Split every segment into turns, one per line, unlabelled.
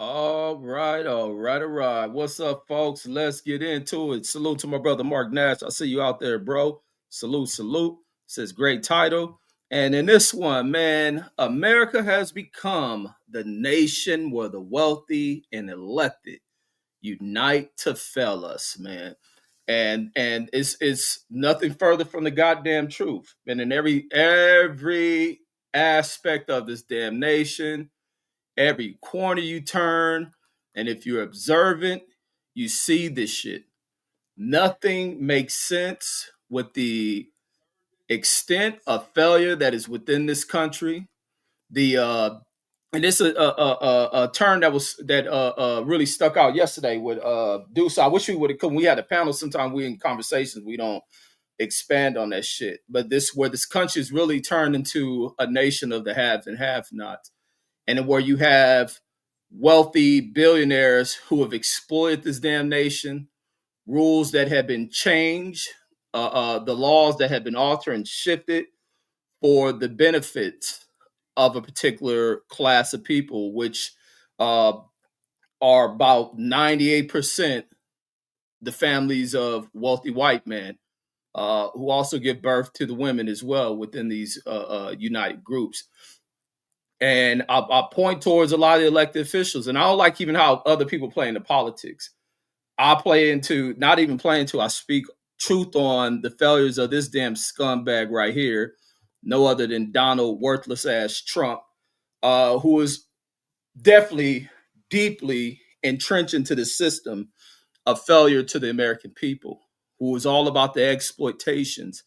All right, all right, all right. What's up, folks? Let's get into it. Salute to my brother Mark Nash. I see you out there, bro. Salute, salute. Says great title. And in this one, man, America has become the nation where the wealthy and elected unite to fail us, man. And it's nothing further from the goddamn truth. And in every aspect of this damn nation, every corner you turn, and if you're observant, you see this shit. Nothing makes sense with the extent of failure that is within this country. The and this is a term that really stuck out yesterday with Deuce. I wish we would have come. We had a panel. Sometimes we in conversations we don't expand on that shit. But this where this country is really turned into a nation of the haves and have-nots, and where you have wealthy billionaires who have exploited this damn nation, rules that have been changed, the laws that have been altered and shifted for the benefits of a particular class of people, which uh, are about 98% the families of wealthy white men, who also give birth to the women as well within these united groups. And I point towards a lot of the elected officials, and I don't like even how other people play into politics. I play into not even play into. I speak truth on the failures of this damn scumbag right here, no other than Donald worthless ass Trump, who is definitely deeply entrenched into the system of failure to the American people, who is all about the exploitations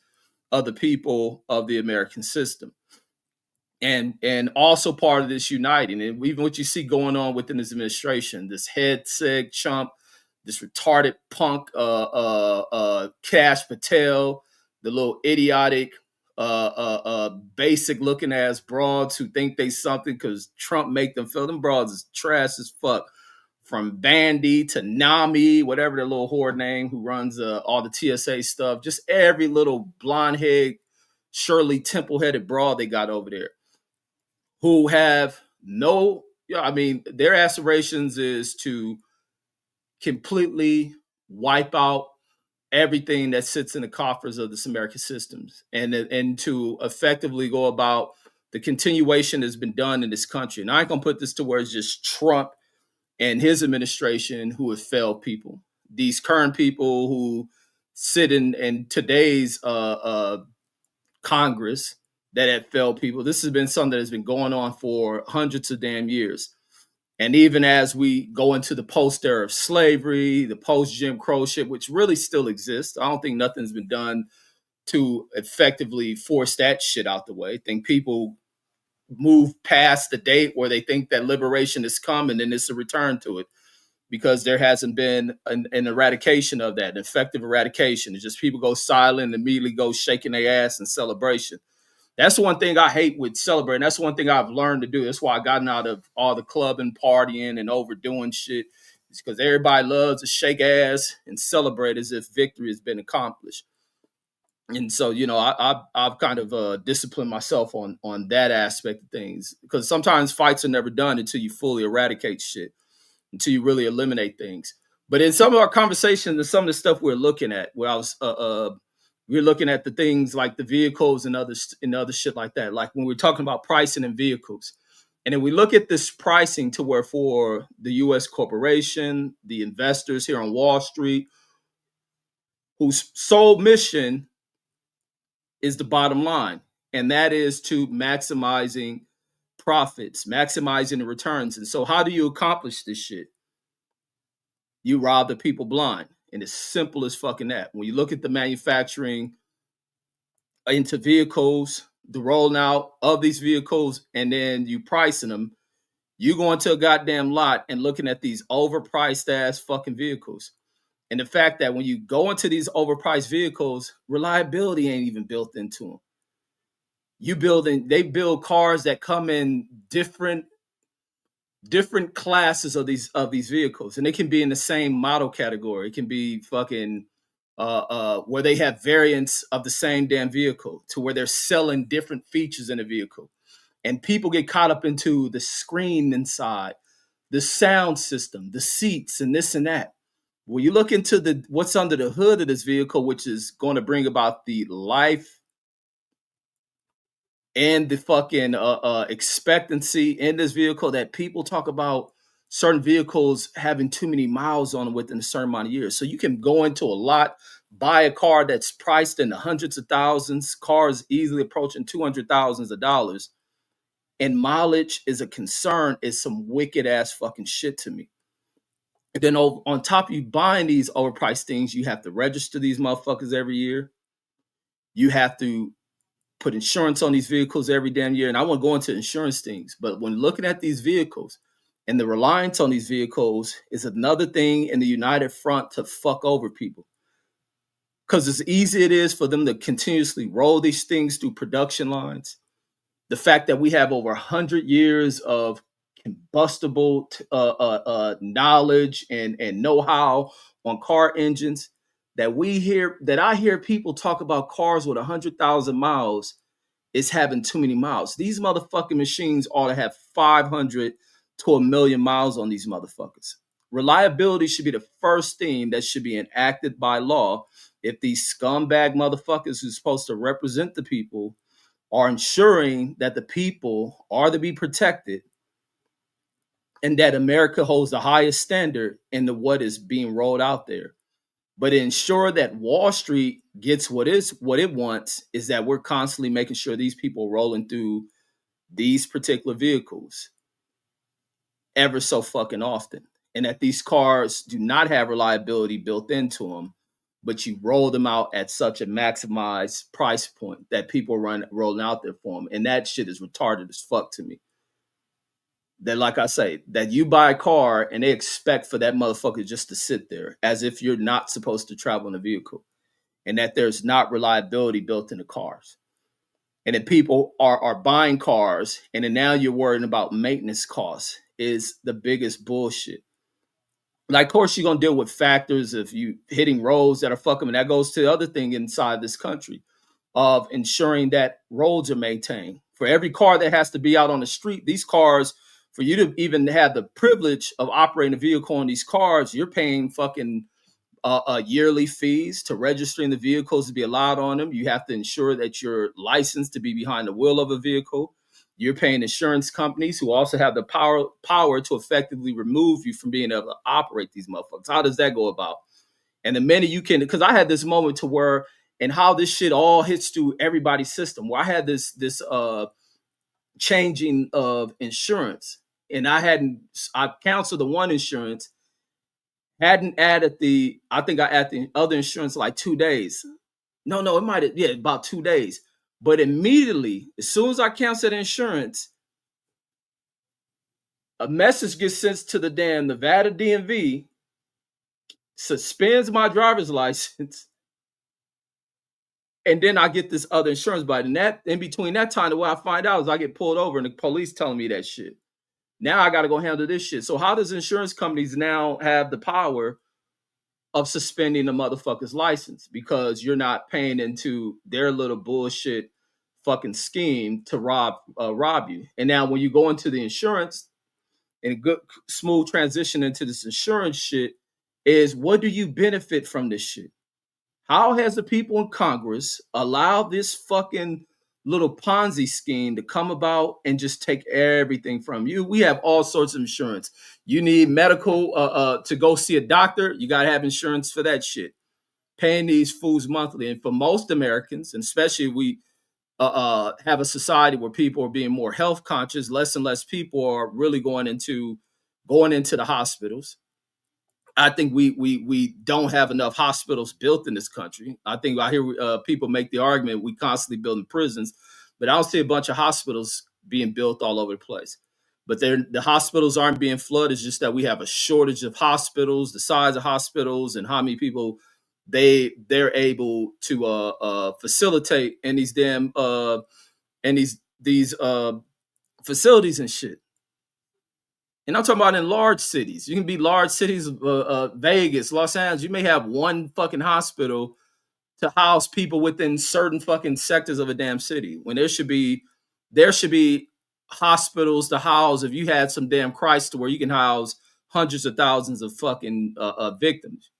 of the people of the American system. And also part of this uniting, and even what you see going on within this administration, this head seg chump, this retarded punk, Cash Patel, the little idiotic, basic looking ass broads who think they something because Trump make them feel them broads is trash as fuck. From Bandy to Nami, whatever their little whore name, who runs all the TSA stuff, just every little blonde head, Shirley Temple headed broad they got over there who have no, I mean, their aspirations is to completely wipe out everything that sits in the coffers of this American systems and to effectively go about the continuation that's been done in this country. And I ain't gonna put this to where it's just Trump and his administration who have failed people. These current people who sit in today's Congress that have failed people. This has been something that has been going on for hundreds of damn years. And even as we go into the post era of slavery, the post Jim Crow shit, which really still exists, I don't think nothing's been done to effectively force that shit out the way. I think people move past the date where they think that liberation is coming and it's a return to it because there hasn't been an eradication of that, an effective eradication. It's just people go silent and immediately go shaking their ass in celebration. That's one thing I hate with celebrating. That's one thing I've learned to do. That's why I gotten out of all the clubbing, partying, and overdoing shit. It's because everybody loves to shake ass and celebrate as if victory has been accomplished. And so, I've kind of disciplined myself on that aspect of things because sometimes fights are never done until you fully eradicate shit, until you really eliminate things. But in some of our conversations and some of the stuff we're looking at, where I was we're looking at the things like the vehicles and other shit like that. Like when we're talking about pricing and vehicles, and then we look at this pricing to where for the U.S. corporation, the investors here on Wall Street, whose sole mission is the bottom line, and that is to maximizing profits, maximizing the returns. And so, how do you accomplish this shit? You rob the people blind. And it's simple as fucking that. When you look at the manufacturing into vehicles, the rolling out of these vehicles, and then you pricing them, you go into a goddamn lot and looking at these overpriced ass fucking vehicles. And the fact that when you go into these overpriced vehicles, reliability ain't even built into them. They build cars that come in different classes of these vehicles, and it can be in the same model category. It can be fucking where they have variants of the same damn vehicle to where they're selling different features in a vehicle, and people get caught up into the screen inside, the sound system, the seats, and this and that. When you look into the what's under the hood of this vehicle, which is going to bring about the life and the fucking expectancy in this vehicle, that people talk about certain vehicles having too many miles on them within a certain amount of years. So you can go into a lot, buy a car that's priced in the hundreds of thousands, cars easily approaching $200,000, and mileage is a concern. Is some wicked ass fucking shit to me. And then on top of you buying these overpriced things, you have to register these motherfuckers every year. You have to put insurance on these vehicles every damn year. And I want to go into insurance things, but when looking at these vehicles and the reliance on these vehicles is another thing in the united front to fuck over people. Because as easy it is for them to continuously roll these things through production lines, the fact that we have over 100 years of combustible knowledge and know-how on car engines, that I hear people talk about cars with 100,000 miles is having too many miles. These motherfucking machines ought to have 500 to 1,000,000 miles on these motherfuckers. Reliability should be the first thing that should be enacted by law if these scumbag motherfuckers who's supposed to represent the people are ensuring that the people are to be protected and that America holds the highest standard in what is being rolled out there. But to ensure that Wall Street gets what it wants is that we're constantly making sure these people rolling through these particular vehicles ever so fucking often. And that these cars do not have reliability built into them, but you roll them out at such a maximized price point that people rolling out there for them. And that shit is retarded as fuck to me. That, like I say, that you buy a car and they expect for that motherfucker just to sit there as if you're not supposed to travel in a vehicle, and that there's not reliability built in the cars. And that people are buying cars and then now you're worrying about maintenance costs is the biggest bullshit. Like, of course, you're going to deal with factors of you hitting roads that are fucking, and that goes to the other thing inside this country of ensuring that roads are maintained. For every car that has to be out on the street, these cars, for you to even have the privilege of operating a vehicle on these cars, you're paying fucking yearly fees to registering the vehicles to be allowed on them. You have to ensure that you're licensed to be behind the wheel of a vehicle. You're paying insurance companies who also have the power to effectively remove you from being able to operate these motherfuckers. How does that go about? And the minute you can, because I had this moment to where, and how this shit all hits through everybody's system, where I had this changing of insurance, and I canceled the one insurance, hadn't added I think I added the other insurance like 2 days. No, it might have, yeah, about 2 days. But immediately, as soon as I cancel the insurance, a message gets sent to the damn Nevada DMV, suspends my driver's license, and then I get this other insurance. But in between that time, the way I find out is I get pulled over and the police telling me that shit. Now I got to go handle this shit. So how does insurance companies now have the power of suspending the motherfucker's license because you're not paying into their little bullshit fucking scheme to rob you? And now when you go into the insurance, and a good smooth transition into this insurance shit is, what do you benefit from this shit? How has the people in Congress allowed this fucking little Ponzi scheme to come about and just take everything from you? We have all sorts of insurance. You need medical to go see a doctor, you got to have insurance for that shit. Paying these fools monthly. And for most Americans, and especially we have a society where people are being more health conscious, less and less people are really going into the hospitals. I think we don't have enough hospitals built in this country. I think I hear people make the argument we constantly building prisons, but I don't see a bunch of hospitals being built all over the place. But the hospitals aren't being flooded. It's just that we have a shortage of hospitals, the size of hospitals, and how many people they're able to facilitate in these damn these facilities and shit. And I'm talking about in large cities. You can be large cities, Vegas, Los Angeles. You may have one fucking hospital to house people within certain fucking sectors of a damn city, when there should be hospitals to house, if you had some damn crisis to where you can house hundreds of thousands of fucking victims.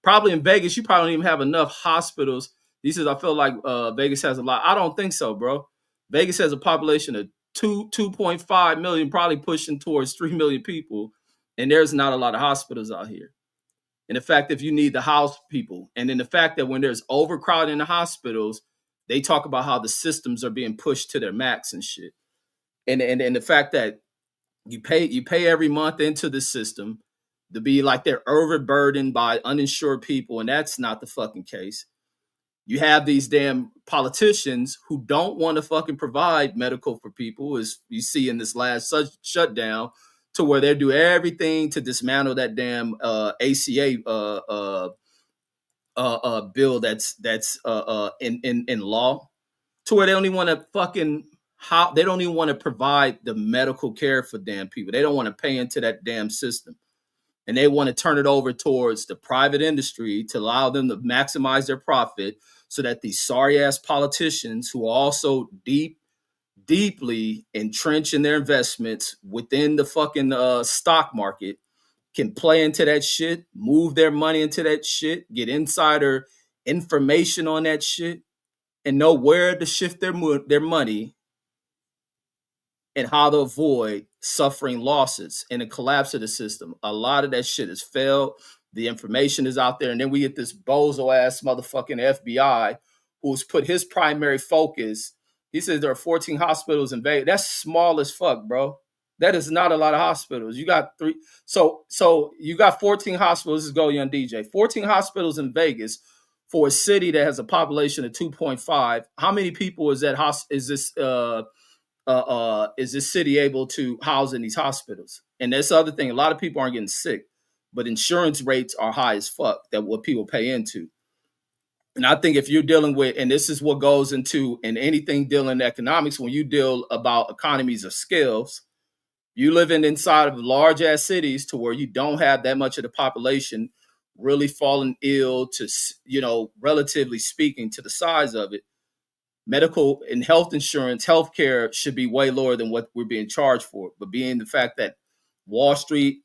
Probably in Vegas, you probably don't even have enough hospitals. He says, I feel like Vegas has a lot. I don't think so, bro. Vegas has a population of 2.5 million, probably pushing towards 3 million people. And there's not a lot of hospitals out here. And the fact that if you need to house people, and then the fact that when there's overcrowding in the hospitals, they talk about how the systems are being pushed to their max and shit. And the fact that you pay every month into the system to be like they're overburdened by uninsured people, and that's not the fucking case. You have these damn politicians who don't want to fucking provide medical for people, as you see in this last shutdown, to where they do everything to dismantle that damn ACA bill that's in law, to where they don't even want to fucking they don't even want to provide the medical care for damn people. They don't want to pay into that damn system. And they want to turn it over towards the private industry to allow them to maximize their profit, so that these sorry ass politicians who are also deeply entrenched in their investments within the fucking stock market can play into that shit, move their money into that shit, get insider information on that shit, and know where to shift their money and how to avoid suffering losses and a collapse of the system. A lot of that shit has failed. The information is out there. And then we get this bozo ass motherfucking FBI who's put his primary focus. He says there are 14 hospitals in Vegas. That's small as fuck, bro. That is not a lot of hospitals. You got three. So you got 14 hospitals. This is Go Young DJ. 14 hospitals in Vegas for a city that has a population of 2.5. How many people is that? Is this city able to house in these hospitals? And that's the other thing. A lot of people aren't getting sick, but insurance rates are high as fuck, that what people pay into. And I think if you're dealing with, and this is what goes into in anything dealing in economics, when you deal about economies of scales, you living inside of large ass cities to where you don't have that much of the population really falling ill to, relatively speaking to the size of it. Medical and health insurance, healthcare should be way lower than what we're being charged for. But being the fact that Wall Street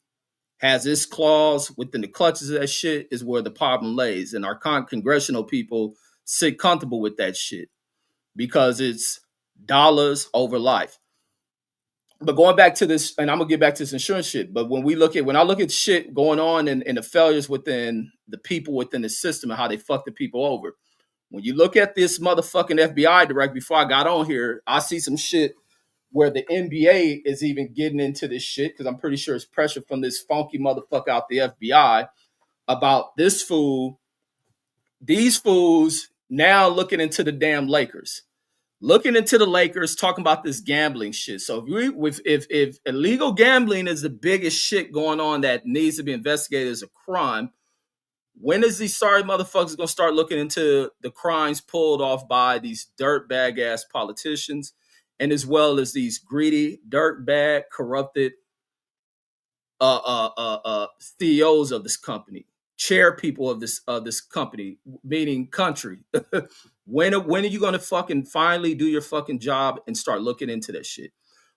has its claws within the clutches of that shit is where the problem lays. And our congressional people sit comfortable with that shit because it's dollars over life. But going back to this, and I'm gonna get back to this insurance shit. But when I look at shit going on and the failures within the people within the system and how they fuck the people over. When you look at this motherfucking FBI director, before I got on here, I see some shit where the NBA is even getting into this shit, because I'm pretty sure it's pressure from this funky motherfucker out the FBI about this fool. These fools now looking into the damn Lakers. Looking into the Lakers, talking about this gambling shit. So if illegal gambling is the biggest shit going on that needs to be investigated as a crime, when is these sorry motherfuckers gonna start looking into the crimes pulled off by these dirtbag ass politicians, and as well as these greedy, dirtbag, corrupted CEOs of this company, chair people of this company, meaning country? When are you gonna fucking finally do your fucking job and start looking into that shit?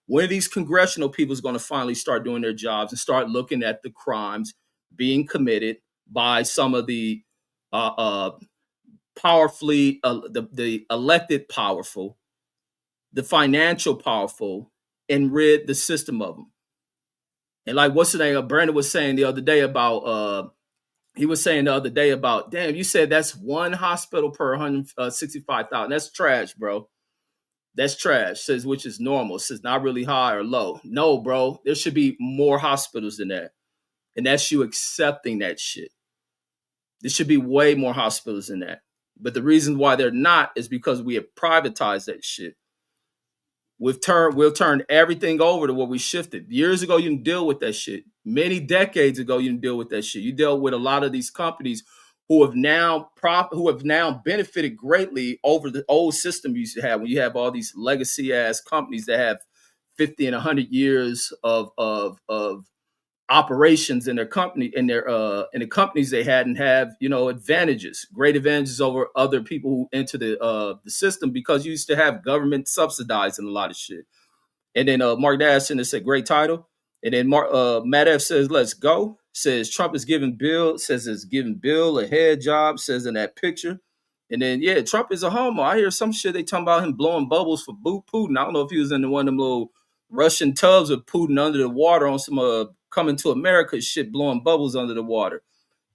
When are these congressional people gonna finally start doing their jobs and start looking at the crimes being committed by some of the powerfully the elected powerful, the financial powerful, and rid the system of them? And like, what's the name? Brandon was saying the other day about damn, you said that's one hospital per 165,000. That's trash, bro. That's trash. Says which is normal. Says not really high or low. No, bro. There should be more hospitals than that. And that's you accepting that shit. There should be way more hospitals than that. But the reason why they're not is because we have privatized that shit. We'll turn everything over to what we shifted. Years ago, you didn't deal with that shit. Many decades ago, you didn't deal with that shit. You dealt with a lot of these companies who have now benefited greatly over the old system you used to have, when you have all these legacy ass companies that have 50 and 100 years of operations in their company, in the companies they had, and have great advantages over other people who enter the system, because you used to have government subsidizing a lot of shit. And then Mark Dash and it said great title. And then Matt F says let's go. Says Trump is giving Bill a head job. Says in that picture. And then yeah, Trump is a homo. I hear some shit they talking about him blowing bubbles for Putin. I don't know if he was in one of them little Russian tubs with Putin under the water on some coming to America shit, blowing bubbles under the water.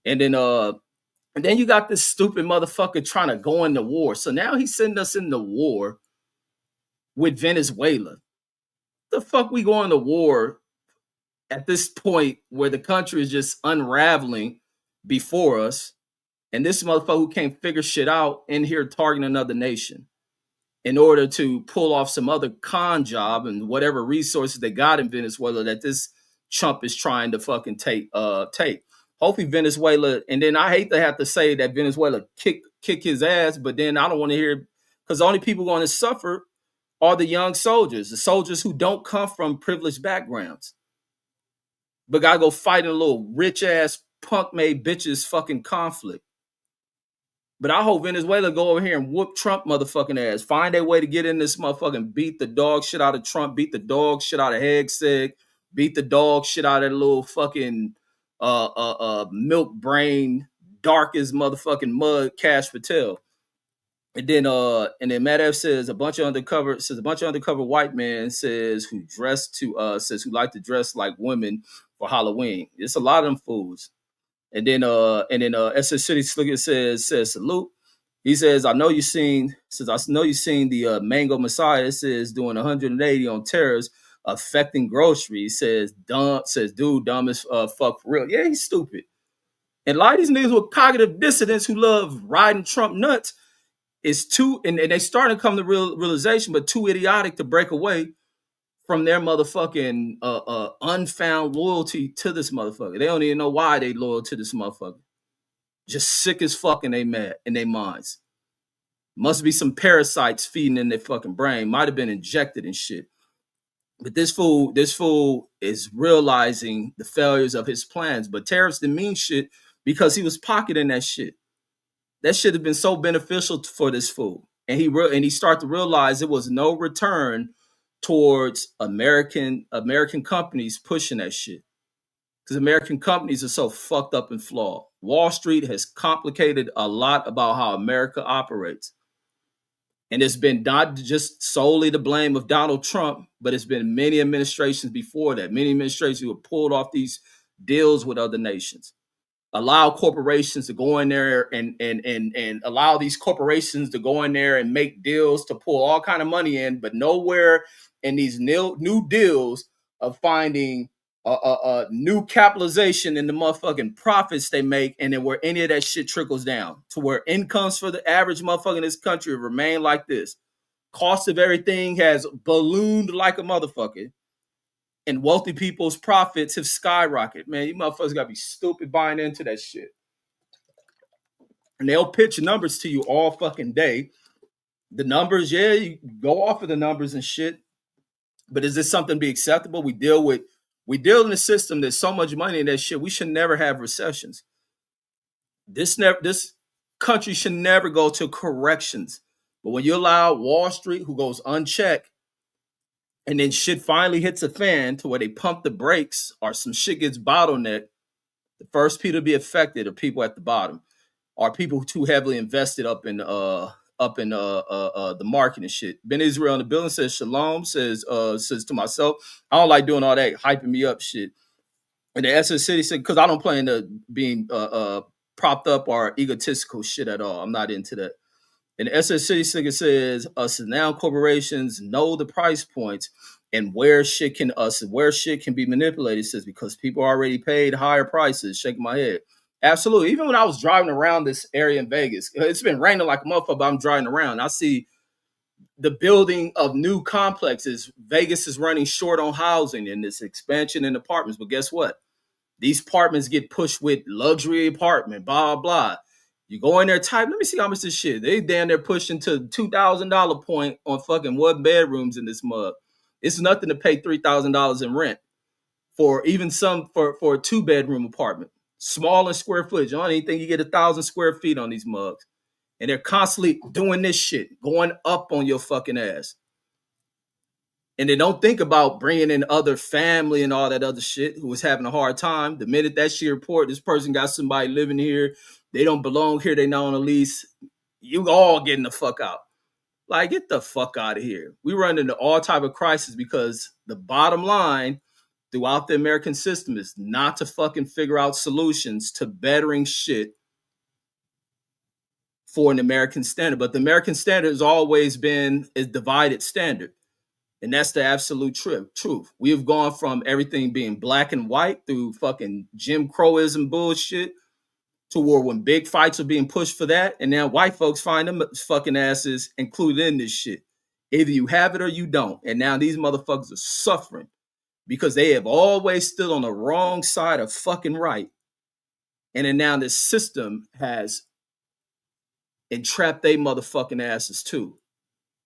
And then you got this stupid motherfucker trying to go into war. So now he's sending us into war with Venezuela. The fuck we going to war at this point where the country is just unraveling before us, and this motherfucker who can't figure shit out in here targeting another nation in order to pull off some other con job and whatever resources they got in Venezuela that this Trump is trying to fucking take. Hopefully Venezuela, and then I hate to have to say that Venezuela kick his ass, but then I don't want to hear, because the only people going to suffer are the young soldiers, the soldiers who don't come from privileged backgrounds, but gotta go fight in a little rich ass punk made bitches fucking conflict. But I hope Venezuela go over here and whoop Trump motherfucking ass. Find a way to get in this motherfucking beat the dog shit out of Trump, beat the dog shit out of Hegseth, beat the dog shit out of that little fucking milk brain, dark as motherfucking mud, Cash Patel. And then Matt F says a bunch of undercover white men who like to dress like women for Halloween. It's a lot of them fools. And then SS City Slicker says salute. He says I know you seen the Mango Messiah. It says doing 180 on tariffs affecting groceries. Says dude dumb as fuck for real. Yeah, he's stupid. And a lot of these niggas with cognitive dissonance who love riding Trump nuts is too, and they starting to come to realization, but too idiotic to break away from their motherfucking unfound loyalty to this motherfucker. They don't even know why they loyal to this motherfucker. Just sick as fuck and they mad in their minds. Must be some parasites feeding in their fucking brain. Might have been injected and shit. But this fool is realizing the failures of his plans. But tariffs didn't mean shit because he was pocketing that shit. That should have been so beneficial for this fool. And he started to realize there was no return towards American companies pushing that shit. Because American companies are so fucked up and flawed. Wall Street has complicated a lot about how America operates. And it's been not just solely the blame of Donald Trump, but it's been many administrations before that. Many administrations who have pulled off these deals with other nations. Allow corporations to go in there and allow these corporations to go in there and make deals to pull all kind of money in, but nowhere in these new deals of finding a new capitalization in the motherfucking profits they make, and then where any of that shit trickles down to where incomes for the average motherfucker in this country remain like this. Cost of everything has ballooned like a motherfucker. And wealthy people's profits have skyrocketed. Man, you motherfuckers gotta be stupid buying into that shit. And they'll pitch numbers to you all fucking day. The numbers, yeah, you go off of the numbers and shit. But is this something to be acceptable? We deal in a system there's so much money in that shit. We should never have recessions. This country should never go to corrections. But when you allow Wall Street, who goes unchecked, and then shit finally hits a fan to where they pump the brakes or some shit gets bottlenecked, the first people to be affected are people at the bottom, are people too heavily invested up in the market and shit. Ben Israel in the building says shalom, says to myself, I don't like doing all that hyping me up shit. And the SS City said, because I don't play into being propped up or egotistical shit at all. I'm not into that. And SS City Slicker says, us now corporations know the price points and where shit can be manipulated. It says, because people already paid higher prices. Shaking my head. Absolutely. Even when I was driving around this area in Vegas, it's been raining like a motherfucker, but I'm driving around. I see the building of new complexes. Vegas is running short on housing and this expansion in apartments. But guess what? These apartments get pushed with luxury apartment, blah, blah. You go in there, type, let me see how much this shit. They damn near pushing to $2,000 point on fucking 1 bedrooms in this mug. It's nothing to pay $3,000 in rent for even some for a 2-bedroom apartment. Small in square footage. I don't even think you get 1,000 square feet on these mugs. And they're constantly doing this shit, going up on your fucking ass. And they don't think about bringing in other family and all that other shit who was having a hard time. The minute that shit report, this person got somebody living here, they don't belong here, they not on a lease, you all getting the fuck out. Like, get the fuck out of here. We run into all type of crisis because the bottom line throughout the American system is not to fucking figure out solutions to bettering shit for an American standard. But the American standard has always been a divided standard. And that's the absolute truth. We have gone from everything being black and white through fucking Jim Crowism bullshit to where when big fights are being pushed for that, and now white folks find them fucking asses included in this shit. Either you have it or you don't. And now these motherfuckers are suffering because they have always stood on the wrong side of fucking right. And then now this system has entrapped they motherfucking asses too.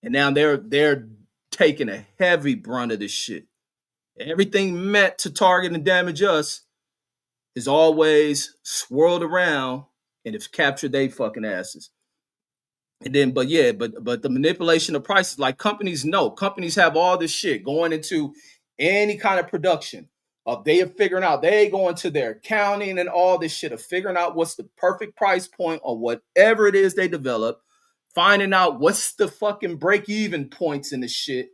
And now they're taking a heavy brunt of this shit. Everything meant to target and damage us is always swirled around and it's captured they fucking asses. And then, but the manipulation of prices, like companies know, companies have all this shit going into any kind of production. They are figuring out, they go into their accounting and all this shit of figuring out what's the perfect price point on whatever it is they develop, finding out what's the fucking break-even points in the shit.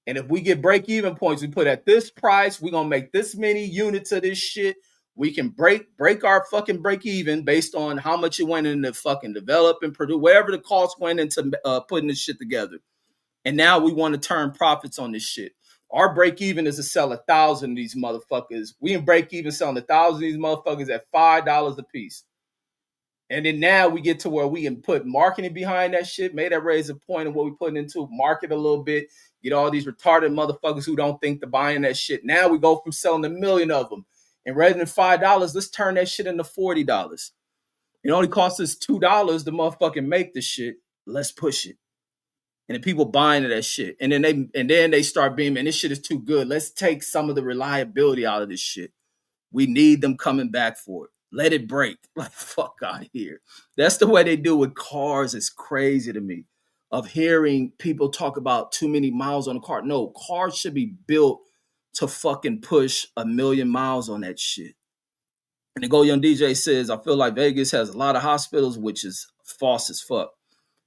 And if we get break-even points, we put at this price, we're gonna make this many units of this shit. We can break our fucking break-even based on how much it went into fucking develop and produce, whatever the cost went into putting this shit together. And now we want to turn profits on this shit. Our break-even is to sell 1,000 of these motherfuckers. We can break-even selling 1,000 of these motherfuckers at $5 a piece. And then now we get to where we can put marketing behind that shit, made that raise a point of what we put into market a little bit, get all these retarded motherfuckers who don't think to buying that shit. Now we go from selling 1 million of them. And rather than $5, let's turn that shit into $40. It only costs us $2 to motherfucking make the shit. Let's push it. And the people buying that shit. And then they start being, man, this shit is too good. Let's take some of the reliability out of this shit. We need them coming back for it. Let it break. Like, fuck out of here. That's the way they do with cars. It's crazy to me. Of hearing people talk about too many miles on a car. No, cars should be built to fucking push 1 million miles on that shit. And the Go Young DJ says, I feel like Vegas has a lot of hospitals, which is false as fuck.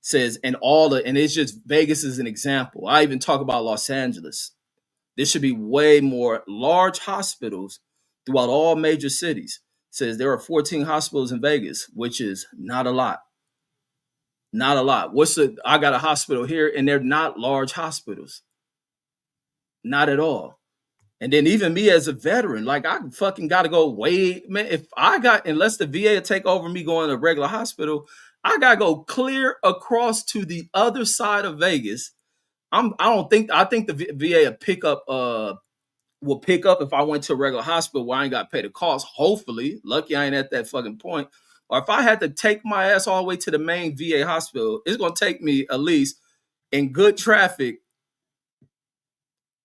Says, and it's just Vegas is an example. I even talk about Los Angeles. There should be way more large hospitals throughout all major cities. Says there are 14 hospitals in Vegas, which is not a lot. Not a lot. I got a hospital here, and they're not large hospitals. Not at all. And then even me as a veteran, like I fucking got to go way, man. Unless the VA take over me going to a regular hospital, I got to go clear across to the other side of Vegas. I think the VA will pick up if I went to a regular hospital where I ain't got to pay the cost. Hopefully, lucky I ain't at that fucking point. Or if I had to take my ass all the way to the main VA hospital, it's going to take me at least in good traffic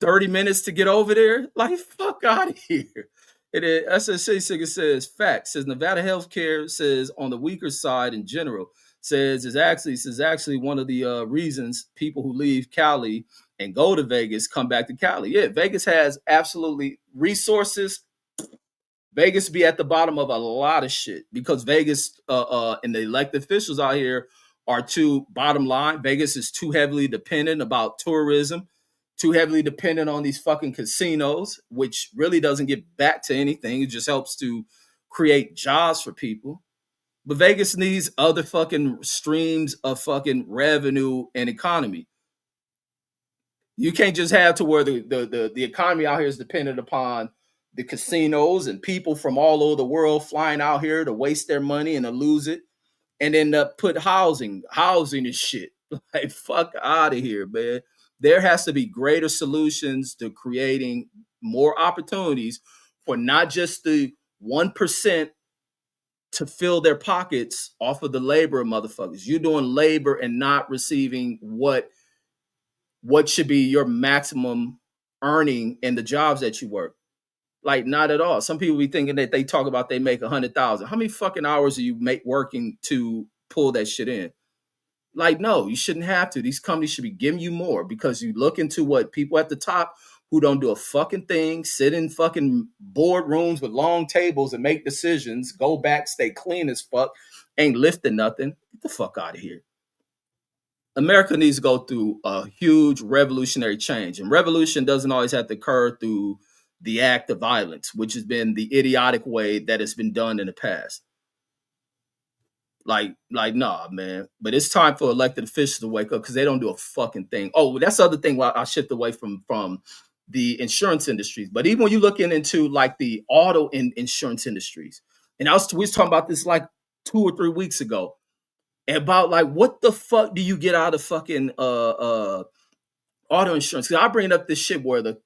30 minutes to get over there. Like, fuck out of here. It is SSC says says Nevada healthcare says on the weaker side in general. Says actually one of the reasons people who leave Cali and go to Vegas come back to Cali. Yeah, Vegas has absolutely resources. Vegas be at the bottom of a lot of shit because Vegas and the elected officials out here are too, bottom line, Vegas is too heavily dependent about tourism, too heavily dependent on these fucking casinos, which really doesn't get back to anything. It just helps to create jobs for people. But Vegas needs other fucking streams of fucking revenue and economy. You can't just have to where the economy out here is dependent upon the casinos and people from all over the world flying out here to waste their money and to lose it, and then put housing is shit. Like, fuck out of here, man. There has to be greater solutions to creating more opportunities for not just the 1% to fill their pockets off of the labor motherfuckers. You're doing labor and not receiving what should be your maximum earning in the jobs that you work. Like, not at all. Some people be thinking that they talk about they make 100,000. How many fucking hours are you working to pull that shit in? Like, no, you shouldn't have to. These companies should be giving you more because you look into what people at the top who don't do a fucking thing, sit in fucking boardrooms with long tables and make decisions, go back, stay clean as fuck, ain't lifting nothing. Get the fuck out of here. America needs to go through a huge revolutionary change. And revolution doesn't always have to occur through the act of violence, which has been the idiotic way that it's been done in the past. Nah, man. But it's time for elected officials to wake up because they don't do a fucking thing. Oh, that's the other thing why I shift away from the insurance industries. But even when you looking into like the auto insurance industries, and we was talking about this like 2 or 3 weeks ago about like what the fuck do you get out of fucking auto insurance? Because I bring up this shit where the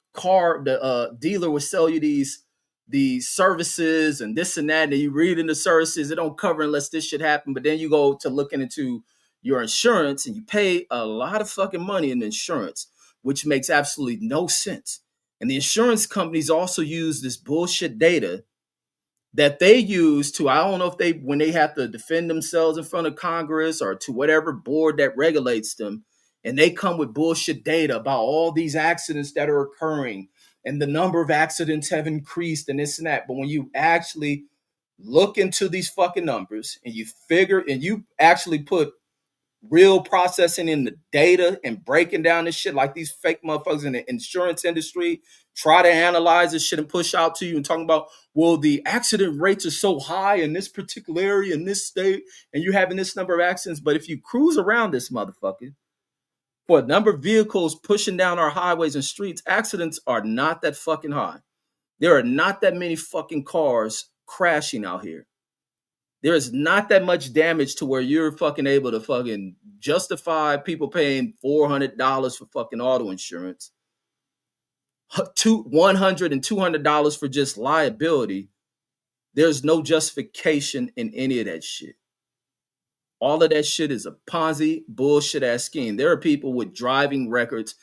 dealer will sell you these services and this and that, and you read in the services, it don't cover unless this shit happen. But then you go to looking into your insurance and you pay a lot of fucking money in insurance, which makes absolutely no sense. And the insurance companies also use this bullshit data that they use to, I don't know if when they have to defend themselves in front of Congress or to whatever board that regulates them, and they come with bullshit data about all these accidents that are occurring and the number of accidents have increased and this and that. But when you actually look into these fucking numbers and you figure and you actually put real processing in the data and breaking down this shit like these fake motherfuckers in the insurance industry try to analyze this shit and push out to you and talking about, well, the accident rates are so high in this particular area in this state and you're having this number of accidents. But if you cruise around this motherfucker, for a number of vehicles pushing down our highways and streets, accidents are not that fucking high. There are not that many fucking cars crashing out here. There is not that much damage to where you're fucking able to fucking justify people paying $400 for fucking auto insurance, $100 and $200 for just liability. There's no justification in any of that shit. All of that shit is a Ponzi bullshit ass scheme. There are people with driving records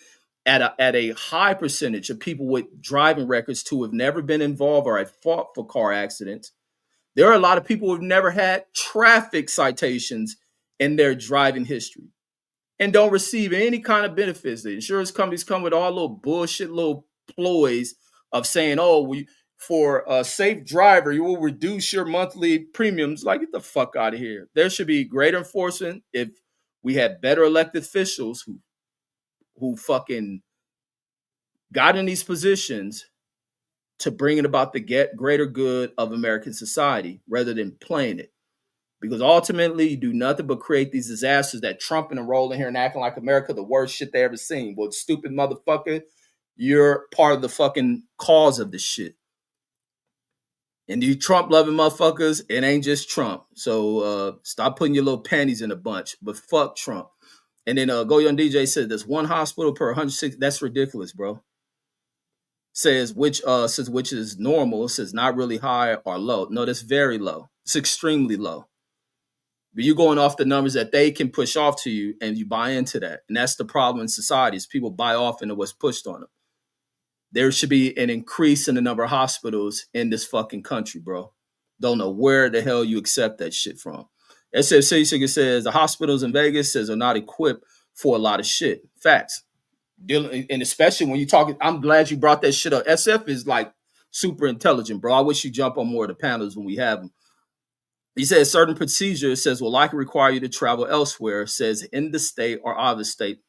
at a high percentage of people with driving records who have never been involved or had fought for car accidents. There are a lot of people who've never had traffic citations in their driving history and don't receive any kind of benefits. The insurance companies come with all little bullshit little ploys of saying, oh, for a safe driver, you will reduce your monthly premiums. Like, get the fuck out of here. There should be greater enforcement if we had better elected officials who fucking got in these positions to bring it about the greater good of American society rather than playing it. Because ultimately, you do nothing but create these disasters that Trump and rolling here and acting like America the worst shit they ever seen. Well, stupid motherfucker, you're part of the fucking cause of this shit. And you Trump loving motherfuckers, it ain't just Trump. So stop putting your little panties in a bunch. But fuck Trump. And then Go Young DJ said there's one hospital per 160. That's ridiculous, bro. Says which is normal. It says not really high or low. No, that's very low. It's extremely low. But you're going off the numbers that they can push off to you, and you buy into that. And that's the problem in society is people buy off into what's pushed on them. There should be an increase in the number of hospitals in this fucking country, bro. Don't know where the hell you accept that shit from. SF says the hospitals in Vegas says are not equipped for a lot of shit. Facts. And especially when you talk, I'm glad you brought that shit up. SF is like super intelligent, bro. I wish you jump on more of the panels when we have them. He says certain procedures says will likely require you to travel elsewhere, says in the state or out of the state.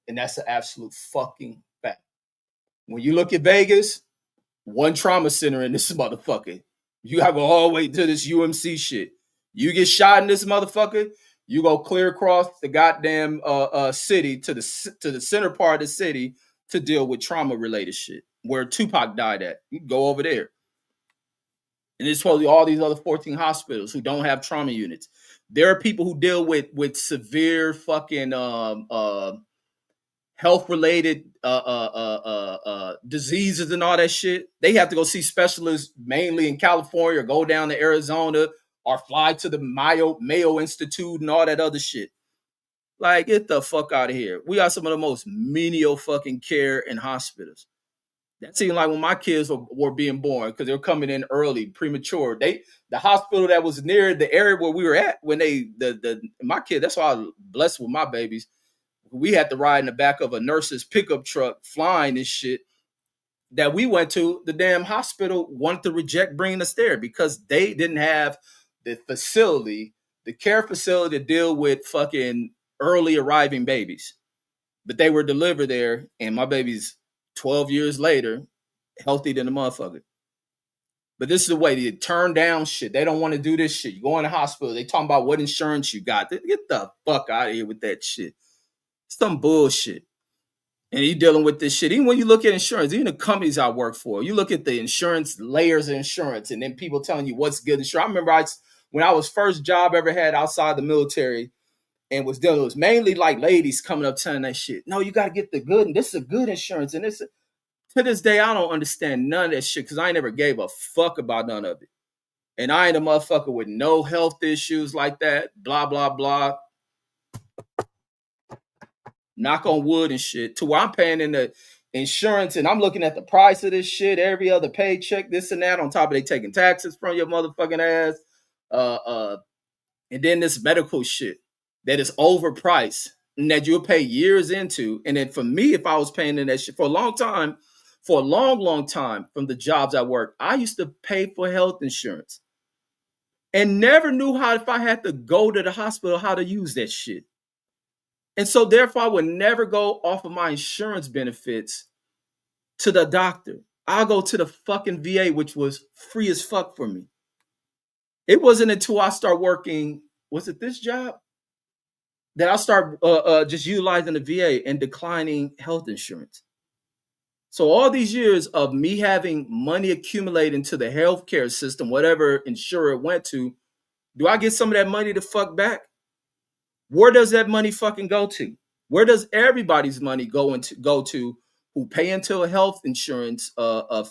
And that's an absolute fucking fact. When you look at Vegas, one trauma center in this motherfucker. You have to go all the way to this UMC shit. You get shot in this motherfucker, you go clear across the goddamn city to the center part of the city to deal with trauma related shit. Where Tupac died at. You can go over there. And it's probably all these other 14 hospitals who don't have trauma units. There are people who deal with severe fucking health-related diseases and all that shit. They have to go see specialists mainly in California or go down to Arizona or fly to the Mayo Institute and all that other shit. Like, get the fuck out of here. We got some of the most menial fucking care in hospitals. That seemed like when my kids were being born because they were coming in early, premature. The hospital that was near the area where we were at when the my kid. That's why I was blessed with my babies. We had to ride in the back of a nurse's pickup truck, flying and shit. That we went to, the damn hospital wanted to reject bringing us there because they didn't have the facility, the care facility to deal with fucking early arriving babies. But they were delivered there, and my baby's 12 years later, healthy than a motherfucker. But this is the way they turn down shit. They don't want to do this shit. You go in the hospital, they talking about what insurance you got. Get the fuck out of here with that shit. Some bullshit. And you dealing with this shit. Even when you look at insurance, even the companies I work for, you look at the insurance layers of insurance, and then people telling you what's good insurance. I remember when I was first job I ever had outside the military and was dealing, it was mainly like ladies coming up telling that shit. No, you got to get the good, and this is a good insurance. And this, to this day, I don't understand none of that shit because I ain't never gave a fuck about none of it. And I ain't a motherfucker with no health issues like that. Blah, blah, blah. Knock on wood and shit. To where I'm paying in the insurance and I'm looking at the price of this shit every other paycheck, this and that. On top of they taking taxes from your motherfucking ass. And then this medical shit that is overpriced and that you'll pay years into. And then for me, if I was paying in that shit for a long time, for a long, long time from the jobs I worked, I used to pay for health insurance and never knew how, if I had to go to the hospital, how to use that shit. And so therefore I would never go off of my insurance benefits to the doctor. I'll go to the fucking VA, which was free as fuck for me. It wasn't until I start working, was it this job? That I start just utilizing the VA and declining health insurance. So all these years of me having money accumulating to the healthcare system, whatever insurer it went to, do I get some of that money to fuck back? Where does that money fucking go to? Where does everybody's money go to who pay into a health insurance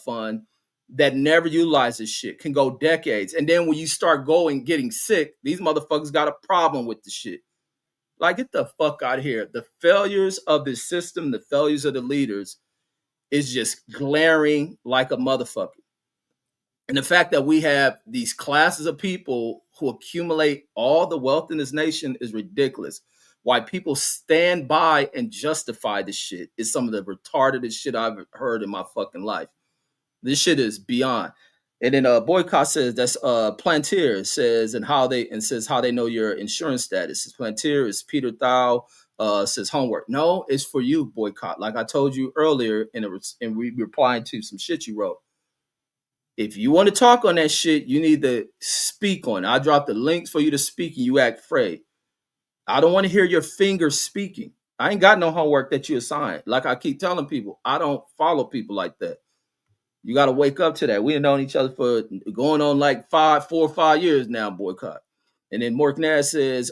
fund that never utilizes shit? Can go decades. And then when you start getting sick, these motherfuckers got a problem with the shit. Like, get the fuck out of here. The failures of the system, the failures of the leaders is just glaring like a motherfucker. And the fact that we have these classes of people who accumulate all the wealth in this nation is ridiculous. Why people stand by and justify this shit is some of the retardedest shit I've heard in my fucking life. This shit is beyond. And then Boycott says that's Plantier says how they know your insurance status. Plantier is Peter Thau says homework. No, it's for you, Boycott. Like I told you earlier, and we replying to some shit you wrote. If you want to talk on that shit, you need to speak on it. I dropped the links for you to speak and you act afraid. I don't want to hear your fingers speaking. I ain't got no homework that you assigned. Like I keep telling people, I don't follow people like that. You got to wake up to that. We've known each other for going on like 4 or 5 years now, Boycott. And then Mork Nash says,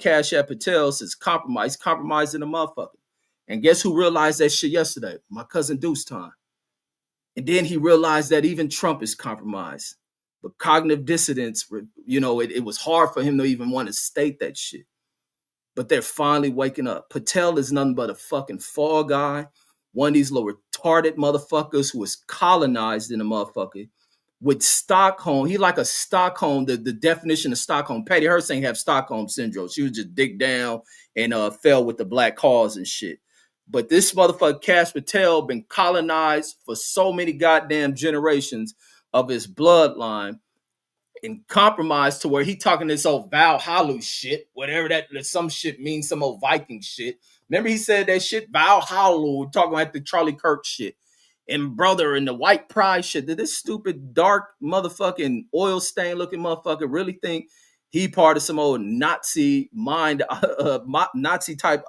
Cash App Patel says, compromising the motherfucker. And guess who realized that shit yesterday? My cousin Deuce Time. And then he realized that even Trump is compromised. But cognitive dissonance, it was hard for him to even want to state that shit. But they're finally waking up. Patel is nothing but a fucking fall guy. One of these little retarded motherfuckers who was colonized in a motherfucker with Stockholm. He like a Stockholm, the definition of Stockholm. Patty Hearst ain't have Stockholm syndrome. She was just dig down and fell with the black cause and shit. But this motherfucker, Cash Patel, been colonized for so many goddamn generations of his bloodline and compromised to where he talking this old Valhalla shit, whatever that some shit means, some old Viking shit. Remember he said that shit, Valhalla, talking about the Charlie Kirk shit. And brother, and the white pride shit. Did this stupid, dark, motherfucking oil stain looking motherfucker really think he part of some old Nazi mind, Nazi type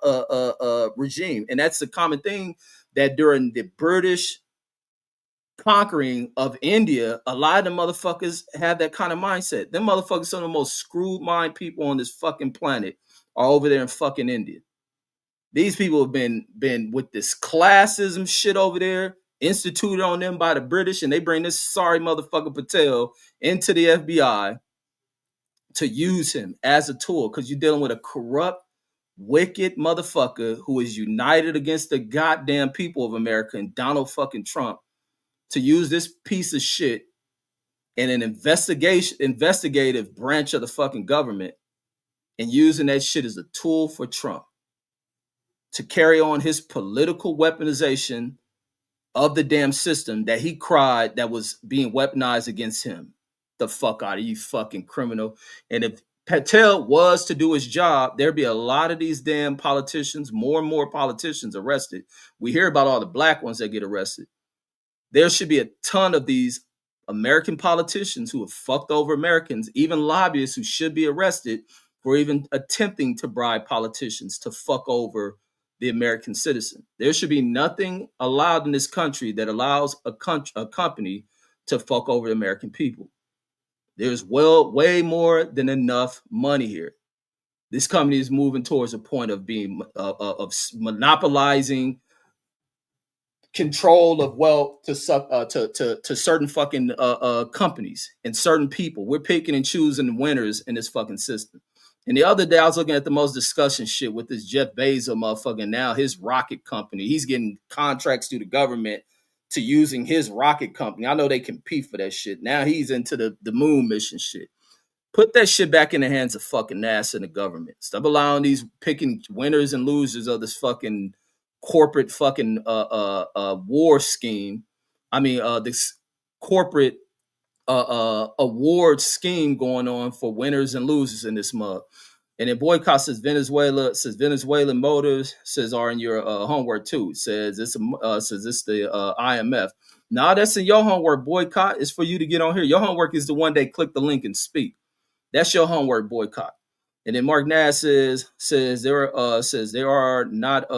regime? And that's the common thing that during the British conquering of India, a lot of the motherfuckers have that kind of mindset. Them motherfuckers, some of the most screwed mind people on this fucking planet are over there in fucking India. These people have been with this classism shit over there, instituted on them by the British, and they bring this sorry motherfucker Patel into the FBI to use him as a tool because you're dealing with a corrupt wicked motherfucker who is united against the goddamn people of America and Donald fucking Trump to use this piece of shit in an investigative branch of the fucking government and using that shit as a tool for Trump to carry on his political weaponization of the damn system that he cried that was being weaponized against him. The fuck out of you, fucking criminal. And if Patel was to do his job, there'd be a lot of these damn politicians, more and more politicians arrested. We hear about all the black ones that get arrested. There should be a ton of these American politicians who have fucked over Americans, even lobbyists who should be arrested for even attempting to bribe politicians to fuck over the American citizen. There should be nothing allowed in this country that allows a company to fuck over the American people. There's way more than enough money here. This company is moving towards a point of being of monopolizing control of wealth to certain fucking companies and certain people. We're picking and choosing winners in this fucking system. And the other day I was looking at the most discussion shit with this Jeff Bezos motherfucker. Now his rocket company, he's getting contracts through the government to using his rocket company. I know they compete for that shit. Now he's into the moon mission shit. Put that shit back in the hands of fucking NASA and the government. Stop allowing these picking winners and losers of this fucking corporate fucking war scheme. I mean, this corporate award scheme going on for winners and losers in this mug. And then boycott says Venezuelan motives are in your homework too. It says it's the IMF. Now that's in your homework. Boycott is for you to get on here. Your homework is the one they click the link and speak. That's your homework. Boycott. And then Mark Nass says they are not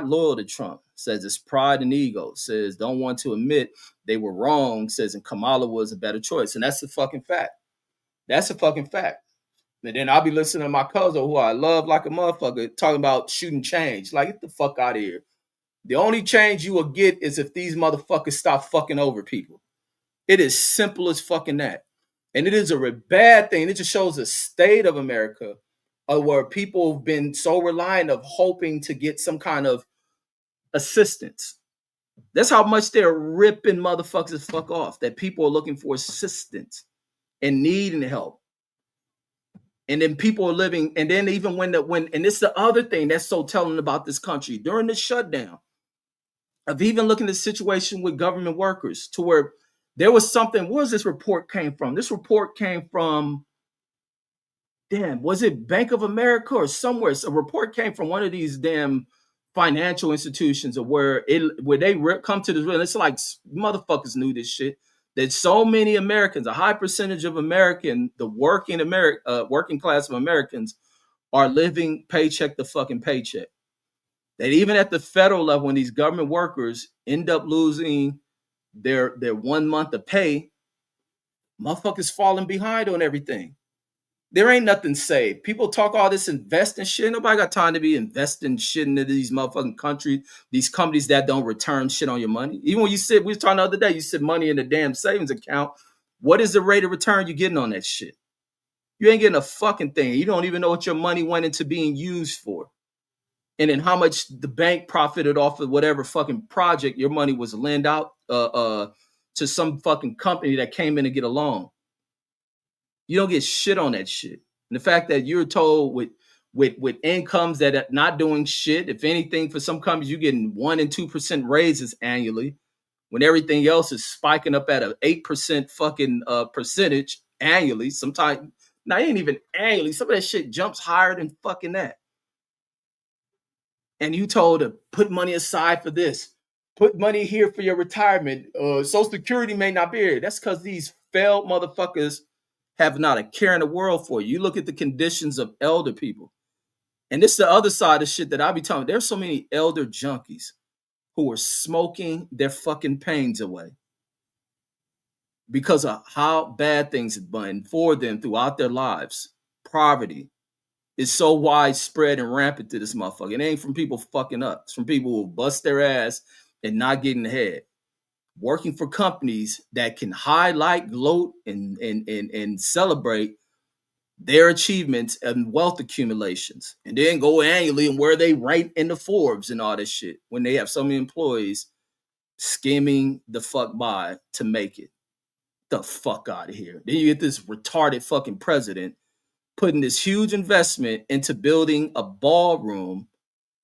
loyal to Trump. Says it's pride and ego. Says don't want to admit they were wrong. Says and Kamala was a better choice. And that's the fucking fact. That's a fucking fact. And then I'll be listening to my cousin, who I love like a motherfucker, talking about shooting change. Like, get the fuck out of here. The only change you will get is if these motherfuckers stop fucking over people. It is simple as fucking that. And it is a bad thing. It just shows the state of America, where people have been so reliant of hoping to get some kind of assistance. That's how much they're ripping motherfuckers the fuck off, that people are looking for assistance and needing help. And then people are living, and then even and it's the other thing that's so telling about this country during the shutdown, of even looking at the situation with government workers, to where there was something. Where does this report came from? This report came from, was it Bank of America or somewhere? A report came from one of these damn financial institutions, of where they come to this. It's like motherfuckers knew this shit. That so many Americans, a high percentage of the working class of Americans, are living paycheck to fucking paycheck. That even at the federal level, when these government workers end up losing their 1 month of pay, motherfuckers falling behind on everything. There ain't nothing saved. People talk all this investing shit. Nobody got time to be investing shit into these motherfucking countries, these companies that don't return shit on your money. Even when we were talking the other day, you sit money in a damn savings account. What is the rate of return you're getting on that shit? You ain't getting a fucking thing. You don't even know what your money went into being used for. And then how much the bank profited off of whatever fucking project your money was lent out to some fucking company that came in to get a loan. You don't get shit on that shit. And the fact that you're told with incomes that are not doing shit, if anything, for some companies, you're getting 1% and 2% raises annually, when everything else is spiking up at an 8% fucking percentage annually. Sometimes, now, it ain't even annually. Some of that shit jumps higher than fucking that. And you told to put money aside for this, put money here for your retirement. Social Security may not be here. That's because these failed motherfuckers have not a care in the world for you. You look at the conditions of elder people. And this is the other side of shit that I be telling. There's so many elder junkies who are smoking their fucking pains away because of how bad things have been for them throughout their lives. Poverty is so widespread and rampant to this motherfucker. It ain't from people fucking up. It's from people who bust their ass and not getting ahead. Working for companies that can highlight, gloat, and celebrate their achievements and wealth accumulations, and then go annually and where they rank in the Forbes and all this shit when they have so many employees skimming the fuck by to make it. The fuck out of here. Then you get this retarded fucking president putting this huge investment into building a ballroom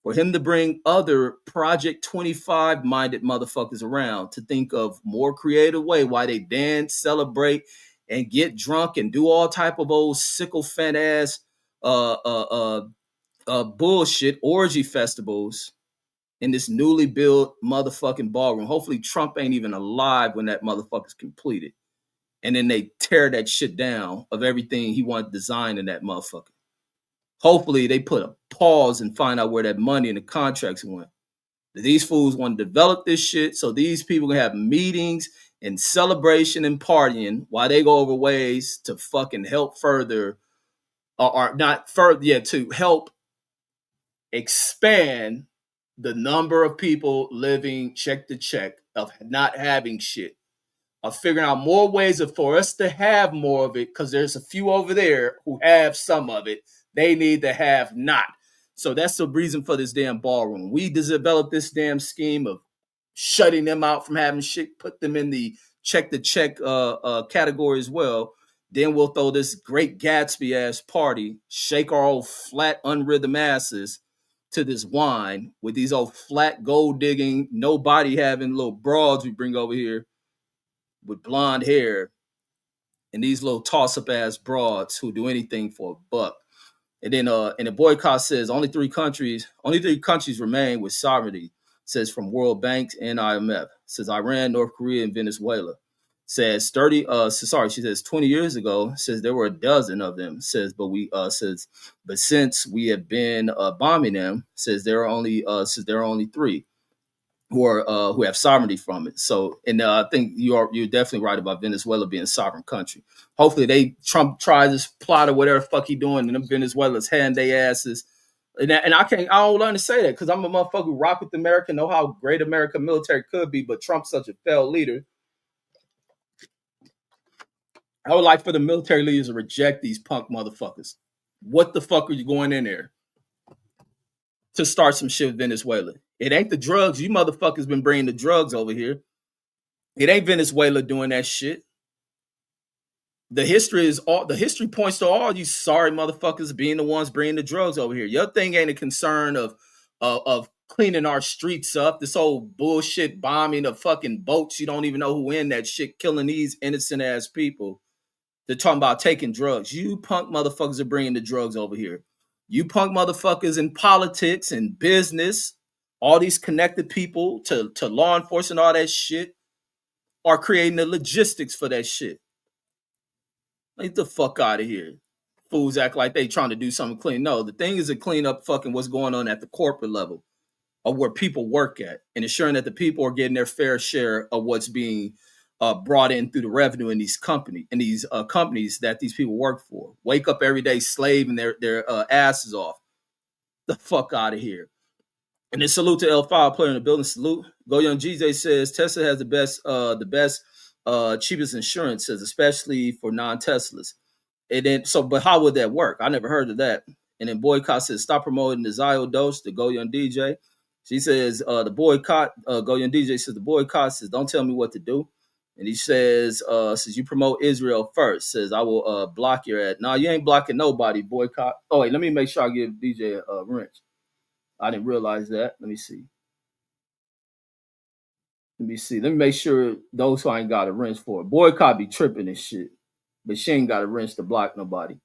for him to bring other Project 25 minded motherfuckers around to think of more creative way why they dance, celebrate, and get drunk and do all type of old sycophant ass uh, uh, uh, bullshit orgy festivals in this newly built motherfucking ballroom. Hopefully Trump ain't even alive when that motherfucker's completed. And then they tear that shit down of everything he wanted designed in that motherfucker. Hopefully they put a pause and find out where that money and the contracts went. These fools want to develop this shit so these people can have meetings and celebration and partying while they go over ways to fucking help further or not further, yeah, to help expand the number of people living check to check of not having shit, of figuring out more ways for us to have more of it, because there's a few over there who have some of it. They need to have not. So that's the reason for this damn ballroom. We developed this damn scheme of shutting them out from having shit, put them in the check to check category as well. Then we'll throw this great Gatsby ass party, shake our old flat unrhythm asses to this wine with these old flat gold digging, no body having little broads we bring over here with blonde hair and these little toss up ass broads who do anything for a buck. And then and the boycott says only three countries remain with sovereignty, says from World Bank and IMF, says Iran, North Korea, and Venezuela. Says 20 years ago, says there were a dozen of them, says, but since we have been bombing them, says there are only three who have sovereignty from it. So, and I think you're definitely right about Venezuela being a sovereign country. Hopefully, Trump tries this plot or whatever the fuck he doing, and them Venezuelans hand their asses. And I don't learn to say that because I'm a motherfucker who rock with America, know how great America military could be, but Trump's such a failed leader. I would like for the military leaders to reject these punk motherfuckers. What the fuck are you going in there to start some shit with Venezuela? It ain't the drugs. You motherfuckers been bringing the drugs over here. It ain't Venezuela doing that shit. The history points to all you sorry motherfuckers being the ones bringing the drugs over here. Your thing ain't a concern of cleaning our streets up. This old bullshit bombing of fucking boats. You don't even know who in that shit, killing these innocent ass people. They're talking about taking drugs. You punk motherfuckers are bringing the drugs over here. You punk motherfuckers in politics and business, all these connected people to law enforcement, all that shit, are creating the logistics for that shit. Get the fuck out of here. Fools act like they trying to do something clean. No, the thing is to clean up fucking what's going on at the corporate level of where people work at and ensuring that the people are getting their fair share of what's being brought in through the revenue in these companies that these people work for. Wake up every day slaving their asses off. The fuck out of here. And then salute to L5 player in the building. Salute. Go Young GJ says Tesla has the best cheapest insurance, says especially for non-Teslas. And then but how would that work? I never heard of that. And then Boycott says stop promoting the Zio dose to Go Young DJ. She says the boycott, Go Young DJ says the boycott says don't tell me what to do. And he says you promote Israel first, says I will block your ad. No, you ain't blocking nobody, boycott. Oh wait, let me make sure I give DJ a wrench. I didn't realize that. Let me see. Let me make sure those who ain't got a wrench for it. Boycott be tripping and shit. But she ain't got a wrench to block nobody.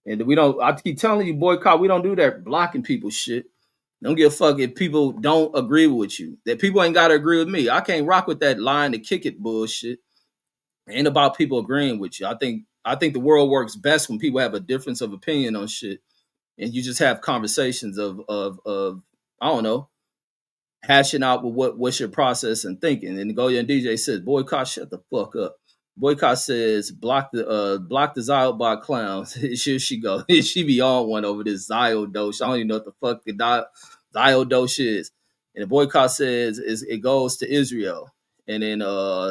And I keep telling you, boycott, we don't do that blocking people shit. Don't give a fuck if people don't agree with you. That people ain't got to agree with me. I can't rock with that line to kick it bullshit. It ain't about people agreeing with you. I think the world works best when people have a difference of opinion on shit. And you just have conversations of I don't know, hashing out with what's your process and thinking. And Goya and DJ says, boycott, shut the fuck up. Boycott says, block the Zio by clowns. Here she go. She be on one over this Zio dose. I don't even know what the fuck the Zio dose is. And the boycott says it goes to Israel. And then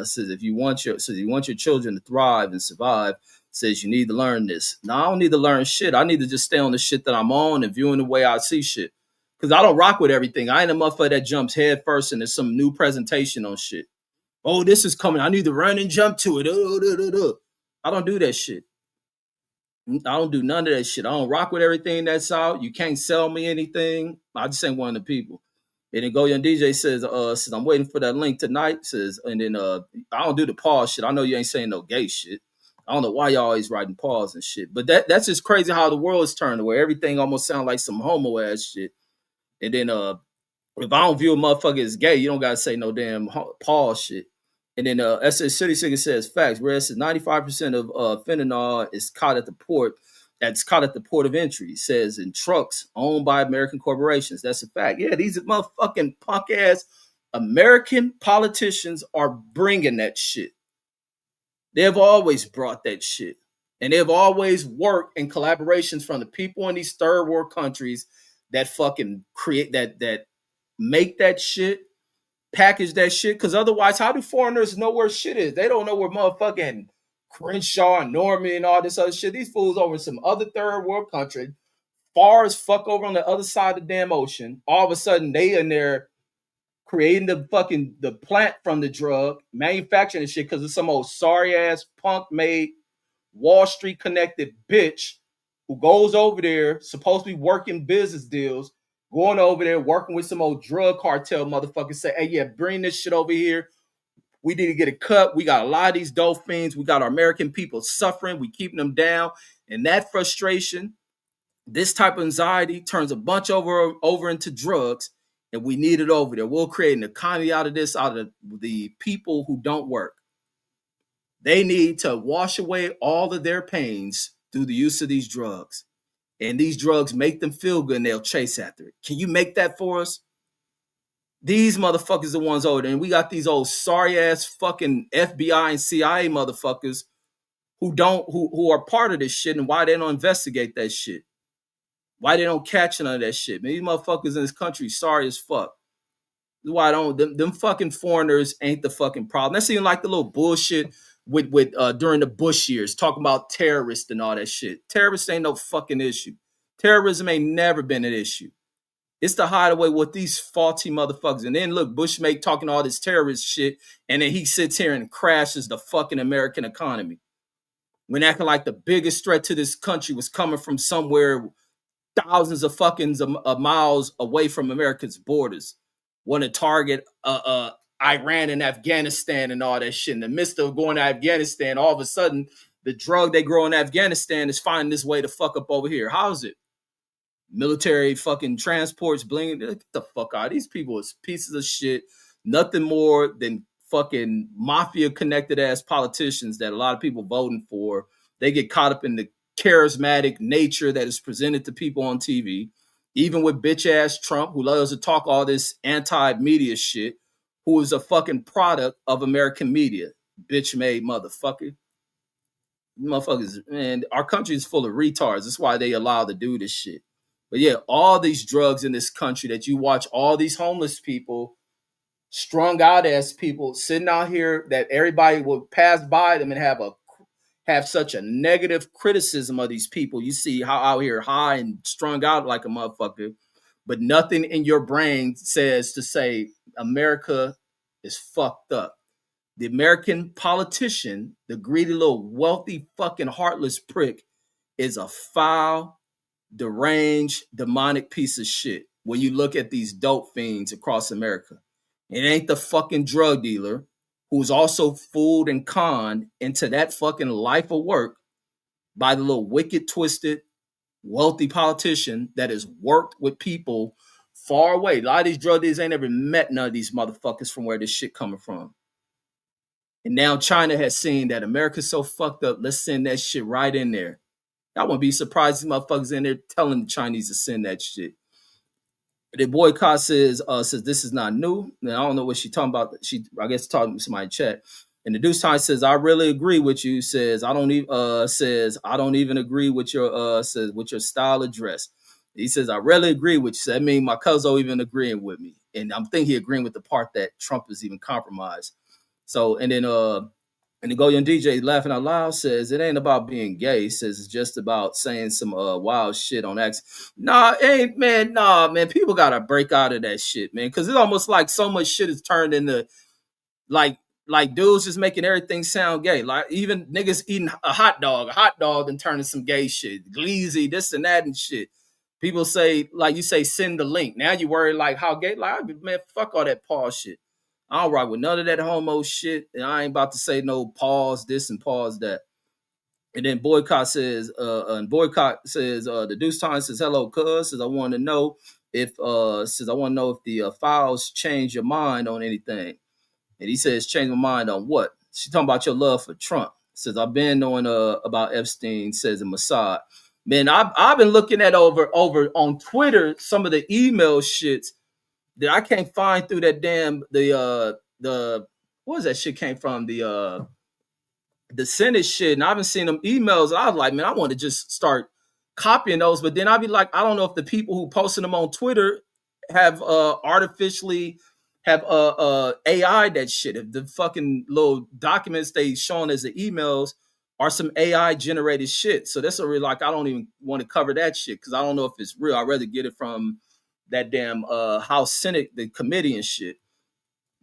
says if you want your children to thrive and survive, Says you need to learn this. No, I don't need to learn shit. I need to just stay on the shit that I'm on and viewing the way I see shit. Cause I don't rock with everything. I ain't a motherfucker that jumps head first and there's some new presentation on shit. Oh, this is coming. I need to run and jump to it. I don't do that shit. I don't do none of that shit. I don't rock with everything that's out. You can't sell me anything. I just ain't one of the people. And then Go Young DJ says I'm waiting for that link tonight. Says, and then I don't do the pause shit. I know you ain't saying no gay shit. I don't know why y'all always writing pause and shit. But that's just crazy how the world is turned, where everything almost sounds like some homo ass shit. And then if I don't view a motherfucker as gay, you don't gotta say no damn pause shit. And then SS City Singer says facts. Whereas 95% of fentanyl is caught at the port. That's caught at the port of entry. It says in trucks owned by American corporations. That's a fact. Yeah, these motherfucking punk ass American politicians are bringing that shit. They've always brought that shit. And they've always worked in collaborations from the people in these third world countries that fucking create that make that shit, package that shit. Because otherwise, how do foreigners know where shit is? They don't know where motherfucking Crenshaw and Norman and all this other shit. These fools over in some other third world country, far as fuck over on the other side of the damn ocean. All of a sudden, they in there creating the plant from the drug, manufacturing the shit because it's some old sorry ass punk made Wall Street connected bitch who goes over there, supposed to be working business deals, going over there, working with some old drug cartel motherfuckers, say, hey, yeah, bring this shit over here. We need to get it cut. We got a lot of these dope fiends. We got our American people suffering. We keeping them down. And that frustration, this type of anxiety turns a bunch over into drugs, and we need it over there. We'll create an economy out of this, out of the people who don't work. They need to wash away all of their pains through the use of these drugs. And these drugs make them feel good and they'll chase after it. Can you make that for us? These motherfuckers are the ones over there. And we got these old sorry ass fucking FBI and CIA motherfuckers who are part of this shit, and why they don't investigate that shit. Why they don't catch none of that shit. Man, these motherfuckers in this country sorry as fuck. That's why I don't them fucking foreigners ain't the fucking problem. That's even like the little bullshit with during the Bush years, talking about terrorists and all that shit. Terrorists ain't no fucking issue. Terrorism ain't never been an issue. It's the hideaway with these faulty motherfuckers. And then look, Bush make talking all this terrorist shit, and then he sits here and crashes the fucking American economy. When acting like the biggest threat to this country was coming from somewhere thousands of fucking miles away from America's borders. Want to target Iran and Afghanistan and all that shit. In the midst of going to Afghanistan, all of a sudden, the drug they grow in Afghanistan is finding its way to fuck up over here. How's it? Military fucking transports, bling. Get the fuck out. These people is pieces of shit. Nothing more than fucking mafia connected ass politicians that a lot of people voting for. They get caught up in the charismatic nature that is presented to people on TV, even with bitch ass Trump, who loves to talk all this anti-media shit, who is a fucking product of American media. Bitch made motherfucker. Motherfuckers, man, our country is full of retards. That's why they allow to do this shit. But yeah, all these drugs in this country that you watch, all these homeless people, strung out ass people sitting out here that everybody will pass by them and have such a negative criticism of these people. You see how out here high and strung out like a motherfucker, but nothing in your brain says to say America is fucked up. The American politician, the greedy little wealthy fucking heartless prick, is a foul, deranged, demonic piece of shit. When you look at these dope fiends across America, it ain't the fucking drug dealer who's also fooled and conned into that fucking life of work by the little wicked, twisted, wealthy politician that has worked with people far away. A lot of these drug dealers ain't ever met none of these motherfuckers from where this shit coming from. And now China has seen that America's so fucked up, let's send that shit right in there. I wouldn't be surprised if motherfuckers in there telling the Chinese to send that shit. The boycott says this is not new. And I don't know what she's talking about. She, I guess, talking to somebody in chat. And the Deuce Time says, I really agree with you. Says I don't even agree with your with your style of dress. He says I really agree with you. So that means my cousin even agreeing with me, and I'm thinking he agreeing with the part that Trump is even compromised. So and then And the Go Young DJ laughing out loud says it ain't about being gay. He says it's just about saying some wild shit on X. Nah, ain't man. Nah, man. People gotta break out of that shit, man. Because it's almost like so much shit is turned into like dudes just making everything sound gay. Like even niggas eating a hot dog and turning some gay shit. Gleazy, this and that and shit. People say, like you say, send the link. Now you worry like how gay, like man, fuck all that Paul shit. I don't rock with none of that homo shit. And I ain't about to say no pause this and pause that. And then Boycott says, the Deuce Time says, hello, cuz, says I want to know if the files change your mind on anything. And he says, change my mind on what? She talking about your love for Trump. Says, I've been knowing about Epstein, says in Mossad. Man, I've been looking at over on Twitter some of the email shits that I can't find through that damn the what was that shit came from? The Senate shit. And I've been seeing them emails. And I was like, man, I want to just start copying those. But then I'd be like, I don't know if the people who posted them on Twitter have artificially have AI that shit. If the fucking little documents they showing as the emails are some AI generated shit. So that's a real like I don't even want to cover that shit because I don't know if it's real. I'd rather get it from that damn House Senate, the committee and shit.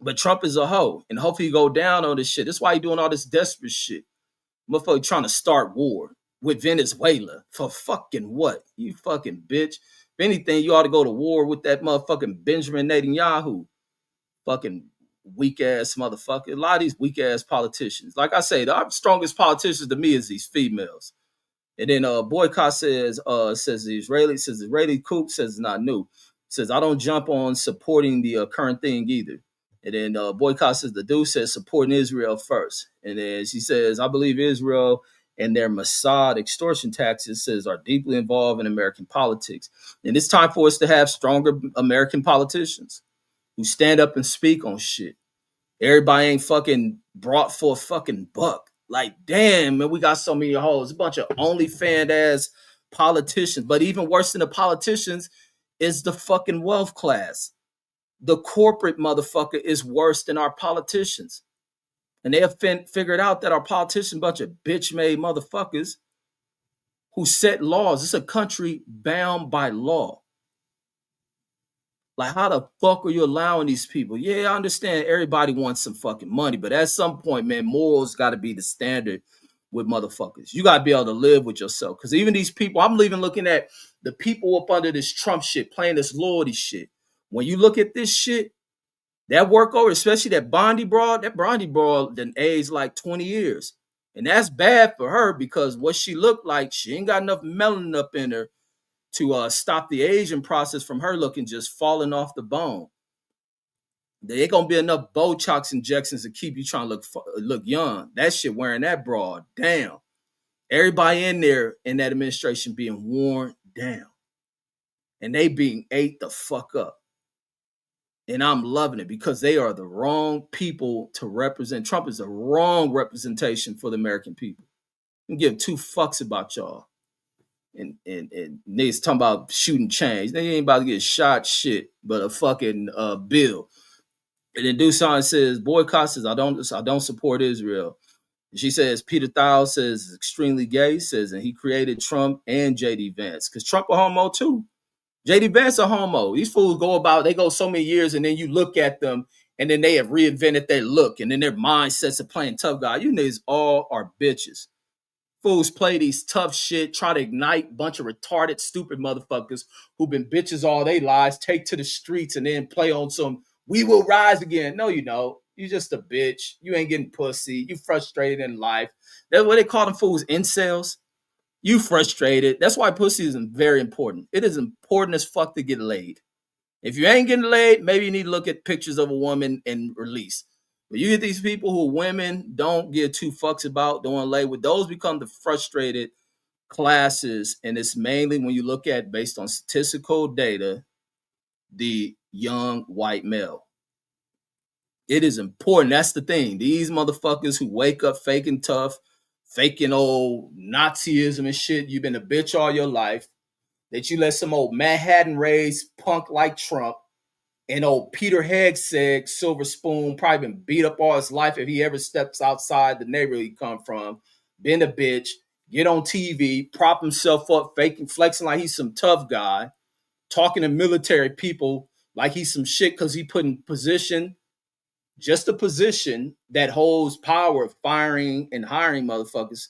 But Trump is a hoe, and hopefully he go down on this shit. That's why he doing all this desperate shit. Motherfucker trying to start war with Venezuela for fucking what? You fucking bitch. If anything, you ought to go to war with that motherfucking Benjamin Netanyahu. Fucking weak ass motherfucker. A lot of these weak ass politicians. Like I say, the strongest politicians to me is these females. And then Boycott says the Israeli coup says it's not new. Says I don't jump on supporting the current thing either. And then Boycott says the dude says supporting Israel first. And then she says I believe Israel and their Mossad extortion taxes says are deeply involved in American politics. And it's time for us to have stronger American politicians who stand up and speak on shit. Everybody ain't fucking brought for a fucking buck. Like, damn, man, we got so many hoes. A bunch of OnlyFans ass politicians. But even worse than the politicians is the fucking wealth class. The corporate motherfucker is worse than our politicians. And they have figured out that our politicians, bunch of bitch-made motherfuckers who set laws. It's a country bound by law. Like, how the fuck are you allowing these people? Yeah, I understand everybody wants some fucking money, but at some point, man, morals got to be the standard with motherfuckers. You got to be able to live with yourself. Because even these people, I'm even looking at the people up under this Trump shit, playing this loyalty shit. When you look at this shit, that work over, especially that Bondi broad done aged like 20 years. And that's bad for her because what she looked like, she ain't got enough melanin up in her to stop the aging process from her looking just falling off the bone. There ain't gonna be enough Botox injections to keep you trying to look young. That shit wearing that broad down. Everybody in there in that administration being worn down. And they being ate the fuck up. And I'm loving it because they are the wrong people to represent. Trump is the wrong representation for the American people. I don't give two fucks about y'all. And niggas talking about shooting change. They ain't about to get shot shit, but a fucking bill. And then Dusan says, boycott says, I don't support Israel. And she says, Peter Thiel says extremely gay, says, and he created Trump and JD Vance. Because Trump a homo too. JD Vance a homo. These fools they go so many years, and then you look at them, and then they have reinvented their look, and then their mindsets of playing tough guy. You niggas all are bitches. Fools play these tough shit, try to ignite a bunch of retarded, stupid motherfuckers who've been bitches all their lives, take to the streets and then play on some, we will rise again. No, you don't. You just a bitch. You ain't getting pussy. You frustrated in life. That's what they call them fools, incels. You frustrated. That's why pussy is very important. It is important as fuck to get laid. If you ain't getting laid, maybe you need to look at pictures of a woman and release. But you get these people who women don't give two fucks about, don't want to lay with. Those become the frustrated classes. And it's mainly when you look at, based on statistical data, the young white male. It is important. That's the thing. These motherfuckers who wake up faking tough, faking old Nazism and shit. You've been a bitch all your life. That you let some old Manhattan raised punk like Trump And old Peter Hegseth, Silver Spoon, probably been beat up all his life if he ever steps outside the neighborhood he come from. Been a bitch, get on TV, prop himself up, faking, flexing like he's some tough guy, talking to military people like he's some shit because he put in position, just a position that holds power of firing and hiring motherfuckers.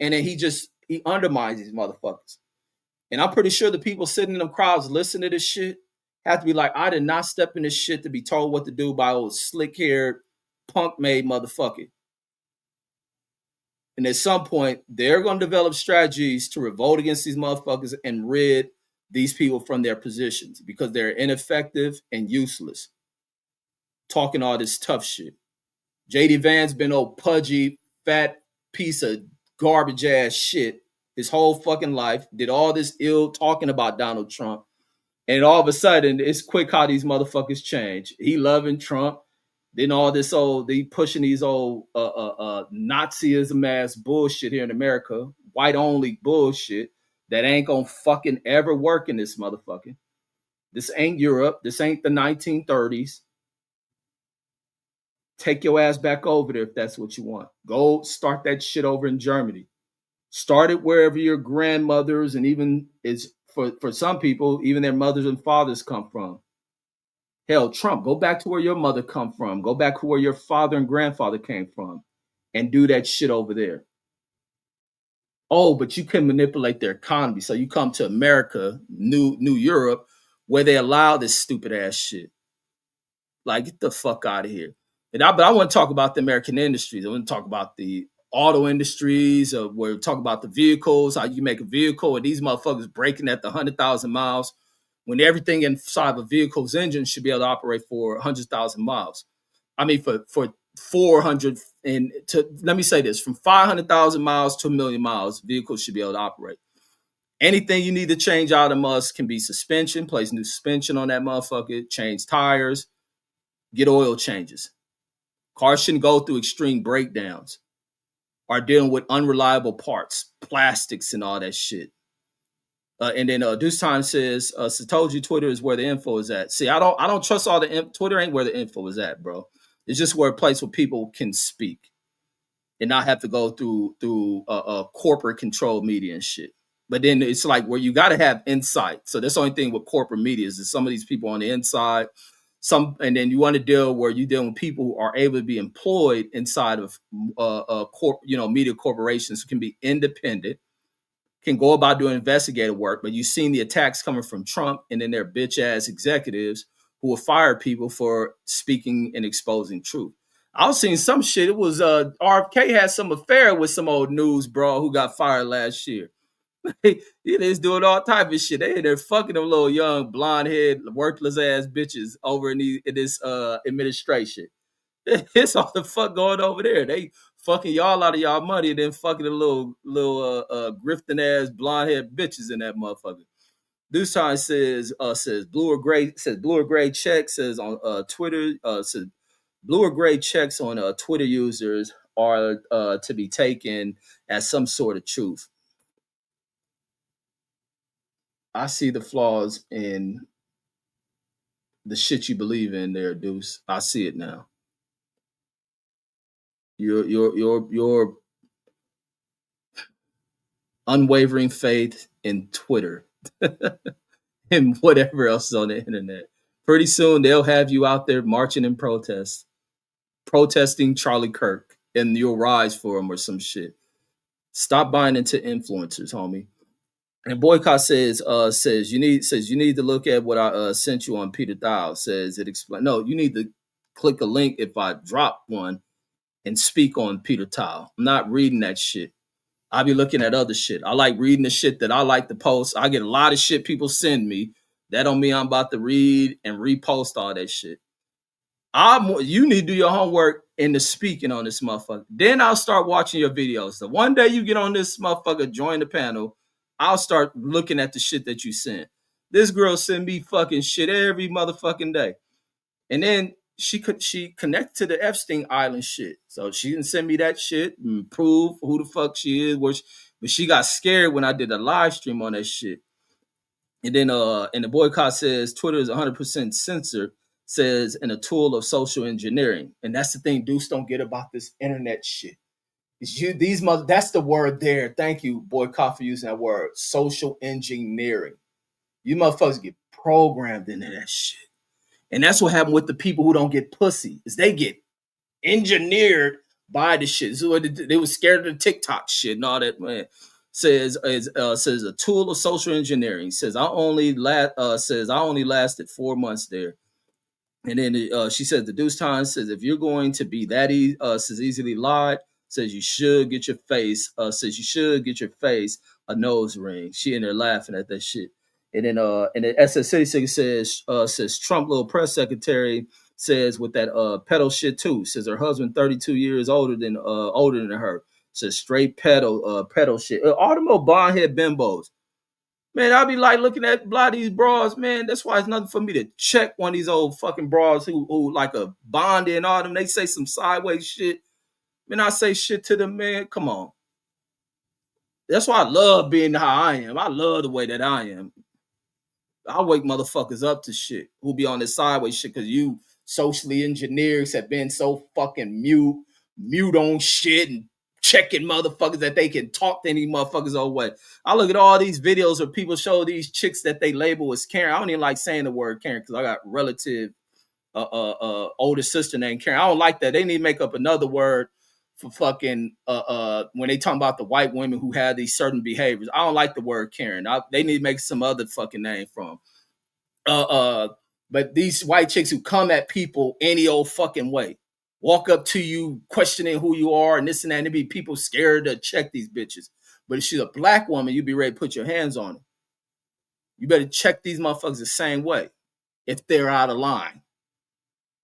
And then he undermines these motherfuckers. And I'm pretty sure the people sitting in them crowds listening to this shit have to be like, I did not step in this shit to be told what to do by old slick haired, punk made motherfucker. And at some point, they're going to develop strategies to revolt against these motherfuckers and rid these people from their positions because they're ineffective and useless. Talking all this tough shit. JD Van's been old pudgy, fat piece of garbage ass shit his whole fucking life, did all this ill talking about Donald Trump. And all of a sudden, it's quick how these motherfuckers change. He loving Trump. Then all this they pushing these old Nazism ass bullshit here in America, white only bullshit that ain't gonna fucking ever work in this motherfucker. This ain't Europe. This ain't the 1930s. Take your ass back over there if that's what you want. Go start that shit over in Germany. Start it wherever your grandmothers and even is for some people, even their mothers and fathers come from. Hell, Trump, go back to where your mother come from. Go back to where your father and grandfather came from and do that shit over there. Oh, but you can manipulate their economy. So you come to America, New Europe, where they allow this stupid ass shit. Like, get the fuck out of here. But I want to talk about the American industries. I want to talk about the auto industries, where we talk about the vehicles, how you make a vehicle, and these motherfuckers breaking at the 100,000 miles when everything inside of a vehicle's engine should be able to operate for 100,000 miles. I mean, for 400 and let me say this, from 500,000 miles to 1,000,000 miles, vehicles should be able to operate. Anything you need to change out of us can be suspension, place new suspension on that motherfucker, change tires, get oil changes. Cars shouldn't go through extreme breakdowns, are dealing with unreliable parts, plastics, and all that shit. And then Deuce Time says, Satoji, Twitter is where the info is at. See, I don't trust all the Twitter ain't where the info is at, bro. It's just where a place where people can speak and not have to go through corporate controlled media and shit. But then it's like where you got to have insight. So that's the only thing with corporate media is that some of these people on the inside, and then you want to deal where you deal with people who are able to be employed inside of media corporations who can be independent, can go about doing investigative work. But you've seen the attacks coming from Trump and then their bitch ass executives who will fire people for speaking and exposing truth. I was seeing some shit. It was RFK had some affair with some old news bro who got fired last year. He is doing all type of shit. They're fucking them little young blonde head worthless ass bitches over in this administration. It's all the fuck going over there. They fucking y'all out of y'all money and then fucking the little grifting ass blonde head bitches in that motherfucker. This time says blue or gray check says on Twitter says blue or gray checks on Twitter users are to be taken as some sort of truth. I see the flaws in the shit you believe in there, Deuce. I see it now. Your unwavering faith in Twitter and whatever else is on the internet. Pretty soon they'll have you out there marching in protesting Charlie Kirk, and you'll rise for him or some shit. Stop buying into influencers, homie. And Boycott says you need to look at what I sent you on Peter Thal. Says it explain. No, you need to click a link if I drop one and speak on Peter Thal. I'm not reading that shit. I'll be looking at other shit. I like reading the shit that I like to post. I get a lot of shit people send me. That don't mean I'm about to read and repost all that shit. You need to do your homework in the speaking on this motherfucker. Then I'll start watching your videos. So one day you get on this motherfucker, join the panel, I'll start looking at the shit that you sent. This girl send me fucking shit every motherfucking day. And then she connected to the Epstein Island shit. So she didn't send me that shit and prove who the fuck she is. But she got scared when I did a live stream on that shit. And then and the Boycott says Twitter is 100% censored. says, and a tool of social engineering. And that's the thing Deuce don't get about this internet shit. Is you these mother that's the word there. Thank you, Boycott, for using that word. Social engineering. You motherfuckers get programmed into that shit. And that's what happened with the people who don't get pussy, is they get engineered by the shit. So they were scared of the TikTok shit and all that, man. Says a tool of social engineering. Says I only lasted 4 months there. And then she says the Deuce Time says if you're going to be that says easily lied, says you should get your face a nose ring. She in there laughing at that shit. And then SS66 says Trump little press secretary says with that pedo shit too. Says her husband 32 years older than her. Says straight pedo shit. All them little bondhead bimbos. Man, I'll be like looking at a lot of these bras, man. That's why it's nothing for me to check one of these old fucking bras who like a Bondi and all them. They say some sideways shit. Man, I say shit to them, man. Come on. That's why I love being how I am. I love the way that I am. I wake motherfuckers up to shit who be on this sideways shit because you socially engineers have been so fucking mute on shit and checking motherfuckers that they can talk to any motherfuckers old way. I look at all these videos where people show these chicks that they label as Karen. I don't even like saying the word Karen because I got relative older sister named Karen. I don't like that. They need to make up another word for fucking when they talk about the white women who have these certain behaviors. I don't like the word Karen. They need to make some other fucking name from. But these white chicks who come at people any old fucking way, walk up to you questioning who you are and this and that, and there be people scared to check these bitches. But if she's a black woman, you be ready to put your hands on her. You better check these motherfuckers the same way if they're out of line.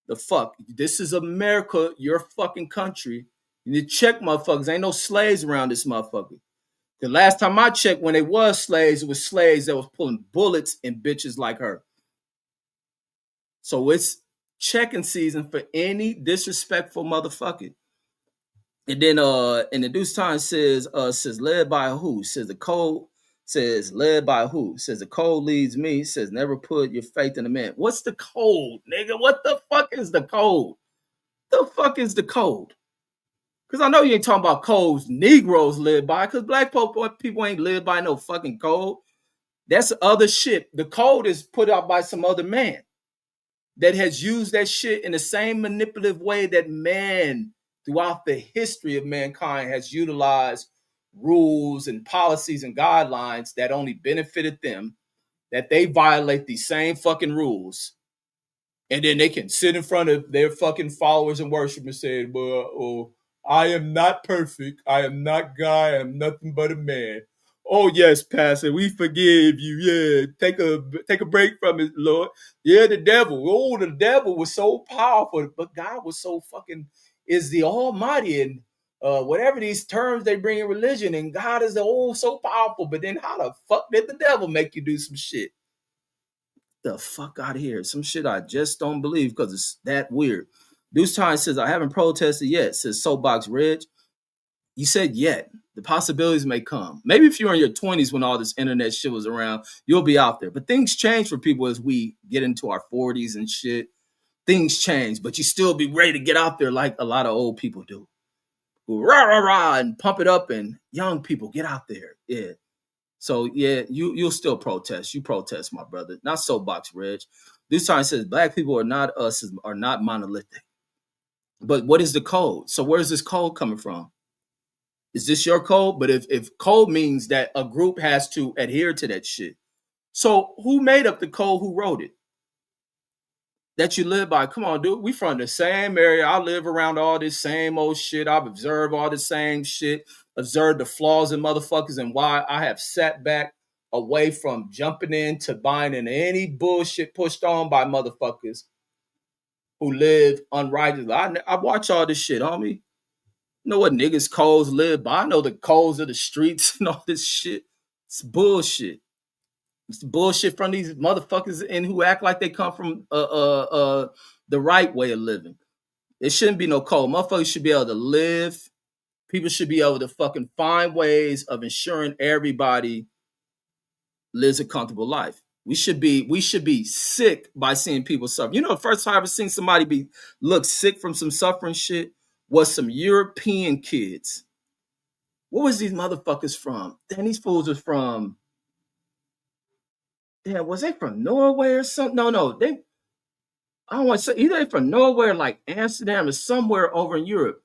The fuck? This is America, your fucking country. You need to check motherfuckers. Ain't no slaves around this motherfucker. The last time I checked, when they was slaves, it was slaves that was pulling bullets in bitches like her. So it's checking season for any disrespectful motherfucker. And then and the Deuce Time says led by who? Says the code says led by who? Says the code leads me. Says never put your faith in a man. What's the code, nigga? What the fuck is the code? The fuck is the code? Because I know you ain't talking about codes Negroes live by, because black people ain't live by no fucking code. That's other shit. The code is put out by some other man that has used that shit in the same manipulative way that man throughout the history of mankind has utilized rules and policies and guidelines that only benefited them, that they violate these same fucking rules. And then they can sit in front of their fucking followers and worship and say, well, I am not perfect. I am not God. I am nothing but a man. Oh yes, Pastor, we forgive you. Yeah, take a break from it, Lord. Yeah, the devil. Oh, the devil was so powerful, but God was so fucking is the Almighty, and whatever these terms they bring in religion, and God is so powerful. But then how the fuck did the devil make you do some shit? The fuck out of here. Some shit I just don't believe because it's that weird. Deuce Time says, I haven't protested yet, says Soapbox Ridge. You said yet. The possibilities may come. Maybe if you're in your 20s when all this internet shit was around, you'll be out there. But things change for people as we get into our 40s and shit. Things change, but you still be ready to get out there like a lot of old people do. Rah, rah, rah, and pump it up, and young people, get out there. Yeah. So yeah, you'll still protest. You protest, my brother. Not Soapbox Ridge. This time says black people are not monolithic. But what is the code? So where is this code coming from? Is this your code? But if code means that a group has to adhere to that shit. So who made up the code? Who wrote it? That you live by. Come on, dude. We from the same area. I live around all this same old shit. I've observed all the same shit. Observed the flaws in motherfuckers and why I have sat back away from jumping into buying in any bullshit pushed on by motherfuckers who live unrighteously. I watch all this shit, homie. You know what niggas codes live by? I know the codes of the streets and all this shit. It's bullshit. It's the bullshit from these motherfuckers and who act like they come from the right way of living. There shouldn't be no code. Motherfuckers should be able to live. People should be able to fucking find ways of ensuring everybody lives a comfortable life. We should be sick by seeing people suffer. You know, the first time I ever seen somebody be look sick from some suffering shit was some European kids. What was these motherfuckers from? Damn, these fools was from. Damn, was they from Norway or something? No, no, they. I don't want to say either they from Norway or like Amsterdam or somewhere over in Europe.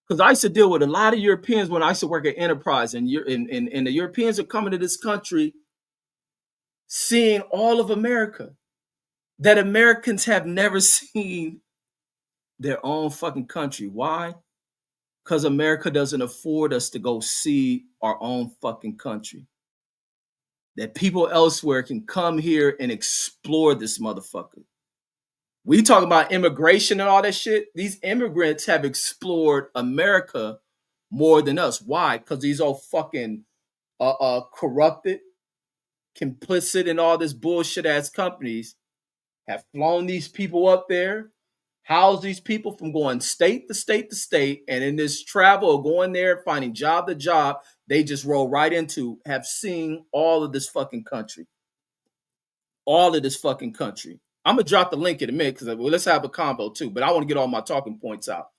Because I used to deal with a lot of Europeans when I used to work at Enterprise, and the Europeans are coming to this country, seeing all of America that Americans have never seen their own fucking country. Why? Because America doesn't afford us to go see our own fucking country. That people elsewhere can come here and explore this motherfucker. We talk about immigration and all that shit. These immigrants have explored America more than us. Why? Because these old fucking corrupted, complicit in all this bullshit ass companies have flown these people up there, housed these people from going state to state to state, and in this travel, going there, finding job to job, they just roll right into, have seen all of this fucking country. All of this fucking country. I'm gonna drop the link in a minute because let's have a combo too, but I want to get all my talking points out.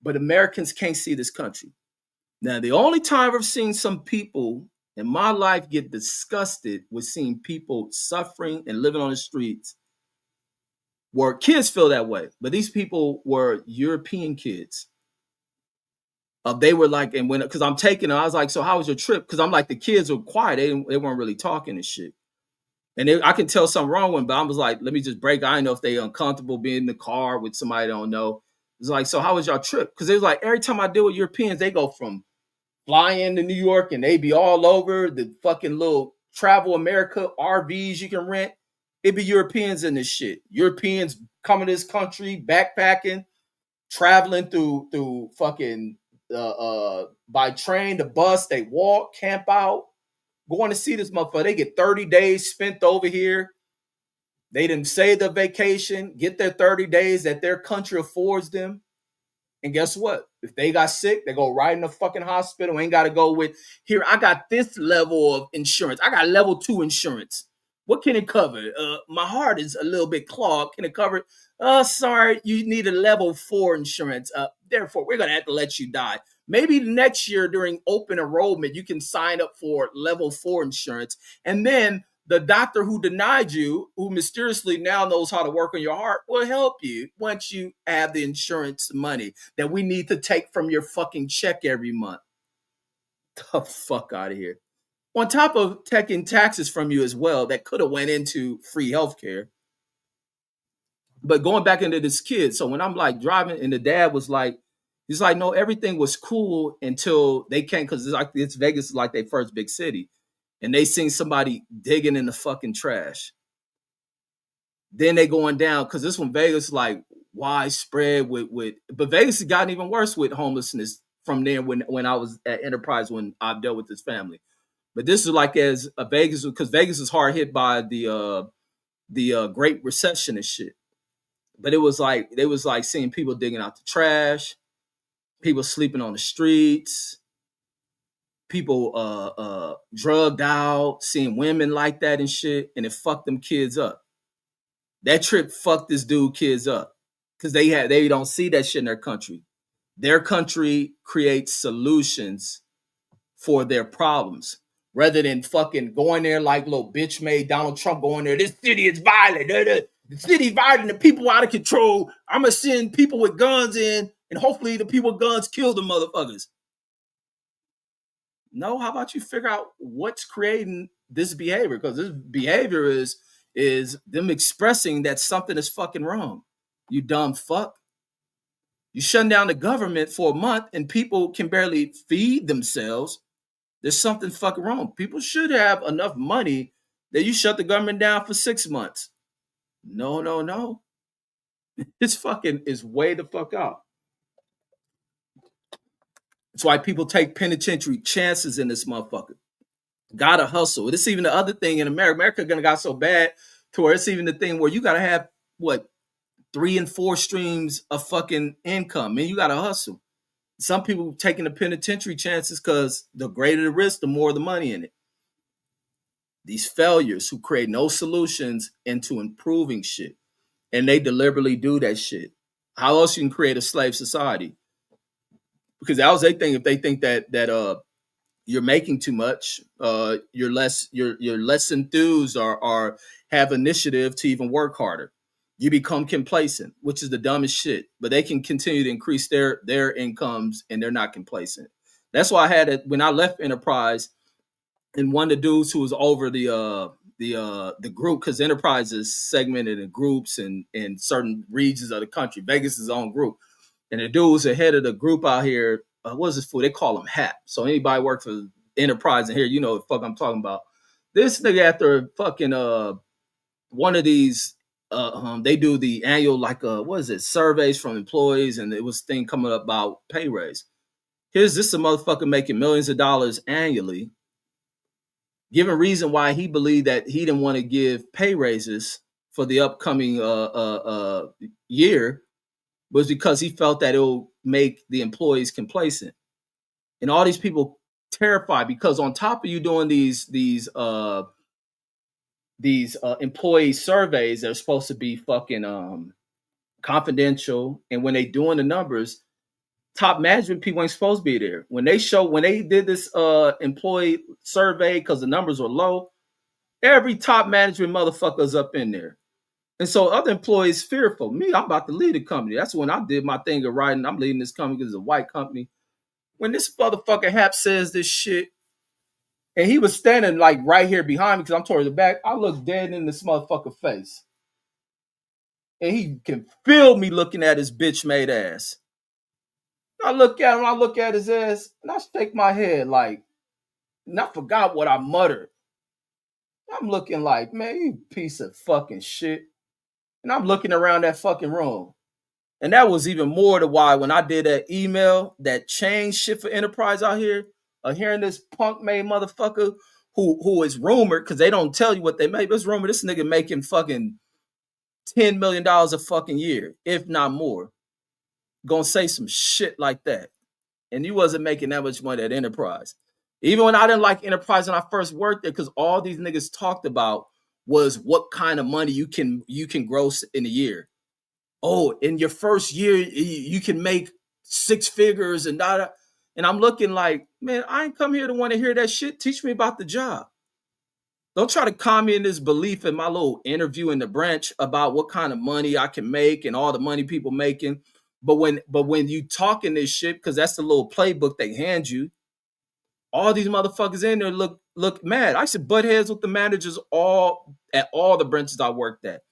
But Americans can't see this country. Now, the only time I've seen some people in my life get disgusted with seeing people suffering and living on the streets were kids feel that way, but these people were European kids. They were like, and when because I'm taking them, I was like, so how was your trip? Because I'm like, the kids were quiet, they weren't really talking and shit. And I can tell something wrong with them, but I was like, let me just break. I didn't know if they uncomfortable being in the car with somebody I don't know. It's like, so how was your trip? Because it was like every time I deal with Europeans, they go from flying to New York and they be all over the fucking little travel America RVs you can rent. It be Europeans in this shit. Europeans coming to this country, backpacking, traveling through fucking by train, the bus, they walk, camp out, going to see this motherfucker. They get 30 days spent over here. They didn't save the vacation, get their 30 days that their country affords them. And guess what? If they got sick, they go right in the fucking hospital. Ain't got to go with, here, I got this level of insurance. I got level 2 insurance. What can it cover? My heart is a little bit clogged. Can it cover it? Sorry, you need a level 4 insurance. Therefore, we're going to have to let you die. Maybe next year during open enrollment, you can sign up for level 4 insurance. And then the doctor who denied you, who mysteriously now knows how to work on your heart, will help you once you have the insurance money that we need to take from your fucking check every month. The fuck out of here. On top of taking taxes from you as well, that could have went into free healthcare. But going back into this kid, so when I'm like driving, and the dad was like, he's like, no, everything was cool until they came, because it's Vegas is like their first big city, and they seen somebody digging in the fucking trash. Then they going down because this one Vegas like widespread but Vegas has gotten even worse with homelessness from there when I was at Enterprise when I've dealt with this family. But this is like as a Vegas, because Vegas is hard hit by the Great Recession and shit. But it was like they was like seeing people digging out the trash, people sleeping on the streets, people drugged out, seeing women like that and shit, and it fucked them kids up. That trip fucked this dude kids up because they don't see that shit in their country. Their country creates solutions for their problems rather than fucking going there like little bitch made Donald Trump going there. This city is violent. The city's violent. The people out of control. I'm gonna send people with guns in, and hopefully the people with guns kill the motherfuckers. No, how about you figure out what's creating this behavior? Because this behavior is them expressing that something is fucking wrong. You dumb fuck. You shut down the government for a month and people can barely feed themselves. There's something fucking wrong. People should have enough money that you shut the government down for 6 months. No, no, no. This fucking is way the fuck out. That's why people take penitentiary chances in this motherfucker. Gotta hustle. It's even the other thing in America. America gonna got so bad to where it's even the thing where you gotta have what 3 and 4 streams of fucking income, and you gotta hustle. Some people taking the penitentiary chances because the greater the risk, the more the money in it. these failures who create no solutions into improving shit. And they deliberately do that shit. How else you can create a slave society? Because that was their thing. If they think that you're making too much, you're less enthused or have initiative to even work harder. You become complacent, which is the dumbest shit. But they can continue to increase their incomes and they're not complacent. That's why I had it when I left Enterprise, and one of the dudes who was over the group, because Enterprise is segmented in groups and in certain regions of the country. Vegas is its own group, and the dude was the head of the group out here. What is this for? They call him HAP. So anybody work for Enterprise in here, you know what the fuck I'm talking about. This nigga after fucking one of these they do the annual like what is it, surveys from employees, and it was thing coming up about pay raise. Here's this a motherfucker making millions of dollars annually, giving reason why he believed that he didn't want to give pay raises for the upcoming year was because he felt that it will make the employees complacent. And all these people terrified because on top of you doing these employee surveys that are supposed to be fucking confidential, and when they doing the numbers, top management people ain't supposed to be there. When they did this employee survey because the numbers were low, every top management motherfucker's up in there. And so other employees fearful. Me, I'm about to leave the company. That's when I did my thing of writing. I'm leaving this company because it's a white company. When this motherfucker Hap says this shit, and he was standing like right here behind me because I'm towards the back, I look dead in this motherfucker face. And he can feel me looking at his bitch made ass. I look at him, I look at his ass, and I shake my head like, and I forgot what I muttered. I'm looking like, man, you piece of fucking shit. And I'm looking around that fucking room. And that was even more to why when I did that email that changed shit for Enterprise out here, hearing this punk made motherfucker who is rumored, because they don't tell you what they make, but it's rumored this nigga making fucking $10 million a fucking year, if not more. Gonna say some shit like that. And you wasn't making that much money at Enterprise. Even when I didn't like Enterprise when I first worked there, because all these niggas talked about was what kind of money you can gross in a year. Oh, in your first year, you can make six figures and that. And I'm looking like, man, I ain't come here to want to hear that shit. Teach me about the job. Don't try to calm me in this belief in my little interview in the branch about what kind of money I can make and all the money people making. But when you talking this shit, because that's the little playbook they hand you, all these motherfuckers in there look mad. I used to butt heads with the managers at all the branches I worked at.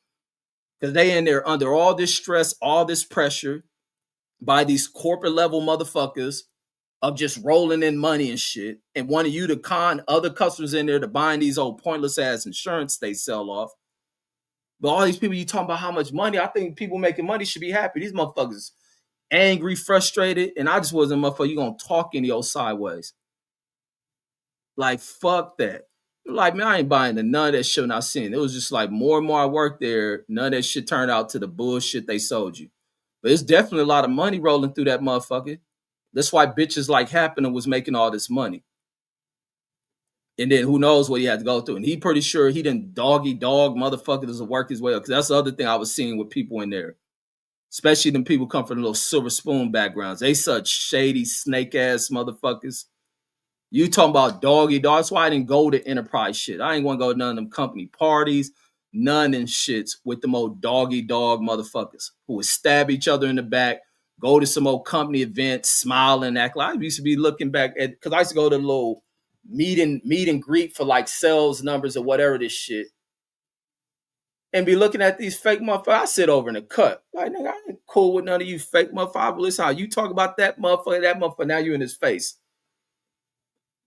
Because they in there under all this stress, all this pressure by these corporate level motherfuckers of just rolling in money and shit, and wanting you to con other customers in there to buying these old pointless ass insurance they sell off. But all these people you talking about how much money, I think people making money should be happy. These motherfuckers angry, frustrated, and I just wasn't a motherfucker. You gonna talk any old sideways. Like, fuck that. Like, man, I ain't buying none of that shit I seen. It was just like more and more I worked there, none of that shit turned out to the bullshit they sold you. But it's definitely a lot of money rolling through that motherfucker. That's why bitches like Happening was making all this money. And then who knows what he had to go through. And he pretty sure he didn't doggy dog motherfuckers to work his way up. Because that's the other thing I was seeing with people in there. Especially them people come from little silver spoon backgrounds. They such shady snake ass motherfuckers. You talking about doggy dog. That's why I didn't go to Enterprise shit. I ain't want to go to none of them company parties. None of them shits with them old doggy dog motherfuckers who would stab each other in the back, go to some old company event, smile and act like I used to be looking back at, because I used to go to the little meet and greet for like sales numbers or whatever this shit. And be looking at these fake motherfuckers. I sit over in the cut. Like, nigga, I ain't cool with none of you fake motherfuckers. Listen how you talk about that motherfucker, now you in his face.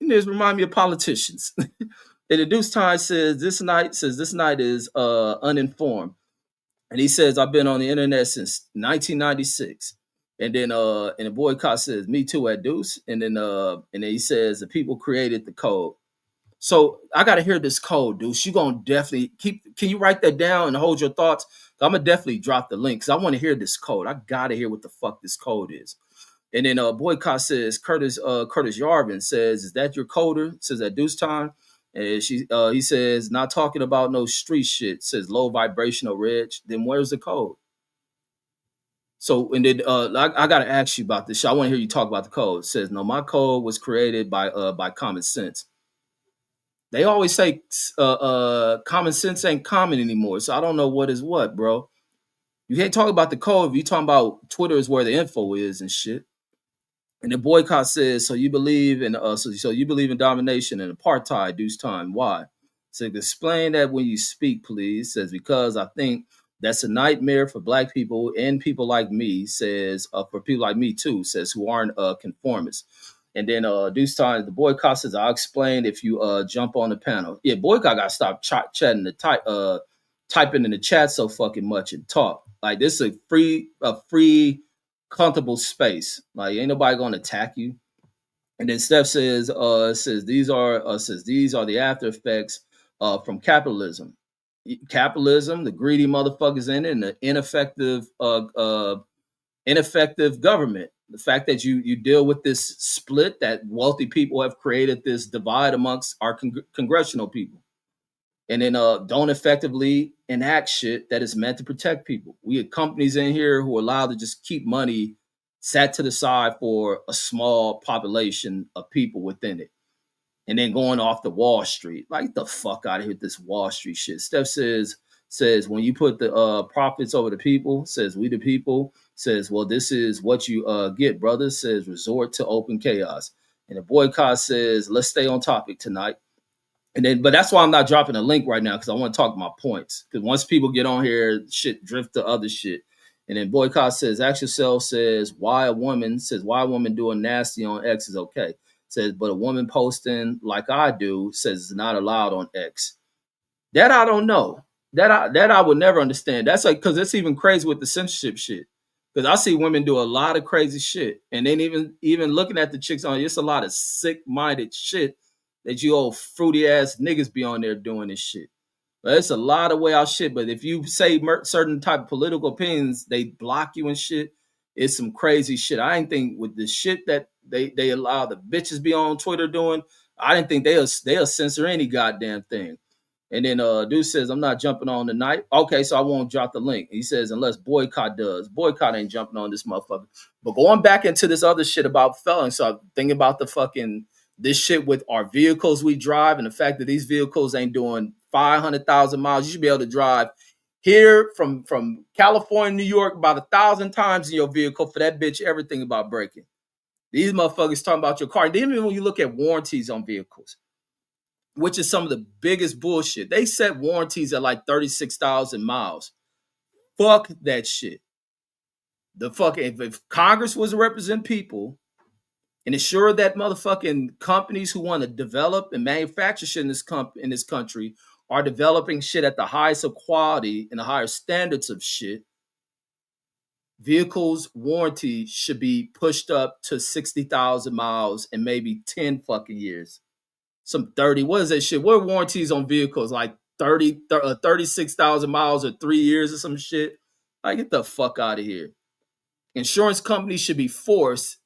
And this remind me of politicians. And the Deuce Time says this night is uninformed. And he says, I've been on the internet since 1996. And then and the boycott says, me too at Deuce. And then he says the people created the code. So I gotta hear this code, Deuce. You gonna definitely can you write that down and hold your thoughts? I'm gonna definitely drop the link because I want to hear this code. I gotta hear what the fuck this code is. And then boycott says Curtis Yarvin says, is that your coder? Says at Deuce Time. And he says, not talking about no street shit. Says low vibrational reg. Then where's the code? So, and then I got to ask you about this. I want to hear you talk about the code. It says, no, my code was created by common sense. They always say common sense ain't common anymore. So I don't know what is what, bro. You can't talk about the code if you talking about Twitter is where the info is and shit. And the boycott says, so you believe in so you believe in domination and apartheid, deuce time. Why? So explain that when you speak, please. Says, because I think that's a nightmare for black people and people like me, says, for people like me too, says, who aren't conformists. And then deuce time, the boycott says, I'll explain if you jump on the panel. Yeah, boycott got to stop chatting typing in the chat so fucking much and talk. Like this is a free comfortable space. Like ain't nobody gonna attack you. And then Steph says these are the after effects from capitalism. Capitalism, the greedy motherfuckers in it, and the ineffective government. The fact that you deal with this split that wealthy people have created, this divide amongst our congressional people, and then don't effectively enact shit that is meant to protect people. We have companies in here who are allowed to just keep money sat to the side for a small population of people within it. And then going off the Wall Street. Like, get the fuck out of here with this Wall Street shit. Steph says when you put the profits over the people, says we the people, says, well, this is what you get, brother, says resort to open chaos. And the boycott says, let's stay on topic tonight. And then, but that's why I'm not dropping a link right now, because I want to talk my points. Because once people get on here, shit drift to other shit. And then boycott says, ask yourself, says why a woman doing nasty on X is okay. Says, but a woman posting like I do says it's not allowed on X. That I don't know. That I would never understand. That's like, because it's even crazy with the censorship shit. Because I see women do a lot of crazy shit, and then even looking at the chicks on, it's a lot of sick minded shit that you old fruity ass niggas be on there doing this shit. But it's a lot of way out shit. But if you say certain type of political opinions, they block you and shit. It's some crazy shit. I didn't think with the shit that they allow the bitches be on Twitter doing, I didn't think they'll censor any goddamn thing. And then dude says, I'm not jumping on tonight. Okay, so I won't drop the link. He says, unless boycott does. Boycott ain't jumping on this motherfucker. But going back into this other shit about felons, so I'm thinking about the fucking this shit with our vehicles we drive and the fact that these vehicles ain't doing 500,000 miles. You should be able to drive here from California, New York, about 1,000 times in your vehicle for that bitch everything about braking. These motherfuckers talking about your car. Then even when you look at warranties on vehicles, which is some of the biggest bullshit. They set warranties at like 36,000 miles. Fuck that shit. The fucking if Congress was to represent people and ensure that motherfucking companies who want to develop and manufacture shit in this country are developing shit at the highest of quality and the higher standards of shit, vehicles warranty should be pushed up to 60,000 miles and maybe 10 fucking years. Some 30. What is that shit? What are warranties on vehicles? Like 36,000 miles or 3 years or some shit? Like, get the fuck out of here. Insurance companies should be forced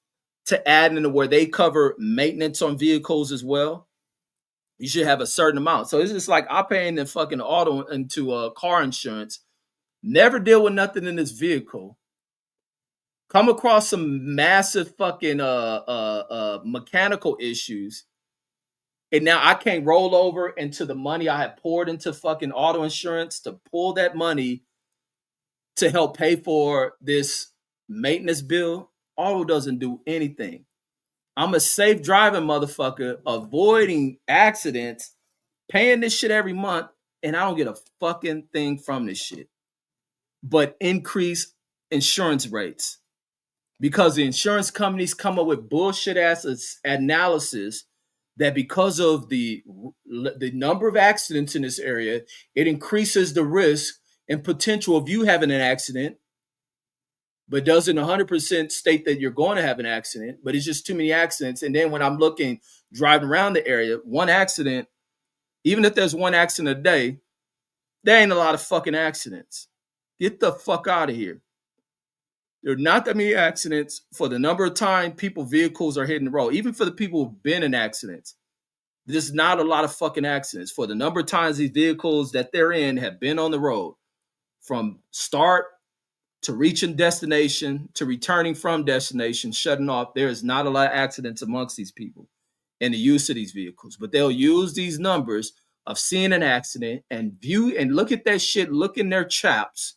to add into where they cover maintenance on vehicles as well. You should have a certain amount. So it's just like I paying the fucking auto into car insurance, never deal with nothing in this vehicle, come across some massive fucking mechanical issues, and now I can't roll over into the money I had poured into fucking auto insurance to pull that money to help pay for this maintenance bill. Auto doesn't do anything. I'm a safe driving motherfucker, avoiding accidents, paying this shit every month, and I don't get a fucking thing from this shit. But increase insurance rates. Because the insurance companies come up with bullshit ass analysis that because of the number of accidents in this area, it increases the risk and potential of you having an accident, but doesn't 100% state that you're going to have an accident, but it's just too many accidents. And then when I'm driving around the area, one accident, even if there's one accident a day, there ain't a lot of fucking accidents. Get the fuck out of here. There are not that many accidents for the number of time vehicles are hitting the road, even for the people who've been in accidents. There's not a lot of fucking accidents for the number of times these vehicles that they're in have been on the road from start to reaching destination to returning from destination, shutting off. There is not a lot of accidents amongst these people in the use of these vehicles, but they'll use these numbers of seeing an accident and view and look at that shit, look in their chaps,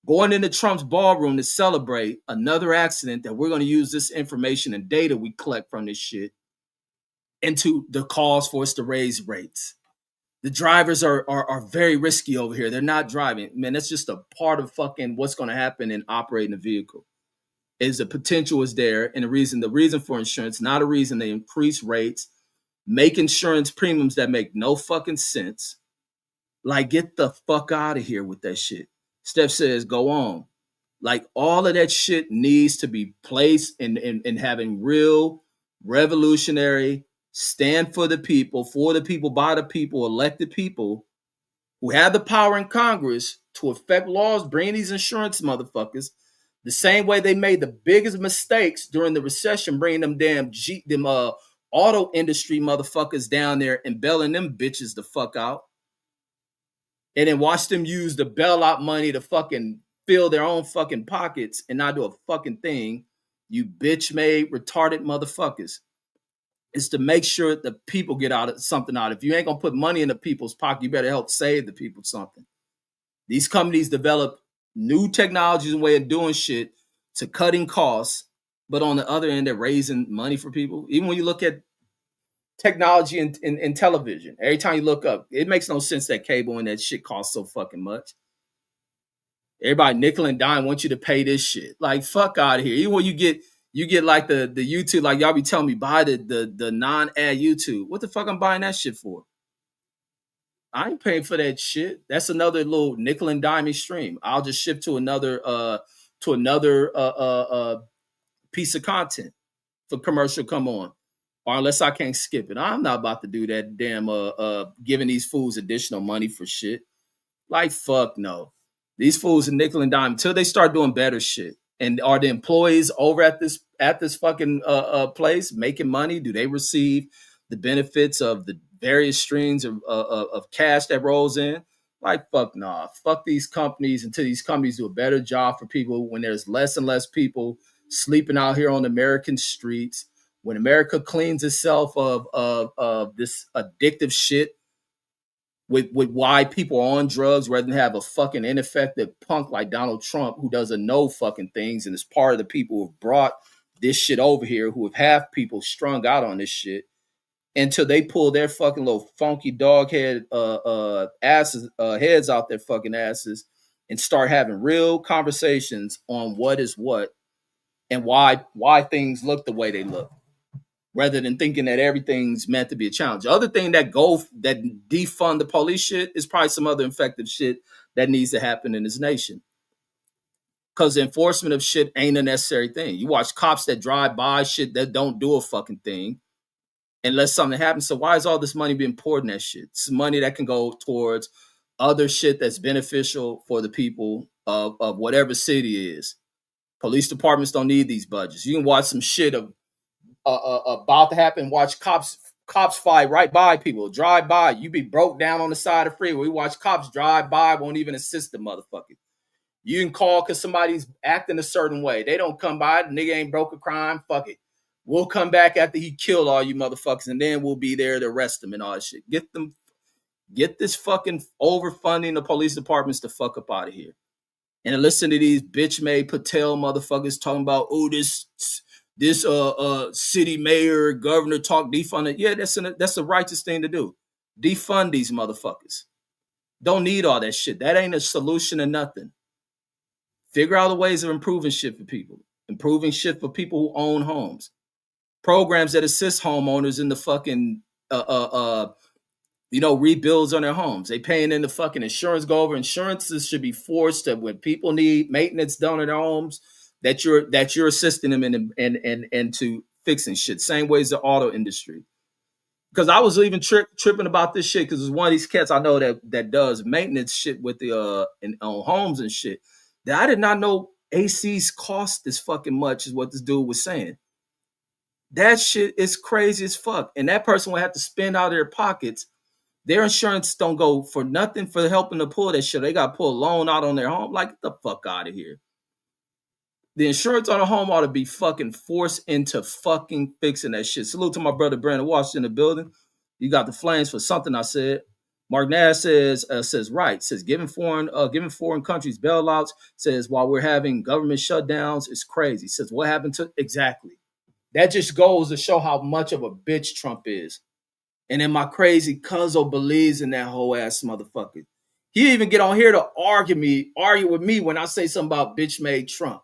going into Trump's ballroom to celebrate another accident that we're going to use this information and data we collect from this shit into the cause for us to raise rates. The drivers are very risky over here. They're not driving. Man, that's just a part of fucking what's going to happen in operating a vehicle. Is the potential is there, and the reason for insurance, not a reason they increase rates, make insurance premiums that make no fucking sense. Like, get the fuck out of here with that shit. Steph says, go on. Like, all of that shit needs to be placed in having real revolutionary, stand for the people, by the people, elected people who have the power in Congress to affect laws, bring these insurance motherfuckers the same way they made the biggest mistakes during the recession, bringing them auto industry motherfuckers down there and bailing them bitches the fuck out. And then watch them use the bailout money to fucking fill their own fucking pockets and not do a fucking thing. You bitch made retarded motherfuckers. It's to make sure the people get something out. If you ain't gonna put money in the people's pocket, you better help save the people something. These companies develop new technologies and way of doing shit to cutting costs, but on the other end, they're raising money for people. Even when you look at technology in television, every time you look up, it makes no sense that cable and that shit costs so fucking much. Everybody nickel and dime want you to pay this shit. Like, fuck out of here. Even when you get like the YouTube, like y'all be telling me buy the non-ad YouTube. What the fuck I'm buying that shit for? I ain't paying for that shit. That's another little nickel and dime stream. I'll just ship to another piece of content for commercial come on. Or unless I can't skip it. I'm not about to do that damn giving these fools additional money for shit. Like, fuck no. These fools are nickel and dime until they start doing better shit. And are the employees over at this fucking place making money? Do they receive the benefits of the various streams of cash that rolls in? Like, fuck nah. Fuck these companies until these companies do a better job for people when there's less and less people sleeping out here on American streets. When America cleans itself of this addictive shit with why people are on drugs rather than have a fucking ineffective punk like Donald Trump who doesn't know fucking things and is part of the people who have brought this shit over here, who have half people strung out on this shit until they pull their fucking little funky dog head asses heads out their fucking asses and start having real conversations on what is what and why things look the way they look, rather than thinking that everything's meant to be a challenge. The other thing that defund the police shit is probably some other effective shit that needs to happen in this nation. Because enforcement of shit ain't a necessary thing. You watch cops that drive by shit that don't do a fucking thing unless something happens. So why is all this money being poured in that shit? It's money that can go towards other shit that's beneficial for the people of whatever city it is. Police departments don't need these budgets. You can watch some shit of about to happen. Watch cops fly right by people, drive by. You be broke down on the side of the freeway. We watch cops drive by, won't even assist the motherfucker. You can call because somebody's acting a certain way. They don't come by. The nigga ain't broke a crime. Fuck it. We'll come back after he killed all you motherfuckers, and then we'll be there to arrest them and all that shit. Get this fucking overfunding the police departments the fuck up out of here. And listen to these bitch-made Patel motherfuckers talking about, oh, this city mayor, governor talk defund it. Yeah, that's a righteous thing to do. Defund these motherfuckers. Don't need all that shit. That ain't a solution to nothing. Figure out the ways of improving shit for people. Improving shit for people who own homes. Programs that assist homeowners in the fucking rebuilds on their homes. They paying in the fucking insurance go over. Insurances should be forced to when people need maintenance done in their homes, that you're assisting them in to fixing shit. Same way as the auto industry. Because I was even tripping about this shit because it's one of these cats I know that does maintenance shit with the on homes and shit. That I did not know ACs cost this fucking much is what this dude was saying. That shit is crazy as fuck. And that person will have to spend out of their pockets. Their insurance don't go for nothing for helping to pull that shit. They got to pull a loan out on their home. Like, get the fuck out of here. The insurance on a home ought to be fucking forced into fucking fixing that shit. Salute to my brother Brandon Washington in the building. You got the flames for something I said. Mark Nash says right. Says giving foreign countries bailouts. Says while we're having government shutdowns, it's crazy. Says what happened to exactly. That just goes to show how much of a bitch Trump is. And then my crazy cuzzo believes in that whole ass motherfucker. He even get on here to argue with me when I say something about bitch made Trump.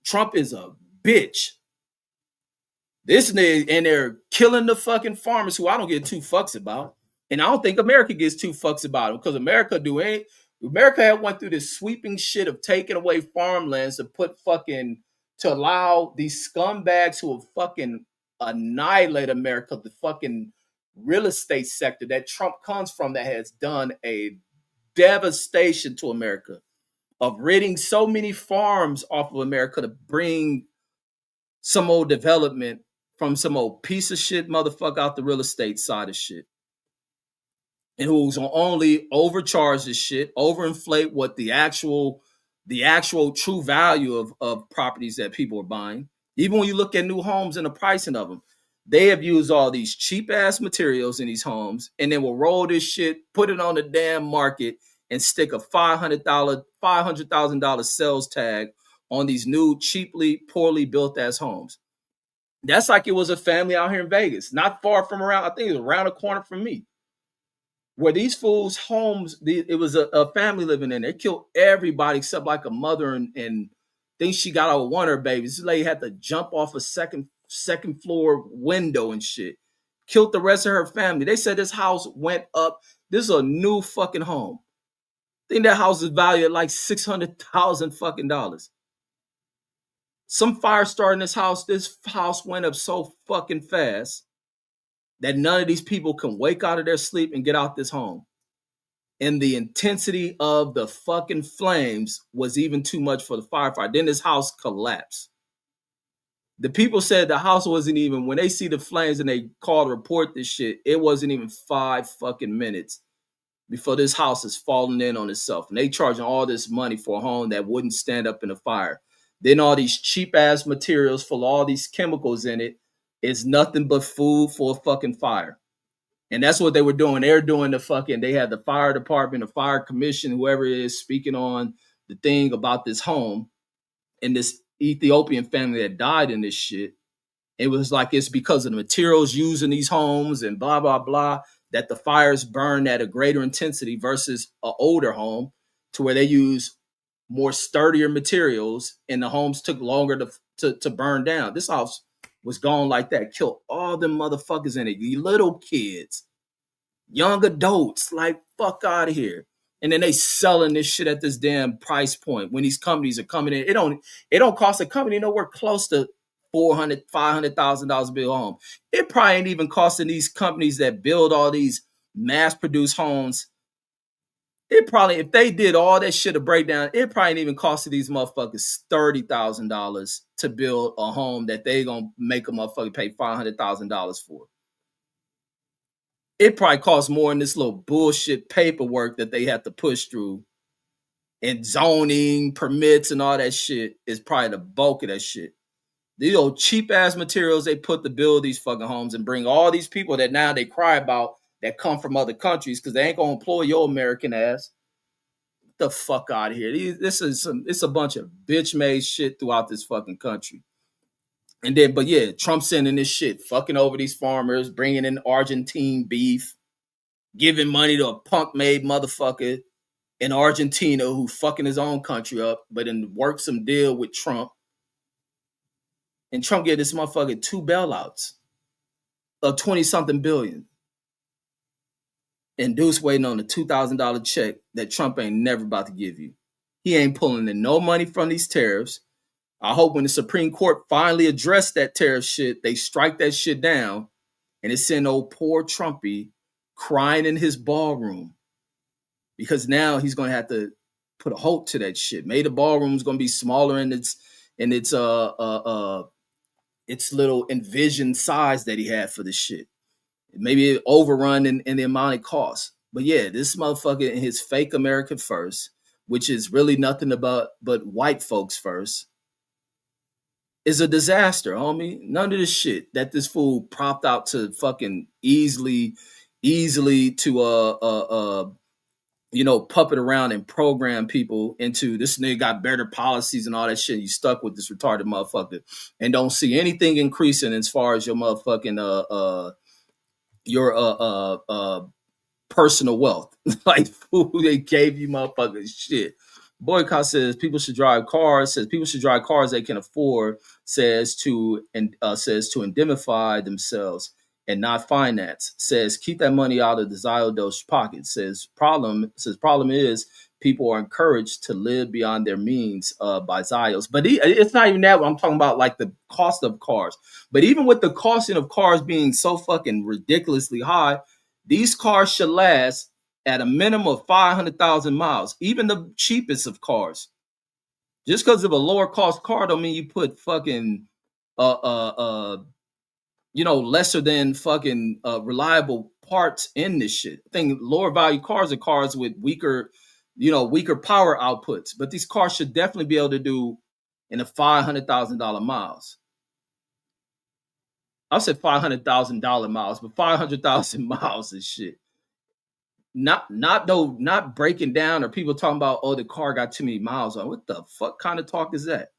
Trump is a bitch. This nigga, and they're killing the fucking farmers who I don't give two fucks about. And I don't think America gives two fucks about them because America had went through this sweeping shit of taking away farmlands to allow these scumbags who have fucking annihilate America, the fucking real estate sector that Trump comes from, that has done a devastation to America of ridding so many farms off of America to bring some old development from some old piece of shit motherfucker out the real estate side of shit. And who's gonna only overcharge this shit, overinflate what the actual true value of properties that people are buying. Even when you look at new homes and the pricing of them, they have used all these cheap ass materials in these homes and then will roll this shit, put it on the damn market, and stick a $500,000 sales tag on these new, cheaply, poorly built ass homes. That's like it was a family out here in Vegas, not far from around, I think it was around the corner from me, where these fools' homes, it was a family living in there. They killed everybody except like a mother and think she got out one of her babies. This lady had to jump off a second floor window and shit. Killed the rest of her family. They said this house went up. This is a new fucking home. I think that house is valued at like $600,000 fucking dollars. Some fire started in this house. This house went up so fucking fast that none of these people can wake out of their sleep and get out this home. And the intensity of the fucking flames was even too much for the firefighter. Then this house collapsed. The people said the house wasn't even, when they see the flames and they call to report this shit, it wasn't even 5 fucking minutes before this house is falling in on itself. And they charging all this money for a home that wouldn't stand up in a fire. Then all these cheap ass materials full of all these chemicals in it is nothing but food for a fucking fire. And that's what they were doing. They're doing they had the fire department, the fire commission, whoever it is, speaking on the thing about this home and this Ethiopian family that died in this shit. It was like it's because of the materials used in these homes and blah, blah, blah, that the fires burn at a greater intensity versus an older home to where they use more sturdier materials and the homes took longer to burn down. This house was gone like that, killed all them motherfuckers in it, you little kids, young adults, like fuck out of here. And then they selling this shit at this damn price point when these companies are coming in. It don't cost a company nowhere close to $400,000, $500,000 to build a home. It probably ain't even costing these companies that build all these mass-produced homes. It probably, if they did all that shit to break down, it probably ain't even costed these motherfuckers $30,000 to build a home that they gonna make a motherfucker pay $500,000 for. It probably costs more in this little bullshit paperwork that they have to push through, and zoning, permits, and all that shit is probably the bulk of that shit. These old cheap ass materials they put to build these fucking homes and bring all these people that now they cry about that come from other countries because they ain't gonna employ your American ass. Get the fuck out of here. It's a bunch of bitch made shit throughout this fucking country. And then, but yeah, Trump sending this shit, fucking over these farmers, bringing in Argentine beef, giving money to a punk made motherfucker in Argentina who fucking his own country up, but then worked some deal with Trump. And Trump gave this motherfucker 2 bailouts of 20-something billion. And Deuce waiting on a $2,000 check that Trump ain't never about to give you. He ain't pulling in no money from these tariffs. I hope when the Supreme Court finally addressed that tariff shit, they strike that shit down and it send old poor Trumpy crying in his ballroom because now he's going to have to put a halt to that shit. Maybe the ballroom's going to be smaller in its its little envisioned size that he had for this shit. Maybe it overrun in the amount it costs. But yeah, this motherfucker in his fake American first, which is really nothing about but white folks first, is a disaster, homie. None of this shit that this fool propped out to fucking easily to puppet around and program people into this nigga got better policies and all that shit. You stuck with this retarded motherfucker and don't see anything increasing as far as your motherfucking your personal wealth. Like fool, they gave you motherfuckers shit. Boycott says people should drive cars. Says people should drive cars they can afford. Says to indemnify themselves and not finance. Says keep that money out of the Ziodos pocket. Says problem is people are encouraged to live beyond their means by Zios. But it's not even that. I'm talking about like the cost of cars. But even with the costing of cars being so fucking ridiculously high, these cars should last at a minimum of 500,000 miles, even the cheapest of cars. Just because of a lower cost car don't mean you put fucking lesser than fucking reliable parts in this shit. I think lower value cars are cars with weaker power outputs. But these cars should definitely be able to do in the $500,000 miles. I said $500,000 miles, but 500,000 miles is shit. Not breaking down or people talking about, oh, the car got too many miles on. What the fuck kind of talk is that?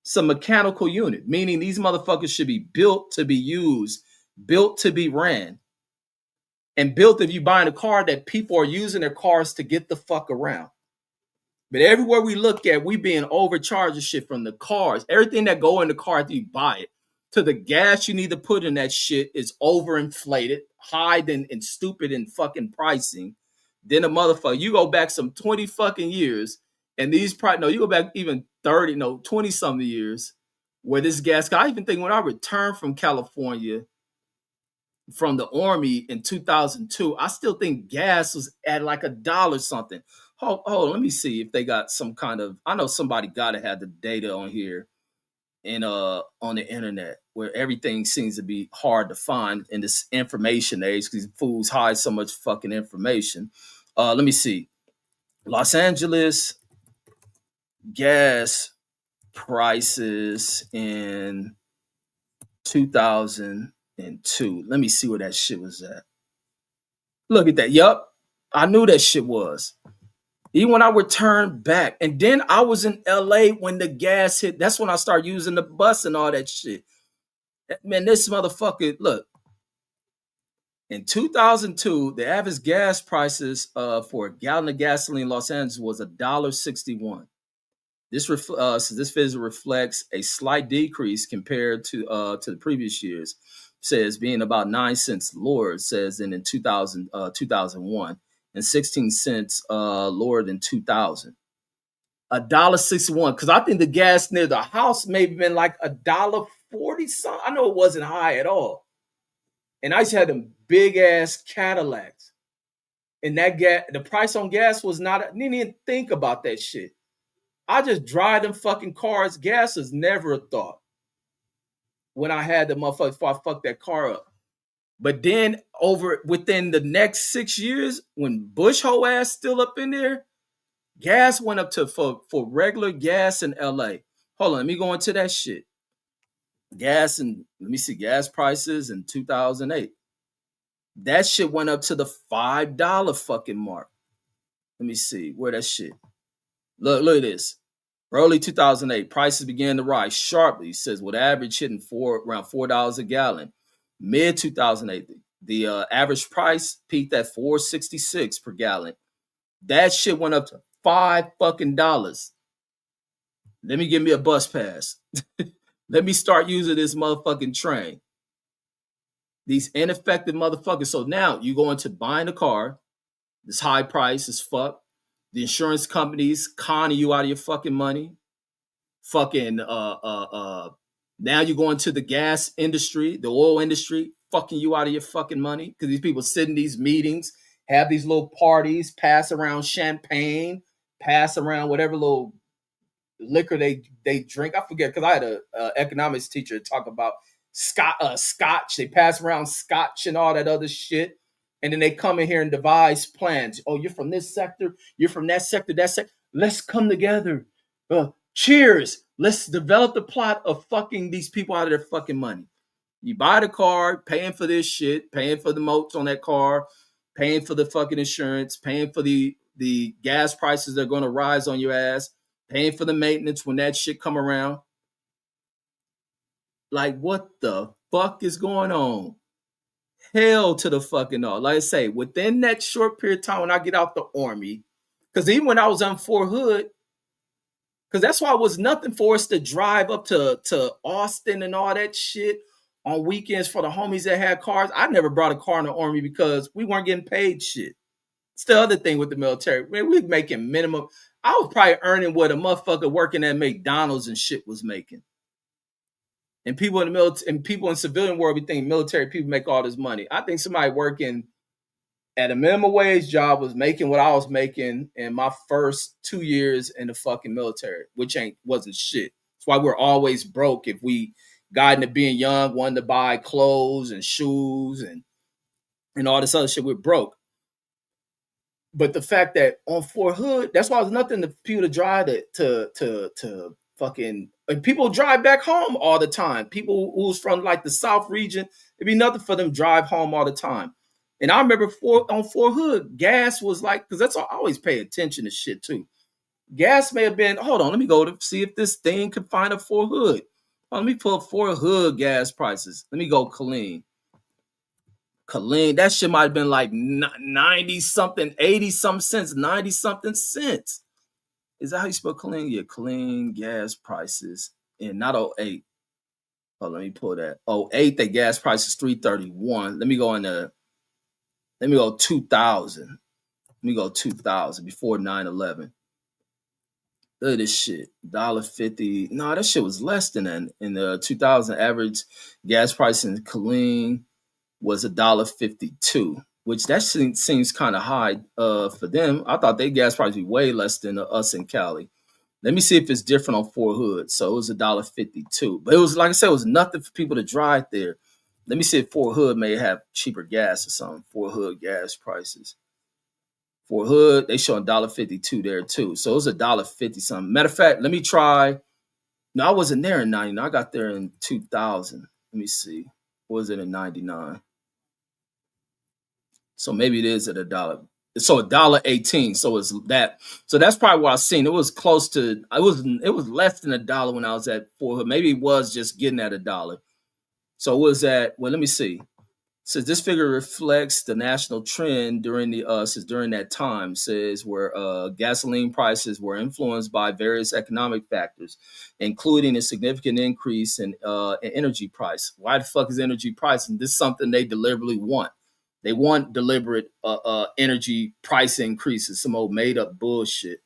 It's a mechanical unit, meaning these motherfuckers should be built to be used, built to be ran, and built if you buying a car that people are using their cars to get the fuck around. But everywhere we look at, we being overcharged of shit from the cars. Everything that go in the car after you buy it, to the gas you need to put in that shit is overinflated, high and stupid in fucking pricing. Then a motherfucker, you go back some 20 fucking years, and you go back even 20 something years, where this gas, I even think when I returned from California from the Army in 2002, I still think gas was at like $1 something. Hold on, let me see if they got some kind of, I know somebody gotta have the data on here and on the internet where everything seems to be hard to find in this information age because fools hide so much fucking information. Let me see. Los Angeles gas prices in 2002. Let me see where that shit was at. Look at that. Yup. I knew that shit was. Even when I returned back. And then I was in LA when the gas hit. That's when I started using the bus and all that shit. Man, this motherfucker, look. In 2002, the average gas prices for a gallon of gasoline in Los Angeles was $1.61. This figure reflects a slight decrease compared to the previous years. Says being about 9 cents lower. Says in 2001 and 16 cents lower than 2000. $1.61 because I think the gas near the house may have been like $1.40 something. I know it wasn't high at all. And I just had them big ass Cadillacs. And that the price on gas was not, I didn't even think about that shit. I just drive them fucking cars. Gas was never a thought when I had the motherfucker before I fucked that car up. But then within the next 6 years, when Bush whole ass still up in there, gas went up to for regular gas in LA. Hold on, let me go into that shit. Let me see gas prices in 2008. That shit went up to the $5 fucking mark. Let me see where that shit. Look at this. Early 2008, prices began to rise sharply. Says with average hitting around $4 a gallon. Mid 2008, the average price peaked at $4.66 per gallon. That shit went up to $5 fucking dollars. Let me give me a bus pass. Let me start using this motherfucking train. These ineffective motherfuckers. So now you go into buying a car. This high price is fuck. The insurance companies conning you out of your fucking money. Fucking now you're going to the gas industry, the oil industry, fucking you out of your fucking money. Because these people sit in these meetings, have these little parties, pass around champagne, pass around whatever little liquor they drink. I forget, because I had a economics teacher talk about scotch. They pass around scotch and all that other shit. And then they come in here and devise plans. Oh, you're from this sector. You're from that sector, that sector. Let's come together. Cheers. Let's develop the plot of fucking these people out of their fucking money. You buy the car, paying for this shit, paying for the moats on that car, paying for the fucking insurance, paying for the gas prices that are going to rise on your ass, paying for the maintenance when that shit come around. Like, what the fuck is going on? Hell to the fucking no. Like I say, within that short period of time when I get out the army, because even when I was on Fort Hood, because that's why it was nothing for us to drive up to Austin and all that shit on weekends for the homies that had cars. I never brought a car in the army because we weren't getting paid shit. It's the other thing with the military. Man, we were making minimum. I was probably earning what a motherfucker working at McDonald's and shit was making. And people in the military and people in civilian world be thinking military people make all this money. I think somebody working at a minimum wage job was making what I was making in my first 2 years in the fucking military, which wasn't shit. That's why we're always broke. If we got into being young, wanted to buy clothes and shoes and all this other shit, we're broke. But the fact that on Fort Hood, that's why it was nothing to people to drive to fucking, and people drive back home all the time. People who's from like the South region, it'd be nothing for them to drive home all the time. And I remember on Fort Hood, gas was like, because that's all, I always pay attention to shit too. Gas may have been, hold on, let me go to see if this thing can find a Fort Hood. Let me pull up Fort Hood gas prices. Let me go Killeen. Killeen, that shit might have been like 90 something, 80 something cents, 90 something cents. Is that how you spell Killeen? Yeah, Killeen gas prices in not 08. Oh, let me pull that. 08, the gas price is $3.31. Let me go 2000. Let me go 2000 before 9/11. Look at this shit. $1.50. No, that shit was less than that. In the 2000 average gas price in Killeen was $1.52, which that seems kind of high for them. I thought their gas price would be way less than us in Cali. Let me see if it's different on Fort Hood. So it was $1.52. But it was, like I said, it was nothing for people to drive there. Let me see if Fort Hood may have cheaper gas or something. Fort Hood gas prices. Fort Hood, they show $1.52 there too. So it was $1.50 something. Matter of fact, let me try. No, I wasn't there in 99. I got there in 2000. Let me see. What was it in 99? So maybe it is at $1. So $1.18. So it's that. So that's probably what I've seen. It was close to. It was less than $1 when I was at Fort Hood. Maybe it was just getting at $1. So it was at. Well, let me see. Says this figure reflects the national trend during that time. Says where gasoline prices were influenced by various economic factors, including a significant increase in energy price. Why the fuck is energy pricing? This is something they deliberately want. They want deliberate energy price increases, some old made up bullshit.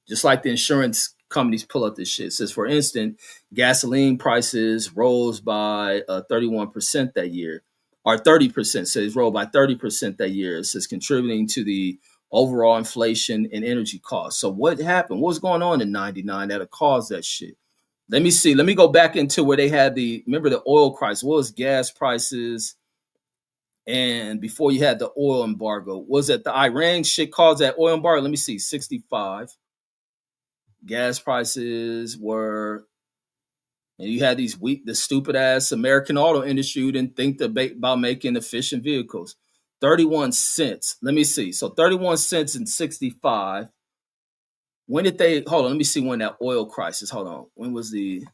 Just like the insurance companies pull up this shit. It says, for instance, gasoline prices rose by 31% that year, or 30%. Says rose by 30% that year. It says contributing to the overall inflation in energy costs. So what happened? What was going on in 99 that caused that shit? Let me see. Let me go back into where they had remember the oil crisis. What was gas prices? And before you had the oil embargo, was it the Iran shit caused that oil embargo? Let me see, 65. Gas prices were, and you had the stupid ass American auto industry who didn't think about making efficient vehicles. 31 cents. Let me see. So 31 cents in 65. When did hold on, let me see when that oil crisis, hold on. When was the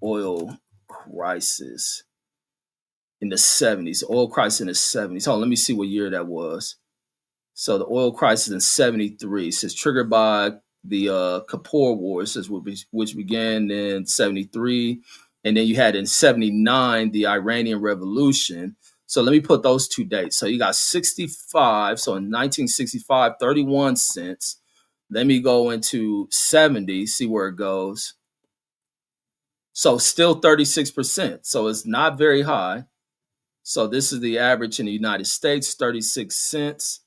oil crisis? In the 70s, oil crisis in the 70s. Hold on, let me see what year that was. So the oil crisis in 73 says triggered by the Kapoor War, says which began in 73. And then you had in 79, the Iranian Revolution. So let me put those two dates. So you got 65. So in 1965, 31 cents. Let me go into 70, see where it goes. So still 36%. So it's not very high. So this is the average in the United States, 36 cents.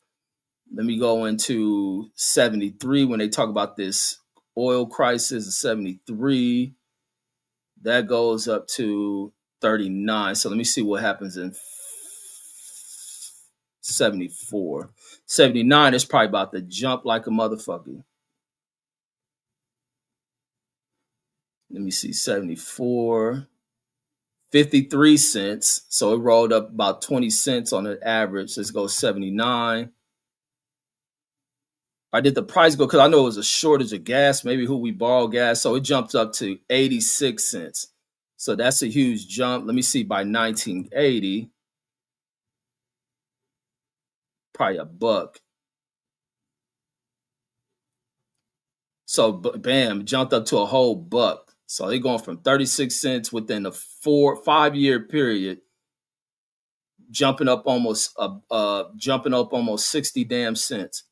Let me go into 73 when they talk about this oil crisis in 73. That goes up to 39. So let me see what happens in 74. 79 is probably about to jump like a motherfucker. Let me see, 74, 53 cents. So it rolled up about 20 cents on the average. Let's go 79. I did the price go because I know it was a shortage of gas, maybe who we borrow gas. So it jumped up to 86 cents. So that's a huge jump. Let me see, by 1980, probably a buck. So bam, jumped up to a whole buck. So they're going from 36 cents within a 5 year period, jumping up almost 60 damn cents.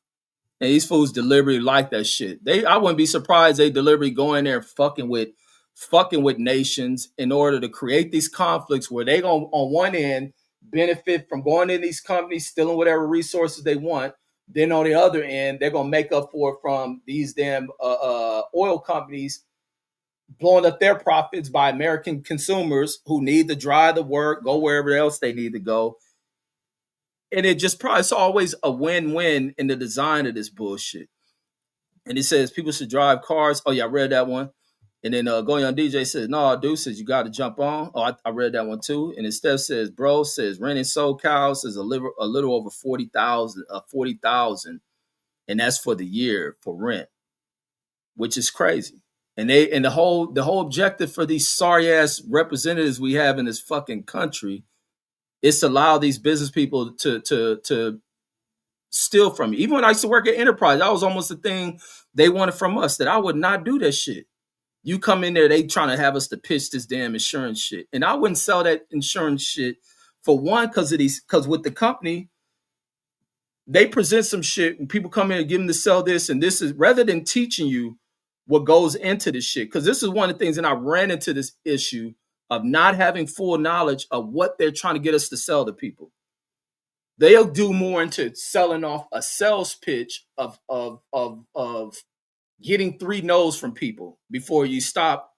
And these fools deliberately like that shit. I wouldn't be surprised they deliberately go in there fucking with nations in order to create these conflicts where they gonna on one end benefit from going in these companies, stealing whatever resources they want. Then on the other end, they're gonna make up for it from these damn oil companies blowing up their profits by American consumers who need to drive to work, go wherever else they need to go. And it's always a win-win in the design of this bullshit. And it says people should drive cars. Oh yeah, I read that one. And then Going on DJ says, no, dude says you got to jump on. Oh, I read that one too. And then Steph says, bro says renting SoCal says a little over 40,000, and that's for the year for rent, which is crazy. And the whole objective for these sorry ass representatives we have in this fucking country is to allow these business people to steal from you. Even when I used to work at Enterprise, that was almost the thing they wanted from us, that I would not do that shit. You come in there, they trying to have us to pitch this damn insurance shit. And I wouldn't sell that insurance shit for one, because with the company, they present some shit and people come in and give them to sell this. And this is rather than teaching you what goes into this shit. Because this is one of the things, and I ran into this issue of not having full knowledge of what they're trying to get us to sell to people. They'll do more into selling off a sales pitch of getting 3 no's from people before you stop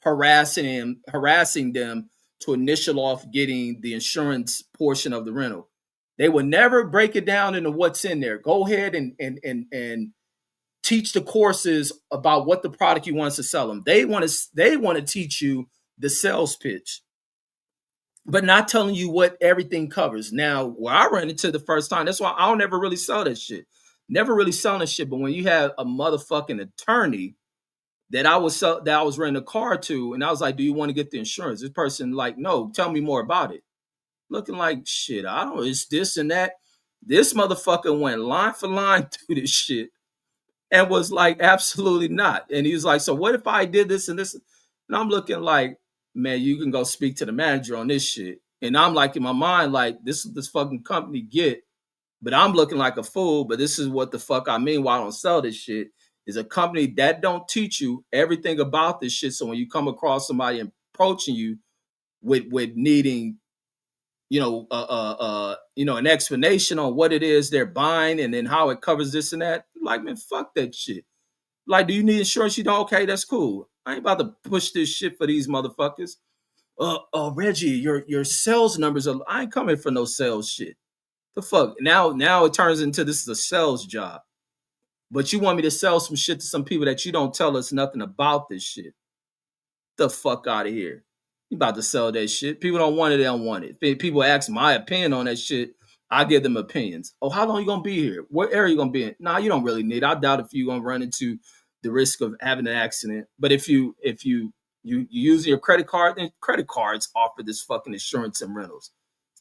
harassing them to initial off getting the insurance portion of the rental. They will never break it down into what's in there. Go ahead and teach the courses about what the product you want to sell them. They want to teach you the sales pitch, but not telling you what everything covers. Now, where I ran into the first time, that's why I don't ever really sell that shit. Never really selling that shit. But when you have a motherfucking attorney that I was renting a car to, and I was like, do you want to get the insurance? This person like, no, tell me more about it. Looking like, shit, I don't know, it's this and that. This motherfucker went line for line through this shit and was like, absolutely not. And he was like, so what if I did this and this? And I'm looking like, man, you can go speak to the manager on this shit. And I'm like, in my mind, like, this is this fucking company get, but I'm looking like a fool. But this is what the fuck I mean why I don't sell this shit, is a company that don't teach you everything about this shit. So when you come across somebody approaching you with needing, an explanation on what it is they're buying and then how it covers this and that, like, man, fuck that shit. Like, do you need insurance? You don't? Okay, that's cool. I ain't about to push this shit for these motherfuckers. Reggie, your sales numbers are. I ain't coming for no sales shit. The fuck? Now it turns into this is a sales job. But you want me to sell some shit to some people that you don't tell us nothing about this shit. The fuck out of here. You about to sell that shit. People don't want it, they don't want it. If people ask my opinion on that shit, I give them opinions. Oh, how long you gonna be here? What area you gonna be in? Nah, you don't really need it. I doubt if you're gonna run into the risk of having an accident. But if you use your credit card, then credit cards offer this fucking insurance and rentals.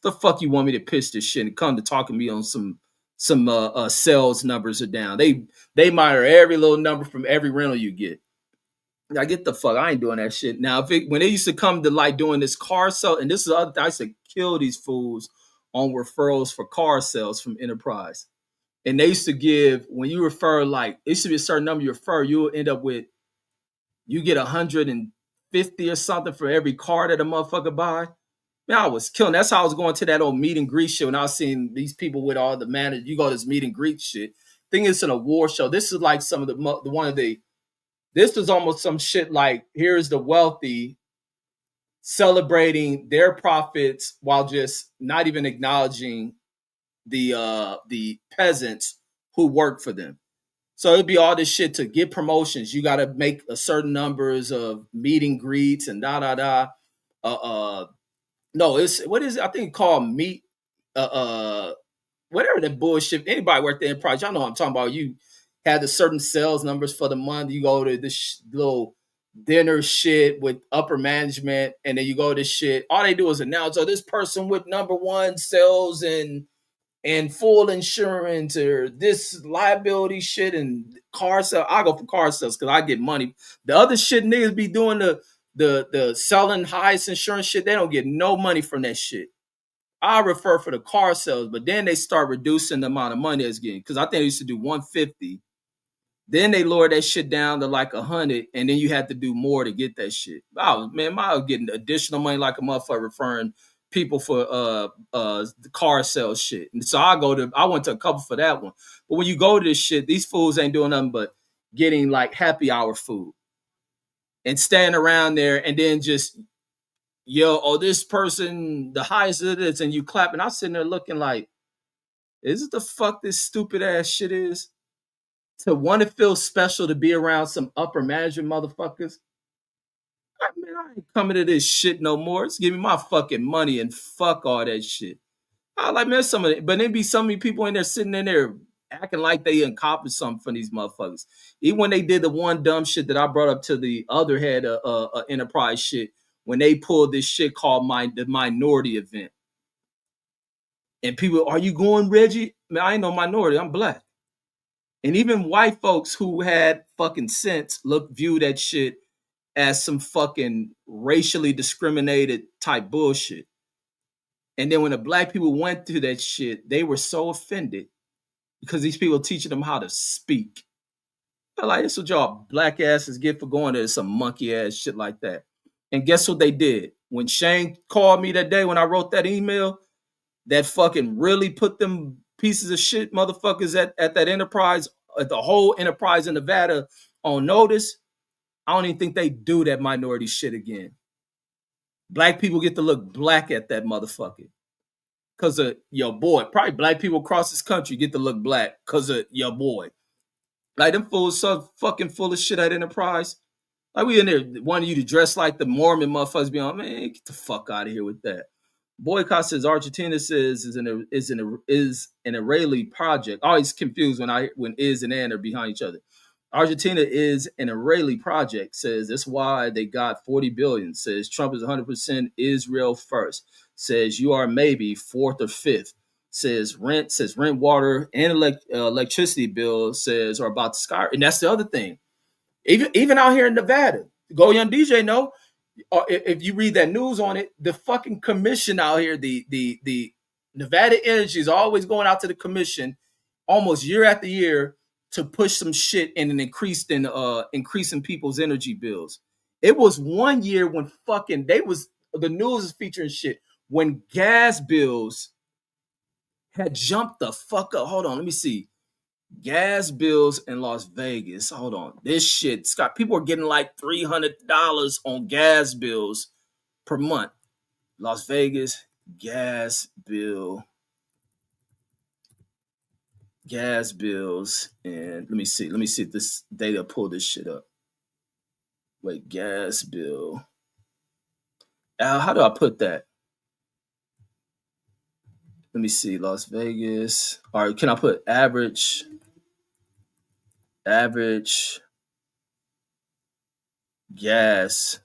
What the fuck you want me to pitch this shit and come to talk to me on some sales numbers are down? They monitor every little number from every rental you get. I get the fuck. I ain't doing that shit. Now, when they used to come to like doing this car sale, and this is the other thing, I used to kill these fools on referrals for car sales from Enterprise. And they used to give, when you refer, like, it used to be a certain number you refer, you'll end up with, you get 150 or something for every car that a motherfucker buy. Man, I was killing. That's how I was going to that old meet and greet show, and I was seeing these people with all the managers. You go to this meet and greet shit. Thing is, an award show. This is like some of this was almost some shit like, here's the wealthy celebrating their profits while just not even acknowledging the peasants who work for them. So it'd be all this shit to get promotions. You got to make a certain numbers of meet and greets and da da da. Uh, uh, no, it's what is it? I think it's called meet. Whatever that bullshit. Anybody work the enterprise, y'all know what I'm talking about. You had the certain sales numbers for the month. You go to this little dinner shit with upper management, and then you go to this shit. All they do is announce, oh, this person with number one sales and full insurance or this liability shit and car sales. I go for car sales because I get money. The other shit niggas be doing the selling highest insurance shit. They don't get no money from that shit. I refer for the car sales, but then they start reducing the amount of money it's getting because I think they used to do 150. Then they lowered that shit down to like 100, and then you had to do more to get that shit. Oh man, I was getting additional money like a motherfucker referring people for the car sales shit. And so I went to a couple for that one. But when you go to this shit, these fools ain't doing nothing but getting like happy hour food and standing around there and then just yo, oh, this person, the highest it is, and you clapping. I'm sitting there looking like, is it the fuck this stupid ass shit is? To want to feel special to be around some upper management motherfuckers. I ain't coming to this shit no more. Just give me my fucking money and fuck all that shit. I like, man, some of it, but there be so many people in there sitting in there acting like they accomplished something from these motherfuckers. Even when they did the one dumb shit that I brought up to the other head of enterprise shit, when they pulled this shit called the minority event. And people, are you going, Reggie? Man, I ain't no minority. I'm black. And even white folks who had fucking sense viewed that shit as some fucking racially discriminated type bullshit. And then when the black people went through that shit, they were so offended because these people teaching them how to speak. They're like, this is what y'all black asses get for going to some monkey ass shit like that. And guess what they did? When Shane called me that day when I wrote that email, that fucking really put them pieces of shit motherfuckers at that enterprise, at the whole enterprise in Nevada on notice, I don't even think they do that minority shit again. Black people get to look black at that motherfucker. Because of your boy. Probably black people across this country get to look black because of your boy. Like them fools so fucking full of shit at Enterprise. Like we in there wanting you to dress like the Mormon motherfuckers be on, man, get the fuck out of here with that. Boycott says Argentina says is an Israeli project. Always confused when is and and are behind each other. Argentina is an Israeli project. Says that's why they got 40 billion. Says Trump is 100% Israel first. Says you are maybe fourth or fifth. Says rent, water, and electricity bills says are about to skyrocket. And that's the other thing. Even out here in Nevada, Go Young DJ know. If you read that news on it, the fucking commission out here, the Nevada Energy is always going out to the commission almost year after year to push some shit in an increasing people's energy bills. It was one year when fucking the news is featuring shit when gas bills had jumped the fuck up. Hold on, let me see. Gas bills in Las Vegas. Hold on. This shit, Scott, people are getting like $300 on gas bills per month. Las Vegas gas bills, and let me see if this data pull this shit up. Wait, gas bill. How do I put that? Let me see, Las Vegas. All right, can I put average gas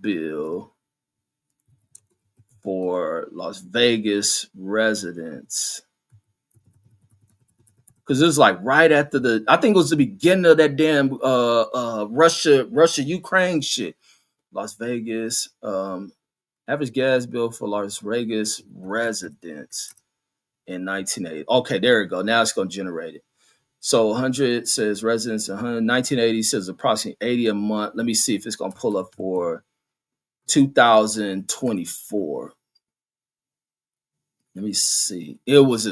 bill for Las Vegas residents? Because it was like right after I think it was the beginning of that damn Russia Ukraine shit. Las Vegas average gas bill for Las Vegas residents in 1980. Okay, there we go. Now it's going to generate it. So 100 says residents, 1980 says approximately 80 a month. Let me see if it's going to pull up for 2024. Let me see. It was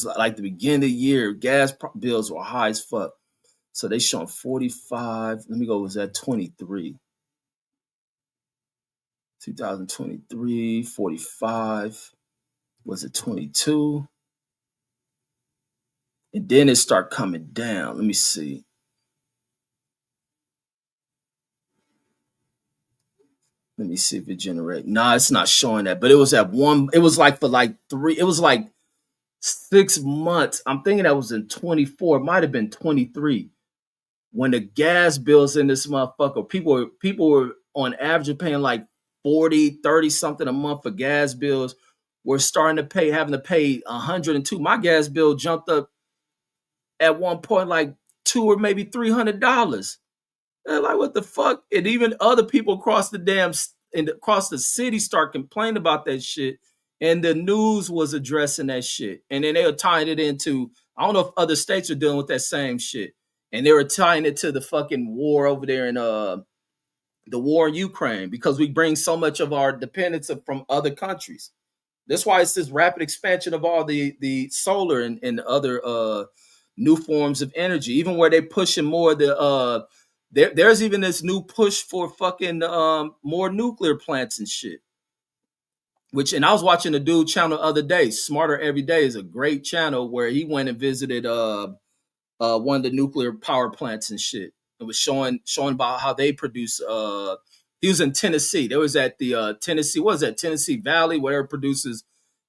like the beginning of the year. Gas bills were high as fuck. So they showing 45. Let me go, was that 23? 2023, 45. Was it 22? And then it start coming down. Let me see. Let me see if it generate. Nah, it's not showing that. But it was at one. It was like for like three. It was like 6 months. I'm thinking that was in 24. It might have been 23 when the gas bills in this motherfucker. People were on average paying like 40, 30 something a month for gas bills. We're starting to pay, having to pay 102. My gas bill jumped up at one point like two or maybe $300. And like, what the fuck? And even other people across the and across the city start complaining about that shit. And the news was addressing that shit. And then they were tying it into, I don't know if other states are dealing with that same shit. And they were tying it to the fucking war over there in the war in Ukraine, because we bring so much of our dependence from other countries. That's why it's this rapid expansion of all the solar and other new forms of energy, even where they pushing more there's even this new push for fucking more nuclear plants and shit. And I was watching a dude channel the other day. Smarter Every Day is a great channel where he went and visited one of the nuclear power plants and shit. It was showing about how they produce. He was in Tennessee. There was at the Tennessee, what is that, Tennessee Valley, where it produces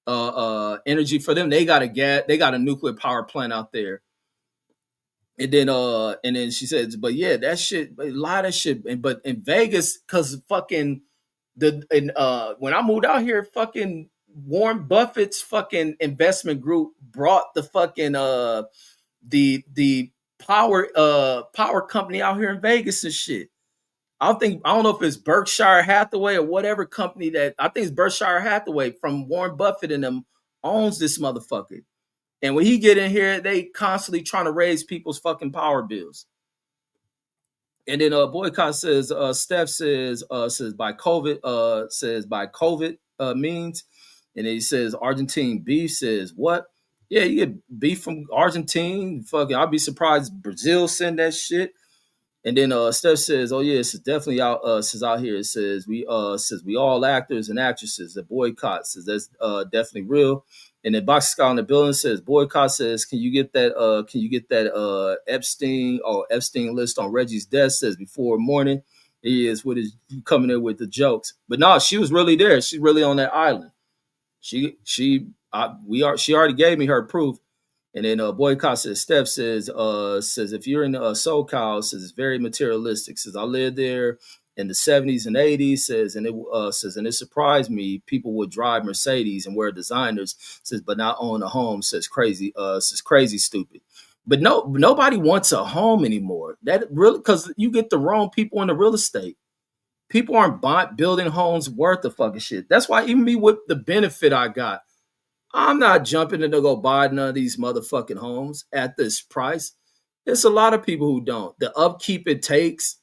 energy for them. They got a nuclear power plant out there. And then she says, but yeah, that shit, a lot of shit. But in Vegas, because fucking when I moved out here, fucking Warren Buffett's fucking investment group brought the fucking the power company out here in Vegas and shit. I don't know if it's Berkshire Hathaway or whatever company that, I think it's Berkshire Hathaway from Warren Buffett and them, owns this motherfucker. And when he get in here, they constantly trying to raise people's fucking power bills. And then Boycott says, Steph says by COVID means. And then he says Argentine beef, says what? Yeah, you get beef from Argentine. Fucking, I'd be surprised Brazil send that shit. And then Steph says, "Oh yeah, it's definitely out. Says out here. It says we all actors and actresses. The boycott says that's definitely real." And then Box Scott in the building says, "Boycott says, can you get that? Can you get that Epstein list on Reggie's desk?" Says before morning, he is with his coming in with the jokes. But no, she was really there. She's really on that island. She already gave me her proof. And then Boycott says, Steph says if you're in SoCal, says it's very materialistic. Says I lived there in the 70s and 80s. Says and it surprised me people would drive Mercedes and wear designers. Says but not own a home. Says crazy stupid. But nobody wants a home anymore. That really, because you get the wrong people in the real estate. People aren't building homes worth the fucking shit. That's why even me with the benefit I got, I'm not jumping in to go buy none of these motherfucking homes at this price. There's a lot of people who don't. The upkeep it takes,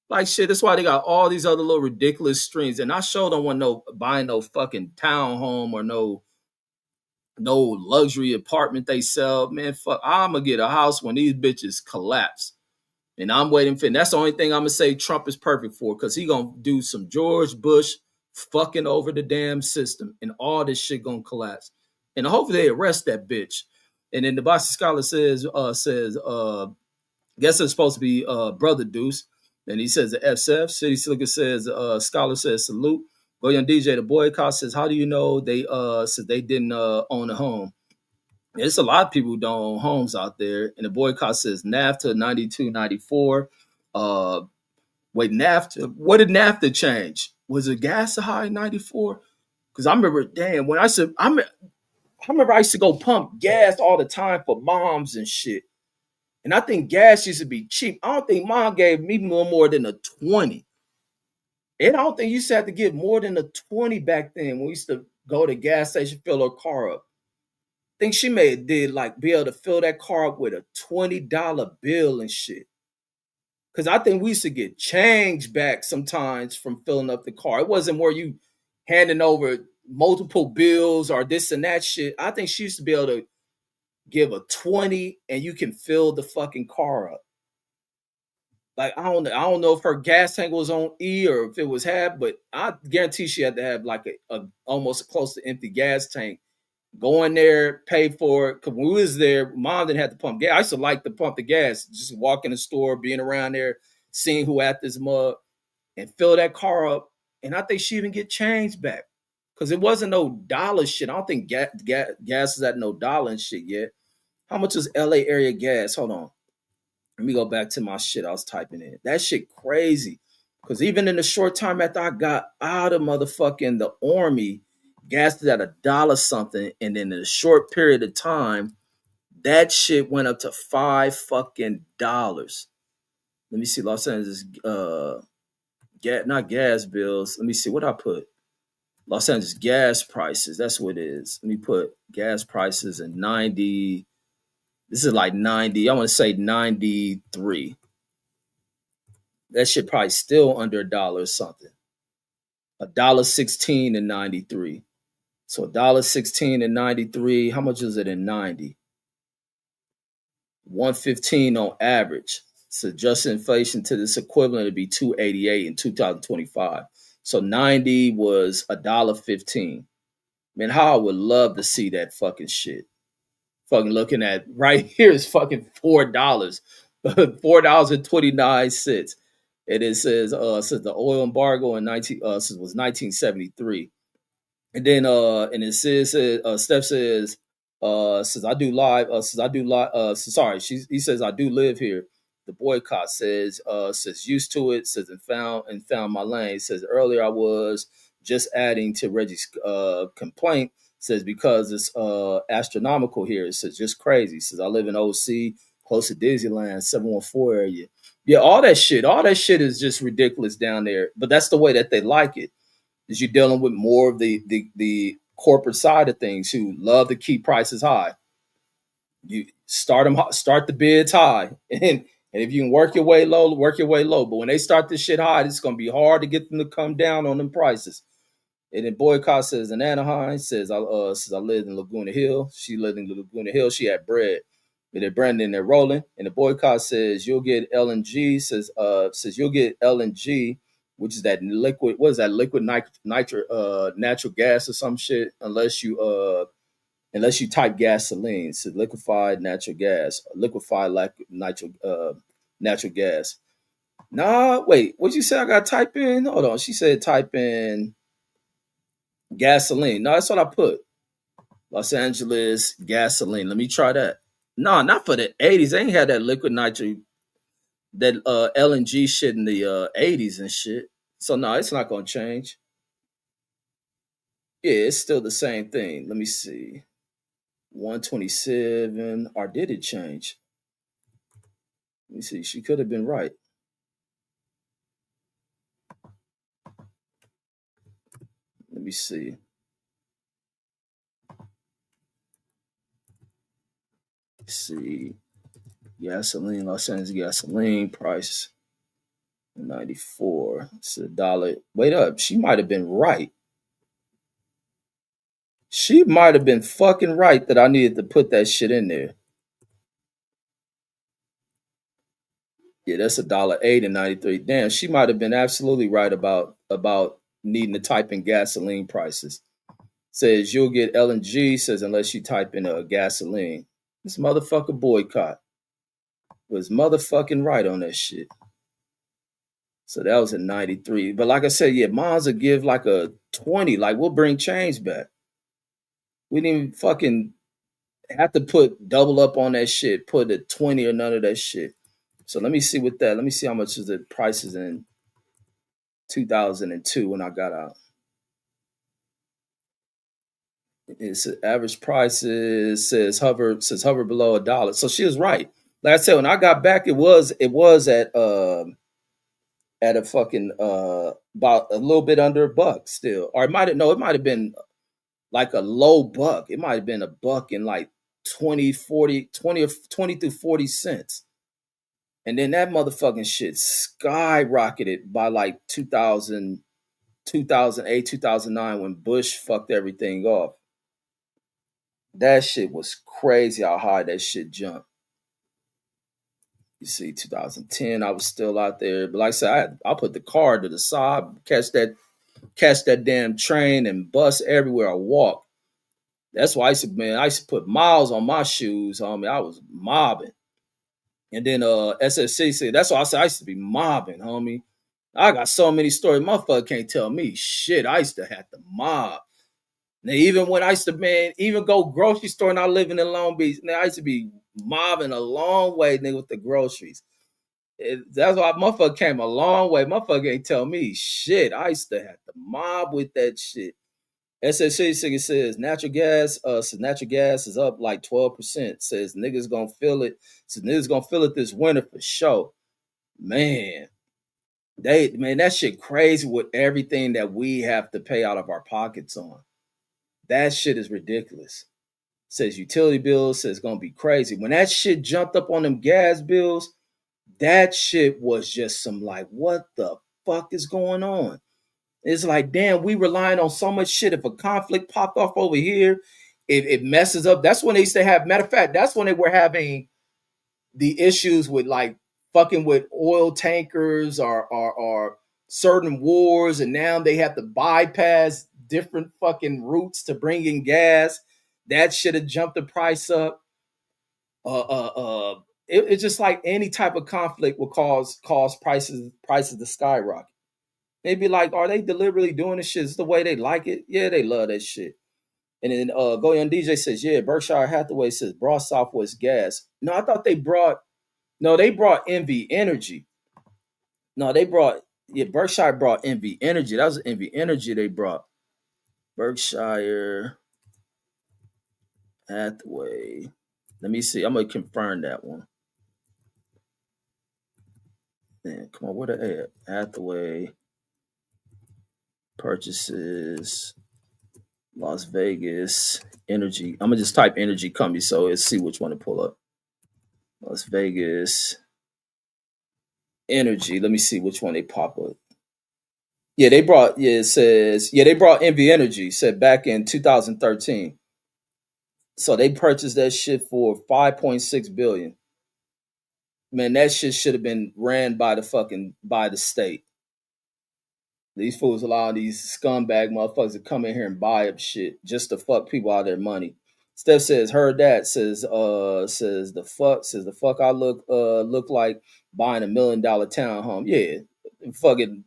like shit. That's why they got all these other little ridiculous streams. And I sure don't want buying no fucking townhome or no luxury apartment they sell. Man, fuck, I'm gonna get a house when these bitches collapse. And I'm waiting for, and that's the only thing I'm gonna say Trump is perfect for, because he gonna do some George Bush fucking over the damn system, and all this shit gonna collapse. And hopefully they arrest that bitch. And then the Boston Scholar says, guess it's supposed to be Brother Deuce. And he says the FSF. City Slicker says, Scholar says salute. William DJ, the boycott says, how do you know they said they didn't own a home? There's a lot of people who don't own homes out there. And the boycott says NAFTA 92, 94. Wait, NAFTA, what did NAFTA change? Was it gas high in 94? Because I remember, damn, when I remember I used to go pump gas all the time for moms and shit. And I think gas used to be cheap. I don't think mom gave me more than a 20. And I don't think you used to have to give more than a 20 back then when we used to go to the gas station, fill her car up. I think she did like be able to fill that car up with a $20 bill and shit. Because I think we used to get change back sometimes from filling up the car. It wasn't where you handing over multiple bills or this and that shit. I think she used to be able to give a 20 and you can fill the fucking car up. Like I don't know if her gas tank was on E or if it was half, but I guarantee she had to have like a almost close to empty gas tank. Go in there, pay for it. Cause when we was there, mom didn't have to pump gas. I used to like to pump the gas, just walk in the store, being around there, seeing who at this mug, and fill that car up. And I think she even get change back. Cause it wasn't no dollar shit. I don't think gas is at no dollar and shit yet. How much is LA area gas? Hold on. Let me go back to my shit I was typing in. That shit crazy. Cause even in the short time after I got out of motherfucking the army, gas is at a dollar something, and then in a short period of time, that shit went up to $5 fucking. Let me see, Los Angeles not gas bills. Let me see what I put. Los Angeles gas prices. That's what it is. Let me put gas prices in 90. This is like 90. I want to say 93. That shit probably still under a dollar or something. $1.16 in 93. So $1.16 in 93. How much is it in 90? 115 on average. So adjust inflation to this equivalent to be 288 in 2025. So 90 was $1.15. Man, how I would love to see that fucking shit. Fucking looking at right here is fucking $4. $4.29. And it says the oil embargo in 19 was 1973. And then and it says Steph says I do live says I do live sorry, he says I do live here. The boycott says used to it, says and found my lane. Says earlier I was just adding to Reggie's complaint, says because it's astronomical here. It says just crazy. Says I live in OC, close to Disneyland, 714 area. Yeah, all that shit is just ridiculous down there. But that's the way that they like it. Is you're dealing with more of the corporate side of things who love to keep prices high. You start the bids high, and if you can work your way low, work your way low. But when they start this shit high, it's gonna be hard to get them to come down on them prices. And then Boycott says in Anaheim says I lived in Laguna Hill. She lived in Laguna Hill. She had bread. And then Brandon they're rolling. And the Boycott says you'll get LNG. Says you'll get LNG, which is that liquid. What is that liquid natural gas or some shit? Unless you type gasoline. So liquefied natural gas, liquefied like natural gas. Nah, wait. What'd you say? I got to type in. Hold on. She said type in gasoline. No, that's what I put. Los Angeles gasoline. Let me try that. No, not for the 80s. They ain't had that liquid nitrogen, that LNG shit in the 80s and shit. So no, it's not gonna change. Yeah, it's still the same thing. Let me see. 127. Or did it change? Let me see. She could have been right. Let me see. Let's see. Gasoline, Los Angeles gasoline price 94. It's a dollar. Wait up. She might have been right. She might have been fucking right that I needed to put that shit in there. Yeah, that's $1.08 and 93. Damn, she might have been absolutely right about needing to type in gasoline prices. Says you'll get LNG, says unless you type in a gasoline. This motherfucker boycott was motherfucking right on that shit. So that was a 93. But like I said, yeah, Mons will give like a 20. Like we'll bring change back. We didn't even fucking have to put double up on that shit, put a 20 or none of that shit. So let me see with that. Let me see how much is the prices in 2002 when I got out. It's average prices says hover below $1. So she was right. Like I said, when I got back, it was at a fucking about a little bit under $1 still. Or it might have been like a low buck. It might have been $1 in like 20, 40, 20 or 20 through 40 cents. And then that motherfucking shit skyrocketed by like 2000, 2008, 2009 when Bush fucked everything off. That shit was crazy how high that shit jumped. You see, 2010, I was still out there. But like I said, I put the car to the side, catch that damn train and bus everywhere I walk. That's why I used to put miles on my shoes, homie. I was mobbing. And then SSC said, that's why I said I used to be mobbing, homie. I got so many stories. Motherfucker can't tell me shit. I used to have to mob. Now, even when I used to, man, even go grocery store and I living in Long Beach, now I used to be mobbing a long way, nigga, with the groceries. That's why motherfucker came a long way. Motherfucker ain't tell me shit. I used to have to mob with that shit. SSC says natural gas is up like 12%. Says niggas gonna feel it. Says niggas gonna feel it this winter for sure. Man, that shit crazy with everything that we have to pay out of our pockets on. That shit is ridiculous. Says utility bills, says gonna be crazy. When that shit jumped up on them gas bills, that shit was just some like, what the fuck is going on? It's like, damn, we relying on so much shit. If a conflict popped off over here, it messes up. That's when they used to have, matter of fact, that's when they were having the issues with like fucking with oil tankers or certain wars, and now they have to bypass different fucking routes to bring in gas. That should have jumped the price up. It's just like any type of conflict will cause prices to skyrocket. They'd be like, are they deliberately doing this shit? Is the way they like it? Yeah, they love that shit. And then Go Young DJ says, yeah, Berkshire Hathaway says brought Southwest Gas. No, I thought they brought Envy Energy. No, Berkshire brought Envy Energy. That was Envy Energy they brought. Berkshire Hathaway. Let me see. I'm gonna confirm that one. Man, come on, where they at? Hathaway purchases Las Vegas Energy. I'm gonna just type Energy Company so let's see which one to pull up. Las Vegas Energy. Let me see which one they pop up. Yeah, they brought Envy Energy, said back in 2013. So they purchased that shit for 5.6 billion. Man, that shit should have been ran by the state. These fools allow these scumbag motherfuckers to come in here and buy up shit just to fuck people out of their money. Steph says, heard that, says the fuck I look like buying $1 million townhome. Yeah. Fucking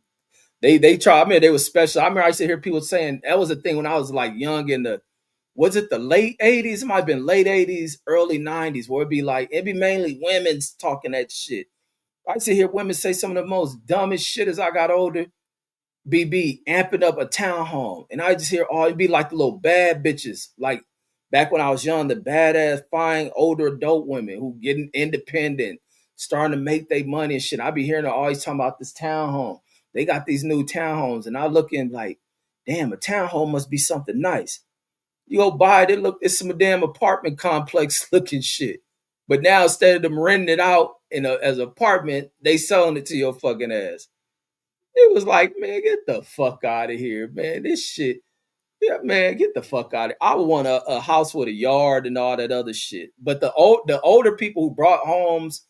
they try. I mean, they was special. I remember I used to hear people saying that was a thing when I was like young in the was it the late 80s? It might have been late 80s, early 90s, where it'd be mainly women's talking that shit. I used to hear women say some of the most dumbest shit as I got older. BB amping up a townhome. And I just hear it'd be like the little bad bitches. Like back when I was young, the badass, fine, older adult women who getting independent, starting to make their money and shit. I be hearing her always talking about this townhome. They got these new townhomes. And I look in like, damn, a townhome must be something nice. You go buy it, it's some damn apartment complex looking shit. But now instead of them renting it out as an apartment, they selling it to your fucking ass. It was like, man, get the fuck out of here, man. This shit, yeah, man, get the fuck out of here. I would want a house with a yard and all that other shit. But the older people who brought homes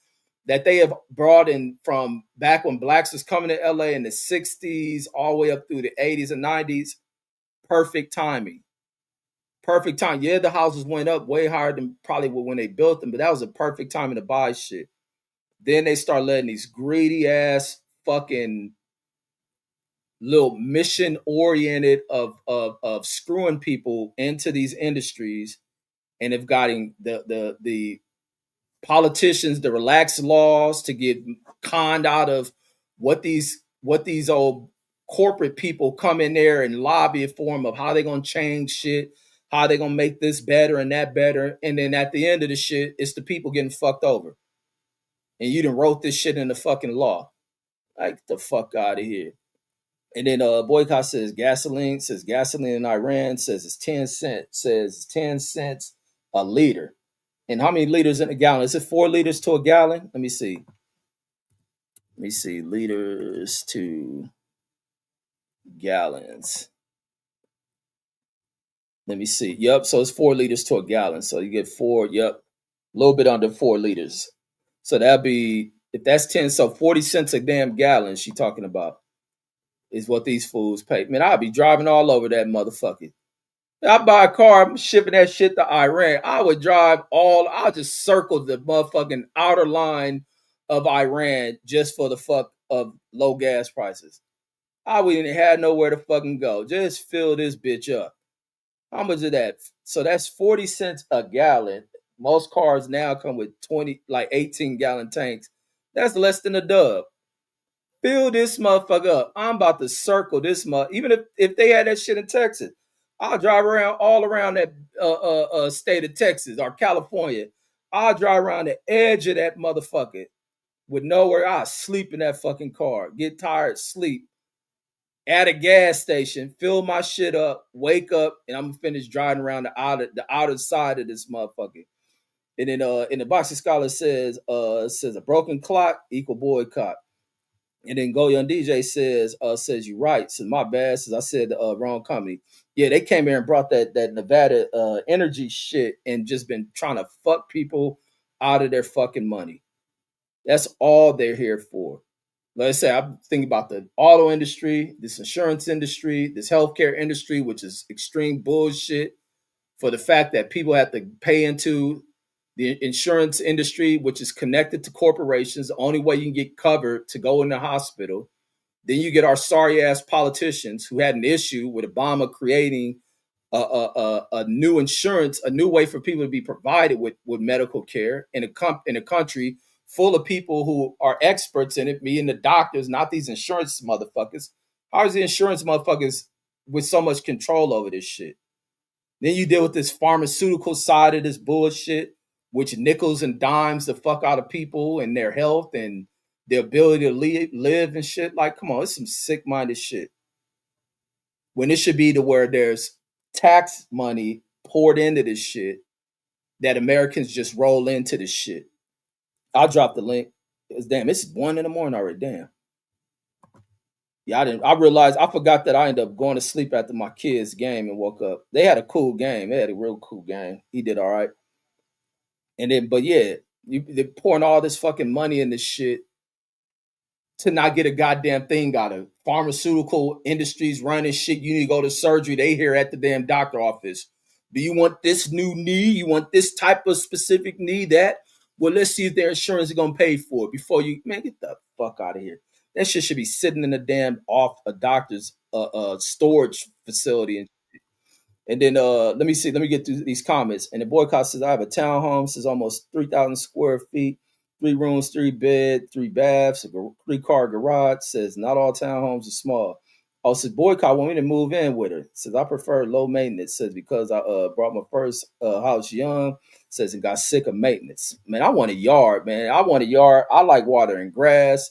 that they have brought in from back when blacks was coming to LA in the 60s all the way up through the 80s and 90s, perfect timing. Perfect time. Yeah, the houses went up way higher than probably when they built them, but that was a perfect timing to buy shit. Then they start letting these greedy ass fucking little mission oriented of screwing people into these industries, and have gotten the politicians to relax laws to get conned out of what these old corporate people come in there and lobby for them of how they're gonna change shit, how they're gonna make this better and that better, and then at the end of the shit, it's the people getting fucked over. And you done wrote this shit in the fucking law. Like the fuck out of here. And then Boycott says gasoline in Iran says it's 10 cents, says it's 10 cents a liter. And how many liters in a gallon? Is it 4 liters to a gallon? Let me see. Liters to gallons. Let me see. Yep. So it's 4 liters to a gallon. So you get 4. Yep. A little bit under 4 liters. So that'd be If that's 10, so 40 cents a damn gallon she talking about is what these fools pay. Man, I'll be driving all over that motherfucker. I buy a car, I'm shipping that shit to Iran. I'll just circle the motherfucking outer line of Iran just for the fuck of low gas prices. I wouldn't have nowhere to fucking go. Just fill this bitch up. How much is that? So that's 40 cents a gallon. Most cars now come with 20, like 18-gallon tanks. That's less than a dub. Fill this motherfucker up. I'm about to circle this even if they had that shit in Texas, I'll drive around all around that state of Texas or California. I'll drive around the edge of that motherfucker with nowhere. I'll sleep in that fucking car. Get tired, sleep at a gas station, fill my shit up, wake up, and I'm gonna finish driving around the outer side of this motherfucker. And then in the Boxing Scholar says a broken clock equal boycott. And then Go Young DJ says you right. So my bad, says I said the wrong company. Yeah, they came here and brought that Nevada energy shit and just been trying to fuck people out of their fucking money. That's all they're here for. Like I say, I'm thinking about the auto industry, this insurance industry, this healthcare industry, which is extreme bullshit for the fact that people have to pay into the insurance industry, which is connected to corporations. The only way you can get covered to go in the hospital. Then you get our sorry ass politicians who had an issue with Obama creating a new insurance, a new way for people to be provided with medical care in a country full of people who are experts in it, me and the doctors, not these insurance motherfuckers. How is the insurance motherfuckers with so much control over this shit? Then you deal with this pharmaceutical side of this bullshit, which nickels and dimes the fuck out of people and their health and their ability to live and shit. Like, come on, it's some sick-minded shit. When it should be to where there's tax money poured into this shit that Americans just roll into this shit. I'll drop the link. Damn, it's 1 a.m. already. Damn. Yeah, I realized I forgot that I ended up going to sleep after my kids' game and woke up. They had a cool game. They had a real cool game. He did all right. And then, but yeah, they're pouring all this fucking money in this shit to not get a goddamn thing out of. Pharmaceutical industries running shit. You need to go to surgery. They here at the damn doctor office. Do you want this new knee? You want this type of specific knee? That? Well, let's see if their insurance is gonna pay for it before you, man, get the fuck out of here. That shit should be sitting in a damn off a doctor's storage facility. And then let me see, let me get through these comments. And the boycott says I have a townhome, says almost 3,000 square feet, 3 rooms, 3 bed, 3 baths, a 3-car garage. Says not all townhomes are small. Oh, says boycott want me to move in with her. Says I prefer low maintenance. Says because I brought my first house young. Says and got sick of maintenance. Man, I want a yard, man. I want a yard. I like watering grass.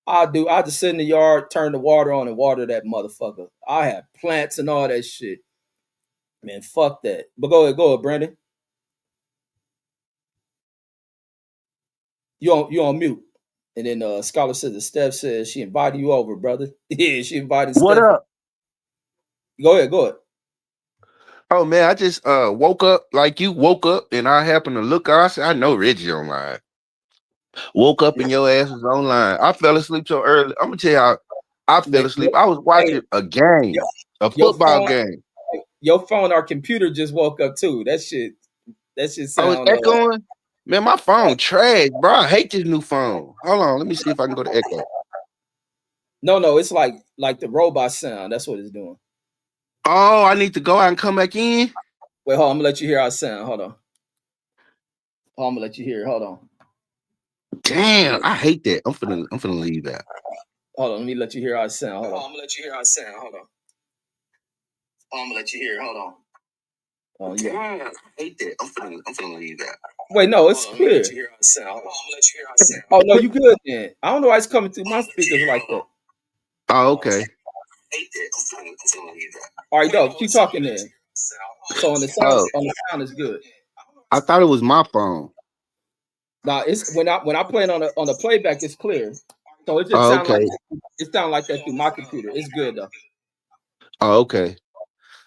I just sit in the yard, turn the water on, and water that motherfucker. I have plants and all that shit. Man, fuck that. But go ahead, Brandon. You on mute. And then Scholar says that Steph says she invited you over, brother. Yeah, she invited
What
Steph.
up?
Go ahead.
Oh man, I just woke up like you woke up, and I happened to look out. I said, I know Reggie online. Woke up and your ass was online. I fell asleep so early. I'm gonna tell you how I fell
Man,
asleep. I was
hey,
watching a game, a
your
football
phone,
game.
your phone, our computer just woke up too. That shit
I was
sound
echoing. Man, my phone trash, bro. I hate this new phone. Hold on, let me see if I can go to echo.
no, it's like the robot sound. That's what it's doing.
Oh, I need to go out and come back in.
Wait, hold on, I'm gonna let you hear our sound. Hold on. I'm gonna let you hear it. Hold on.
Damn, I hate that. I'm finna leave that.
Hold on, let me let you hear our sound. Hold on.
I'm gonna let you hear our sound. Hold on. I'm gonna let you hear. Hold on.
Oh yeah.
Damn, I hate that. I'm finna leave that.
Wait, no, it's
Hold on,
clear.
Let you hear our sound. Hold on, I'm gonna let you hear our sound.
Oh no, you good then. I don't know why it's coming through my speakers like that.
Oh, okay.
All right, dog, keep talking then. So on the sound is good.
I thought it was my phone.
Now it's when I play it on the playback, it's clear. So it just sound
Okay.
like that through my computer. It's good though.
Oh, okay.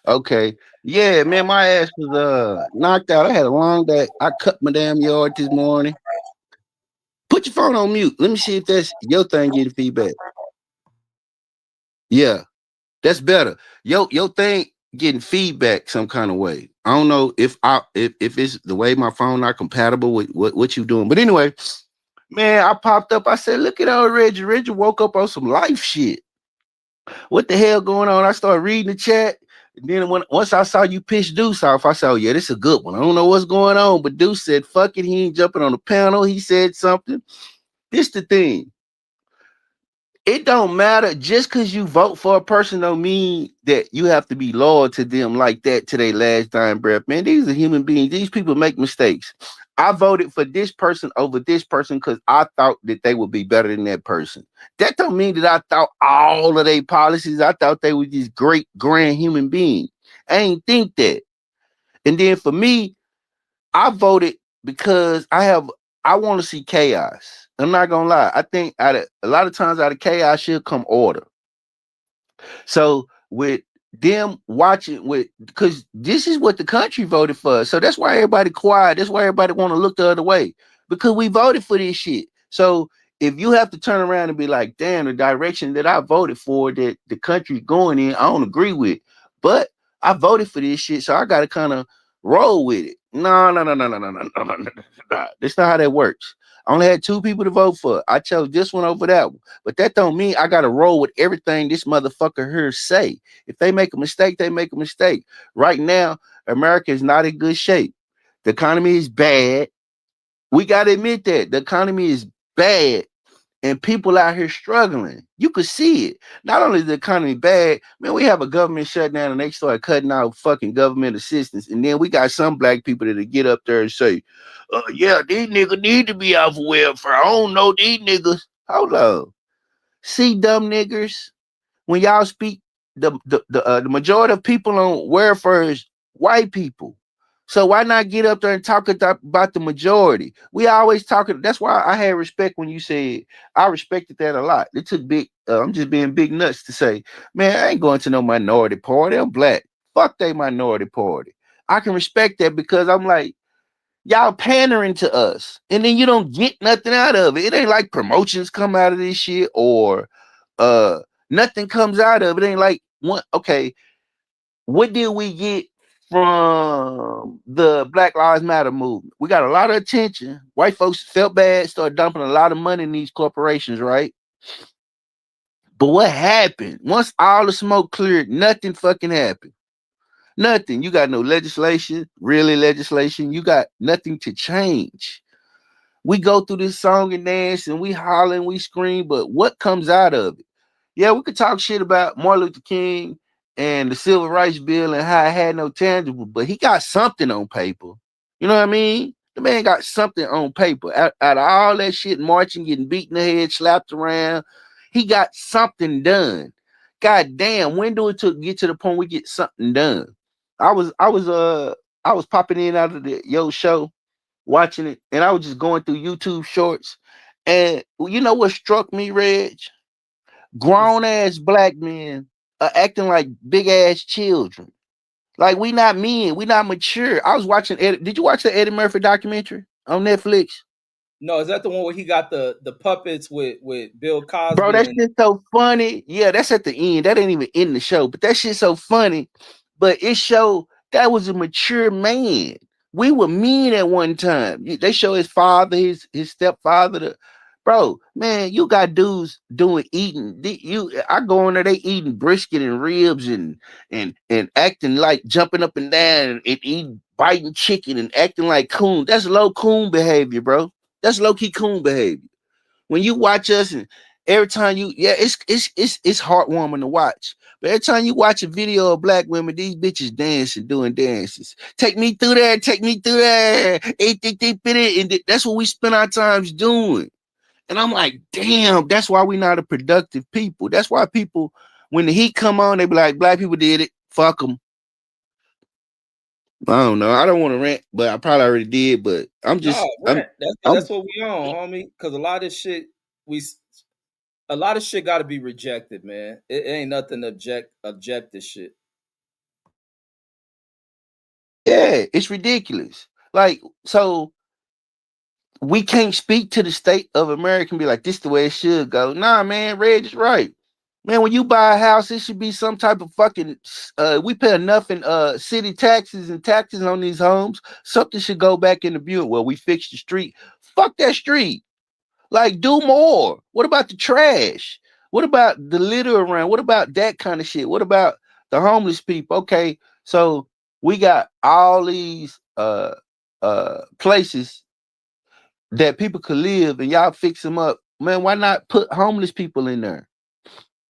Okay. Yeah, man, my ass was knocked out. I had a long day. I cut my damn yard this morning. Put your phone on mute. Let me see if that's your thing getting feedback. Yeah, that's better. Your thing getting feedback some kind of way. I don't know if it's the way my phone not compatible with what you doing. But anyway, man, I popped up. I said, look at old Reggie. Reggie woke up on some life shit. What the hell going on? I started reading the chat. And then once I saw you pitch Deuce off, I said, oh, yeah, this is a good one. I don't know what's going on. But Deuce said, fuck it. He ain't jumping on the panel. He said something. This the thing. It don't matter. Just because you vote for a person don't mean that you have to be loyal to them like that to their last dying breath. Man, these are human beings. These people make mistakes. I voted for this person over this person because I thought that they would be better than that person. That don't mean that I thought all of their policies. I thought they were these great grand human beings. I ain't think that. And then for me, I voted because I want to see chaos. I'm not gonna lie. I think a lot of times out of chaos should come order. So with them watching because this is what the country voted for. So that's why everybody quiet. That's why everybody want to look the other way. Because we voted for this shit. So if you have to turn around and be like, damn, the direction that I voted for that the country going in, I don't agree with. But I voted for this shit, so I gotta kind of roll with it. No, no, no, no, no, no, no, no, no, no. That's not how that works. I only had 2 people to vote for. I chose this one over that one. But that don't mean I gotta roll with everything this motherfucker here say. If they make a mistake, they make a mistake. Right now, America is not in good shape. The economy is bad. We gotta admit that the economy is bad, and people out here struggling. You could see it. Not only is the economy bad, man, we have a government shutdown and they start cutting out fucking government assistance. And then we got some black people that get up there and say, yeah, these niggas need to be off of welfare. I don't know these niggas. Hold on. See, dumb niggers, when y'all speak, the majority of people on welfare is white people. So why not get up there and talk about the majority? We always talking. That's why I had respect when you said I respected that a lot. It took big. I'm just being big nuts to say, man, I ain't going to no minority party. I'm black. Fuck they minority party. I can respect that because I'm like, y'all pandering to us, and then you don't get nothing out of it. It ain't like promotions come out of this shit or uh nothing comes out of it. It ain't like one. Okay, what did we get from the Black Lives Matter movement? We got a lot of attention. White folks felt bad, started dumping a lot of money in these corporations, right? But what happened? Once all the smoke cleared, nothing fucking happened. Nothing. You got no legislation, really legislation. You got nothing to change. We go through this song and dance and we holler and we scream, but what comes out of it? Yeah, we could talk shit about Martin Luther King and the Civil Rights Bill and how it had no tangible, but he got something on paper. You know what I mean? The man got something on paper. Out of all that shit, marching, getting beaten in the head, slapped around, he got something done. God damn, when do it get to the point we get something done? I was popping in out of the yo show watching it, and I was just going through YouTube shorts. And you know what struck me, Reg? Grown ass black men are acting like big ass children. Like we not men, we not mature. I was watching did you watch the Eddie Murphy documentary on Netflix?
No, is that the one where he got the puppets with Bill
Bro,
Cosby
that
and
shit's so funny. Yeah, that's at the end. That ain't even in the show, but that shit's so funny. But it showed that was a mature man. We were mean at one time. They show his father, his stepfather. Bro, man, you got dudes doing eating. I go in there, they eating brisket and ribs and acting like jumping up and down and eating biting chicken and acting like coon. That's low coon behavior, bro. That's low key coon behavior. When you watch us and every time it's heartwarming to watch. But every time you watch a video of black women, these bitches dancing, doing dances. Take me through there, take me through there. And that's what we spend our times doing. And I'm like, damn, that's why we not a productive people. That's why people, when the heat come on, they be like, black people did it. Fuck them. I don't know. I don't want to rant, but I probably already did. But I'm
no
just,
rent.
I'm
That's what we on, homie. Because a lot of shit we a lot of shit got to be rejected, man. It ain't nothing object this shit.
yeah, it's ridiculous. Like, so we can't speak to the state of America and be like, this the way it should go. Nah, man, Reg is right. Man, when you buy a house, it should be some type of fucking we pay enough in city taxes and taxes on these homes. Something should go back in the build. Well, we fixed the street. Fuck that street. Like, do more. What about the trash? What about the litter around? What about that kind of shit? What about the homeless people? Okay, so we got all these places that people could live and y'all fix them up. Man, why not put homeless people in there?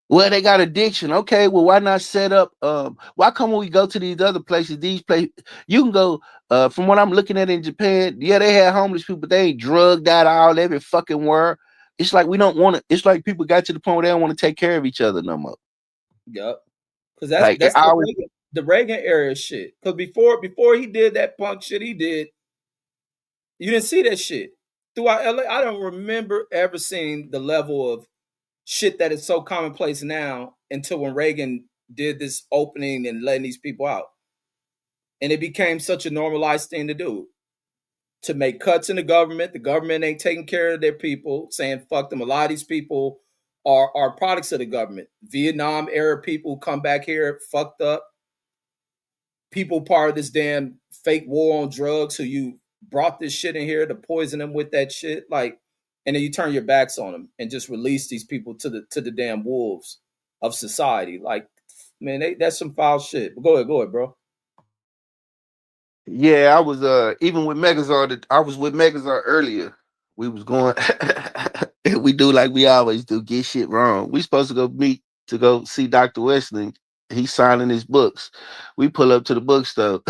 Well, they got addiction. Okay, well, why not set up why come when we go to these other places, these places you can go from what I'm looking at in Japan, yeah, they had homeless people, but they ain't drugged out all every fucking word. It's like we don't want to, it's like people got to the point where they don't want to take care of each other no more.
Yep. Because that's
Like
that's
I always
The Reagan era shit. Because before he did that punk shit he did, you didn't see that shit throughout LA. I don't remember ever seeing the level of shit that is so commonplace now until when Reagan did this opening and letting these people out. And it became such a normalized thing to do. To make cuts in the government. The government ain't taking care of their people, saying fuck them. A lot of these people are products of the government. Vietnam era people come back here fucked up. People part of this damn fake war on drugs who you brought this shit in here to poison them with that shit. Like, and then you turn your backs on them and just release these people to the damn wolves of society. Like, man, that's some foul shit. But go ahead, bro.
yeah, I was even with Megazord, I was with Megazord earlier. We was going we do like we always do, get shit wrong. We supposed to go meet to go see Dr. Wesley. He's signing his books. We pull up to the bookstore.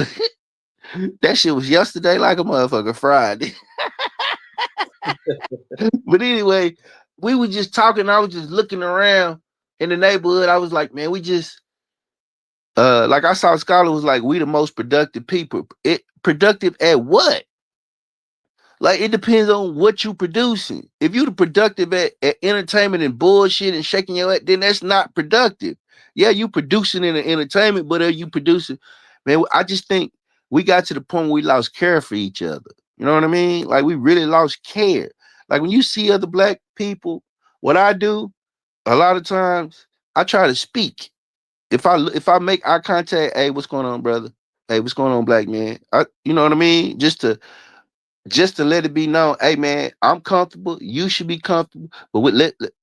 That shit was yesterday like a motherfucker Friday. But anyway, we were just talking. I was just looking around in the neighborhood. I was like, man, we just like I saw Scholar was like, we the most productive people. It productive at what? Like it depends on what you producing. If you the productive at entertainment and bullshit and shaking your head, then that's not productive. Yeah, you producing in the entertainment, but are you producing? Man, I just think we got to the point where we lost care for each other. You know what I mean? Like we really lost care. Like when you see other black people, what I do a lot of times, I try to speak. If I make eye contact, hey, what's going on, brother? Hey, what's going on, black man? You know what I mean? Just to let it be known, hey man, I'm comfortable. You should be comfortable, but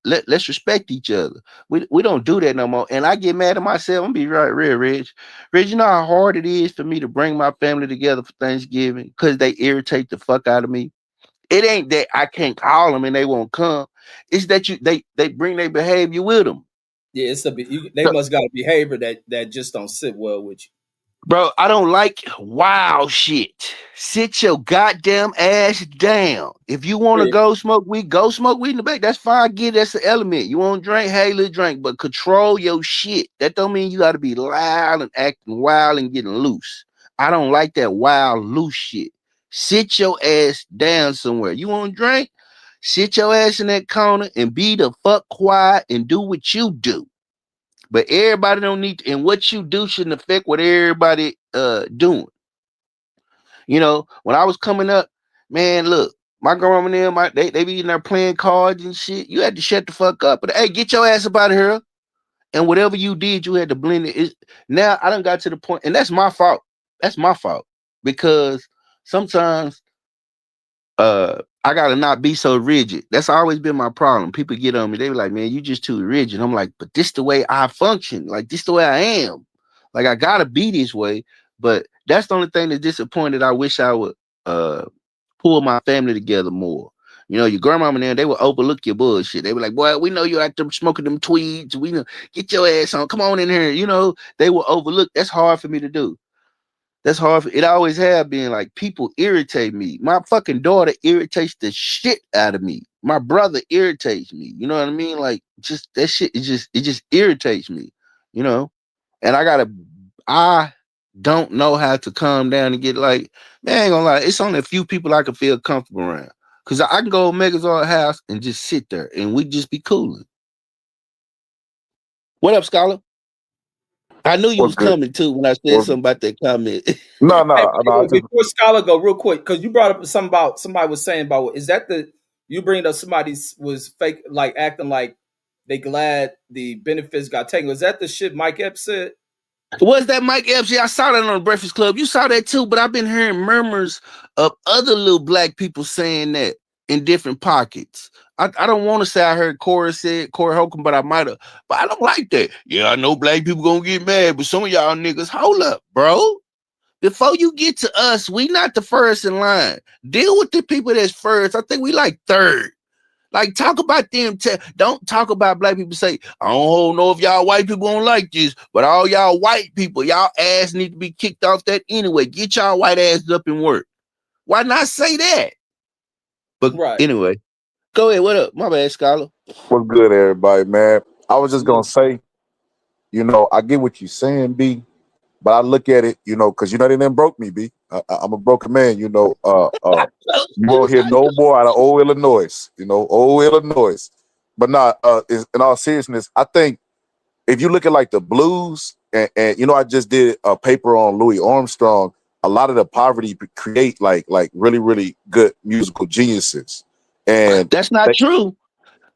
let's respect each other. We don't do that no more. And I get mad at myself. I'm be right, real, Reg. Reg, you know how hard it is for me to bring my family together for Thanksgiving because they irritate the fuck out of me. It ain't that I can't call them and they won't come. It's that they bring their behavior with them.
Yeah, they must got a behavior that just don't sit well with you.
Bro, I don't like wild shit. Sit your goddamn ass down. If you want to go smoke weed in the back. That's fine. Get that's the element. You want to drink, hey, let's drink, but control your shit. That don't mean you got to be loud and acting wild and getting loose. I don't like that wild, loose shit. Sit your ass down somewhere. You want to drink? Sit your ass in that corner and be the fuck quiet and do what you do. But everybody don't need to, and what you do shouldn't affect what everybody doing. You know, when I was coming up, man, look, my grandma and them, they be in there playing cards and shit. You had to shut the fuck up. But hey, get your ass up out of here. And whatever you did, you had to blend it. Now I done got to the point, and that's my fault. That's my fault. Because sometimes I gotta not be so rigid. That's always been my problem. People get on me, they be like, man, you just too rigid. I'm like, but this the way I function, like this the way I am. Like I gotta be this way. But that's the only thing that's disappointed. I wish I would pull my family together more. You know, your grandmama and them, they would overlook your bullshit. They were like, boy, we know you out there smoking them tweeds. We know, get your ass on. Come on in here. You know, they will overlook. That's hard for me to do. That's hard. It always have been like people irritate me. My fucking daughter irritates the shit out of me. My brother irritates me. You know what I mean? Like just that shit. It just irritates me. You know, and I don't know how to calm down and get like, man, I ain't gonna lie. It's only a few people I can feel comfortable around. Cause I can go to Megazord house and just sit there and we just be cooling. What up, Scholar?
I knew you
What's
was
good?
coming too when I said
What's
something about that comment.
no,
Hey,
no, no. I just
before Scholar go, real quick, because you brought up something about somebody was saying about is that the you bring up somebody was fake like acting like they glad the benefits got taken. Was that the shit Mike Epps said?
Was that Mike Epps? Yeah, I saw that on the Breakfast Club. You saw that too, but I've been hearing murmurs of other little black people saying that in different pockets. I don't want to say I heard Corey Holcomb, but I might have. But I don't like that. Yeah, I know black people gonna get mad, but some of y'all niggas, hold up, bro. Before you get to us, we not the first in line. Deal with the people that's first. I think we like third. Like, talk about them. Don't talk about black people. Say, I don't know if y'all white people don't like this, but all y'all white people, y'all ass need to be kicked off that anyway. Get y'all white asses up and work. Why not say that? But
Right.
anyway, go ahead. What up? My bad, Scholar.
what's good, everybody, man. I was just gonna
Salute.
say, I get what you're saying, B, but I look at it, because they didn't broke me, B. I'm a broken man, you won't hear no more out of old Illinois, old Illinois. But not in all seriousness, I think if you look at like the blues, and I just did a paper on Louis Armstrong. A lot of the poverty create like really really good musical geniuses, and
That's not
they,
true.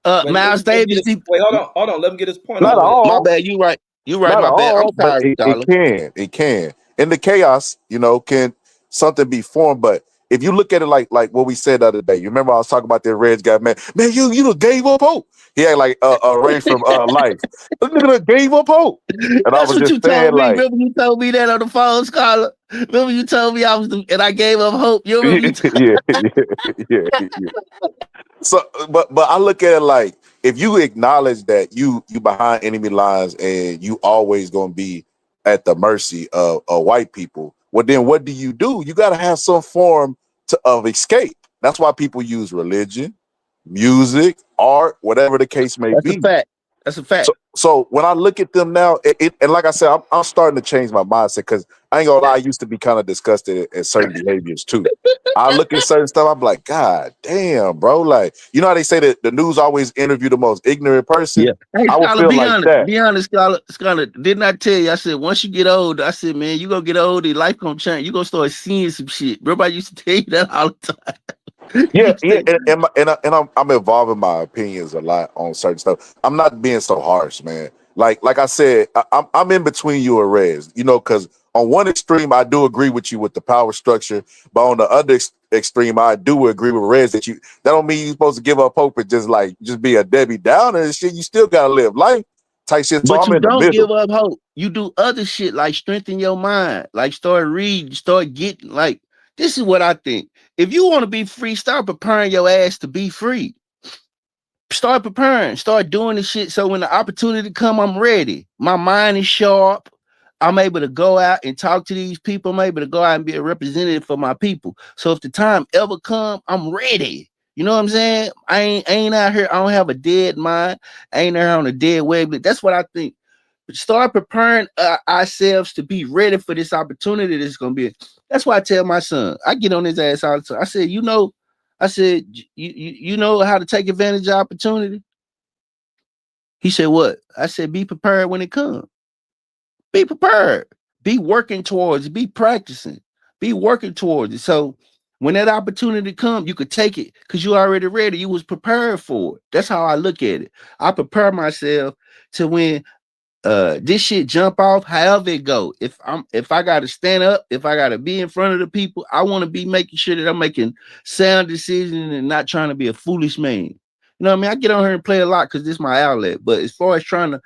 Wait,
Miles Davis.
wait, hold on. Let him get his point
not
out.
My
all,
bad. You right. You right.
not
My bad. I'm
all, but
sorry,
it
Scholar.
can, in the chaos, can something be formed. But if you look at it like what we said the other day, you remember I was talking about that Reds guy, man, you done gave up hope. He had like Ray from Life. This nigga done gave up hope, and I
That's
was
what
just
you
saying
told me.
like,
Remember you told me that on the phone, Scholar? Remember you told me and I gave up hope. You remember you
yeah, yeah. So, but I look at it like if you acknowledge that you behind enemy lines and you always gonna be at the mercy of white people, well then what do? You got to have some form of escape. That's why people use religion, music, art, whatever the case may
That's a
be.
fact. That's a fact.
So when I look at them now, and like I said, I'm starting to change my mindset because I ain't gonna lie, I used to be kind of disgusted at certain behaviors too. I look at certain stuff, I'm like, God damn, bro. Like, how they say that the news always interview the most ignorant person?
Yeah. Hey,
I would
Scholar,
feel
be
like
honest.
that.
Be honest, Scholar. Scholar, didn't I tell you? I said, once you get old, I said, man, you gonna get old and life gonna change. You gonna start seeing some shit. Everybody used to tell you that all the time.
Yeah,
You
yeah,
said,
and I'm evolving my opinions a lot on certain stuff. I'm not being so harsh, man. Like I said, I'm in between you and Rez, because on one extreme I do agree with you with the power structure, but on the other extreme I do agree with Rez that don't mean you're supposed to give up hope and just be a Debbie Downer and shit. You still gotta live life type shit. So
but
I'm
you
in the
don't give
middle.
up hope. You do other shit like strengthen your mind, like start reading, start getting like. This is what I think. If you want to be free, start preparing your ass to be free. Start preparing, start doing the shit. So when the opportunity come, I'm ready. My mind is sharp. I'm able to go out and talk to these people. I'm able to go out and be a representative for my people. So if the time ever come, I'm ready. You know what I'm saying? I ain't out here. I don't have a dead mind. I ain't out here on a dead web. That's what I think. Start preparing ourselves to be ready for this opportunity that's going to be. That's why I tell my son. I get on his ass all the time. I said, I said, you know how to take advantage of opportunity? He said, what? I said, be prepared when it comes. Be prepared. Be working towards it. Be practicing. Be working towards it. So when that opportunity comes, you could take it because you already ready. You was prepared for it. That's how I look at it. I prepare myself to when this shit jump off, however it go. If I gotta stand up, if I gotta be in front of the people, I want to be making sure that I'm making sound decisions and not trying to be a foolish man. You know what I mean? I get on here and play a lot because this is my outlet. But as far as trying to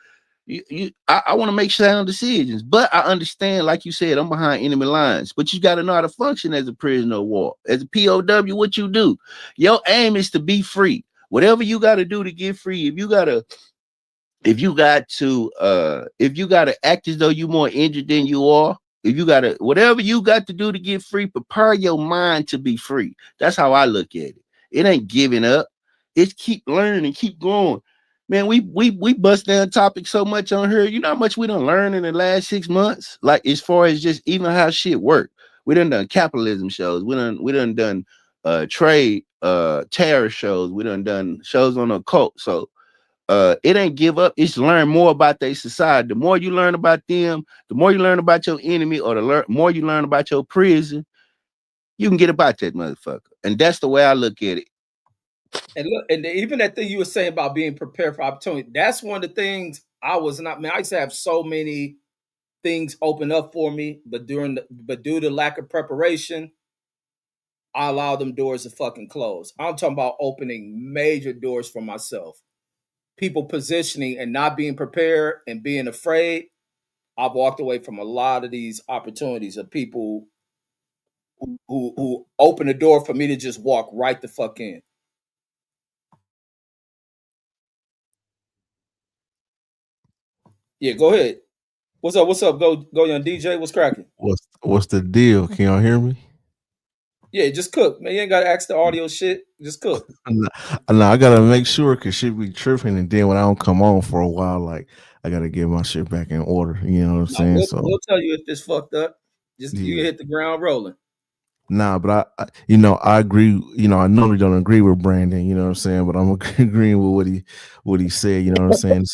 I want to make sound decisions, but I understand, like you said, I'm behind enemy lines. But you got to know how to function as a prisoner of war, as a POW. What you do, your aim is to be free. Whatever you got to do to get free, if you got to act as though you're more injured than you are, if you got to whatever you got to do to get free, prepare your mind to be free. That's how I look at it. It ain't giving up. It's keep learning and keep going. Man, we bust down topics so much on here. You know how much we done learned in the last 6 months? Like as far as just even how shit work. We done capitalism shows. We done trade terror shows. We done shows on the occult. So it ain't give up. It's learn more about their society. The more you learn about them, the more you learn about your enemy, or the more you learn about your prison, you can get about that motherfucker. And that's the way I look at it.
And look, and even that thing you were saying about being prepared for opportunity, that's one of the things I was not, man, I used to have so many things open up for me, but due to lack of preparation, I allowed them doors to fucking close. I'm talking about opening major doors for myself. People positioning and not being prepared and being afraid. I've walked away from a lot of these opportunities of people who open the door for me to just walk right the fuck in. Yeah, go ahead. What's up? What's up? Go young DJ. What's cracking?
What's the deal? Can y'all hear me?
Yeah, just cook, man. You ain't gotta ask the audio shit. Just cook.
No, I gotta make sure because shit be tripping, and then when I don't come on for a while, like I gotta get my shit back in order. You know what I'm saying?
We'll tell you if it's fucked up. Just you hit the ground rolling.
Nah, but I agree. You know, I normally don't agree with Brandon. You know what I'm saying? But I'm agreeing with what he said. You know what I'm saying?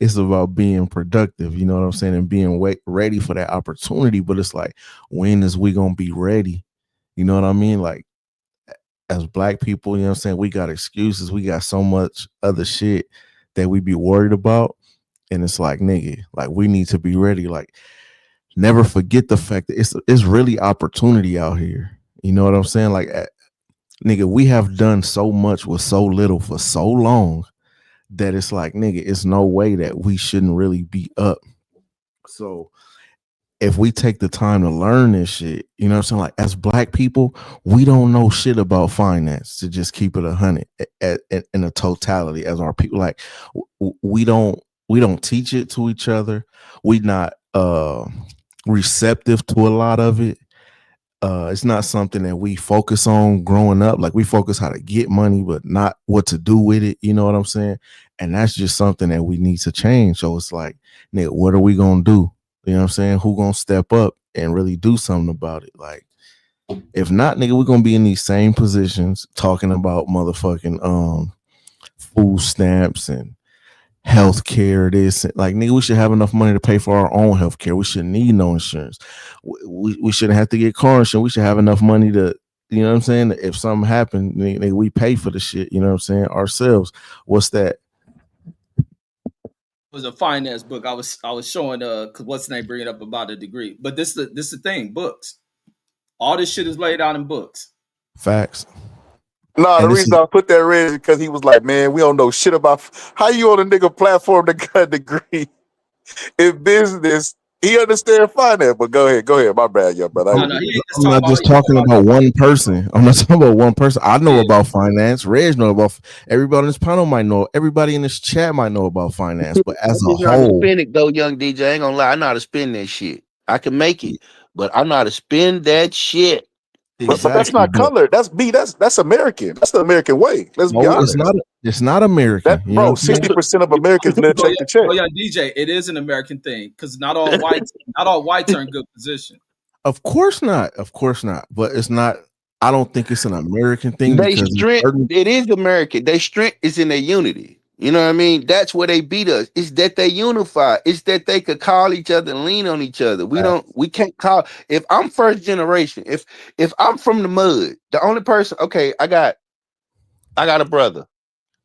It's about being productive. You know what I'm saying? And being ready for that opportunity. But it's like, when is we gonna be ready? You know what I mean? Like, as black people, you know what I'm saying? We got excuses. We got so much other shit that we be worried about. And it's like, nigga, like we need to be ready. Like, never forget the fact that it's really opportunity out here. You know what I'm saying? Like, nigga, we have done so much with so little for so long that it's like, nigga, it's no way that we shouldn't really be up. So if we take the time to learn this shit, you know what I'm saying? Like, as black people, we don't know shit about finance, to just keep it 100 in a totality as our people. Like, we don't teach it to each other. We not receptive to a lot of it. It's not something that we focus on growing up. Like, we focus how to get money, but not what to do with it. You know what I'm saying? And that's just something that we need to change. So it's like, nigga, what are we gonna do? You know what I'm saying? Who gonna step up and really do something about it? Like, if not, nigga, we're gonna be in these same positions talking about motherfucking food stamps and healthcare. This, like, nigga, we should have enough money to pay for our own healthcare. We shouldn't need no insurance. We shouldn't have to get car insurance. We should have enough money to, you know what I'm saying? If something happened, nigga, we pay for the shit. You know what I'm saying? Ourselves. What's that?
Was a finance book. I was showing cause what's the name bringing up about a degree. But this the thing, books. All this shit is laid out in books.
Facts.
No, the reason I put that red is because he was like, man, we don't know shit about how you on a nigga platform that got a degree in business. He understand finance, but go ahead. My bad, yeah, brother.
I'm not just talking about one person. I'm not talking about one person. I know about finance. Reg know about. Everybody on this panel might know. Everybody in this chat might know about finance. But as a whole,
spend it though, young DJ. I ain't gonna lie. I know how to spend that shit. I can make it, but I know how to spend that shit.
Exactly. But that's not colored. That's that's American. That's the American way. Let's be honest.
It's not American.
That, bro, 60% of Americans live check to check.
Oh yeah, DJ, it is an American thing because not all whites are in good position.
Of course not. But it's not. I don't think it's an American thing.
It is American. Their strength is in their unity. You know what I mean? That's where they beat us. It's that they unify. It's that they could call each other and lean on each other. We can't call. If I'm first generation, if I'm from the mud, the only person, okay, I got a brother,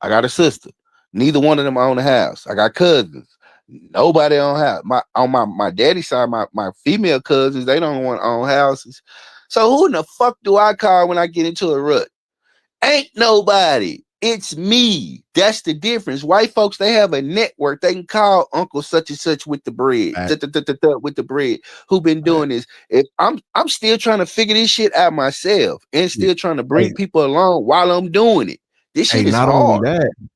I got a sister. Neither one of them own a house. I got cousins. Nobody own house. My daddy's side, my female cousins, they don't want to own houses. So who in the fuck do I call when I get into a rut? Ain't nobody. It's me. That's the difference. White folks, they have a network. They can call Uncle such and such with the bread, with the bread, who been doing this. If I'm still trying to figure this shit out myself and still trying to bring people along while I'm doing it. This shit is hard.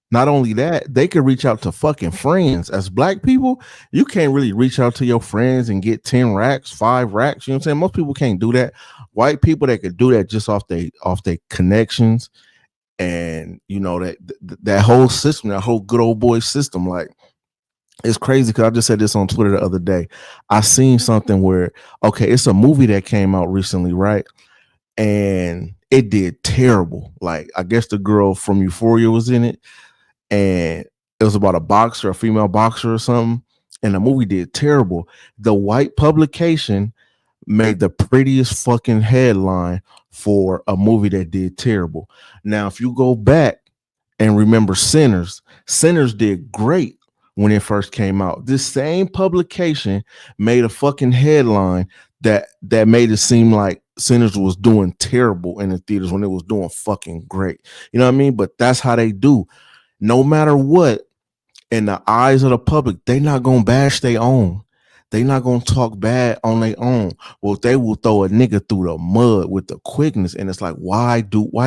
Not only that, they could reach out to fucking friends. As black people, you can't really reach out to your friends and get 10 racks, 5 racks. You know what I'm saying? Most people can't do that. White people, they could do that just off their connections. And you know that whole system, that whole good old boy system, like, it's crazy because I just said this on Twitter the other day. I seen something where, okay, it's a movie that came out recently, right? And it did terrible. Like, I guess the girl from Euphoria was in it, and It was about a boxer, a female boxer or something, and the movie did terrible. The white publication made the prettiest fucking headline for a movie that did terrible. Now, if you go back and remember Sinners, Sinners did great when it first came out. This same publication made a fucking headline that made it seem like Sinners was doing terrible in the theaters when it was doing fucking great. You know what I mean? But that's how they do. No matter what, in the eyes of the public, they not gonna bash their own. They not gonna talk bad on their own. Well, they will throw a nigga through the mud with the quickness, and it's like, why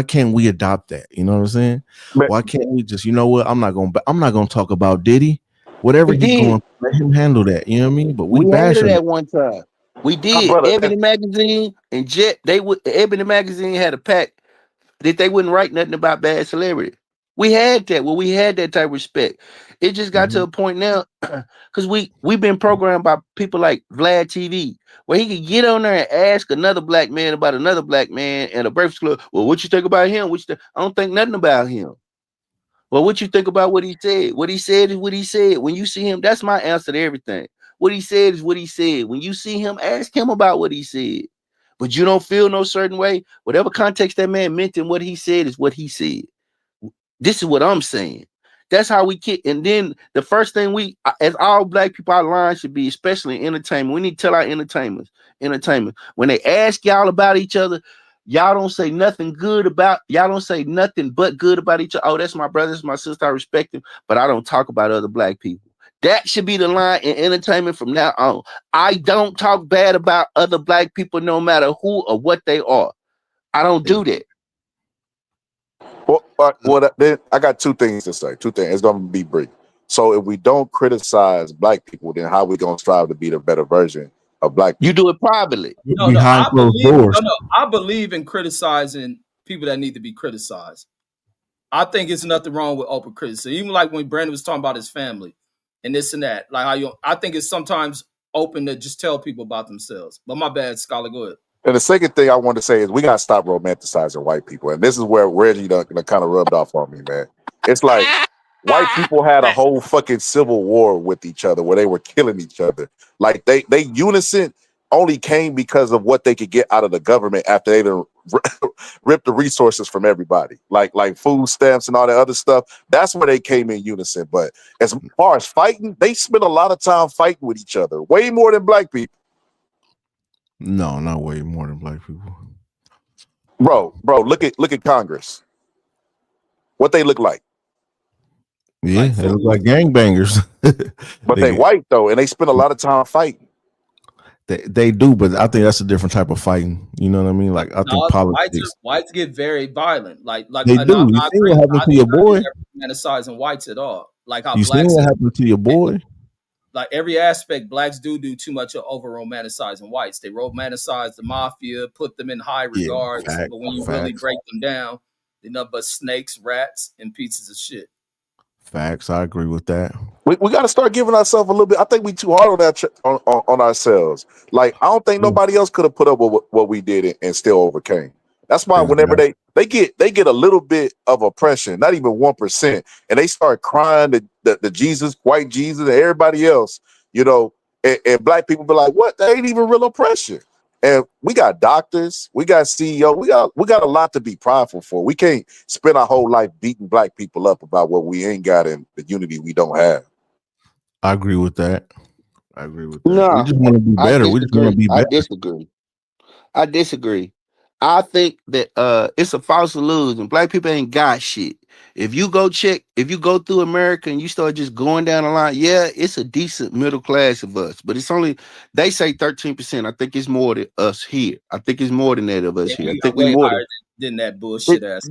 can't we adopt that? You know what I'm saying?
But
Why can't we just, you know what? I'm not gonna talk about Diddy. Whatever
We
he
did.
going, let him handle that. You know what I mean? But we
We
bash
handled
him.
that one time. We did.
brother,
Ebony Magazine and Jet, Ebony Magazine had a pact that they wouldn't write nothing about bad celebrity. We had that. Well, we had that type of respect. It just got to a point now because we've been programmed by people like Vlad TV, where he could get on there and ask another black man about another black man and a Breakfast Club. Well, what you think about him? I don't think nothing about him. Well, what you think about what he said? What he said is what he said. When you see him, that's my answer to everything. What he said is what he said. When you see him, ask him about what he said. But you don't feel no certain way. Whatever context that man meant in what he said is what he said. This is what I'm saying. That's how we get. And then the first thing as all black people, our line should be, especially in entertainment, we need to tell our entertainment, when they ask y'all about each other, y'all don't say nothing y'all don't say nothing but good about each other. Oh, that's my brother, that's my sister, I respect him, but I don't talk about other black people. That should be the line in entertainment from now on. I don't talk bad about other black people, no matter who or what they are. I don't do that.
then I got two things to say. Two things. It's gonna be brief. So if we don't criticize black people, then how we gonna strive to be the better version of black people?
You do it privately.
No,
Behind closed doors.
I believe in criticizing people that need to be criticized. I think it's nothing wrong with open criticism. Even like when Brandon was talking about his family and this and that. Like I think it's sometimes open to just tell people about themselves. But my bad, Scholar, go ahead.
And the second thing I want to say is we gotta stop romanticizing white people. And this is where Reggie done kind of rubbed off on me, man. It's like white people had a whole fucking civil war with each other where they were killing each other. Like they unison only came because of what they could get out of the government after they done ripped the resources from everybody, like food stamps and all that other stuff. That's where they came in unison. But as far as fighting, they spent a lot of time fighting with each other, way more than black people.
No, not way more than black people.
Bro, look at Congress. What they look like.
Yeah,
Like
they look like gangbangers.
But they white though, and they spend a lot of time fighting.
They do, but I think that's a different type of fighting. You know what I mean? Like I think politics.
Whites get very violent. Like
they do. You see what happened to your boy?
Romanticizing whites at all. Like how
you see what happened to your boy?
Like every aspect, blacks do too much of over romanticizing whites. They romanticize the mafia, put them in high regards, but when you really break them down, they're nothing but snakes, rats, and pieces of shit.
Facts. I agree with that.
We got to start giving ourselves a little bit. I think we too hard on that on ourselves. Like I don't think nobody else could have put up with what we did and still overcame. That's why whenever they get a little bit of oppression, not even 1%, and they start crying the Jesus, white Jesus, and everybody else, you know, and black people be like, "What? That ain't even real oppression." And we got doctors, we got CEO, we got a lot to be prideful for. We can't spend our whole life beating black people up about what we ain't got and the unity we don't have.
I agree with that.
No,
we just want to be better. We just want to be better.
I disagree. I think that it's a false illusion. Black people ain't got shit. If you go through America and you start just going down the line, yeah, it's a decent middle class of us, but it's only, they say 13%. I think it's more than us here. I think it's more than that of us here. I think we're more
than that bullshit ass.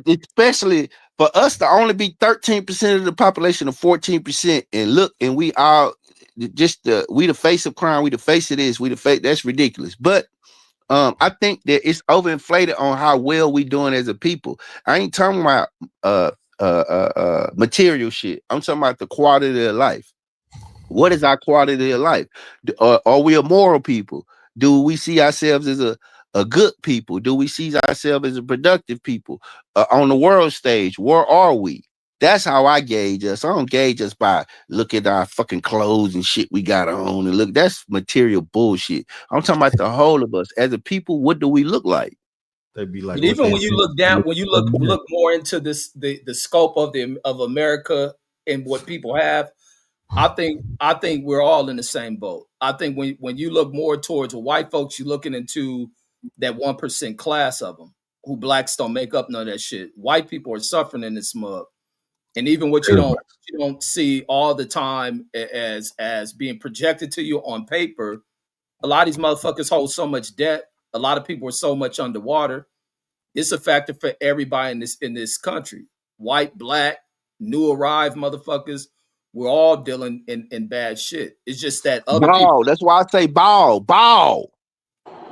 Especially for us to only be 13% of the population of 14%, and we are just we the face of crime, we the face of this, we the face. That's ridiculous. But I think that it's overinflated on how well we doing as a people. I ain't talking about material shit. I'm talking about the quality of life. What is our quality of life? Are we a moral people? Do we see ourselves as a good people? Do we see ourselves as a productive people on the world stage? Where are we? That's how I gauge us. I don't gauge us by look at our fucking clothes and shit we got on and look. That's material bullshit. I'm talking about the whole of us as a people. What do we look like?
They'd be like,
But even when you look down, when you look more into this, the scope of America and what people have, I think we're all in the same boat. I think when you look more towards white folks, you're looking into that 1% class of them who blacks don't make up none of that shit. White people are suffering in this mug, and even what you don't see all the time as being projected to you on paper. A lot of these motherfuckers hold so much debt. A lot of people are so much underwater. It's a factor for everybody in this country. White, black, new arrived motherfuckers. We're all dealing in bad shit. It's just that other people.
That's why I say ball.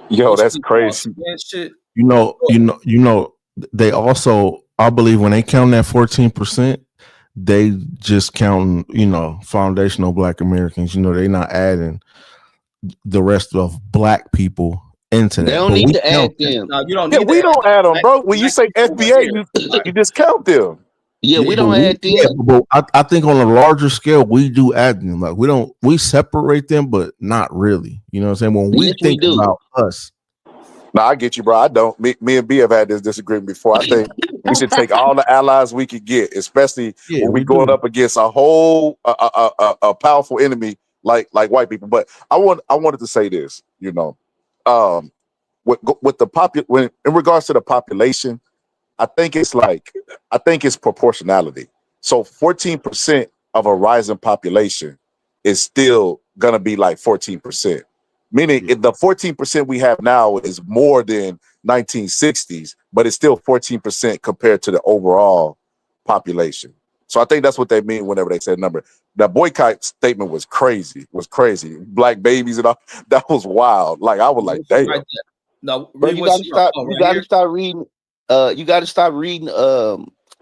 Yo, that's crazy.
Shit.
You know, they also, I believe when they count that 14%, they just count, foundational Black Americans. They not adding the rest of Black people into that.
They don't need to add them.
No, you don't
Yeah,
need
we
to
don't add them, bro. When you say FBA, you discount them.
Yeah, we don't add them.
Yeah, but I think on a larger scale, we do add them. Like we separate them, but not really. You know what I'm saying? When we think about us.
No, I get you, bro. I don't. Me and B have had this disagreement before. I think we should take all the allies we could get, especially when we going up against a whole a powerful enemy like white people. But I wanted to say this, with the in regards to the population, I think it's proportionality. So 14% of a rising population is still gonna be like 14%. Meaning the 14% we have now is more than 1960s, but it's still 14% compared to the overall population. So I think that's what they mean whenever they say number. The boycott statement was crazy. Black babies and all. That was wild. Like I was like, damn.
Right. No,
you gotta stop. You gotta start reading. You gotta stop reading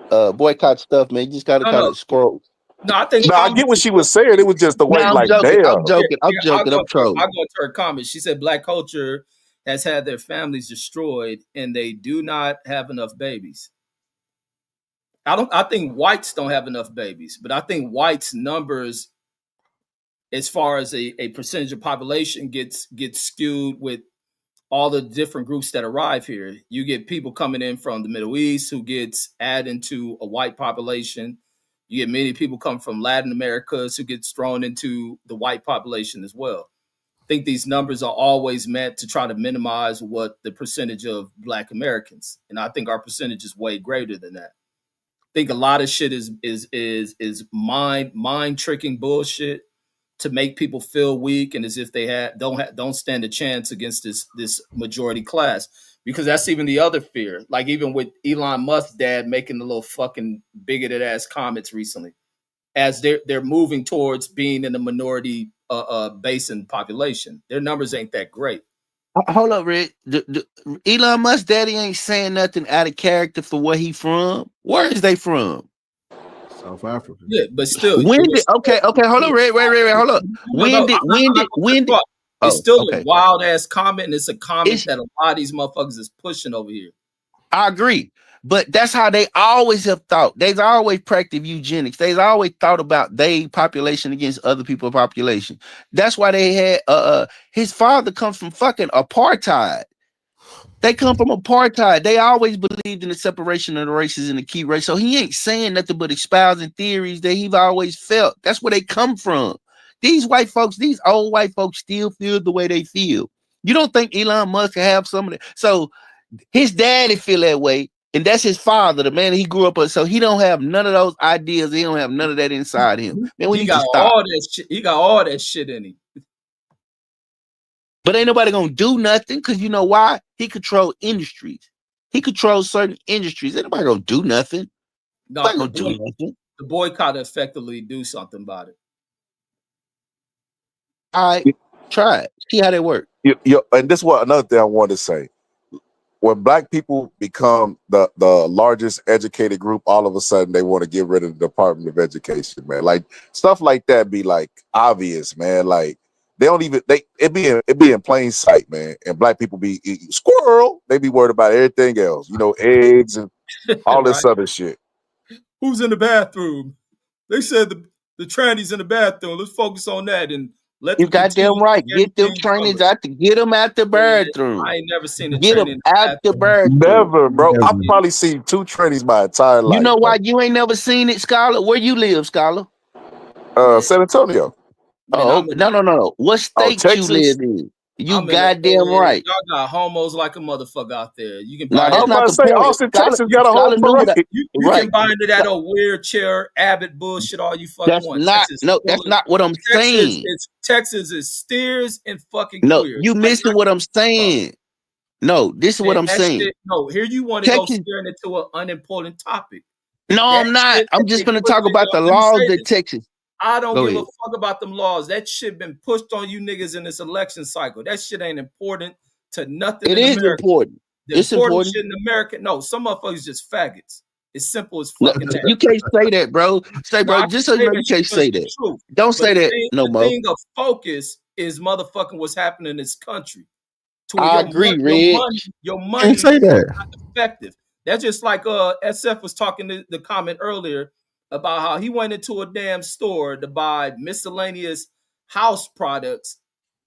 boycott stuff, man. You just gotta kind of scroll.
No, I think.
No, I get what she was saying. It was just the way,
I'm joking. I'm joking. I'm trolling.
I'll go to her comment. She said Black culture has had their families destroyed, and they do not have enough babies. I think whites don't have enough babies, but I think whites' numbers, as far as a percentage of population, gets skewed with all the different groups that arrive here. You get people coming in from the Middle East who gets added into a white population. You get many people come from Latin America who gets thrown into the white population as well. I think these numbers are always meant to try to minimize what the percentage of Black Americans, and I think our percentage is way greater than that. I think a lot of shit is mind tricking bullshit to make people feel weak and as if they don't stand a chance against this majority class. Because that's even the other fear. Like even with Elon Musk's dad making the little fucking bigoted ass comments recently, as they're moving towards being in the minority basin population, their numbers ain't that great.
Hold up, Rick. Elon Musk's daddy ain't saying nothing out of character for where he from. Where is they from?
South Africa.
Yeah, but still.
Okay, hold on, Rick, hold up. When did?
It's still a wild ass comment, and it's a comment that a lot of these motherfuckers is pushing over here.
I agree, but that's how they always have thought. They've always practiced eugenics. They've always thought about their population against other people's population. That's why they had his father comes from fucking apartheid. They come from apartheid. They always believed in the separation of the races and the key race. So he ain't saying nothing but espousing theories that he's always felt. That's where they come from. These white folks, these old white folks still feel the way they feel. You don't think Elon Musk can have some of that? So his daddy feel that way, and that's his father, the man he grew up with. So he don't have none of those ideas. He don't have none of that inside him. Man,
he got all that shit. He got all that shit in him.
But ain't nobody gonna do nothing because you know why? He control industries. He controls certain industries. Ain't nobody gonna do nothing.
No, the boycott effectively do something about it.
All right, try it. See how they work.
And this is what another thing I wanted to say. When Black people become the largest educated group, all of a sudden they want to get rid of the Department of Education, man. Like stuff like that be like obvious, man. Like they don't even it be in plain sight, man. And Black people be squirrel. They be worried about everything else, eggs and all this other shit.
Who's in the bathroom? They said the trannies in the bathroom. Let's focus on that and let
You
them continue
goddamn
to
right.
make
Get them
everything
trainees
color.
out to get them out the bathroom.
I ain't never seen a
Get
tranny
them
in the
out the
bathroom.
bathroom.
Never, bro. I've
Never.
probably seen 2 trannies my entire life.
You know
bro.
why you ain't never seen it, Scholar? Where you live, Scholar?
San Antonio.
Man,
Oh,
I'm in
no. What state you
Texas?
live in? You
I'm in
goddamn right.
y'all got homos like a motherfucker out there. You can
No,
buy
I
that's
was
it.
not
about to
the
say
point.
Austin,
Scholar,
Texas got a whole
Scholar knew what I,
parade.
You
right.
can buy into that old wheelchair Abbott bullshit all you fucking
That's
want.
not
Texas,
no, that's not what I'm saying.
Texas is steers and fucking
No,
queers.
you
Like,
missing what I'm saying. No, this is what
man,
I'm
that
saying.
shit. No, here you want to go
Texas.
steering into an unimportant topic.
No,
That
I'm not.
shit
I'm
that
just
they
gonna
put
talk
in
about the
y'all. Let me
laws
say
that
this.
Texas.
I don't
Go
give a
ahead.
fuck about them laws. That shit been pushed on you niggas in this election cycle. That shit ain't important to nothing
It
in
is
America.
important.
The
It's
important
important.
shit in America, no, some motherfuckers just faggots. It's simple as
No,
fucking that.
you can't say that, bro. Say,
No, I
bro,
can
just so you
say
know,
that
you
shit
can't
'cause
say
it's the
that.
truth.
Don't
But
say that no
the
more.
thing of focus is motherfucking what's happening in this country. To where
I agree, Red.
your
Can't
money
say
is
that.
not effective. That's just like SF was talking to the comment earlier about how he went into a damn store to buy miscellaneous house products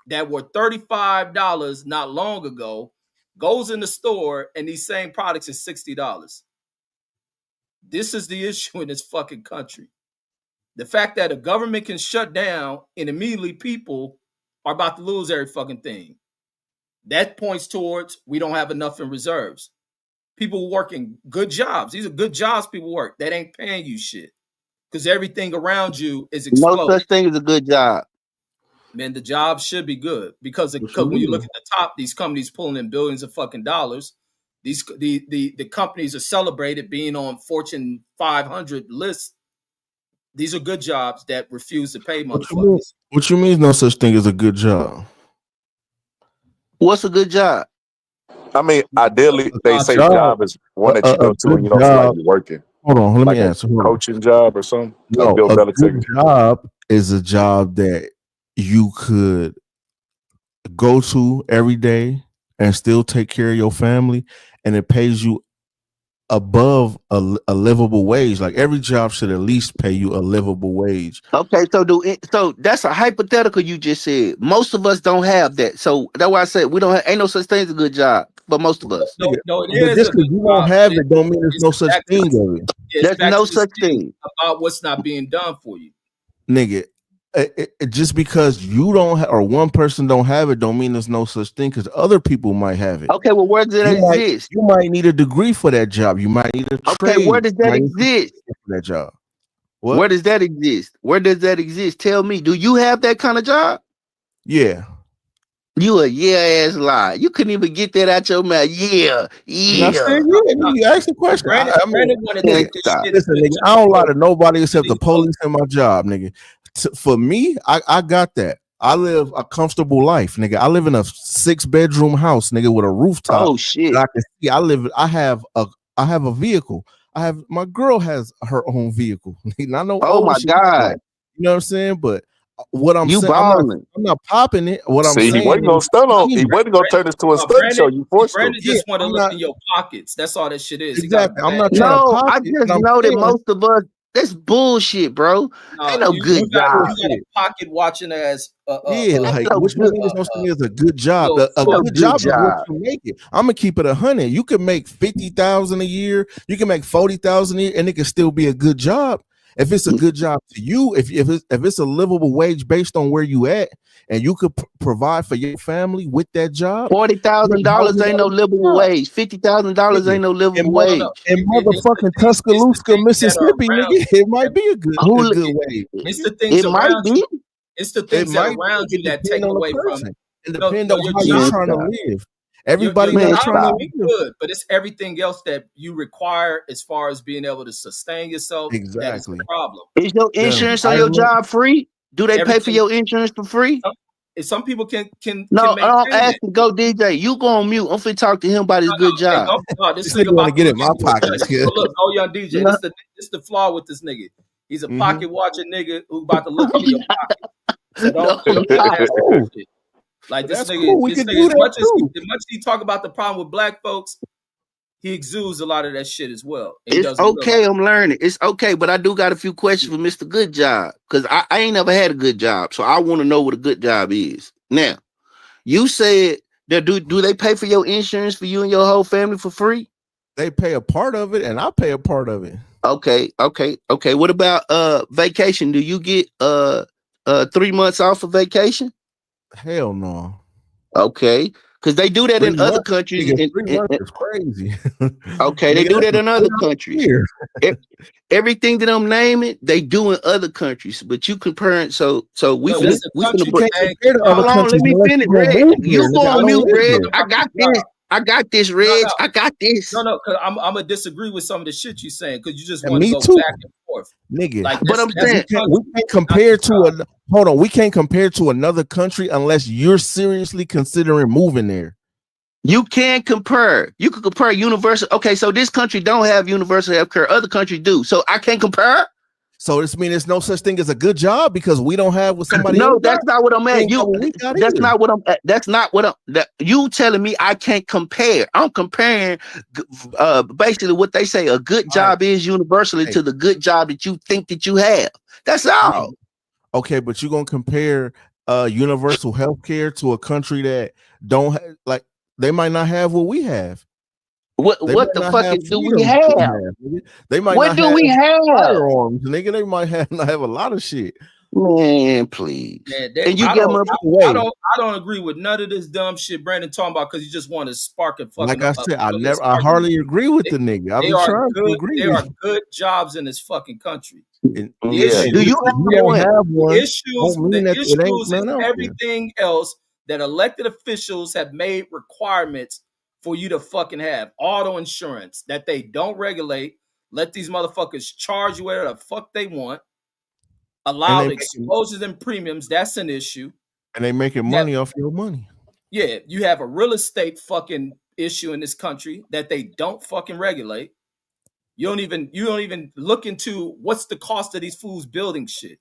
that were $35 not long ago, goes in the store and these same products is $60. This is the issue in this fucking country. The fact that a government can shut down and immediately people are about to lose every fucking thing. That points towards we don't have enough in reserves. People working good jobs. These are good jobs people work. That ain't paying you shit. Because everything around you is
No
exploding.
such thing as a good job.
Man, the jobs should be good. Because
What you
when you look
mean?
at the top, these companies pulling in billions of fucking dollars. The companies are celebrated being on Fortune 500 lists. These are good jobs that refuse to pay
What you mean?
motherfuckers.
What you mean? No such thing as a good job.
What's a good job?
I mean, ideally, they
A
say
job,
job is one that you
a
go to and
good
you don't feel like
job.
you're working,
Hold on, let
like
me
a
answer. Hold on.
coaching job or something. Like
No,
Bill
a good
Belichick.
job is a job that you could go to every day and still take care of your family, and it pays you above a livable wage. Like every job should at least pay you a livable wage.
Okay, so that's a hypothetical you just said. Most of us don't have that. So that's why I said we don't have ain't no such thing as a good job for most of us.
No, it
But
is
just
a good
because you
job.
don't have it, don't mean there's no
It's
such
back to
thing
the,
of it,
it's
There's
back
no
to this
such
thing
thing.
about what's not being done for you.
nigga. Just because you don't or one person don't have it, don't mean there's no such thing. Because other people might have it.
Okay, well, where does it exist?
You might need a degree for that job. You might need a
Okay,
trade.
where does
You
that
might need a
exist?
for that job. What?
Where does that exist? Where does that exist? Tell me, do you have that kind of job?
Yeah.
You a ass lie. You couldn't even get that out your mouth. Yeah.
I said, yeah, nigga, you asked the question.
Brandon wanted to
nigga,
take this
stop.
shit.
Listen, nigga, I don't lie to nobody except the police and my job, nigga. For me, I got that. I live a comfortable life, nigga. I live in a 6-bedroom house, nigga, with a rooftop.
Oh shit.
I can see. I have a vehicle. My girl has her own vehicle. Not no
Oh
old
my
shit.
God.
You know what I'm saying? But what I'm
You
saying,
balling.
I'm not popping it. What I'm
See, he
saying
wasn't gonna
is,
stun on. He wasn't gonna turn this to a stunt show. You forced him.
Brandon just want to
I'm
look
not-
in your pockets. That's all that shit is.
exactly. I'm not trying to
No,
pop
I
it,
just
but I'm
know that
saying-
most of us, that's bullshit, bro. Ain't no good
you got
job.
a pocket watching as
Yeah, like
no
what you
good-
mean is no such thing as a good job.
no,
A
no
good
good
job is what
job.
you make it. I'm gonna keep it 100. You can make 50,000 a year. You can make 40,000 a year, and it can still be a good job. If it's a good job to you, if it's a livable wage based on where you at, and you could provide for your family with that job,
$40,000 ain't no livable wage. $50,000 ain't no livable wage.
in motherfucking Tuscaloosa, Mississippi, nigga, it might be a good wage.
It's the things
It might
around
be.
you. It's the things that
might
around
be.
you that
Depend
take
on the
away from
person. It
No,
depends
no,
on
your
how you're
job-
trying to
stop.
live. Everybody
your
Man,
not
job
trying
may
to
be
live.
good, but it's everything else that you require as far as being able to sustain yourself. That is
Exactly.
the problem.
Is your insurance on your job free? Do they pay for
Everything-
your insurance for free?
Some people can
No,
maintain
I'm
that.
asking. Go DJ. You go on mute. I'm finna talk to him about his good job.
This
This
nigga
nigga wanna
about
get in my
look,
pockets, kid.
look, go young DJ.
No.
This the flaw with this nigga. He's a
Mhm.
pocket watching nigga who about to look into your pocket. So don't
No,
ask
no.
bullshit. Like
But
this
that's
nigga,
cool. We
this
could
nigga
do
as
that
much
too.
as he talk about the problem with black folks, he exudes a lot of that shit as well. And he
It's
doesn't
okay.
realize.
I'm learning. It's okay, but I do got a few questions for Mr. Good Job because I ain't never had a good job, so I want to know what a good job is. Now, you said that do they pay for your insurance for you and your whole family for free?
They pay a part of it, and I pay a part of it.
Okay. What about vacation? Do you get 3 months off of vacation?
Hell no.
Okay, because they do that
3
in other
months,
countries.
nigga, 3 months is crazy.
Okay, they
Nigga,
do that
that's
in other
$4
countries.
a year.
Everything that I'm naming, they do in other countries. But you comparing, so we
No,
finna
that's a
we
country
finna break.
thing.
Compare to other
Hold on, let
countries
me
unless
finish,
you gonna
Reg.
move
You
here,
go
nigga. I
on
don't
mute,
live
Reg.
here.
I got this. I got this, Reg.
No.
I got this.
No, because I'm gonna disagree with some of the shit you saying because you just
And
want to
me
go
too,
back and forth.
nigga.
Like
But I'm
that's
saying,
a country,
We can't compare to a hold on. We can't compare to another country unless you're seriously considering moving there.
you can compare. You can compare universal. Okay, so this country don't have universal health care. Other countries do. So I can't compare.
So this means there's no such thing as a good job because we don't have what somebody
No,
else got.
that's not what I'm
We
at.
ain't got what we got
That's
either.
not what I'm at. That's not what I'm. You telling me I can't compare? I'm comparing, basically what they say. A good
All right.
job is universally
Hey.
to the good job that you think that you have. That's all.
Okay, but you're gonna compare universal health care to a country that don't like they might not have what we have.
What
They
what
might
the
not
fuck
have
do we
freedoms that we
have?
have, nigga. They might
What
not
do
have
we have?
firearms, nigga. They might not have a lot of shit.
Man, please.
Man,
And you
I
get
don't,
my
I don't agree with none of this dumb shit Brandon talking about because you just want to spark and fucking
Like I
up.
said,
this
I
argument.
hardly agree with the nigga. I've
They
been
are
trying to
good.
agree
There
with
are good jobs in this fucking country.
you.
The
Yeah.
issues,
Do you
If you
have
don't
one?
have one, don't mean
the
that it
issues
ain't
is
none out there.
everything else that elected officials have made requirements for you to fucking have. Auto insurance that they don't regulate. Let these motherfuckers charge you whatever the fuck they want. Allowed exposures and premiums. That's an issue.
And they making money off your money.
Yeah, you have a real estate fucking issue in this country that they don't fucking regulate. You don't even look into what's the cost of these fools building shit.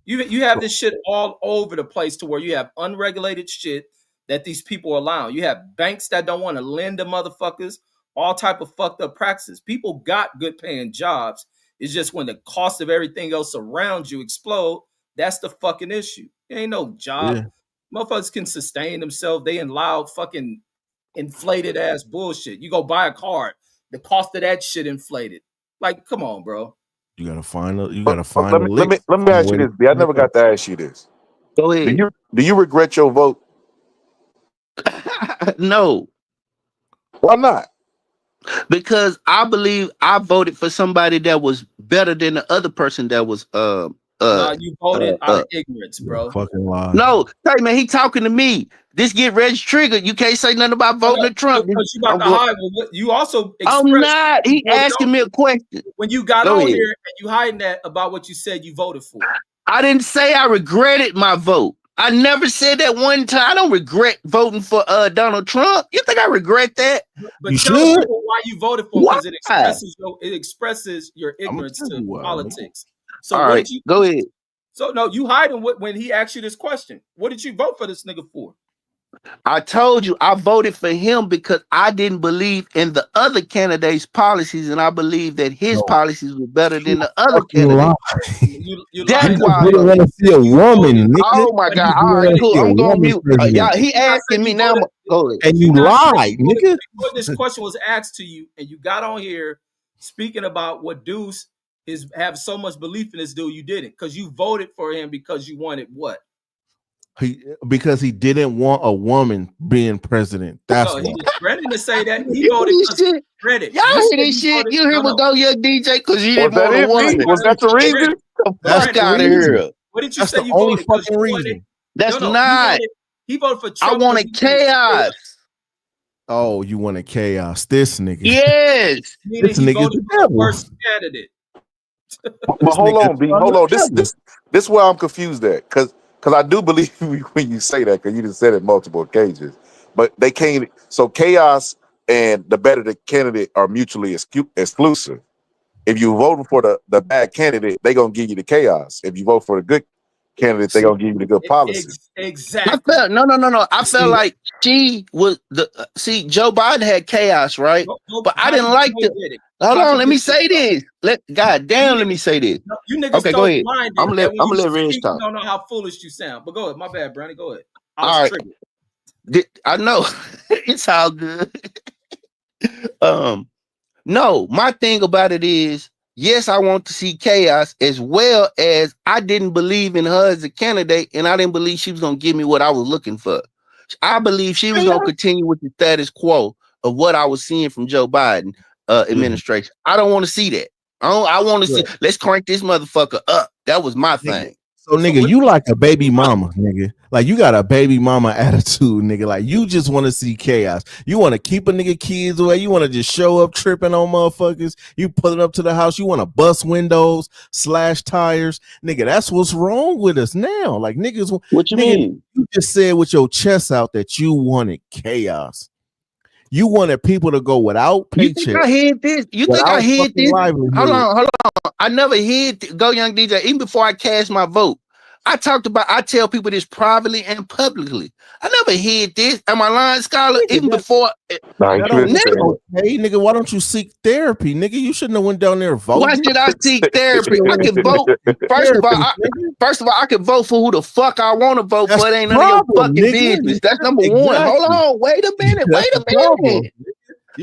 You have this shit all over the place to where you have unregulated shit that these people are allowing. You have banks that don't want to lend to motherfuckers, all type of fucked up practices. People got good paying jobs. It's just when the cost of everything else around you explode, that's the fucking issue. There ain't no job.
Yeah.
Motherfuckers can sustain themselves. They in loud fucking inflated ass bullshit. You go buy a car, the cost of that shit inflated. Like, come on, bro.
You gotta find a
Let
lick.
me ask you this, B. I never got to ask you this.
Go ahead.
Do you regret your vote?
No,
Why not?
because I believe I voted for somebody that was better than the other person that was
Nah, you voted out of ignorance, bro.
Fucking lie.
No, hey man, he talking to me. This get Reg triggered. You can't say nothing about voting for Trump.
Because you about to hide. Well, you also
I'm not. He asking me a question.
When you got
Go
on
ahead.
here and you hiding that about what you said you voted for.
I didn't say I regretted my vote. I never said that one time. I don't regret voting for Donald Trump. You think I regret that?
But
You
tell
should.
people why you voted for him because it expresses your ignorance
tell
to
you why,
politics. So
All
what
right,
did you
go ahead.
So no, you hiding when he asked you this question. What did you vote for this nigga for?
I told you I voted for him because I didn't believe in the other candidates' policies, and I believe that his policies were better than the other candidates. That's why I
didn't want to see a woman, nigga.
Oh my God! All right, cool. I'm going mute. Y'all, he asking me now. Go ahead.
And you lied, nigga.
Before this question was asked to you, and you got on here speaking about what Deuce have so much belief in this dude, you didn't because you voted for him because you wanted what?
Because he didn't want a woman being president. That's why.
Brandon to say that he voted because credit.
Y'all hear this shit? You hear what go young DJ? Because you didn't want a woman.
Was that the reason?
The fuck out of here.
What did you
That's
say?
the
You
only
voted because
fucking reason.
That's not.
He voted for Trump.
I wanted chaos.
Oh, you wanted chaos. This nigga.
Yes.
This nigga's the devil.
Worst candidate.
But hold on, B. Hold on. This where I'm confused at. Because I do believe when you say that, because you just said it multiple occasions. But they can't. So chaos and the better the candidate are mutually exclusive. If you vote for the bad candidate, they're gonna give you the chaos. If you vote for the good candidate, they gonna give you the good policy.
Exactly.
I felt no. I
See,
felt like she was the Joe Biden had chaos, right? But I didn't like the. Hold on, let me say this. God damn, let me say this.
You niggas
Okay,
so
go ahead.
blinded
I'm
that when
gonna
you
let Reg
speak,
talk.
you don't know how foolish you sound. But go ahead. My bad, Brandon. Go ahead. I
All
was
right.
triggered.
I know. It's all good. No, my thing about it is, yes, I want to see chaos, as well as I didn't believe in her as a candidate, and I didn't believe she was gonna give me what I was looking for. I believe she was gonna continue with the status quo of what I was seeing from Joe Biden administration. I don't want to see that. I want to see, let's crank this motherfucker up. That was my thing.
So nigga, you like a baby mama, nigga. Like you got a baby mama attitude, nigga. Like you just want to see chaos. You want to keep a nigga kids away. You want to just show up tripping on motherfuckers. You pull it up to the house. You want to bust windows, slash tires, nigga. That's what's wrong with us now. Like niggas,
What you mean?
You just said with your chest out that you wanted chaos. You wanted people to go without paycheck.
You think I hid this? You think I hid this? Hold on. I never hid Go Young DJ. Even before I cast my vote, I tell people this privately and publicly. I never hid this. Am I lying, Scholar? Even before.
Nigga, why don't you seek therapy, nigga? You shouldn't have went down there voting.
Why should I seek therapy? I can vote. First of all, I can vote for who the fuck I want to vote for. It ain't none of your fucking business. That's number one. Hold on. Wait a minute.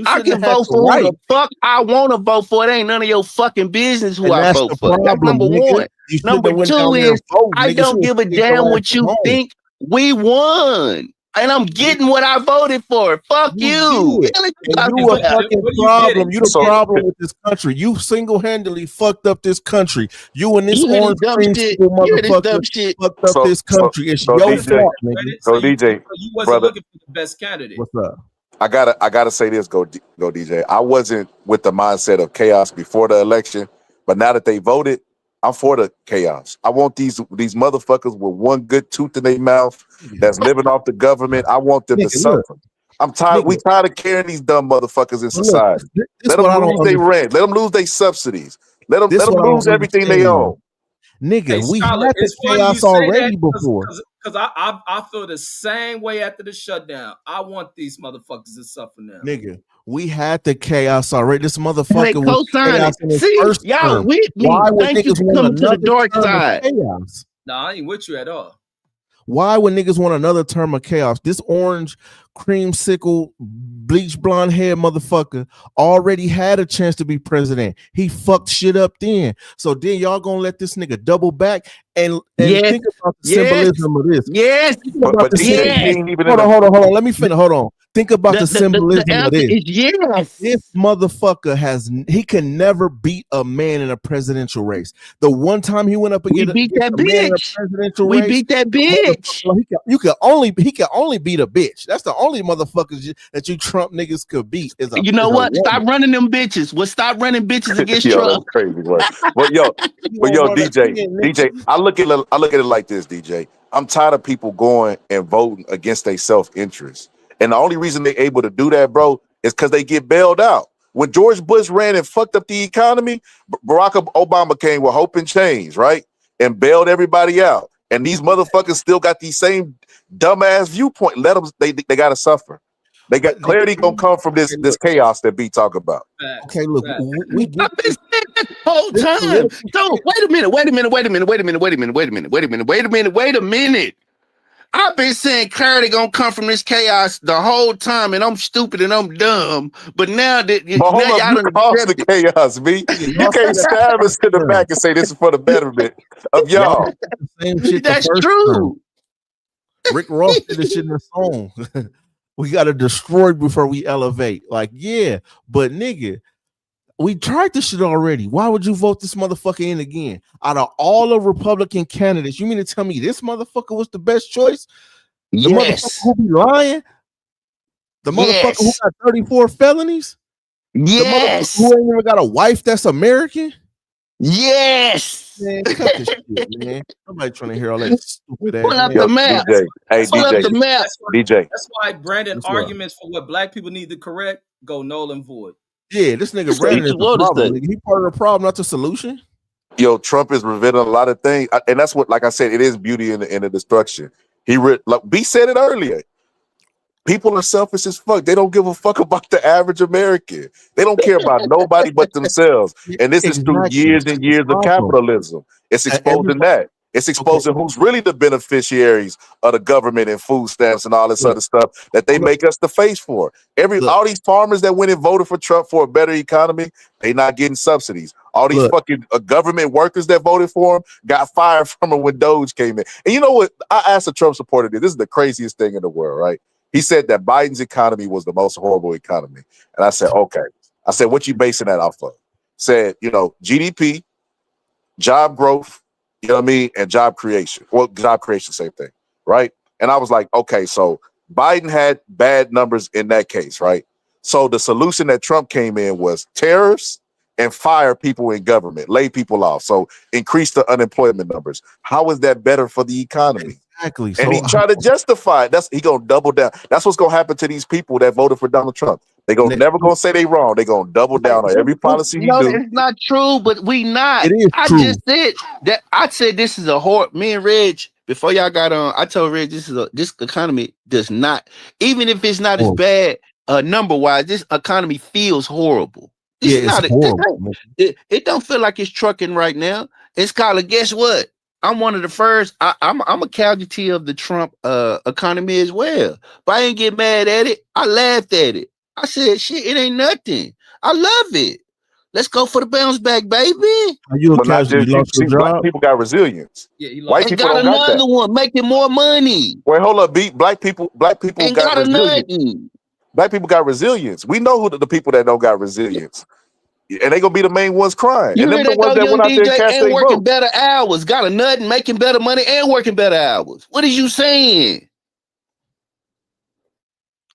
I can vote for who the fuck I want to vote for. It ain't none of your fucking business who I vote for. That's number one. Number two is I don't give a damn what you think. We won. And I'm getting what I voted for. Fuck you.
You a fucking problem. You the problem with this country. You single-handedly fucked up this country. You and this orange creamsicle motherfucker fucked up this country. It's your fault, nigga.
So DJ,
you wasn't looking for the best candidate.
What's up?
I gotta say this, go DJ. I wasn't with the mindset of chaos before the election, but now that they voted, I'm for the chaos. I want these motherfuckers with one good tooth in their mouth that's living off the government. I want them to suffer. I'm tired. We tired of carrying these dumb motherfuckers in society. Let them lose their rent. Let them lose their subsidies. Let them lose everything they own.
Nigga, we had the chaos already before.
Because I feel the same way after the shutdown. I want these motherfuckers to suffer now.
Nigga, we had the chaos already. This motherfucker was chaos in his first
y'all
term.
with me.
Why would
Thank you
niggas
for
want
coming to the dark
another term of
side.
chaos?
Nah, I ain't with you at all.
Why would niggas want another term of chaos? This orange creamsicle bleach blonde hair motherfucker already had a chance to be president. He fucked shit up then. So then y'all gonna let this nigga double back and think about the symbolism of this.
Yes.
But
Hold on. Let me finish. Hold on. Think about the symbolism of this.
Yes.
This motherfucker he can never beat a man in a presidential race. The one time he went up against
we beat that bitch. We beat that bitch.
He can only beat a bitch. That's the only motherfuckers that you Trump niggas could beat.
You know what? Stop running them bitches. Stop running bitches against Trump.
That's crazy work. But yo, DJ, I look at it like this, DJ. I'm tired of people going and voting against their self-interest. And the only reason they're able to do that, bro, is because they get bailed out. When George Bush ran and fucked up the economy, Barack Obama came with hope and change, right? And bailed everybody out. And these motherfuckers still got these same dumbass viewpoint. Let them, they got to suffer. They got clarity gonna come from this chaos that B talk about.
Okay, look, we get
I've been saying that the whole time. So wait a minute. I've been saying clarity gonna come from this chaos the whole time, and I'm stupid and I'm dumb. But now that
y'all caused the chaos, B. You can't stab us to the back and say this is for the betterment of y'all.
That's true.
Rick Ross did this shit in the song. We gotta destroy before we elevate. Like, yeah, but nigga, we tried this shit already. Why would you vote this motherfucker in again? Out of all the Republican candidates, you mean to tell me this motherfucker was the best choice? The motherfucker who be lying? The motherfucker who got 34 felonies?
Yes.
The motherfucker who ain't even got a wife that's American?
Yes.
Man, cut this shit, man. Nobody trying to hear all that stupid ass.
Pull up the map.
DJ.
That's why Brandon arguments for what black people need to correct go null and void.
Yeah, this nigga Brandon is the problem. He part of the problem, not the solution.
Trump is revealing a lot of things, and that's what, like I said, it is beauty in the destruction. Like B said it earlier. People are selfish as fuck. They don't give a fuck about the average American. They don't care about nobody but themselves. And this is through years and years of capitalism. It's exposing that. It's exposing who's really the beneficiaries of the government and food stamps and all this other stuff that they make us the face for. All these farmers that went and voted for Trump for a better economy, they not getting subsidies. All these fucking government workers that voted for him got fired from him when Doge came in. And you know what? I asked a Trump supporter this is the craziest thing in the world, right? He said that Biden's economy was the most horrible economy. And I said, okay. I said, what you basing that off of? Said, GDP, job growth, you know what I mean? And job creation. Well, job creation, same thing, right? And I was like, okay, so Biden had bad numbers in that case, right? So the solution that Trump came in was tariffs and fire people in government, lay people off. So increase the unemployment numbers. How is that better for the economy?
Exactly.
And he tried to justify it. He gonna double down. That's what's gonna happen to these people that voted for Donald Trump. They never gonna say they wrong. They gonna double down on every policy he do.
It's not true, but we not.
It is true.
Just said that. I said this is a horror. Me and Reg, before y'all got on, I told Reg this economy does not, even if it's not as bad number wise, this economy feels horrible. It's horrible. It don't feel like it's trucking right now. It's called, guess what? I'm one of the first. I'm a casualty of the Trump economy as well. But I ain't get mad at it. I laughed at it. I said, shit, it ain't nothing. I love it. Let's go for the bounce back, baby.
Are you a casualty?
Black people got resilience.
Yeah,
white people
got
don't got
another one making more money.
Wait, hold up, beat. Black people
ain't
got resilience.
Nothing.
Black people got resilience. We know who the people that don't got resilience. And they gonna be the main ones crying.
You
and them the ones that went out there and cast
and
their
working
vote.
better hours, got a nut and making better money and working better hours. What is you saying?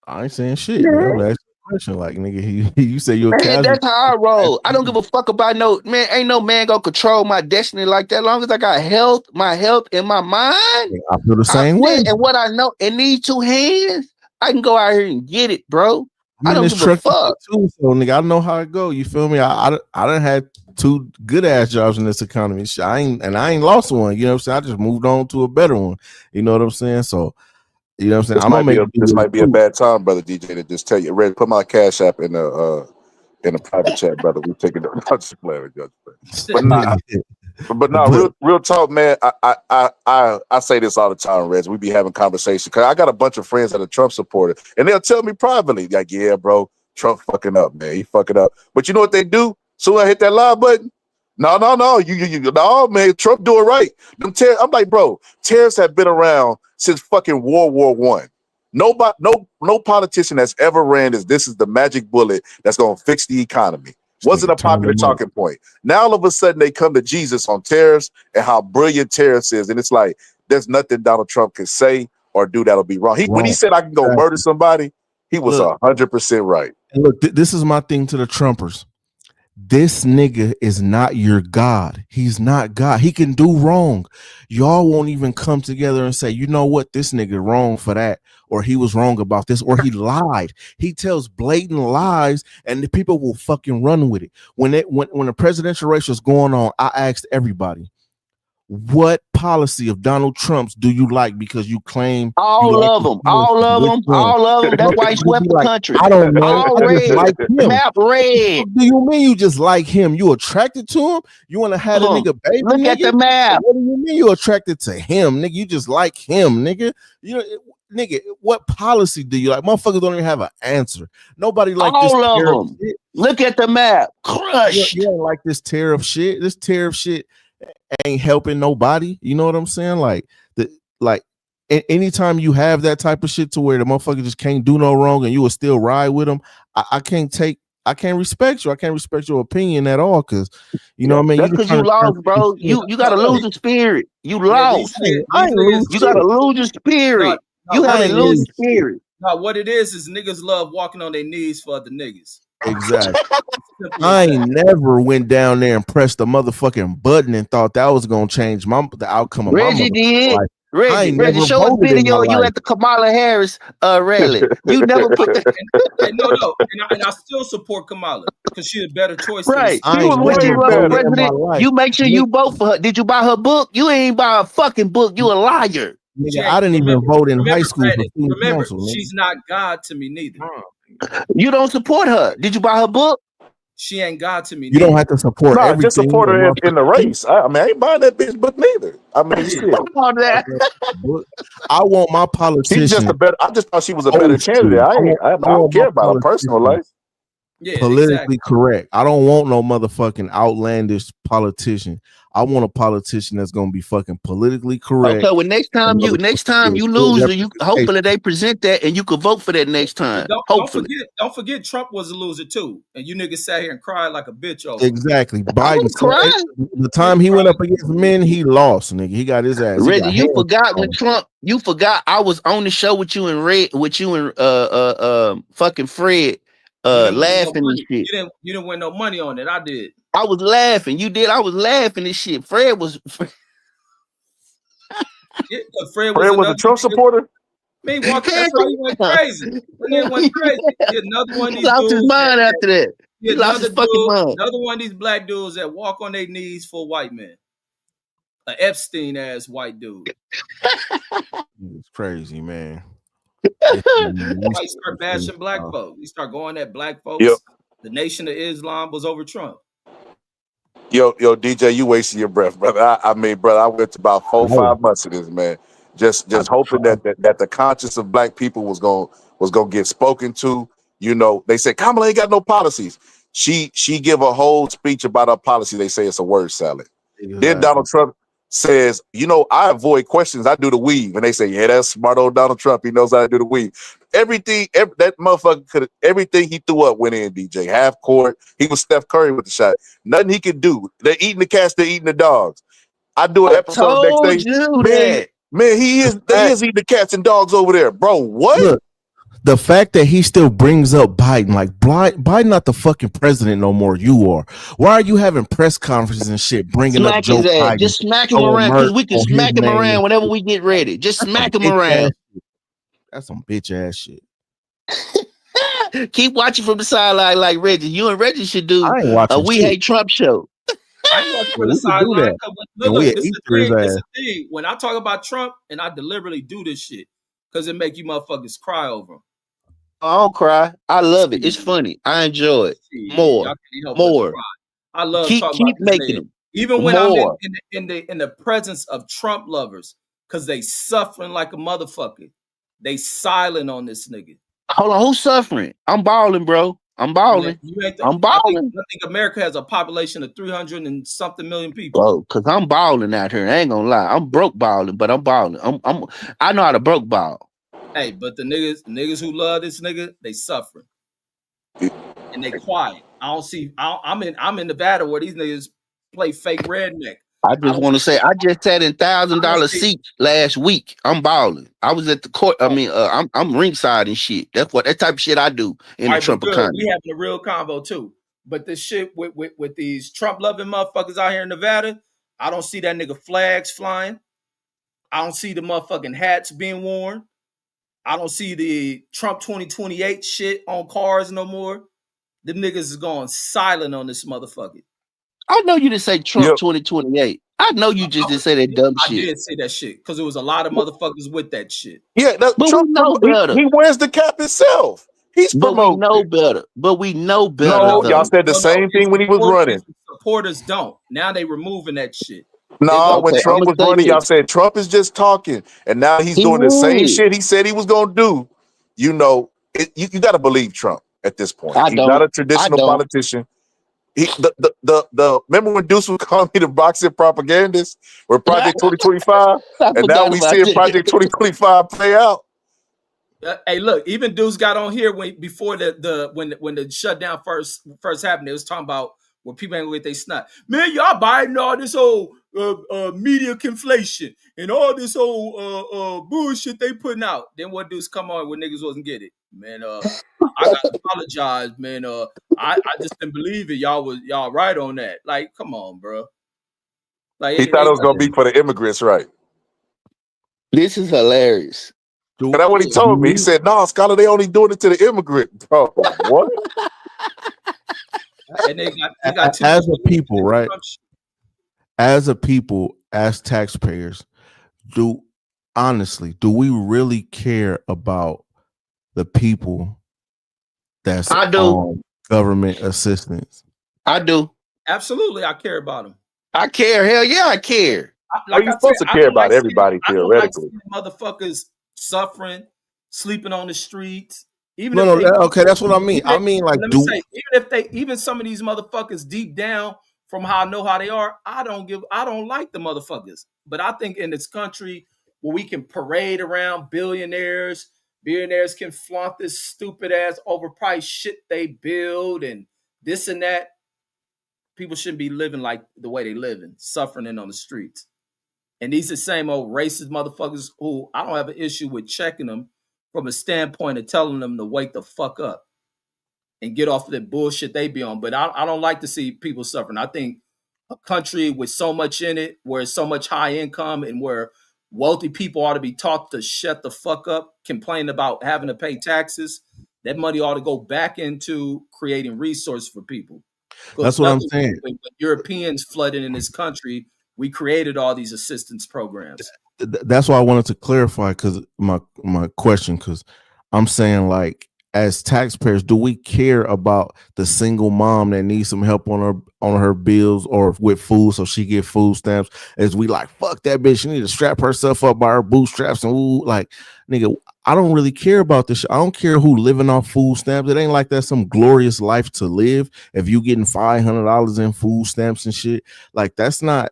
I ain't saying shit. Man. I'm asking a question. Like, nigga, you say you're a casualty.
That's how I roll. I don't give a fuck about ain't no man gonna control my destiny like that. As long as I got my health and my mind.
I feel the same way.
And what I know in these two hands, I can go out here and get it, bro. I don't give a fuck.
Too, so nigga, I know how it go. You feel me? I done had 2 good ass jobs in this economy. I ain't lost one. You know what I'm saying? I just moved on to a better one. You know what I'm saying? So, you know what I'm saying?
This might be a bad time, brother DJ, to just tell you. Red, put my cash app in the private chat, brother. We taking the just playing with Judge. But no, real talk, man. I say this all the time, Reg. We be having conversations because I got a bunch of friends that are Trump supporters, and they'll tell me privately, like, "Yeah, bro, Trump fucking up, man. He fucking up." But you know what they do? So I hit that live button. No, man. Trump do it right. I'm like, bro, tariffs have been around since fucking World War I. Nobody, no politician that's ever ran this is the magic bullet that's gonna fix the economy. Wasn't a popular talking point. Now all of a sudden they come to Jesus on tariffs and how brilliant tariffs is, and it's like there's nothing Donald Trump can say or do that'll be wrong. When he said I can go murder somebody, he was 100% right.
And look, this is my thing to the Trumpers. This nigga is not your God. He's not God. He can do wrong. Y'all won't even come together and say, you know what, this nigga wrong for that, or he was wrong about this, or he lied. He tells blatant lies, and the people will fucking run with it. When the presidential race was going on, I asked everybody, what policy of Donald Trump's do you like? Because you claim
all of them. That's why he swept the country.
I don't know.
All red, like map red.
What do you mean you just like him? You attracted to him? You want to have a nigga baby?
Look at the map.
What do you mean you attracted to him, nigga? You just like him, nigga. You know, nigga, what policy do you like? Motherfuckers don't even have an answer. Nobody like
all of them. Shit. Look at the map. Crushed.
You don't like this tariff shit. This tariff shit ain't helping nobody. You know what I'm saying? Anytime you have that type of shit to where the motherfucker just can't do no wrong and you will still ride with him, I can't respect you. I can't respect your opinion at all, because you know what I mean.
That's because you lost, bro. You gotta lose the spirit. You lost. You gotta lose your spirit. You gotta lose your spirit.
Now, what it is niggas love walking on their knees for other niggas.
Exactly. I ain't never went down there and pressed the motherfucking button and thought that was gonna change the outcome of
Reggie
my life.
Reggie,
never
show us
voted in my
video of you
life.
at the Kamala Harris rally. You never put the
Hey, no, and I still support Kamala because she's a better choice
right.
than
I
She was
ain't
When she
way
never
run for
voted
better.
in my
president,
life.
you make sure you vote for her. Did you buy her book? You ain't buy a fucking book. You a liar.
she
Nigga,
ain't.
I didn't even vote in high school for student
Remember,
council. Nigga.
she's not God to me neither.
You don't support her. Did you buy her book?
She ain't God to me.
You don't have to support
No, I
everything.
just support
the
her in the
motherfucker-
race. I mean, I ain't buying that bitch book neither. I mean, shit.
Come on, that.
I want my
She's
politician.
just a better. I just thought she was a better
old school.
candidate. I
want
don't care
my
about her personal
politician
life.
Yeah,
politically
exactly.
correct. I don't want no motherfucking outlandish politician. I want a politician that's gonna be fucking politically correct.
Okay, well, next time you lose, you hopefully they present that and you could vote for that next time. Hopefully.
Don't forget Trump was a loser too, and you niggas sat here and cried like a bitch over him.
Exactly.
I
Biden
was crying.
the time he went up against men, he lost, nigga. He got his ass.
Reggie, you forgot when Trump. You forgot I was on the show with you and fucking Fred laughing and shit.
You didn't win no money on it. I did.
I was laughing. You did. I was laughing and shit. Fred was.
Yeah,
Fred was a Trump supporter.
Me walking, that's why he went crazy. And then went crazy. He had another one of these
lost
dudes
his mind after that. He lost his fucking mind.
Another one of these black dudes that walk on their knees for white men. An Epstein ass white dude.
It's crazy, man.
He start bashing black folks. He start going at black folks.
Yep.
The Nation of Islam was over Trump.
Yo, DJ, you wasting your breath, brother. I mean, brother, I went to about 4 or 5 months of this, man. Just hoping that the conscience of black people was gonna get spoken to. You know, they said Kamala ain't got no policies. She give a whole speech about her policy. They say it's a word salad.
Exactly.
Then Donald Trump says, you know, I avoid questions. I do the weave. And they say, yeah, that's smart old Donald Trump. He knows how to do the weave. That motherfucker everything he threw up went in, DJ. Half court. He was Steph Curry with the shot. Nothing he could do. They're eating the cats, they're eating the dogs. I do an episode next day. Man, he is eating the cats and dogs over there. Bro, what?
Look, the fact that he still brings up Biden, like Biden not the fucking president no more. You are. Why are you having press conferences and shit bringing up Joe Biden?
Just smack him around because we can smack him around whenever we get ready. Just smack him around.
That's some bitch ass shit.
Keep watching from the sideline like Reggie. You and Reggie should do a We Hate Trump show.
I ain't watching from the sideline. Look, this is the thing. When I talk about Trump, and I deliberately do this shit because it make you motherfuckers cry over him.
I don't cry. I love it. It's funny. I enjoy it. More. I love talking about making them.
Even when I'm in the presence of Trump lovers, because they suffering like a motherfucker. They silent on this nigga.
Hold on, who's suffering? I'm balling, bro. I'm balling. I'm balling.
I think America has a population of 300 and something million people.
Bro, because I'm balling out here. I ain't gonna lie. I'm broke balling, but I'm balling. I know how to broke ball.
Hey, but the niggas who love this nigga, they suffering. And they quiet. I'm in Nevada where these niggas play fake redneck.
I just want to say I just sat in $1,000 seats last week. I'm balling. I was at the court. I mean, I'm ringside and shit. That's that type of shit I do in the Trump economy.
We having a real convo too. But this shit with these Trump loving motherfuckers out here in Nevada, I don't see that nigga flags flying. I don't see the motherfucking hats being worn. I don't see the Trump 2028 shit on cars no more. The niggas is going silent on this motherfucker.
I know you didn't say Trump 2028. I know you just didn't say that dumb shit.
I did say that shit because there was a lot of motherfuckers with that shit.
Yeah,
but
Trump,
we know better.
He wears the cap himself. He's promoting.
We know better. But we know better.
No, y'all said the same thing when he was running.
Supporters don't. Now they removing that shit.
No, when Trump was running, y'all said Trump is just talking, and now he's doing the same shit he said he was gonna do. You know, you got to believe Trump at this point. He's not a traditional politician. Remember when Deuce was calling me the boxing propagandist with Project 2025, and now we see Project 2025 play out.
Hey, look, even Deuce got on here before when the shutdown first happened. It was talking about where people ain't gonna get their snot. Man, y'all buying all this old media conflation and all this old bullshit they putting out. Then what Deuce come on when niggas wasn't get it, man? I gotta apologize, man. I just didn't believe it. Y'all right on that. Like, come on, bro. Like
he thought it was gonna be for the immigrants, right?
This is hilarious.
And that's what he told me. He said, "No, Scholar, they only doing it to the immigrant, bro." What?
And they got
as a people, right? As a people, as taxpayers, do we really care about the people that's on government assistance?
I do.
Absolutely, I care about them.
I care. Hell yeah, I care.
Like you're supposed to care about everybody theoretically.
Motherfuckers suffering, sleeping on the streets. Even
that's what I mean. I mean, like,
even some of these motherfuckers deep down, from how I know how they are, I don't like the motherfuckers. But I think in this country where we can parade around billionaires can flaunt this stupid ass overpriced shit they build and this and that. People shouldn't be living like the way they living, suffering in on the streets. And these are the same old racist motherfuckers who I don't have an issue with checking them from a standpoint of telling them to wake the fuck up and get off of the bullshit they be on. But I don't like to see people suffering. I think a country with so much in it, where it's so much high income and where wealthy people ought to be taught to shut the fuck up, complain about having to pay taxes, that money ought to go back into creating resources for people.
That's what I'm saying.
When Europeans flooded in this country, we created all these assistance programs.
That's why I wanted to clarify, because my question, because I'm saying, like, as taxpayers, do we care about the single mom that needs some help on her bills or with food so she get food stamps? As we like, fuck that bitch, she need to strap herself up by her bootstraps and ooh, like, nigga, I don't really care about this shit. I don't care who living off food stamps. It ain't like that's some glorious life to live if you getting $500 in food stamps and shit. Like, that's not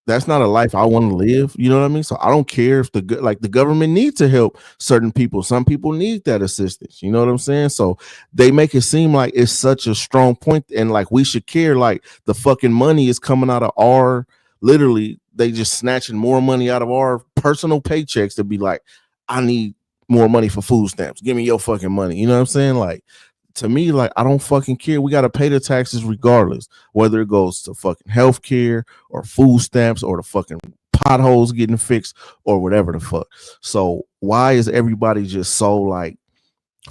a life I want to live. You know what I mean? So I don't care if the government needs to help certain people. Some people need that assistance. You know what I'm saying? So they make it seem like it's such a strong point, and like we should care. Like the fucking money is coming out of our, literally, they just snatching more money out of our personal paychecks to be like, I need more money for food stamps. Give me your fucking money. You know what I'm saying? Like, to me, like, I don't fucking care. We got to pay the taxes regardless, whether it goes to fucking healthcare or food stamps or the fucking potholes getting fixed or whatever the fuck. So why is everybody just so like,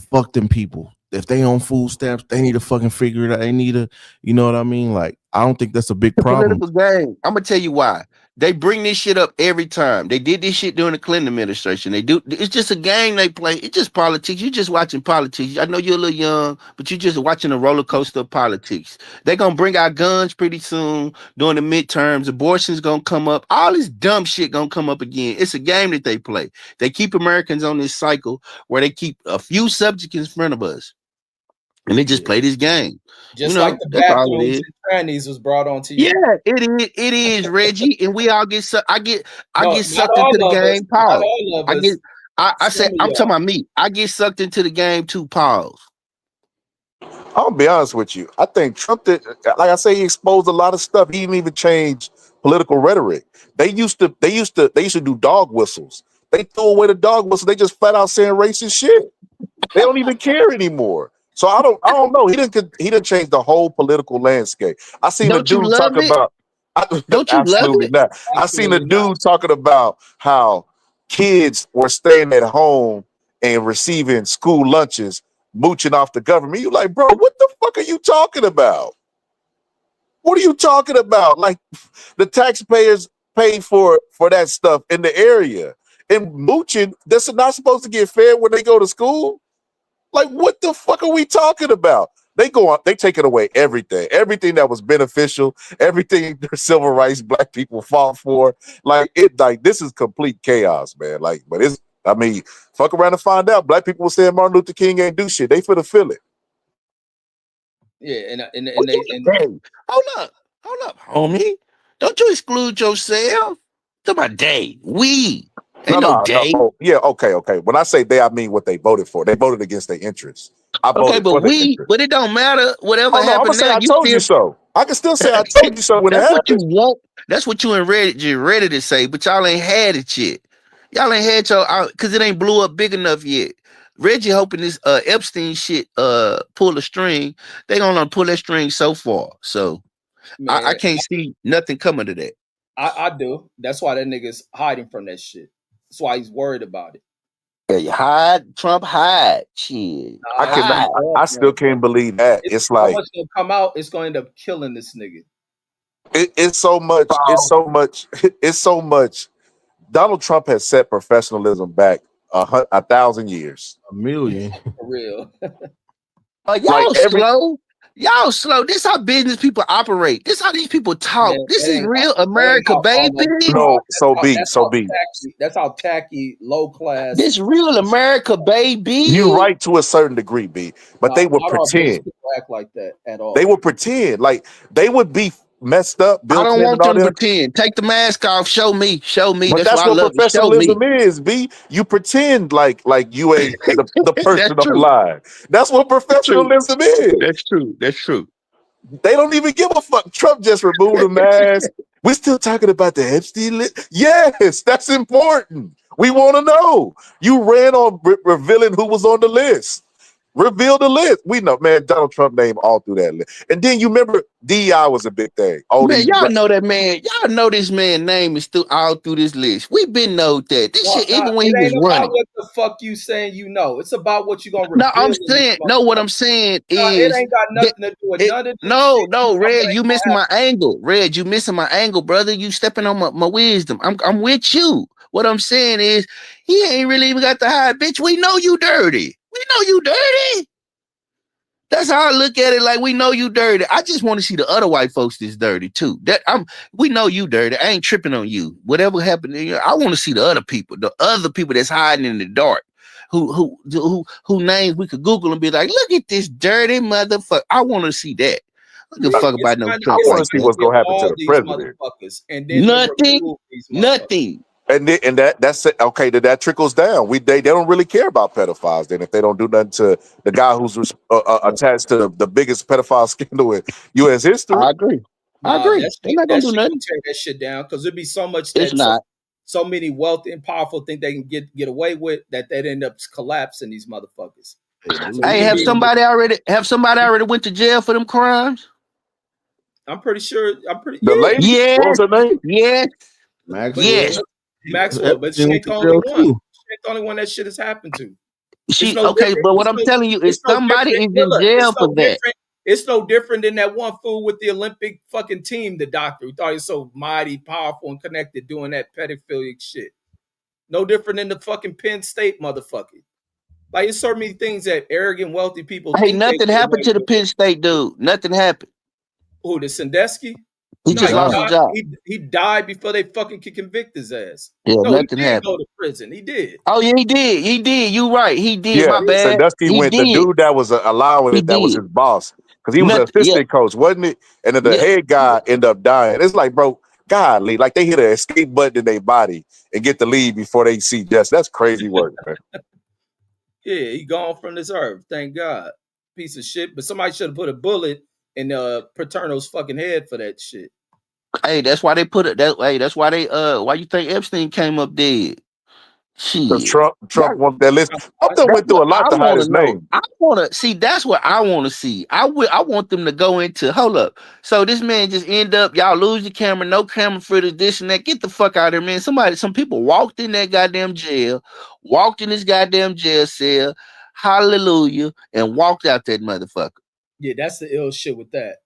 fuck them people? If they on food stamps, they need to fucking figure it out. They need to, you know what I mean? Like, I don't think that's a big problem.
Political game. I'm gonna tell you why. They bring this shit up every time. They did this shit during the Clinton administration. They do. It's just a game they play. It's just politics. You're just watching politics. I know you're a little young, but you're just watching a roller coaster of politics. They're gonna bring out guns pretty soon during the midterms. Abortion's gonna come up. All this dumb shit gonna come up again. It's a game that they play. They keep Americans on this cycle where they keep a few subjects in front of us. And they just play this game.
Just like the bathrooms and trannies was brought on to you.
Yeah, it is, Reggie. And we all get sucked. I get sucked into the game. Pause. I'm talking about me. I get sucked into the game too. Pause.
I'll be honest with you. I think Trump did, like I say, he exposed a lot of stuff. He didn't even change political rhetoric. They used to do dog whistles. They threw away the dog whistle. They just flat out saying racist shit. They don't even care anymore. So I don't know. He didn't change the whole political landscape. I seen a dude talking about.
Don't you
absolutely
love it?
not. I seen a dude talking about how kids were staying at home and receiving school lunches, mooching off the government. You like, bro, what the fuck are you talking about? What are you talking about? Like, the taxpayers pay for that stuff in the area. And mooching, that's not supposed to get fed when they go to school. Like, what the fuck are we talking about? They taking away everything that was beneficial, everything their civil rights black people fought for. Like, this is complete chaos, man. Like, but fuck around and find out. Black people were saying Martin Luther King ain't do shit. They finna feel it.
Yeah,
hold up, homie. Don't you exclude yourself? Talk about they. We.
No. Yeah, okay. When I say they, I mean what they voted for. They voted against their interests. But
it don't matter. Whatever happened now,
I told you so. I can still say I told you so when it happened.
What you want. That's what you and ready to say, but y'all ain't had it yet. Y'all ain't had y'all because it ain't blew up big enough yet. Reggie hoping this Epstein shit pull a string. They gonna pull that string so far. So I can't see nothing coming to that.
I do. That's why that nigga's hiding from that shit. That's why he's worried about it.
Hey, hide, Trump, hide. Shit.
I
Nah,
cannot.
Hide.
I still can't believe that.
It's
It's
so
like
much gonna come out. It's gonna end up killing this nigga.
it's so much. It's so much. It's so much. Donald Trump has set professionalism back 1,000 years.
A million.
For real.
Y'all
Like every
slow. Y'all slow. This how business people operate. This how these people talk.
Man,
This
that
is
ain't
real
how- that ain't
America,
how all
baby.
that-
no. So be.
that's
So
how
be.
tacky. That's how tacky, low class.
This real America, baby.
You right to a certain degree, B. But they would
Not all business
pretend.
people act like that at all.
They would pretend like they would be messed up. Bill
I don't
Clinton
want
and all
them to
them.
pretend. Take the mask off. Show me. Show me.
But
That's
that's
what I
what
love. Show me.
professionalism is, B. You pretend like you ain't the person
That's
on the
true.
line. That's what professionalism is.
That's true. That's true.
They don't even give a fuck. Trump just removed the mask. We're still talking about the Epstein list. Yes, that's important. We want to know. You ran on revealing who was on the list. Reveal the list. We know, man, Donald Trump name all through that list. And then you remember DEI was a big thing. Oh,
Man, y'all know that man. Y'all know this man's name is still all through this list. We been know that. This shit, even when he
it
was
ain't about
running.
what the fuck you saying you know. It's about what you gonna reveal.
No, I'm
in this
saying, no, what I'm saying
motherfucker.
is
It ain't got nothing to do with none of this
no,
shit.
no, Red,
ain't
you
gonna
missing my angle. Red, you missing my angle, brother. You stepping on my wisdom. I'm with you. What I'm saying is he ain't really even got the hide, bitch. We know you dirty. We know you dirty. That's how I look at it. Like, we know you dirty. I just want to see the other white folks that's dirty too. We know you dirty. I ain't tripping on you. Whatever happened to you, I want to see the other people that's hiding in the dark. Who names we could Google and be like, look at this dirty motherfucker. I want to see that. I don't give a fuck about no
I
Trump
want
like
to see
that.
what's gonna happen to
all
the
these
president.
motherfuckers, and then
Nothing.
these motherfuckers.
Nothing.
And that's it. Okay, that trickles down. They don't really care about pedophiles. Then if they don't do nothing to the guy who's attached to the biggest pedophile scandal in U.S. history.
I agree. I
Nah,
agree.
that
They're
shit,
not gonna
that
do
shit
nothing.
can tear that shit down because there'd be so much
It's
that
not.
so many wealthy and powerful think they can get away with that they'd end up collapsing these motherfuckers.
Hey, have somebody already went to jail for them crimes?
I'm pretty sure.
The lady,
Yes.
what was her name?
Yes.
Maxwell.
Yes.
Maxwell, but she
Everything
ain't the
went
only
to jail,
one.
too.
She ain't the only one that shit has happened to.
She
no
okay,
different-
but what
it's
I'm
no-
telling you is
it's no
somebody is
different,
in
Dilla.
jail
It's no
for that.
different. It's no different than that one fool with the Olympic fucking team, the doctor, who thought he was so mighty, powerful, and connected doing that pedophilic shit. No different than the fucking Penn State motherfucker. Like, it's so many things that arrogant, wealthy people
Hey,
think they
nothing
get
happened
away
to the
with.
Penn State dude. Nothing happened.
Who, the Sandusky?
He just lost his job.
He died before they fucking could convict his ass.
Yeah,
No,
nothing
he did
happened.
go to prison. He did.
Oh yeah, he did. He did. You right. He did.
Yeah,
My bad.
Sandusky
He
went.
did.
The dude that was allowing
He
it, that was
did.
his boss, because he was an
Nothing. Yeah.
assistant coach, wasn't it? And then the
Yeah.
head guy ended up dying. It's like, bro, godly, like they hit an escape button in their body and get the lead before they see death. That's crazy work, man.
Yeah, he gone from this earth. Thank God. Piece of shit. But somebody should have put a bullet in Paterno's fucking head for that shit.
Hey, that's why they put it that way. That's why they why you think Epstein came up dead?
Because
Shit.
Trump wants that list. Trump done went through a lot to hide his name.
I want to see. That's what I want to see. I want them to go into. Hold up. So this man just end up. Y'all lose your camera. No camera footage. This and that. Get the fuck out of there, man. Some people walked in that goddamn jail. Walked in this goddamn jail cell. Hallelujah, and walked out that motherfucker.
Yeah, that's the ill shit with that.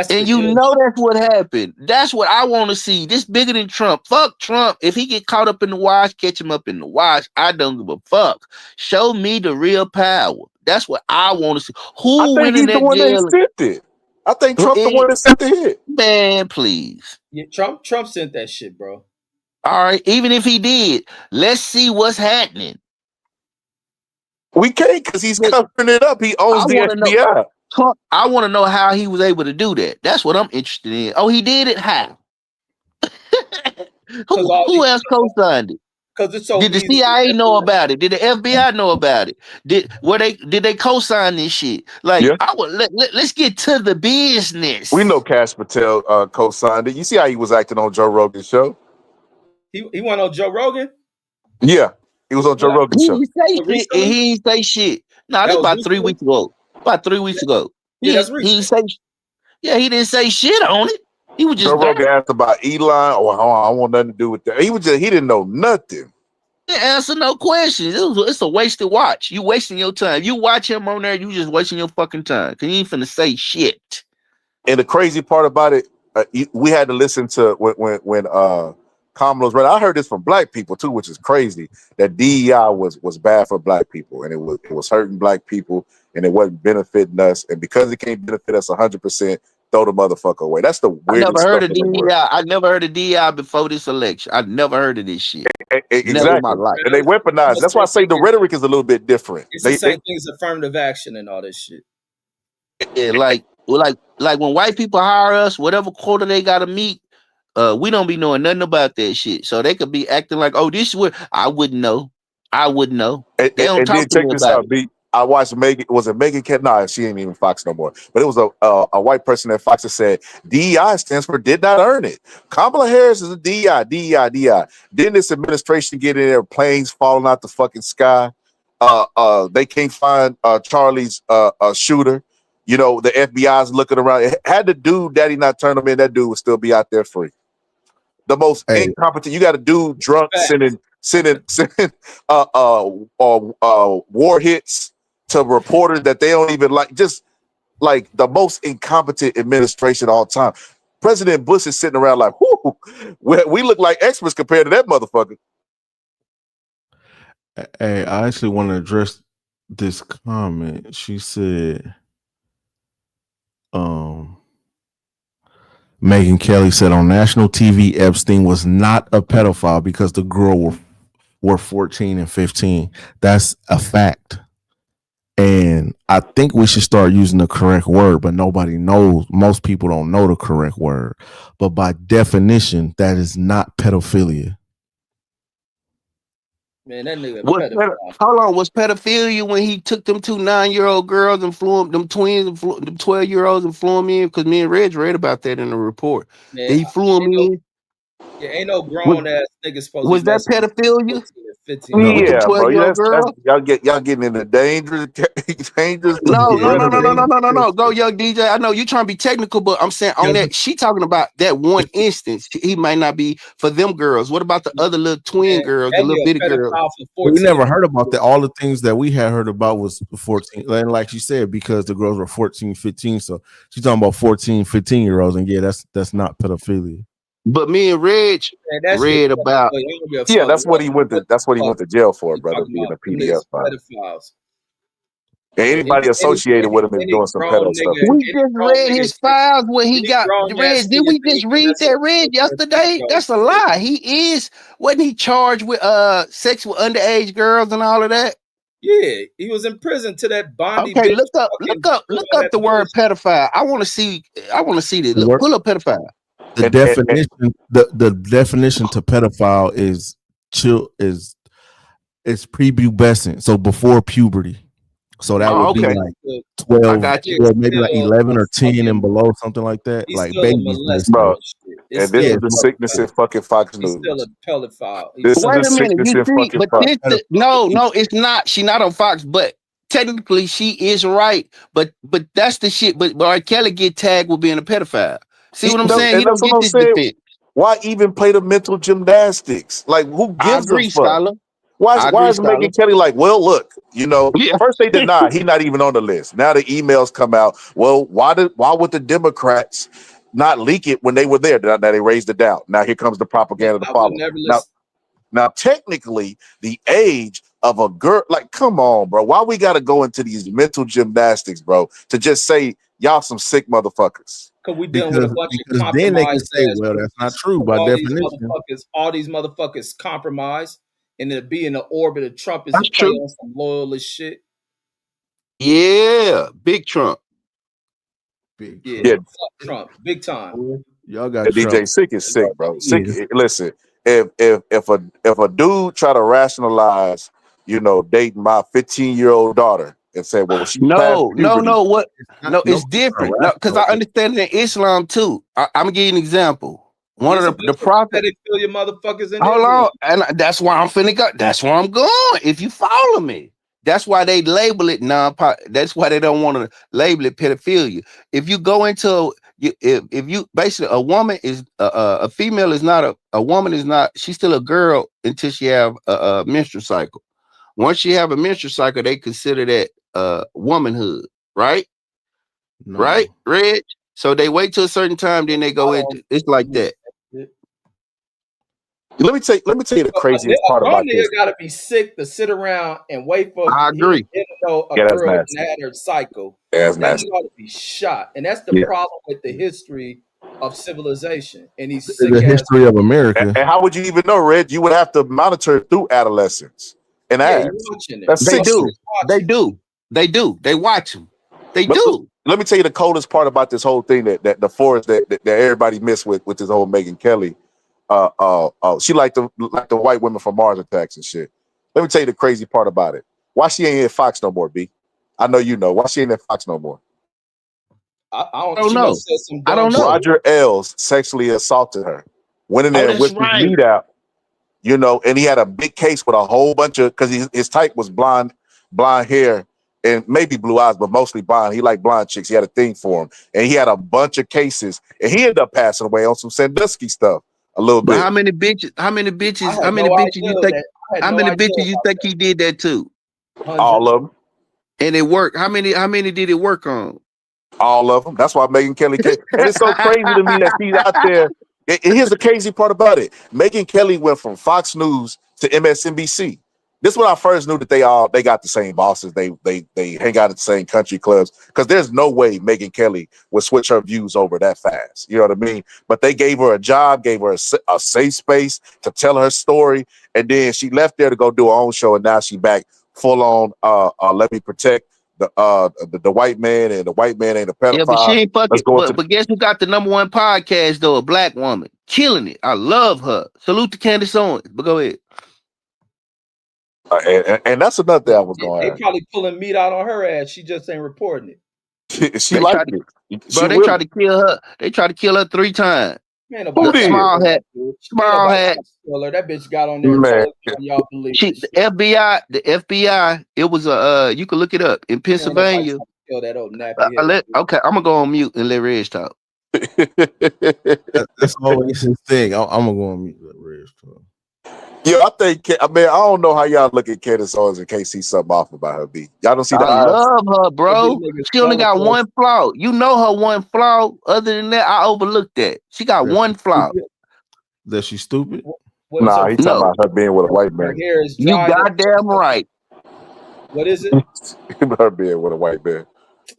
And you know that's what happened. That's what I want to see. This bigger than Trump. Fuck Trump. If he get caught up in the wash, catch him up in the wash. I don't give a fuck. Show me the real power. That's what I want to see. Who went in that jail?
Sent it. I think Trump the one that sent the hit.
Man, please.
Yeah, Trump sent that shit, bro.
All right. Even if he did, let's see what's happening.
We can't because he's covering it up. He owns the FBI.
Trump, I want to know how he was able to do that. That's what I'm interested in. Oh, he did it? How? who else co-signed it?
Because it's so
did the CIA know about it? Did the FBI know about it? Did they co-sign this shit? Like, yeah. Let's get to the business.
We know Kash Patel co-signed it. You see how he was acting on Joe Rogan's show?
He went on Joe Rogan?
Yeah, he was on Joe Rogan's show.
He didn't say shit. Nah, that's about 3 weeks ago. About 3 weeks ago.
Yeah, that's recent.
He didn't say shit on it. He was just
Joe
there.
Rogan asked about Elon. Oh, I don't want nothing to do with that. He didn't know nothing.
Didn't answer no questions. It's a wasted watch. You wasting your time. You watch him on there, you just wasting your fucking time. Cause you ain't finna say shit.
And the crazy part about it, we had to listen to when Kamala was running. I heard this from black people too, which is crazy. That DEI was bad for black people, and it was hurting black people, and it wasn't benefiting us. And because it can't benefit us 100%, throw the motherfucker away. That's the weirdest stuff in the world.
I never heard of DEI before this election. I never heard of this shit.
Exactly.
Never in my life.
And they weaponize. That's why I say the rhetoric is a little bit different.
It's the same thing as affirmative action and all this shit.
Yeah, like when white people hire us, whatever quota they gotta meet, we don't be knowing nothing about that shit. So they could be acting like, oh, this is what I wouldn't know. I wouldn't know. They don't talk to me about it.
I watched Megan. Was it Megan Kent? No, she ain't even Fox no more. But it was a white person at Fox that said DEI stands for did not earn it. Kamala Harris is a DEI. Didn't this administration get in there, planes falling out the fucking sky? They can't find Charlie's shooter. You know, the FBI's looking around. Had the dude daddy not turn him in, that dude would still be out there free. The most incompetent. You got a dude drunk sending war hits to reporters that they don't even like. Just like the most incompetent administration of all time. President Bush is sitting around like, whoo, we look like experts compared to that motherfucker.
Hey, I actually want to address this comment. She said, Megyn Kelly said on national TV, Epstein was not a pedophile because the girl were 14 and 15. That's a fact. And I think we should start using the correct word, but nobody knows. Most people don't know the correct word. But by definition, that is not pedophilia.
Man, that nigga
hold on, was pedophilia when he took them 2 9-year-old girls and flew them twins, them 12-year-olds and flew them in? Because me and Reg read about that in the report.
Man,
he flew them in.
Yeah, ain't no grown ass nigga supposed
was
to be.
Was that pedophilia?
15.
No, yeah, bro.
Y'all getting into dangerous.
No. Go, young DJ. I know you trying to be technical, but I'm saying on that, she talking about that one instance. He might not be for them girls. What about the other little twin girls, the little bitty girls?
We never heard about that. All the things that we had heard about was 14. And like she said, because the girls were 14, 15. So she's talking about 14, 15-year-olds. And yeah, that's not pedophilia.
But me and Reg read about.
Yeah, that's what he went to. That's what he went to jail for, brother. Being a PDF file. Anybody associated with him is doing some pedo stuff.
We just read his files when he got Reg. Did we just read that Reg yesterday? That's a lie. Wasn't he charged with sex with underage girls and all of that?
Yeah, he was in prison to that Bondi.
Okay, look up the word pedophile. I want to see this. Look, pull up pedophile.
The definition to pedophile is prepubescent, so before puberty. So that would be like 12, maybe like 11 or 10 and below, something like that.
He's
like
babies,
bro. And this is the sickness in fucking Fox News.
Still a pedophile.
This is the sickness in fucking Fox.
No, it's not. She's not on Fox, but technically she is right. But that's the shit. But R. Kelly get tagged with being a pedophile. See what I'm saying? He don't get this defense.
Why even play the mental gymnastics? Like, who gives a fuck?
Scholar.
Why is Megyn Kelly like, well, look, you know, first they deny he's not even on the list. Now the emails come out. Well, why would the Democrats not leak it when they were there? Now they raised it down. Now here comes the propaganda to follow. Now, technically, the age of a girl, like, come on, bro. Why we gotta go into these mental gymnastics, bro, to just say y'all some sick motherfuckers?
Because we dealing with a bunch of compromised.
Then they can say, well, that's not true by definition.
All these motherfuckers compromised, and to be in the orbit of Trump is to play on some loyalist shit.
Yeah, big Trump.
Yeah, Trump, big time.
Y'all got
DJ Sick is sick, bro. Sick. Yeah. Listen, if a dude try to rationalize, you know, dating my 15-year-old daughter and say, well, she
it's different. Because I understand it in Islam too. I'm gonna give you an example. One of the prophets.
Your motherfuckers in
hold on, and that's why I'm finna go. That's where I'm going. If you follow me, that's why they label it non-. That's why they don't want to label it pedophilia. If you go into if you basically a woman is a female is not a woman is not, she's still a girl until she have a menstrual cycle. Once she have a menstrual cycle, they consider that womanhood, right?
No.
Right, Reg? So they wait till a certain time, then they go into it's like that.
Let me tell you the craziest part about this.
Nigga gotta be sick to sit around and wait for
I agree.
him to know a
Yeah, that's
girl
nasty.
can have her cycle.
Yeah, that's
That
nasty.
nigga ought to be shot. And that's the
Yeah.
problem with the history of civilization. And these
The
sick ass
history of America.
And how would you even know, Red? You would have to monitor through adolescence and
yeah,
ask.
you're watching it.
That's
They
sick
do.
shit.
They do. They do. They watch them. They
But
do.
let me tell you the coldest part about this whole thing that the forest that everybody missed with this whole Megyn Kelly. She like the white women from Mars Attacks and shit. Let me tell you the crazy part about it. Why she ain't in Fox no more, B? I know you know. Why she ain't in Fox no more?
I
don't
she
know.
must have said some
I don't
dumb
know.
shit.
Roger Ailes sexually assaulted her. Went in there and
that's
whipped
right.
his meat out. You know, and he had a big case with a whole bunch of, because his type was blonde hair and maybe blue eyes, but mostly blonde. He liked blonde chicks. He had a thing for them, and he had a bunch of cases, and he ended up passing away on some Sandusky stuff a little
But
bit.
how many bitches
I had
you
no
think
idea I had
how
no
many
idea
bitches you
about
think he did that to?
hundreds.
All of them.
And it worked. How many did it work on?
All of them. That's why Megyn Kelly came. And it's so crazy to me that she's out there. And here's the crazy part about it. Megyn Kelly went from Fox News to MSNBC. This is when I first knew that they got the same bosses. They hang out at the same country clubs. Because there's no way Megyn Kelly would switch her views over that fast. You know what I mean? But they gave her a job, gave her a safe space to tell her story. And then she left there to go do her own show. And now she back full on let me protect the white man, and the white man ain't a pedophile.
Yeah, but she ain't fucking.
Let's go
But guess who got the #1 podcast though? A black woman, killing it. I love her. Salute to Candace Owens. But go ahead.
And that's another thing I was going
They
to
probably pulling meat out on her ass. She just ain't reporting it.
She
They
liked
tried to,
it.
bro. They tried to kill her. They tried to kill her 3 times.
Man,
Who
nobody
did?
Small hat.
Ain't
Small
nobody
hat.
kill her. That bitch got on there and
Man.
told y'all believe
She,
this
the
shit.
FBI. It was a. You can look it up in Pennsylvania.
Kill that old nappy head.
Okay, I'm gonna go on mute and let Reg talk.
That's always his thing. I'm gonna go on mute.
Yeah, I don't know how y'all look at Candace Owens and can't see something off about her. B. Y'all don't see the
I
eyes.
love her, bro. She only got one flaw. You know her one flaw. Other than that, I overlooked that. She got one flaw.
That she's stupid?
Nah, he's talking about her being with a white man.
Her hair is
You
dry.
goddamn right.
What is it?
Her being with a white man.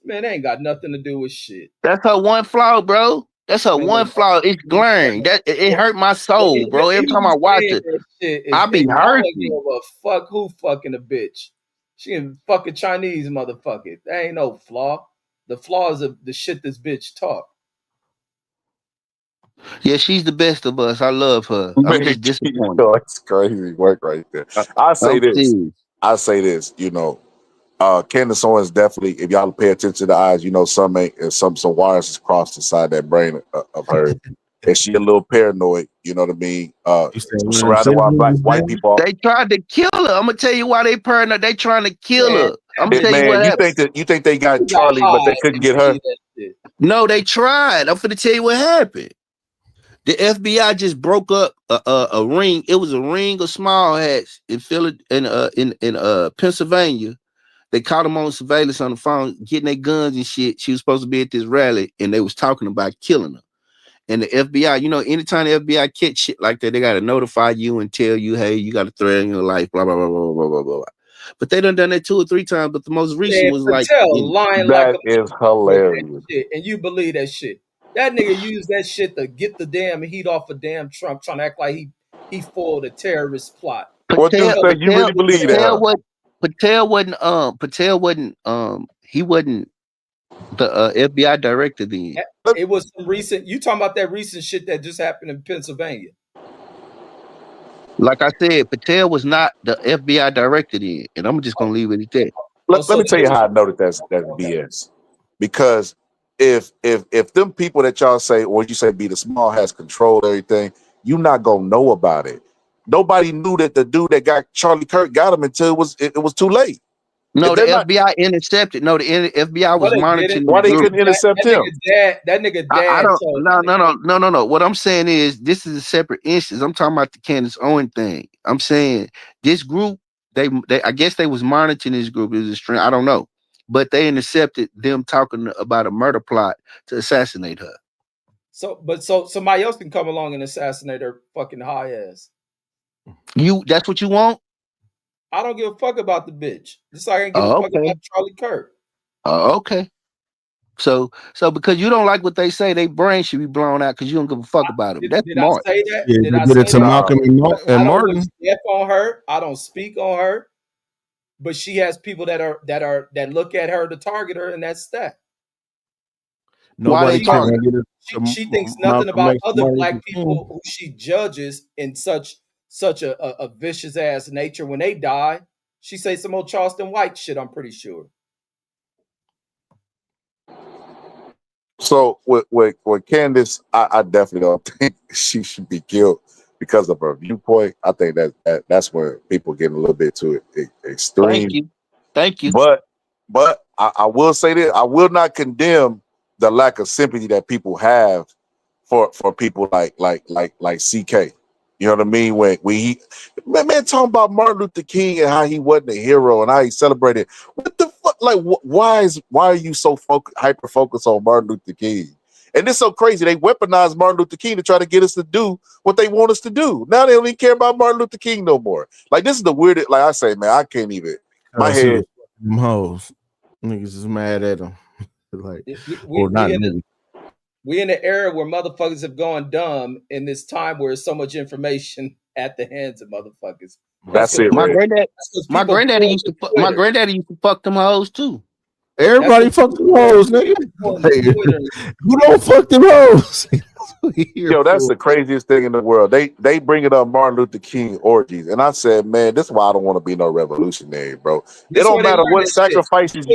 Man, that ain't got nothing to do with shit.
That's her one flaw, bro. That's her one flaw. It's glaring. That it hurt my soul, bro. Every time I watch it, I be hurt.
I don't give a fuck who fucking a bitch. She can fuck a Chinese motherfucker. That ain't no flaw. The flaw is the shit this bitch talk.
Yeah, she's the best of us. I love her. I'm just disappointed.
It's crazy work right there. I say this. You know, Candace Owens definitely. If y'all pay attention to the eyes, you know some wires is crossed inside that brain of her, and she a little paranoid. You know what I mean? Surrounded by white people.
They tried to kill her. I'm gonna tell you why they paranoid. They trying to kill her. I'm gonna tell you what happened.
You think they got Charlie, but they couldn't get her?
No, they tried. I'm gonna tell you what happened. The FBI just broke up a ring. It was a ring of small hats in Pennsylvania. They caught them on surveillance on the phone, getting their guns and shit. She was supposed to be at this rally, and they was talking about killing her. And the FBI, you know, anytime the FBI catch shit like that, they got to notify you and tell you, hey, you got to threaten your life, blah, blah, blah, blah, blah, blah, blah. But they done that 2 or 3 times. But the most recent was like,
lying that is hilarious.
And you believe that shit. That nigga used that shit to get the damn heat off of damn Trump, trying to act like he foiled a terrorist plot.
What do you say? You really believe that?
Patel wasn't he wasn't the FBI director then.
It was some recent. You talking about that recent shit that just happened in Pennsylvania?
Like I said, Patel was not the FBI director then, and I'm just gonna leave it at that.
Let me tell you how I know that's BS. Because if them people that y'all say, or you say be the small has controlled everything, you not gonna know about it. Nobody knew that the dude that got Charlie Kirk got him until it was too late.
No,
If
the
they're not,
FBI intercepted. No, the FBI was
No, they
monitoring
didn't.
the
why they
group.
couldn't intercept him?
That nigga
I
dad
don't.
told
No. What I'm saying is this is a separate instance. I'm talking about the Candace Owen thing. I'm saying this group. They I guess they was monitoring this group. It was a string. I don't know, but they intercepted them talking about a murder plot to assassinate her.
so somebody else can come along and assassinate her fucking high ass.
That's what you want?
I don't give a fuck about the bitch. Just like I don't give a
Oh,
fuck
okay.
about Charlie Kirk.
Oh, okay. So because you don't like what they say, they brain should be blown out because you don't give a fuck about them. That's
Did I
smart.
say that?
Yeah,
Did
they
I
did it
say
to
that?
Malcolm
I
and
don't
Martin.
wish death on her. I don't speak on her. But she has people that look at her to target her, and that's that.
Nobody
they
cares.
target
She thinks nothing
Malcolm
about
X,
other
Martin
black
Luther King.
people who she judges in such a vicious ass nature. When they die, she say some old Charleston White shit. I'm pretty sure.
So with Candace, I definitely don't think she should be killed because of her viewpoint. I think that's where people get a little bit too extreme.
Thank you.
But I will say this: I will not condemn the lack of sympathy that people have for people like CK. You know what I mean? When he man talking about Martin Luther King and how he wasn't a hero and how he celebrated. What the fuck? Like, why are you so hyper focused on Martin Luther King? And it's so crazy. They weaponized Martin Luther King to try to get us to do what they want us to do. Now they don't even care about Martin Luther King no more. Like, this is the weirdest. Like I say, man, I can't even. My
He
head.
was fucking them hoes. Niggas is mad at him. Like, or not niggas.
We in the era where motherfuckers have gone dumb in this time where there's so much information at the hands of motherfuckers.
That's it.
My
Red.
granddaddy used to fuck them hoes too.
Everybody fuck them hoes, nigga. Who don't fuck them hoes?
Yo, that's the craziest thing in the world. They bring it up Martin Luther King orgies, and I said, man, this is why I don't want to be no revolutionary, bro. It don't matter what sacrifices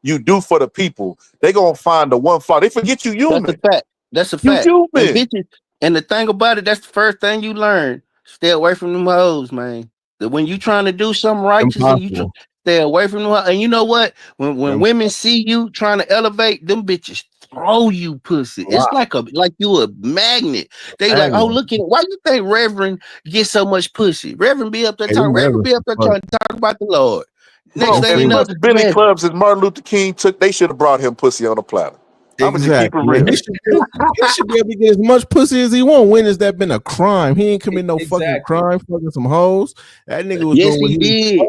you do for the people. They gonna find the one flaw. They forget you human.
That's a fact.
You human.
And the thing about it, that's the first thing you learn. Stay away from them hoes, man. When you trying to do something righteous and you stay away from them hoes. And you know what? When women see you trying to elevate, them bitches throw you pussy. Wow. It's like you a magnet. They like, oh, look at it. Why you think Reverend gets so much pussy? Reverend be up there talking. Reverend be up there trying to talk about the Lord.
Next thing you know, Billy Clubs and Martin Luther King took. They should have brought him pussy on a platter.
Exactly. He should be able to get as much pussy as he want. When has that been a crime? He ain't commit no fucking crime, fucking some hoes. That nigga was doing what
he did.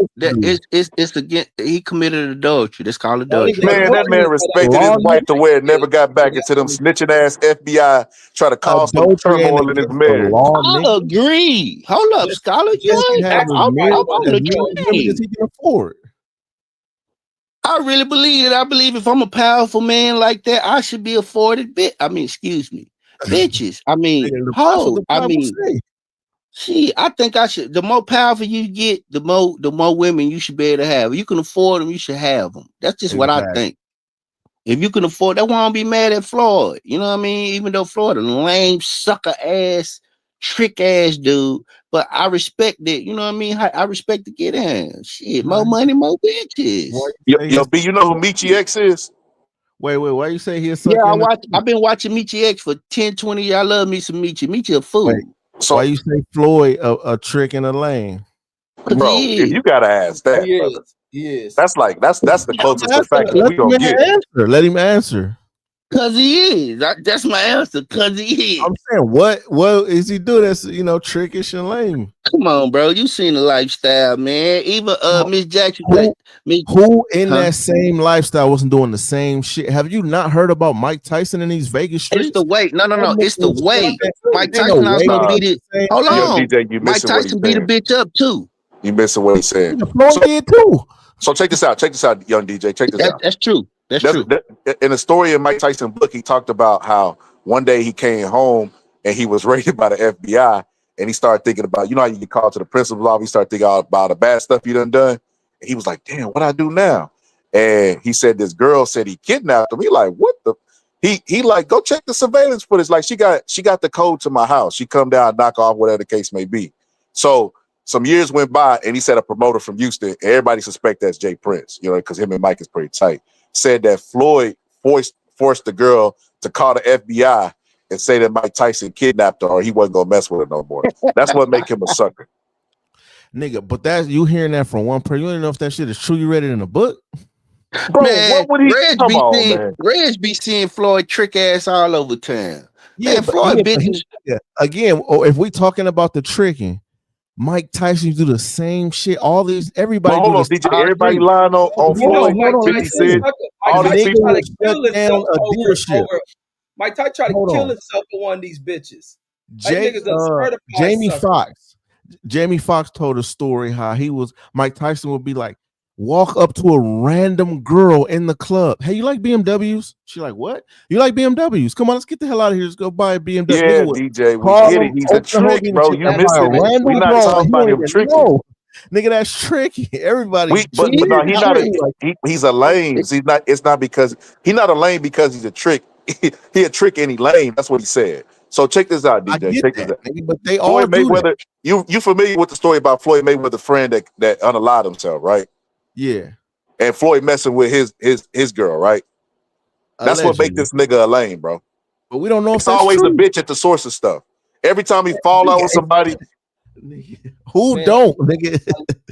It's again. He committed adultery. That's called adultery.
Man, that man respected his wife to where it never got back into them snitching ass FBI try to cause some turmoil in his marriage.
I agree. Hold up, Scholar. I really believe it. I believe if I'm a powerful man like that, I should be afforded bitches. I mean, hoes. I mean, I think I should. The more powerful you get, the more women you should be able to have. If you can afford them, you should have them. That's just what I think. If you can afford, that's why I don't be mad at Floyd. You know what I mean? Even though Floyd a lame sucker ass, trick ass dude, but I respect it. You know what I mean? I respect to get in. Shit, more money, more bitches.
Yo, B, you know who Michi X is?
Wait, why you say he's
sucking? Yeah, I've been watching Michi X for 10, 20 years. I love me some Michi. Michi a fool.
So why you say Floyd a trick in a lane?
Bro, you gotta ask that, brother.
He is.
That's the closest to fact that we gonna get.
Let him answer.
Cause he is. That's my answer. Cause he is.
I'm saying, what is he do that's trickish and lame?
Come on, bro. You seen the lifestyle, man. Even Miss Jackson.
Who in that same lifestyle wasn't doing the same shit? Have you not heard about Mike Tyson in these Vegas streets?
It's the weight. No. It's the weight. Mike Tyson also beat it. Hold on.
DJ,
Mike Tyson beat a bitch up too.
You missing what he's saying.
Floyd did too.
So check this out, young DJ. Check this out.
That's true. That's true.
In the story in Mike Tyson's book, he talked about how one day he came home and he was raided by the FBI, and he started thinking about, how you get called to the principal's office. He started thinking about the bad stuff you done. And he was like, damn, what I do now? And he said this girl said he kidnapped him. He like, what the? He like, go check the surveillance footage. Like she got the code to my house. She come down, knock off, whatever the case may be. So some years went by, and he said a promoter from Houston, and everybody suspect that's Jay Prince, you know, because him and Mike is pretty tight. Said that Floyd forced the girl to call the FBI and say that Mike Tyson kidnapped her, or he wasn't gonna mess with her no more. That's what make him a sucker.
Nigga, but that's you hearing that from one person. You don't know if that shit is true. You read it in a book,
Bro,
Man,
what would he come on, man?
Reg be seeing Floyd trick ass all over town.
yeah.
Man, Floyd
but
bitches.
again, if we talking about the tricking, Mike Tyson do the same shit. All these, everybody.
But hold
do
on,
this.
DJ. Everybody lying on Floyd.
Mike
50
Tyson
said all
Mike
these
Tyson
people
tried to kill
shut down
himself
a dealership.
over. Mike Tyson tried to
Hold
kill
on.
himself for one of these bitches.
Jake,
nigga's a certified
Jamie
sucker.
Foxx. Jamie Foxx told a story how he was Mike Tyson would be like, walk up to a random girl in the club. Hey, you like BMWs? She like, what? You like BMWs? Come on, let's get the hell out of here. Let's go buy a BMW.
Yeah,
Nigga would
DJ, we
call
get
him,
it. He's a
open the
trick,
hood,
bro.
and
You
shit,
missing
buy a
it.
random
We not
girl
talking
and
about
you
him
don't even
tricking.
know. Nigga, that's tricky. Everybody.
But no, he's not he's a lame. He's not. It's not because he's not a lame because he's a trick. He a trick and he lame. That's what he said. So check this out,
I
DJ.
get
Check this
that,
out.
nigga, but they all
Floyd
do that.
Mayweather. You familiar with the story about Floyd Mayweather's friend that unalived himself, right?
Yeah.
And Floyd messing with his girl, right? That's what make
Allegedly.
this nigga a lame, bro.
But we don't know if
It's
that's
always
true.
the bitch at the source of stuff. Every time he fall out with somebody,
Who
Man,
don't, nigga?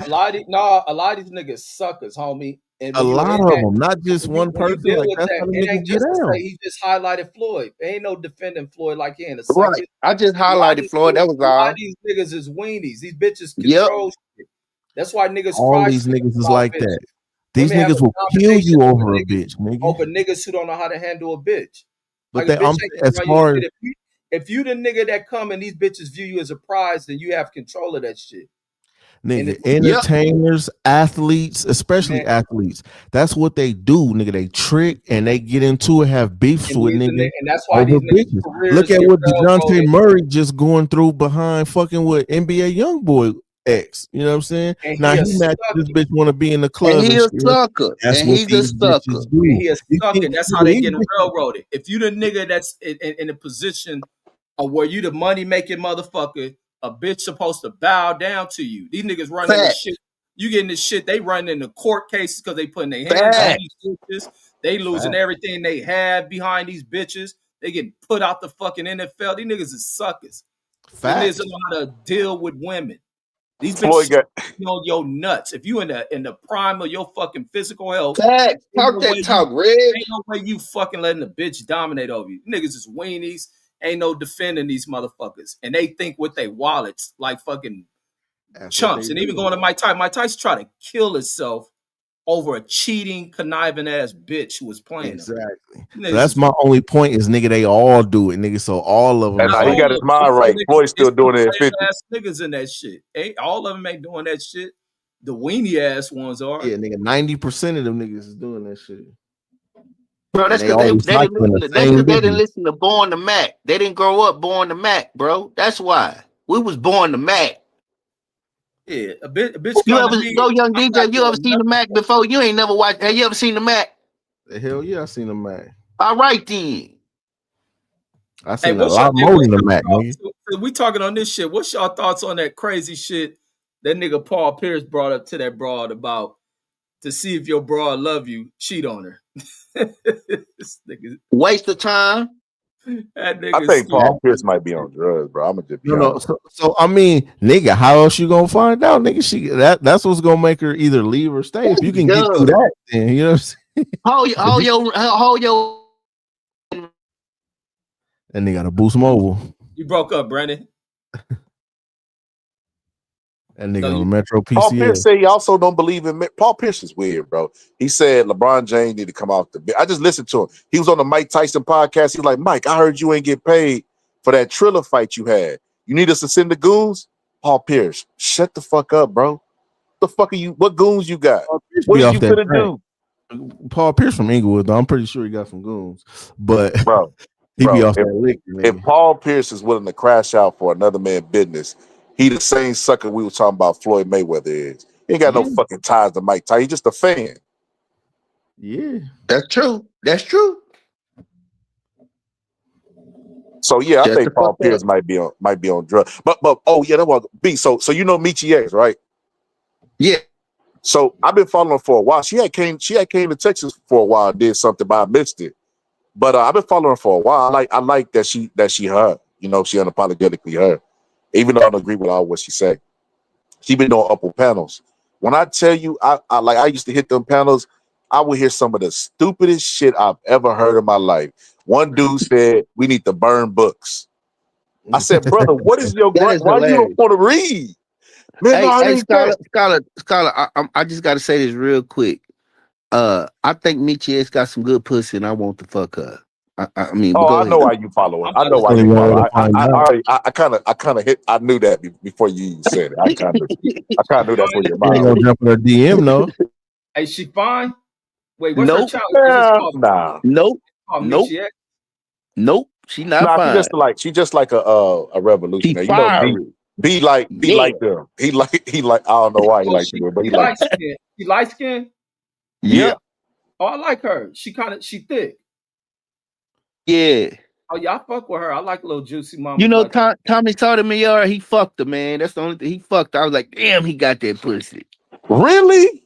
A lot of these niggas suckers, homie. And
A
when you
lot
in
of
that,
them, not just
when you,
one
when you
person.
deal
Like
with
that's
that,
how the
it
niggas
ain't
get
just to
down.
say he just highlighted Floyd. There ain't no defending Floyd like he in a
Right.
sucker.
I just
A lot of
highlighted
these
Floyd. That was
niggas- a lot
all.
of these niggas is weenies. These bitches
Yep.
control shit. That's why niggas
All
cry
these
so much
niggas is
about
like
bitches.
that. These
Women have
niggas
a
will kill
domination
you
over
over a
niggas,
bitch, nigga.
over niggas who don't know how to handle a bitch.
But
Like a
they,
bitch
I'm
ain't
as
gonna run you
far as
shit. If you the nigga that come and these bitches view you as a prize, then you have control of that shit. And
nigga,
it's
entertainers, athletes, especially
man,
athletes. That's what they do, nigga. They trick and they get into it, have beefs
and,
with
these,
niggas
and that's why
over
these niggas'
bitches.
careers
Look at
get
what DeJounte
railroaded.
Murray just going through behind fucking with NBA YoungBoy ex. You know what I'm saying?
And
Now
he a
he matched this
sucker.
bitch want to be in the
And
club
he
and
a
shit.
sucker.
That's
And
what
he's a
these
sucker.
bitches
And
do.
he a
You
sucker.
think
That's how they
these
getting
bitches-
railroaded. If you the nigga that's in a position of where you the money making motherfucker, a bitch supposed to bow down to you. These niggas running this
Fact.
shit. You getting this shit. They running into court cases because they putting their hands on
Fact.
these bitches. They losing
Fact.
everything they have behind these bitches. They get put out the fucking NFL. These niggas is suckers. These niggas
facts.
don't know how to deal with women. These
Floyd
bitches
got
on your nuts. If you in the prime of your fucking physical health,
Fact.
ain't no
Talk
way
that
you
talk, Reg.
ain't no way you fucking letting the bitch dominate over you. Niggas is weenies. Ain't no defending these motherfuckers. And they think with their wallets like fucking
That's what
chumps.
they
And even
do.
going to Mike Tyson tried to kill himself over a cheating, conniving ass bitch who was playing him.
Exactly.
Niggas
So that's
is-
my only point is nigga, they all do it, nigga. So all of them.
and
is
not
he
like,
got
all
his
of
mind
them.
right.
Niggas-
Floyd's still
it's
doing it at
some
50.
ass niggas in that shit. Ain't all of them ain't doing that shit. The weenie ass ones are.
yeah, nigga, 90% of them niggas is doing that shit.
Bro, that's
And they
because
always
they didn't
cycling
listen
the
to, that's
same
because they didn't
bitches.
listen to Born the Mac. They didn't grow up Born the Mac, bro. That's why. We was Born the Mac.
Yeah, a bitch
You
come
ever
to me.
go young
I'm
DJ?
not
You ever
doing
seen the Mac before? You ain't never watched. Have you ever seen the Mac?
Hell yeah, I seen them Mac.
All right then.
I seen a
what's
lot
your-
more
what's
than the
your
Mac,
thoughts?
nigga.
So we talking on this shit. What's y'all thoughts on that crazy shit that nigga Paul Pierce brought up to that broad about to see if your broad love you, cheat on her. This nigga,
Waste of time.
that nigga
I think Paul
stupid.
Pierce might be on drugs, bro. I'm gonna just be
No,
honest.
so I mean, nigga, how else you gonna find out, nigga? That's what's gonna make her either leave or stay. If you can get through that, then you know what I'm saying?
Hold your.
That nigga got a Boost Mobile.
You broke up, Brandon.
That nigga
No,
on
you-
Metro
Paul Pierce
PCS.
said he also don't believe in Paul Pierce is weird, bro. He said LeBron James need to come off the bench. I just listened to him. He was on the Mike Tyson podcast. He was like, Mike, I heard you ain't get paid for that Triller fight you had. You need us to send the goons? Paul Pierce, shut the fuck up, bro. What the fuck are you? What goons you got?
Paul Pierce
What
be
are
off
you
that
gonna
track.
do,
Paul Pierce from Inglewood, though. I'm pretty sure he got some goons, but
bro?
he be
Bro,
off that liquor,
If
nigga.
Paul Pierce is willing to crash out for another man's business, he the same sucker we were talking about Floyd Mayweather is. He ain't got no
Yeah.
fucking ties to Mike Tyson. He's just a fan.
Yeah,
That's true. That's true.
So yeah, I
Shut the
think Paul
fuck
Pierce
up.
might be on drugs. But oh yeah, that was B. So you know Michi X, right?
Yeah.
So I've been following her for a while. She had came to Texas for a while, did something, but I missed it. But I've been following her for a while. I like that she her. You know, she unapologetically her. Even though I don't agree with all what she said. She been doing upper panels. When I tell you, I used to hit them panels, I would hear some of the stupidest shit I've ever heard in my life. One dude said, "We need to burn books." I said, "Brother, what is your
That
gripe?
is
Why you don't
hilarious.
want to read?" Man, no, it
Hey,
ain't that.
Scholar. I just gotta say this real quick. I think Michi X got some good pussy, and I want to fuck her. I mean, but
Oh,
go
I know
ahead.
why you follow it.
I'm
I
about
know
to
why
Only
say,
you
one way
follow.
to find out.
I kind of hit. I knew that before you even said it. I kind of knew that's where your
You ain't
mind
gonna
was.
jump in her DM, no.
hey, she fine? Wait, what's her
Nope,
challenge? Is it
Yeah,
called,
nah,
nope, nope,
Michi X?
nope. She not
nah.
fine.
She just like a
She
revolutionary. You know,
fiery.
be
Yeah,
like them. He like. I don't know why he
Oh,
like them, but he
she
like.
light skin. She light skin?
Yeah,
yep,
Oh, I like her. She thick.
yeah.
Oh yeah, I fuck with her. I like little juicy
You
mamas
know,
like that.
Tommy Sotomayor, he fucked her, man. That's the only thing he fucked her. I was like, damn, he got that pussy.
really?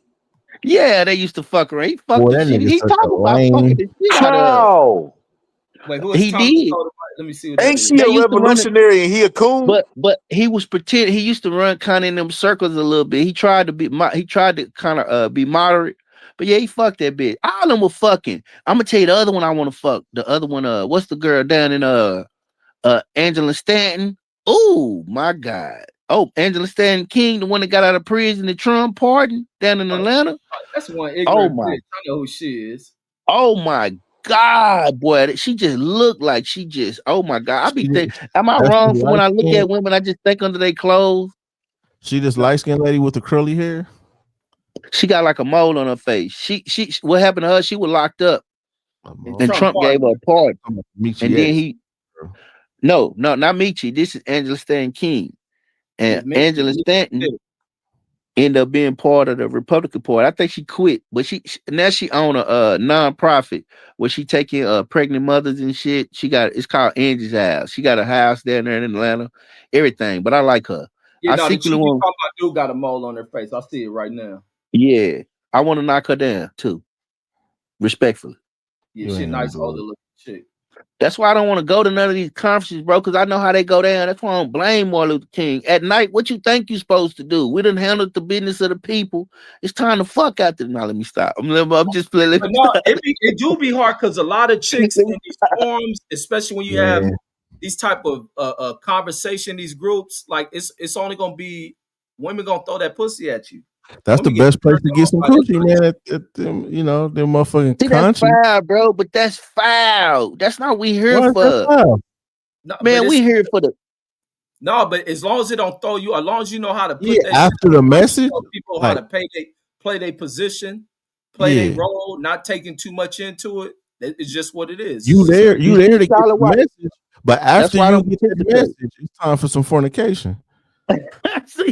Yeah, they used to fuck her. He fucked
Boy,
the
that
shit.
nigga
He
such a
talked about fucking
lame.
the shit out of her.
How?
Wait, who is
He
Tommy
did.
Sotomayor? Let me see what that
Ain't
is.
she
They
a
used to run it,
revolutionary and he a coon?
but he was pretend. He used to run kind of in them circles a little bit. He tried to be. He tried to kind of be moderate. But yeah, he fucked that bitch. All of them were fucking. I'm gonna tell you the other one I want to fuck. The other one, what's the girl down in Angela Stanton? Oh my God. Oh, Angela Stanton King, the one that got out of prison, the Trump pardon down in
Oh,
Atlanta.
that's one
Oh
ignorant
my,
bitch. I know who she is.
oh my God, boy. She just looked like she just, oh my God. I be
She,
thinking, am I
that's the
wrong for when
light
I look
skin.
at women, I just think under their clothes?
She this
No,
light skinned lady with the curly hair.
She got like a mole on her face. She what happened to her? She was locked up
and
and
Trump
Trump gave
pardoned
her
her.
a pardon. And
Michi
then
X.
no, not Michi. This is Angela Stanton King.
Yeah,
And Angela Stanton ended up being part of the Republican Party. I think she quit, but now she own a nonprofit where she taking pregnant mothers and shit. It's called Angie's House. She got a house down there in Atlanta, everything. But I like her.
Yeah,
I
no, the
secretly
chick you
want,
talking about do got a mole on her face. I see it right now.
yeah, I want to knock her down too, respectfully.
Yeah,
You
she a
ain't gonna
nice
do
older
it.
looking chick.
That's why I don't want to go to none of these conferences, bro, because I know how they go down. That's why I don't blame Martin Luther King. At night, what you think you supposed to do? We done handled the business of the people. It's time to fuck out there. Now, let me stop. I'm just playing. Let
But
me
no,
stop.
it do be hard because a lot of chicks in these forums, especially when you have
Man,
these type of conversation, these groups, like it's only gonna be women gonna throw that pussy at you.
that's the
Women get
best place
turned
to get
on
some
by that.
coochie, man. At them, them motherfucking
See, that's
country.
foul, bro, but that's foul. That's not what we here
Why is that
for.
foul?
No, but
Man, we
it's
here for the
no, but as long as it don't throw you, as long as you know how to
Yeah,
put that shit
after
in
the
place,
message,
tell people how
like
to play their position, play their
yeah,
role, not taking too much into it. It's just what it is.
you
It's just
there,
you
you
see,
there to get
Charlie
the
White.
message, but
That's
after
why I
you
don't
get that
participate.
message, it's time for some fornication.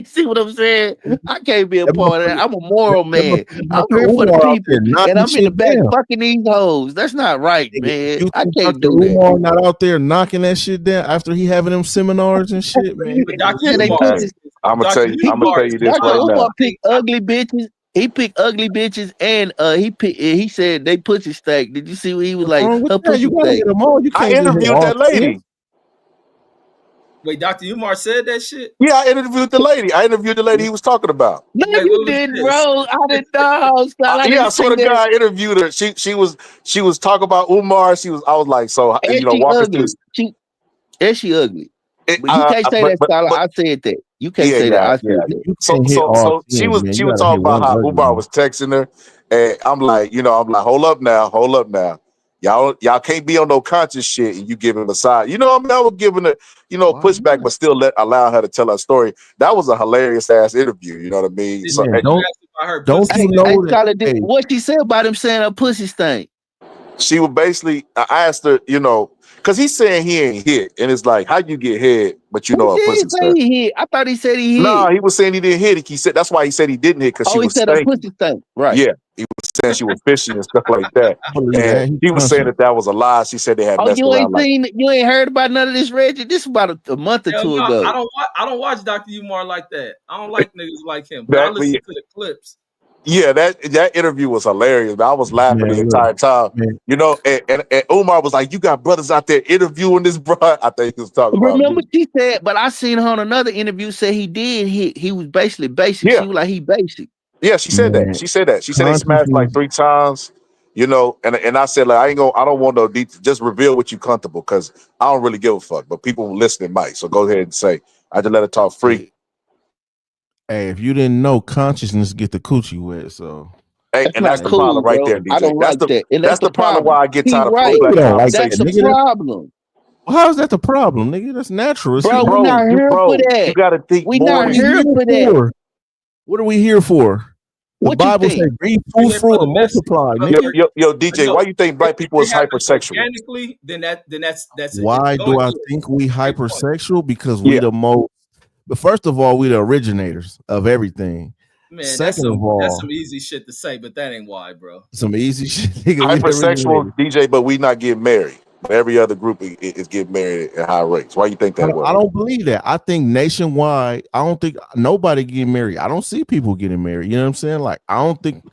see what I'm saying? I can't be a
That
part of that.
motherfucker,
I'm a moral
that
man.
motherfucker
I'm
Dr.
here for the
Umar out
people,
there
and
knocking
I'm in the
shit
back
down.
fucking these hoes. That's not right,
Nigga,
man.
you
I
think
can't
Dr.
do that.
Umar not out there knocking that shit down after he having them seminars and shit, man?
but
I
Dr.
said they
Umar,
Hey,
pussies.
I'm gonna
Dr.
He
tell
Umar
picked
is
you
the
this
Dr.
right
wild.
Umar
now.
picked ugly bitches. He picked ugly bitches, and he said they pussy stank. Did you see what he was
What's
like?
wrong with
Her
that? You
pussy
gotta
stank.
hit them all. You
I
can't just hit
interviewed
all
that
10.
lady.
Wait, Dr. Umar said that shit?
Yeah, I interviewed the lady he was talking about.
No,
Wait,
you
what was
didn't,
this?
bro. I didn't know. Scott. I
Yeah,
didn't
I swear
see
to
that.
God, I interviewed her. She was talking about Umar. I was like, so
And she
walk us through.
ugly. She ugly.
It,
But you can't say that,
but
Scholar. I said that. You can't
yeah,
say that.
yeah,
I
yeah.
said that.
You can't hit all
So
10, man.
she
You
was
gotta
talking
hit
about
one
how
ugly
Umar
one.
was texting her, and I'm like, hold up now. Y'all can't be on no conscious shit and you giving a side. You know what I mean? I was giving her,
Why
pushback,
not?
but still allow her to tell her story. That was a hilarious ass interview. You know what I mean?
Did,
So
Man,
did you ask about her
don't
pussy
you
stank?
Hey,
know that?
Scholar,
Hey,
what she said about him saying her pussy stank?
she would basically, I asked her, because he's saying he ain't hit, and it's like, how you get hit, but you know
Who
a pussy
did say
stank?
he hit? I thought he said he hit.
No, he was saying he didn't hit it. He said that's why he said he didn't hit because she
Oh, he
was
said a
stank.
pussy stank. Right.
Yeah, he was saying she was fishy and stuff like that.
I believe that.
And he was saying that was a lie. She said they had
Oh,
messed
you
around.
ain't you ain't heard about none of this, Reggie? This was about a month or
Hell
two
no,
ago.
I don't watch Dr. Umar like that. I don't like niggas like him, but I listen to the clips.
Yeah, that interview was hilarious. I was laughing the entire time.
Man.
You know, and Umar was like, "You got brothers out there interviewing this bro." I think he was talking about.
Remember,
me.
she said, but I seen her on another interview say he did hit. He was basically basic.
Yeah.
She was like, he basic.
Yeah, she said that. She said that. She said they smashed like 3 times. You know, and I said, like, I don't want no details. Just reveal what you comfortable, because I don't really give a fuck. But people listening might. So go ahead and say. I just let her talk free.
Hey, if you didn't know, consciousness get the coochie wet. So
That's
and
not
that's the
cool,
problem right
bro.
there, DJ.
I don't
that's
like
the
that. And
that's the problem why I get tired of
right.
black
Like
That's
conversation.
the problem.
well, how is that the problem, nigga? That's natural.
Bro, we're not here for that.
You gotta think
We
more.
not here for that.
What are we here for? The
What
Bible
you
says,
think?
"Be fruitful and multiply." Nigga.
Yo, DJ, why you think black people is hypersexual?
Organically, then that's
Why do I think we hypersexual? Because we the most. But first of all, we the originators of everything.
Man,
Second of all,
that's some easy shit to say, but that ain't why, bro.
Some easy shit. Nigga,
hypersexual, DJ, but we not getting married. But every other group is getting married at high rates. Why you think that?
I don't believe that. I think nationwide, I don't think nobody getting married. I don't see people getting married. You know what I'm saying? Like, I don't think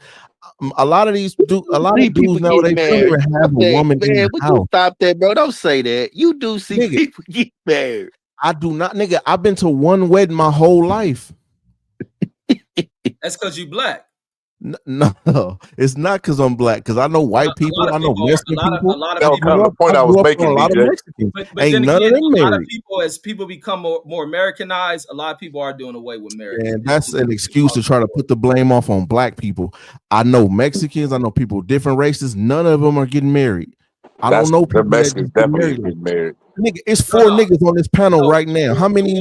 a lot of these dudes now they don't even have a woman in the house.
You stop that, bro. Don't say that. You do see people get married.
I do not, nigga. I've been to one wedding my whole life.
That's because you black.
No, it's not because I'm black. Because I know white people, I know Mexican people.
A lot of people.
The point I was making,
a lot of Mexicans. Ain't none of them married.
A lot of people, as people become more Americanized, a lot of people are doing away with marriage.
And that's an excuse to try to put the blame off on black people. I know Mexicans. I know people different races. None of them are getting married. I don't know people that just get married. Nigga, it's 4 niggas on this panel right now. How many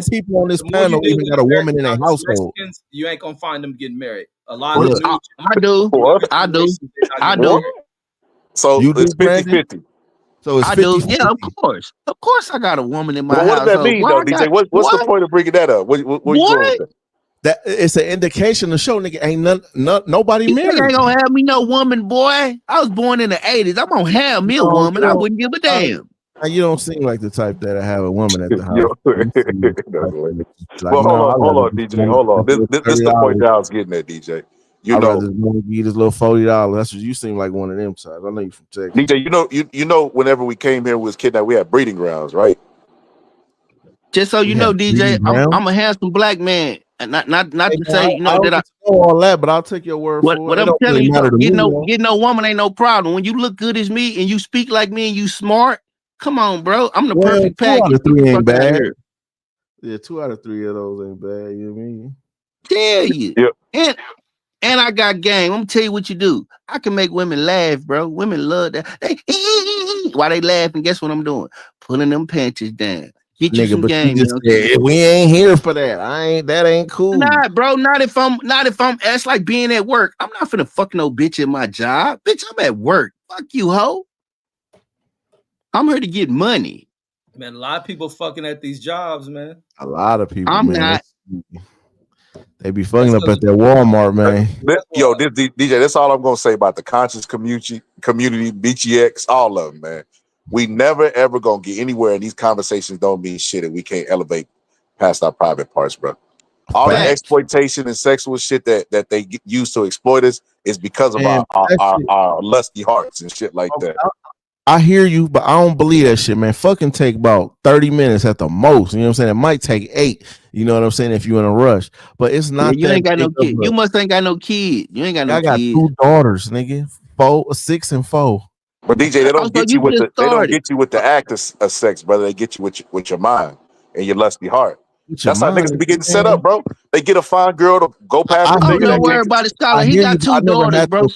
people on this panel even got a woman in a household?
You ain't gonna find them getting married. A lot
of I do.
So it's 50-50.
So it's 50-50.
Yeah, of course. Of course I got a woman in my house.
What does that mean, though, DJ? What's the point of bringing that up? What you doing with that?
That it's an indication to show nigga ain't nobody married.
Ain't gonna have me no woman, boy. I was born in the 80s. I'm gonna have me a woman. I wouldn't give a damn.
You don't seem like the type that I have a woman at the house.
Well, hold on, DJ. Hold on. This is the point that I was getting at, DJ.
I'd rather give this little $40. That's what you seem like one of them sides. I know you from Texas.
DJ, you know, whenever we came here, we was kidnapped. We had breeding grounds, right?
Just so you know, DJ, I'm a handsome black man. And not to say, you know, that I
know all that, but I'll take your word for it.
What I'm telling you, get no woman ain't no problem. When you look good as me and you speak like me and you smart, come on, bro. I'm the perfect package.
2 out of 3 ain't bad. Yeah, 2 out of 3 of those ain't bad. You know what I mean?
Tell you.
Yep.
And I got game. I'm gonna tell you what you do. I can make women laugh, bro. Women love that. While they laughing, guess what I'm doing? Pulling them panties down. Get you some game.
We ain't here for that. That ain't cool.
Nah, bro. Not if I'm. That's like being at work. I'm not finna fuck no bitch in my job. Bitch, I'm at work. Fuck you, hoe. I'm here to get money.
Man, a lot of people fucking at these jobs, man.
A lot of people.
I'm
man.
not.
They be fucking up at that Walmart, man.
This DJ, that's all I'm gonna say about the conscious community, BGX, all of them, man. We never ever gonna get anywhere, and these conversations don't mean shit, and we can't elevate past our private parts, bro. All the exploitation and sexual shit that they use to exploit us is because of our lusty hearts and shit like that.
I hear you, but I don't believe that shit, man. Fucking take about 30 minutes at the most. You know what I'm saying? It might take 8. You know what I'm saying? If you're in a rush, but it's not.
You ain't got no kid. You must ain't got no kid. You ain't got no kid.
I got 2 daughters, nigga. 6 and 4.
But DJ, they don't get you with the act of sex, brother. They get you with your mind and your lusty heart. That's how niggas be getting set up, bro. They get a fine girl to go past.
Don't worry about it, Scholar. He got 2 daughters, bro.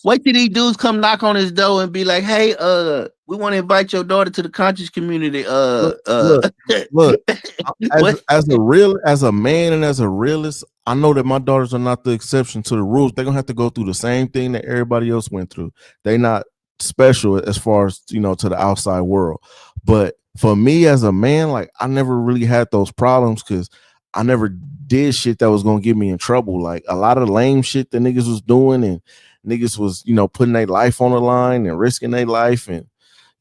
Wait till these dudes come knock on his door and be like, "Hey, we want to invite your daughter to the conscious community."
Look. As a man and as a realist, I know that my daughters are not the exception to the rules. They're gonna have to go through the same thing that everybody else went through. They not special as far as, you know, to the outside world. But for me as a man, like I never really had those problems because I never did shit that was gonna get me in trouble. Like a lot of lame shit that niggas was doing, and niggas was, you know, putting their life on the line and risking their life and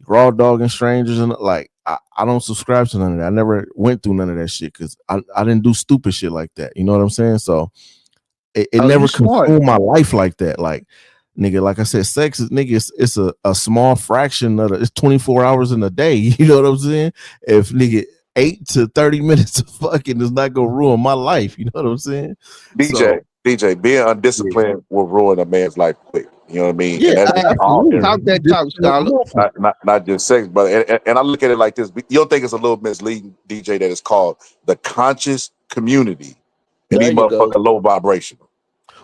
raw dogging strangers, and like I don't subscribe to none of that. I never went through none of that shit because I didn't do stupid shit like that. You know what I'm saying? So it
Oh,
never
you smart.
consumed my life like that. Like nigga, like I said, sex is nigga, it's a small fraction of it's 24 hours in a day. You know what I'm saying? If nigga 8 to 30 minutes of fucking is not gonna ruin my life. You know what I'm saying? So
DJ, being undisciplined will ruin a man's life quick. You know what I mean?
yeah,
And that's just all
absolutely.
Talk that talk, scholar.
not just sex, but and I look at it like this. You don't think it's a little misleading, DJ, that it's called the conscious community, and
There
these
you go.
motherfuckers low vibrational.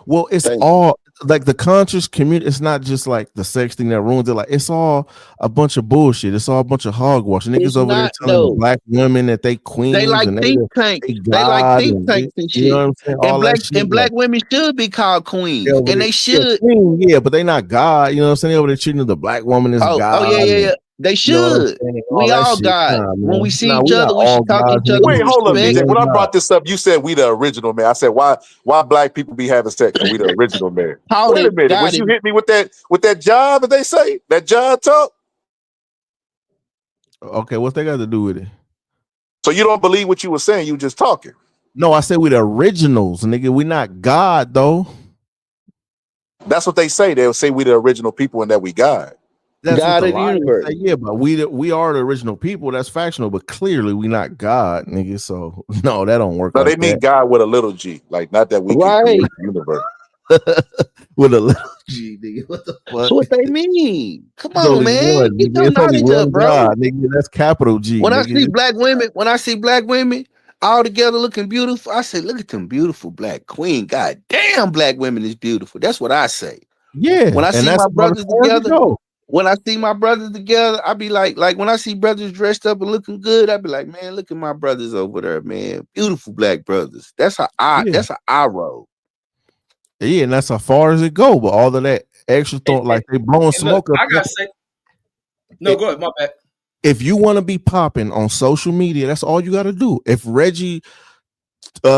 Well, it's
Thank you.
all like the conscious community. It's not just like the sex thing that ruins it. Like it's all a bunch of bullshit. It's all a bunch of hogwash. Niggas
It's
over there
not,
telling the
though.
black women that they queens
They like
and
think tanks.
they
They like
God
think
and
tanks and
you know
shit.
what I'm saying?
And
All
black
that shit.
black
Like,
women should be called queens,
over
and
there,
they should.
yeah, but they not God. You know what I'm saying? They over there treating the black woman as
Oh
God.
yeah.
And,
They
you know what I'm
should.
saying?
We
All that
all
shit.
God.
Nah,
When
man.
we see
Nah,
each
we
other,
not
we
all
should talk
gods,
each other
nigga.
with
Wait, hold up,
respect.
DJ. When I
Nah.
brought this up, you said we the original man. I said why black people be having sex and we the original man.
Called
Wait a
it,
minute.
got
Was
it.
you hit me with that job that they say? That job talk?
Okay, what's that got to do with it?
So you don't believe what you were saying, you just talking.
No, I said we the originals, nigga. We not God though.
That's what they say. They'll say we the original people and that we God.
That's what
God
the
of the
liars
universe.
say. Yeah, but we are the original people. That's factional, but clearly we not God, nigga. So no, that don't work
No,
like
they mean
that.
God with a little G. Like not that we can
Right.
create the universe.
With a little G, nigga. What the fuck?
That's what they mean. Come
It's
on,
only
man.
one,
Get
nigga.
your
It's only
knowledge
one
up, bro.
God, nigga. That's capital G,
When I
nigga.
see black women all together looking beautiful, I say, look at them beautiful black queen. God damn, black women is beautiful. That's what I say.
Yeah,
When I
and
see
that's
my
about as
brothers
far as it
together,
go.
I be like when I see brothers dressed up and looking good, I be like, man, look at my brothers over there, man. Beautiful black brothers. That's how I roll.
Yeah, and that's how far as it go. But all of that extra thought, like they blowing smoke up.
I gotta say, no, go ahead, my bad.
If you want to be popping on social media, that's all you got to do. If Reggie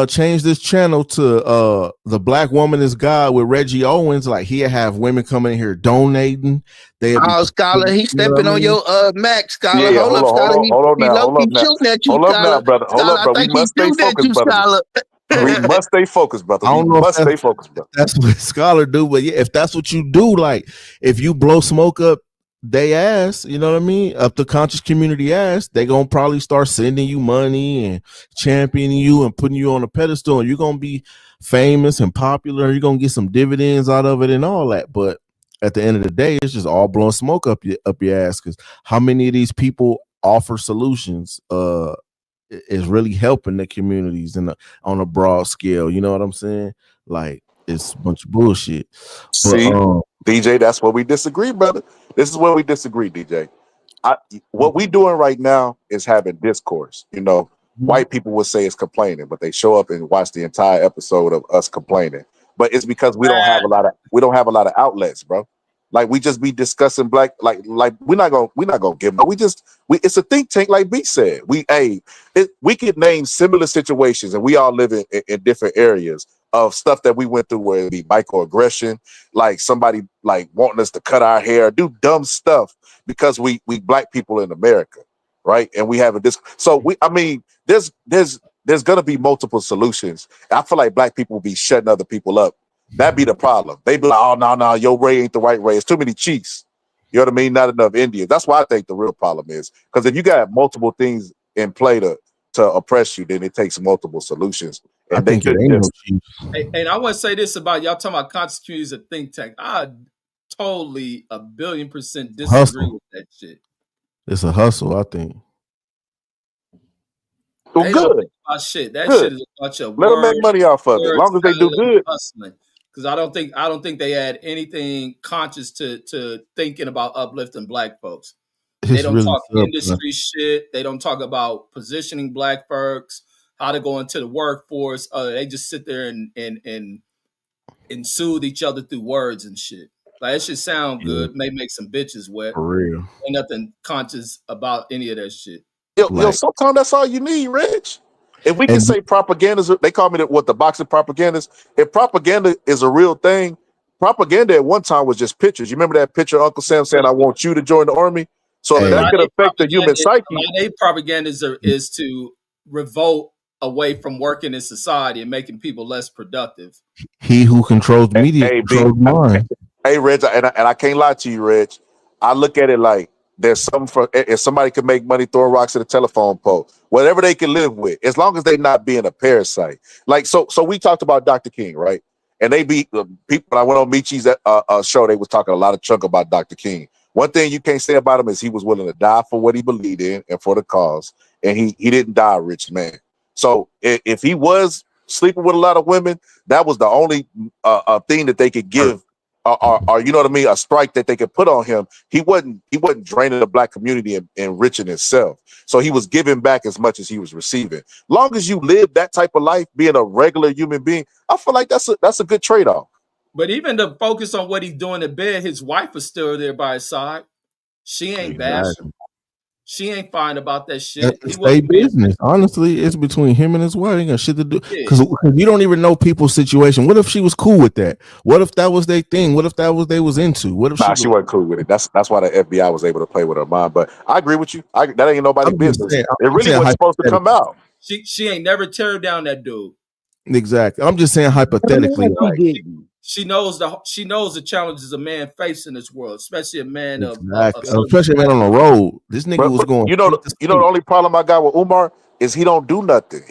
changed this channel to the Black Woman is God with Reggie Owens, like he'll have women coming in here donating. They'll be
Scholar, he stepping on your Mac, Scholar.
Yeah,
Hold up, Scholar.
hold on
He
now.
low
Hold up
key
now.
shooting at you,
Hold up
Scholar.
now, brother. Hold
Scholar,
up, brother.
I
We
think he's
must stay
shooting at
focused,
you,
brother.
Scholar.
We must stay focused, brother.
I
We
don't know if
must stay focused, brother.
that's what Scholar do, but yeah, if that's what you do, like if you blow smoke up they ass, you know what I mean, up the conscious community ass, they gonna probably start sending you money and championing you and putting you on a pedestal, and you're gonna be famous and popular. You're gonna get some dividends out of it and all that. But at the end of the day, it's just all blowing smoke up your ass. Because how many of these people offer solutions? Is really helping the communities on a broad scale. You know what I'm saying? Like it's a bunch of bullshit.
See,
But
DJ, that's where we disagree, brother. This is where we disagree, DJ. What we doing right now is having discourse. You know, white people would say it's complaining, but they show up and watch the entire episode of us complaining. But it's because we don't have a lot of outlets, bro. Like we just be discussing black, like we're not gonna give them. It's a think tank, like B said. We could name similar situations, and we all live in different areas of stuff that we went through, where it be microaggression, like somebody like wanting us to cut our hair, do dumb stuff because we black people in America, right? And we have a disc. So there's gonna be multiple solutions. I feel like black people be shutting other people up. That'd be the problem. They be like, oh no, your Ray ain't the right Ray. It's too many Chiefs. You know what I mean? Not enough Indians. That's why I think the real problem is, because if you got multiple things in play to oppress you, then it takes multiple solutions. And
I think it ain't no Chiefs.
And I want to say this about y'all talking about conscious community as a think tank. I totally 1,000,000,000% disagree with that shit.
It's a hustle, I think.
Well,
they
good.
Don't think about shit. That
good.
Shit is a bunch of
Let them
words,
make money off of it, as long as they do good.
Because I don't think they add anything conscious to thinking about uplifting black folks. They don't talk industry shit. They don't talk about positioning black folks, how to go into the workforce. They just sit there and soothe each other through words and shit. Like it should sound
Yeah,
good, may make some bitches wet.
for real.
Ain't nothing conscious about any of that shit.
Yo,
Like,
sometimes that's all you need, Rich. If we can
and
say propaganda's, they call me the boxing propagandists. If propaganda is a real thing, propaganda at one time was just pictures. You remember that picture of Uncle Sam saying, "I want you to join the army." So if
hey,
A
that
lot
could
of
affect the human psyche,
their propaganda is to revolt away from working in society and making people less productive.
he who controls media
hey, B,
controls mind.
hey, Reg, and I can't lie to you, Reg. I look at it like there's something for if somebody can make money throwing rocks at a telephone pole, whatever they can live with, as long as they're not being a parasite. Like so we talked about Dr. King, right? And they be people. When I went on Michi's show, they was talking a lot of chunk about Dr. King. One thing you can't say about him is he was willing to die for what he believed in and for the cause, and he didn't die a rich man. So if he was sleeping with a lot of women, that was the only thing that they could give, or you know what I mean, a strike that they could put on him. He wasn't draining the black community and enriching himself. So he was giving back as much as he was receiving. Long as you live that type of life, being a regular human being, I feel like that's a good trade-off.
But even to focus on what he's doing in bed, his wife is still there by his side. She ain't bashing.
Exactly.
She ain't fine about that shit.
It's stay business. Honestly, it's between him and his wife. Ain't got shit to do because you don't even know people's situation. What if she was cool with that? What if that was their thing? What if that was they was into? What if
she wasn't cool with it? That's why the FBI was able to play with her mind. But I agree with you. That ain't nobody's business. It really wasn't supposed to come out.
She ain't never tear down that dude.
Exactly. I'm just saying hypothetically.
She knows the challenges a man faces in this world, especially a man
especially a man on the road. This nigga was going.
You know the only problem I got with Umar is he don't do nothing.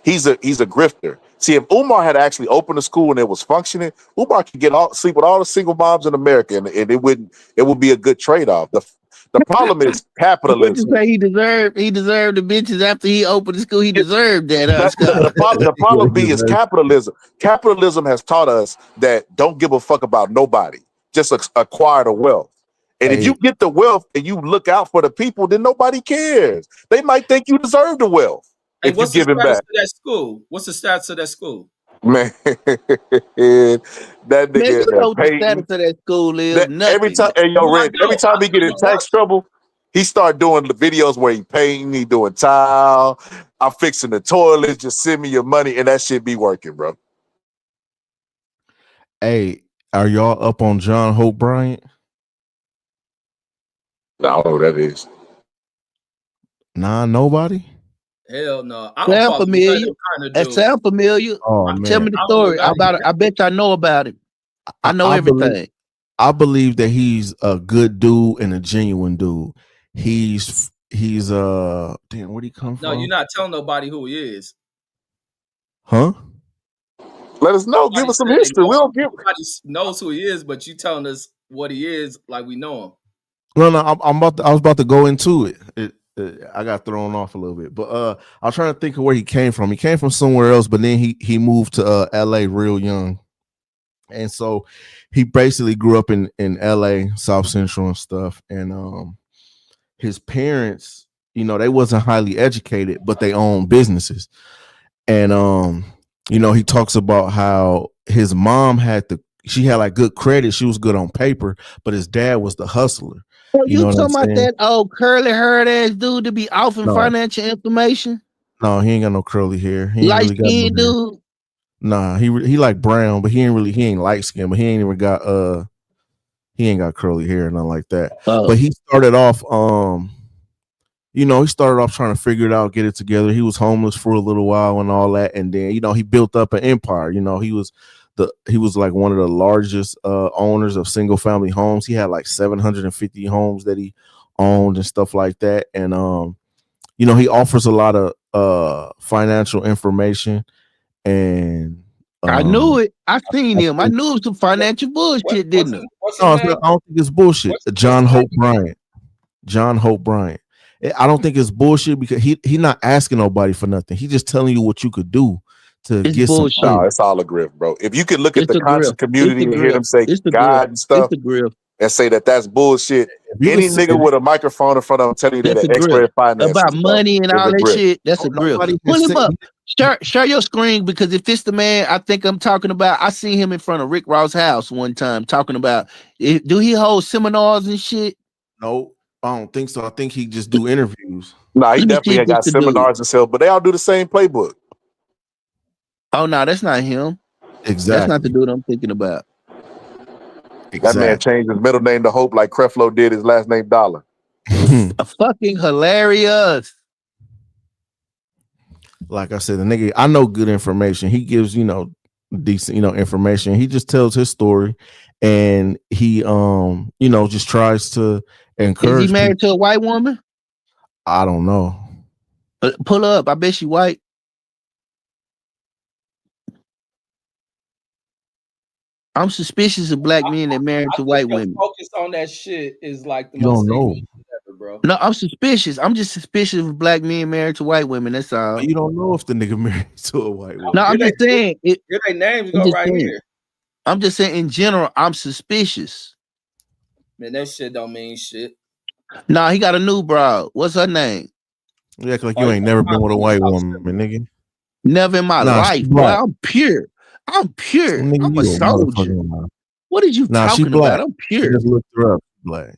He's a grifter. See, if Umar had actually opened a school and it was functioning, Umar could sleep with all the single moms in America, and it would be a good trade-off. The problem is capitalism.
He deserved the bitches after he opened the school. He deserved that.
The problem B is capitalism. Capitalism has taught us that don't give a fuck about nobody. Just acquire the wealth. And if you get the wealth and you look out for the people, then nobody cares. They might think you deserve the wealth if you give it back.
That school? What's the status of that school?
Man, that nigga
you know the status of that school is
every time, every time he get in tax trouble, he start doing the videos where he painting, he doing tile, I'm fixing the toilets, just send me your money, and that shit be working, bro.
Hey, are y'all up on John Hope Bryant?
I don't know who that is.
Nah, nobody.
Hell no.
Sound familiar. That sound familiar.
Oh, man.
Tell me the story about it. I bet I know about it. I know everything.
I believe that he's a good dude and a genuine dude. He's damn, where'd he come from?
No, you're not telling nobody who he is.
Huh?
Let us know. Give us some history. We don't give.
Nobody knows who he is, but you telling us what he is like we know him.
No, I was about to go into it. I got thrown off a little bit, but I was trying to think of where he came from. He came from somewhere else, but then he moved to LA real young, and so he basically grew up in LA, South Central and stuff. And his parents, they wasn't highly educated, but they owned businesses. And he talks about how his mom she had like good credit, she was good on paper, but his dad was the hustler.
Oh, you talking about that old curly haired ass dude to be off in financial information?
No, he ain't got no curly hair.
Light skinned dude.
Nah, he like brown, but he ain't light skinned, but he ain't got curly hair or nothing like that. But he started off trying to figure it out, get it together. He was homeless for a little while and all that, and then he built up an empire. He was like one of the largest owners of single family homes. He had like 750 homes that he owned and stuff like that. And he offers a lot of financial information. And
I knew it. I seen him. I knew it was some financial bullshit, didn't it?
No, I don't think it's bullshit. John Hope Bryant. I don't think it's bullshit because he not asking nobody for nothing. He just telling you what you could do to get some.
No, it's all a grift, bro. If you could look at the conscious community and hear them say God and stuff, and say that's bullshit. Any nigga with a microphone in front of him telling you that X-ray finance
about money and all that shit, that's a grift. Pull him up. Share your screen, because if this the man I think I'm talking about, I seen him in front of Rick Ross' house one time talking about do he hold seminars and shit?
No, I don't think so. I think he just do interviews.
Nah, he
Let me see
definitely
if
ain't
this
got
the dude.
seminars and stuff, but they all do the same playbook.
Oh no, that's not him.
Exactly.
That's not the dude I'm thinking about.
That man changed his middle name to Hope like Creflo did his last name Dollar.
Fucking hilarious.
Like I said, the nigga, I know good information. He gives, decent, information. He just tells his story, and he, just tries to encourage.
Is he married to a white woman?
I don't know.
Pull up. I bet she white. I'm suspicious of black men that married to white women.
Focus on that shit is like the
You
most
don't know.
ever, bro.
No, I'm suspicious. I'm just suspicious of black men married to white women. That's all.
You don't know if the nigga married to a white woman.
No, I'm just saying.
Here they names go right here.
I'm just saying in general, I'm suspicious.
Man, that shit don't mean shit.
Nah, he got a new broad. What's her name?
You act like you ain't never been with a white woman, nigga.
Never in my life, bro. I'm pure. I'm pure.
Nigga,
I'm a soldier. What are you talking about? I'm pure.
Just looked her up, black.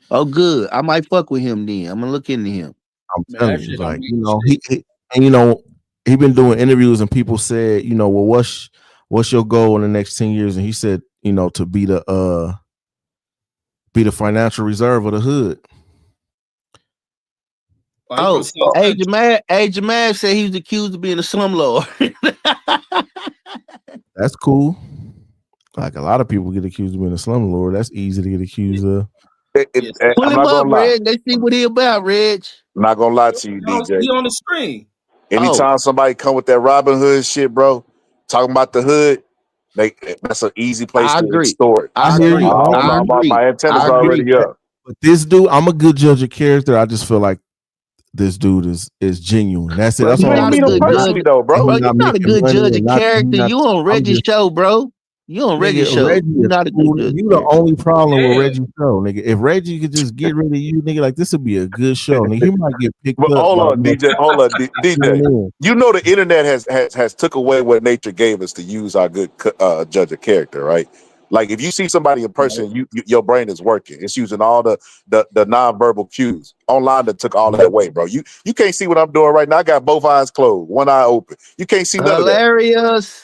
Oh, good. I might fuck with him then. I'm gonna look into him.
I'm telling you, like, he been doing interviews, and people said, well, what's your goal in the next 10 years? And he said, to be the financial reserve of the hood.
Oh, Jamal said he was accused of being a slumlord.
That's cool. Like, a lot of people get accused of being a slumlord. That's easy to get accused of.
Pull him up, Reg. Let's see what he about, Reg.
I'm not gonna lie to you, DJ.
He on the screen.
Anytime somebody come with that Robin Hood shit, bro, talking about the hood, that's an easy place to extort it.
I hear you.
My antennas are already up.
But this dude, I'm a good judge of character. I just feel like this dude is genuine. That's it. That's
all.
I'm
saying. Personally, though, bro.
You're not a good judge of character. You on Reggie's show, bro. You on Reggie's show. You're not a good judge.
You the only problem with Reggie's show, nigga. If Reggie could just get rid of you, nigga, like, this would be a good show. Nigga, he might get picked up.
Hold on, DJ. Hold on, DJ. You know the internet has took away what nature gave us to use our good judge of character, right? Like, if you see somebody in person, your brain is working. It's using all the nonverbal cues. Online that took all of that away, bro. You can't see what I'm doing right now. I got both eyes closed, one eye open. You can't see none of that.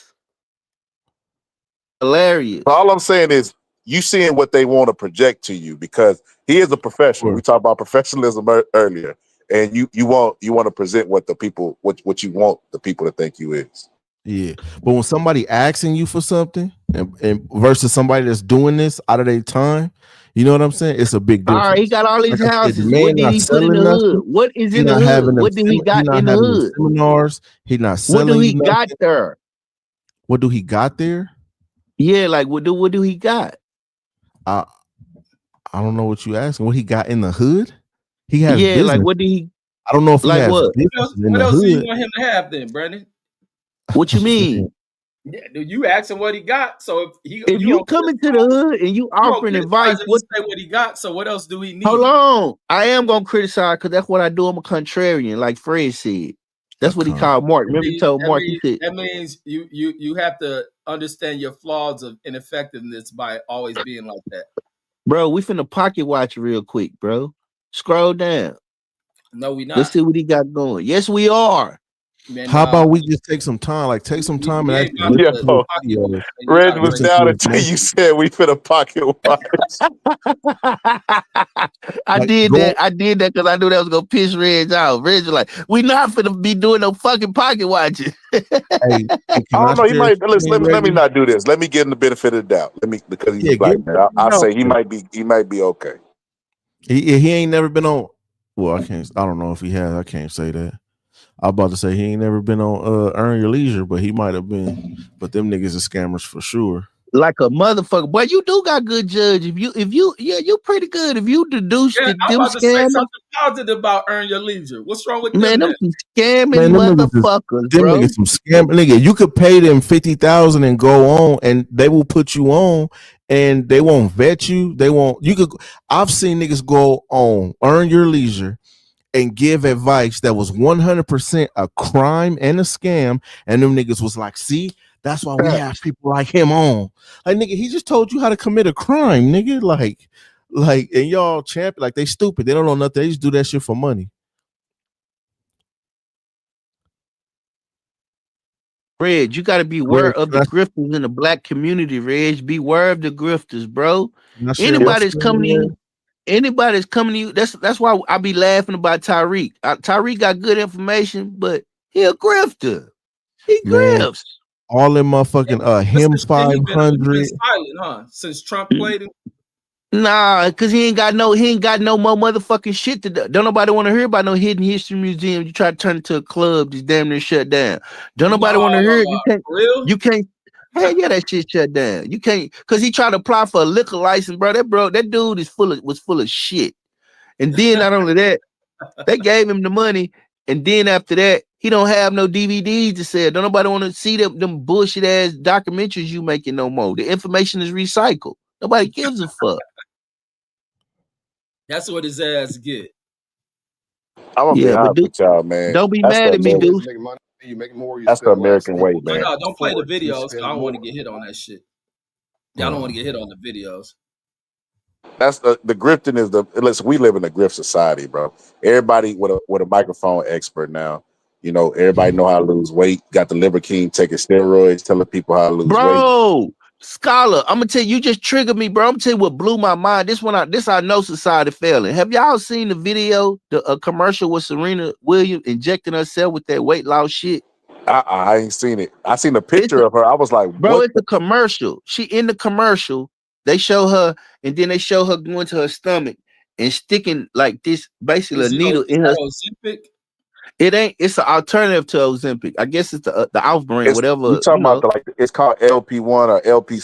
Hilarious. All I'm saying is you seeing what they want to project to you, because he is a professional. We talked about professionalism earlier, and you want to present what the people what you want the people to think you is.
Yeah, but when somebody asking you for something and versus somebody that's doing this out of their time, you know what I'm saying? It's a big difference.
All right, he got all these houses. What did he put in the hood? What is in the hood? What did he got in the hood?
Seminars. He not selling.
What do he got there?
What do he got there?
Yeah, like what do he got?
I don't know what you asking. What he got in the hood? He has
business. Like what do he?
I don't know if he has
what else do you want him to have then, Brandon?
What you mean?
Yeah, you ask him what he got. So
if you come into the hood and you offering advice,
what he got? So what else do he need?
Hold on, I am gonna criticize because that's what I do. I'm a contrarian, like Fred said. That's what he called Mark. Remember, he told Mark.
That means you have to understand your flaws of ineffectiveness by always being like that.
Bro, we finna pocket watch real quick, bro. Scroll down.
No, we not.
Let's see what he got going. Yes, we are.
Man, how about we just take some time? Like, take some time and
Reg was down until you said we finna pocket watch.
I did that because I knew that was gonna piss Reg out. Reg was like, "We not finna be doing no fucking pocket watching."
I don't know. He might listen. Let me not do this. Let me give him the benefit of the doubt. Because he's black man. I'll say he might be okay.
He ain't never been on. Well, I don't know if he has. I can't say that. I'm about to say he ain't never been on Earn Your Leisure, but he might have been. But them niggas are scammers for sure.
Like a motherfucker. Boy, you do got good judge. You're pretty good. If you deduce them
scammers. Say something positive about Earn Your Leisure. What's wrong with
man?
Them
scamming motherfuckers,
them
bro.
Niggas some scam nigga. You could pay them $50,000 and go on, and they will put you on, and they won't vet you. They won't. You could. I've seen niggas go on Earn Your Leisure and give advice that was 100% a crime and a scam, and them niggas was like, see, that's why we have people like him on. Like, nigga, he just told you how to commit a crime, nigga. Like, and y'all champion, like, they stupid. They don't know nothing. They just do that shit for money.
Reg, you got to be aware of the grifters in the black community, Reg. Beware of the grifters, bro. Anybody's coming to you. Anybody's coming to you. That's why I be laughing about Tyreek. Tyreek got good information, but he a grifter. He grifts.
All them motherfucking him 500.
Been silent, huh? Since Trump played him.
Nah, cause he ain't got no more motherfucking shit to do. Don't nobody want to hear about no hidden history museum. You try to turn it to a club, just damn near shut down. Don't nobody want to hear it. You can't. Hell yeah, that shit shut down. You can't, cause he tried to apply for a liquor license, bro. That dude was full of shit. And then not only that, they gave him the money, and then after that, he don't have no DVDs to sell. Don't nobody want to see them bullshit ass documentaries you making no more. The information is recycled. Nobody gives a fuck.
That's what his ass get.
I'm gonna be honest with y'all, man.
Don't be mad at me, dude.
You make more.
That's the American way, man.
No, don't play the videos. I don't want to get hit on that shit. Y'all don't want to get hit on the videos.
That's the grifting is the. Listen, we live in a grift society, bro. Everybody with a microphone expert now. You know, everybody know how to lose weight. Got the Liver King taking steroids, telling people how to lose weight.
Bro, Scholar, I'm gonna tell you just triggered me, bro. I'm gonna tell you what blew my mind. This I know society failing. Have y'all seen the video, the commercial with Serena Williams injecting herself with that weight loss shit?
I ain't seen it. I seen a picture of her. I was like,
bro, it's a commercial. She in the commercial. They show her, and then they show her going to her stomach and sticking like this, basically a needle in her. Ozempic? It ain't. It's an alternative to Ozempic. I guess it's the Alf brand, whatever.
You talking about it's called LP1 or LP.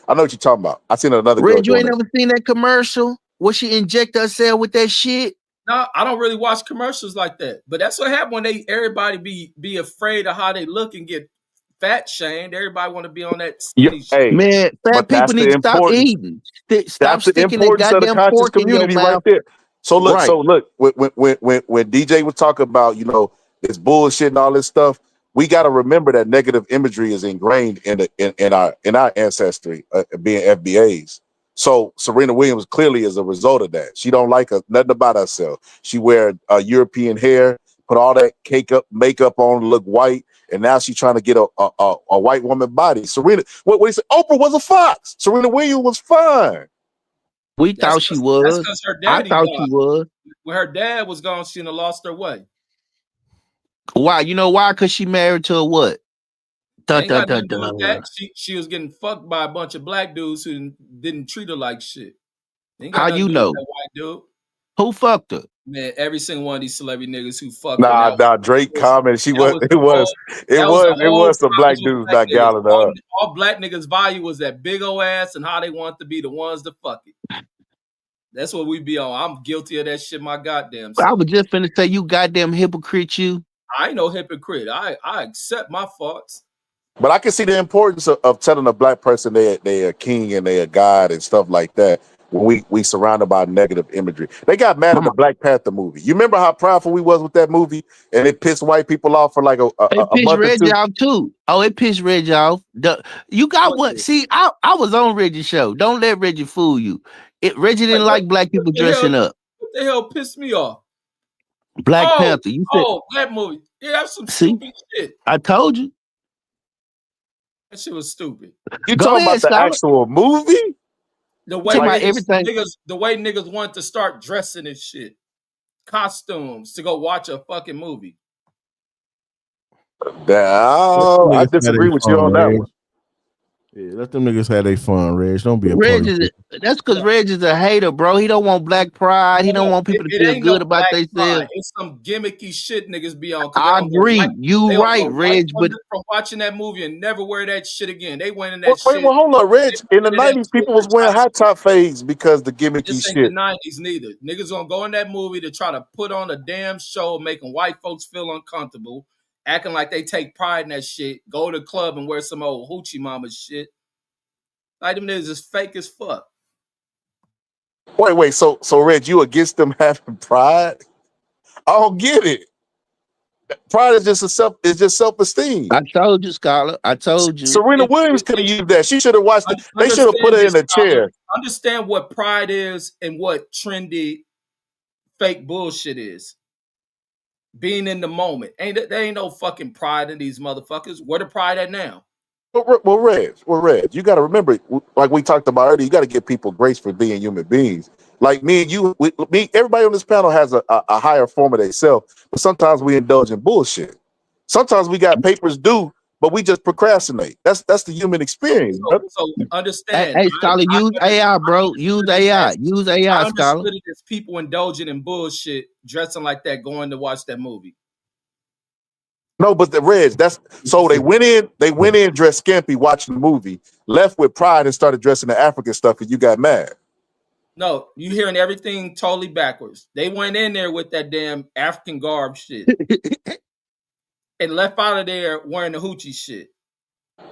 I know what you're talking about. I seen another.
Red, you ain't never seen that commercial where she inject herself with that shit?
No, I don't really watch commercials like that. But that's what happened when everybody be afraid of how they look and get fat shamed. Everybody want to be on that skinny shit.
Man, fat people need to stop eating. Stop sticking that goddamn pork in your mouth.
Right there. So look, when DJ was talking about, you know, this bullshit and all this stuff, we got to remember that negative imagery is ingrained in our ancestry, being FBAs. So Serena Williams clearly is a result of that. She don't like nothing about herself. She wear European hair, put all that makeup on, look white, and now she's trying to get a white woman body. Serena, what do you say? Oprah was a fox. Serena Williams was fine.
We thought she was.
That's because her daddy
I thought she was.
When her dad was gone, she lost her way.
Why? You know why? Because she married to a what?
She was getting fucked by a bunch of black dudes who didn't treat her like shit.
How you know?
That white dude.
Who fucked her?
Man, every single one of these celebrity niggas who fucked
her. Nah, Drake commented it was some black dudes not gallant up.
All black niggas' value was that big old ass and how they want to be the ones to fuck it. That's what we be on. I'm guilty of that shit, my goddamn self.
I was just finna say, you goddamn hypocrite, you.
I ain't no hypocrite. I accept my faults.
But I can see the importance of telling a black person they a king and they a god and stuff like that when we surrounded by negative imagery. They got mad at the Black Panther movie. You remember how proudful we was with that movie, and it pissed white people off for like a month or two?
Off too. Oh, it pissed Reggie off. You got what? See, I was on Reggie's show. Don't let Reggie fool you. Reggie didn't like black people dressing up.
What the hell pissed me off?
Black Panther. You said,
that movie. Yeah, that's some stupid shit.
I told you.
That shit was stupid.
You talking about the actual movie?
The way niggas want to start dressing and shit. Costumes to go watch a fucking movie.
I disagree with you on that one.
Yeah, let them niggas have their fun, Reg. Don't be a
party. That's because Reg is a hater, bro. He don't want black pride. He don't want people to feel good about themselves.
It's some gimmicky shit niggas be on.
I agree. You right, Reg. But
from watching that movie and never wear that shit again. They went in that shit.
Well, hold on, Reg. In the 90s, people was wearing high top fades because the gimmicky shit.
In the 90s neither. Niggas gonna go in that movie to try to put on a damn show, making white folks feel uncomfortable, acting like they take pride in that shit. Go to the club and wear some old hoochie mama shit. Like them niggas is fake as fuck.
Wait. So Reg, you against them having pride? I don't get it. Pride is just self-esteem.
I told you, Scholar. I told you.
Serena Williams could have used that. She should have watched it. They should have put her in a chair.
Understand what pride is and what trendy fake bullshit is. Being in the moment. There ain't no fucking pride in these motherfuckers. Where the pride at now?
Well, Reg, you got to remember, like we talked about earlier, you got to give people grace for being human beings. Like me and you, everybody on this panel has a higher form of themselves, but sometimes we indulge in bullshit. Sometimes we got papers due, but we just procrastinate. That's the human experience.
So understand.
Hey, Scholar, use AI, bro. Use AI. Use AI, Scholar.
Understood it as people indulging in bullshit, dressing like that, going to watch that movie.
No, but the Reds, so they went in dressed skimpy watching the movie, left with pride and started dressing the African stuff, and you got mad.
No, you hearing everything totally backwards. They went in there with that damn African garb shit and left out of there wearing the hoochie shit.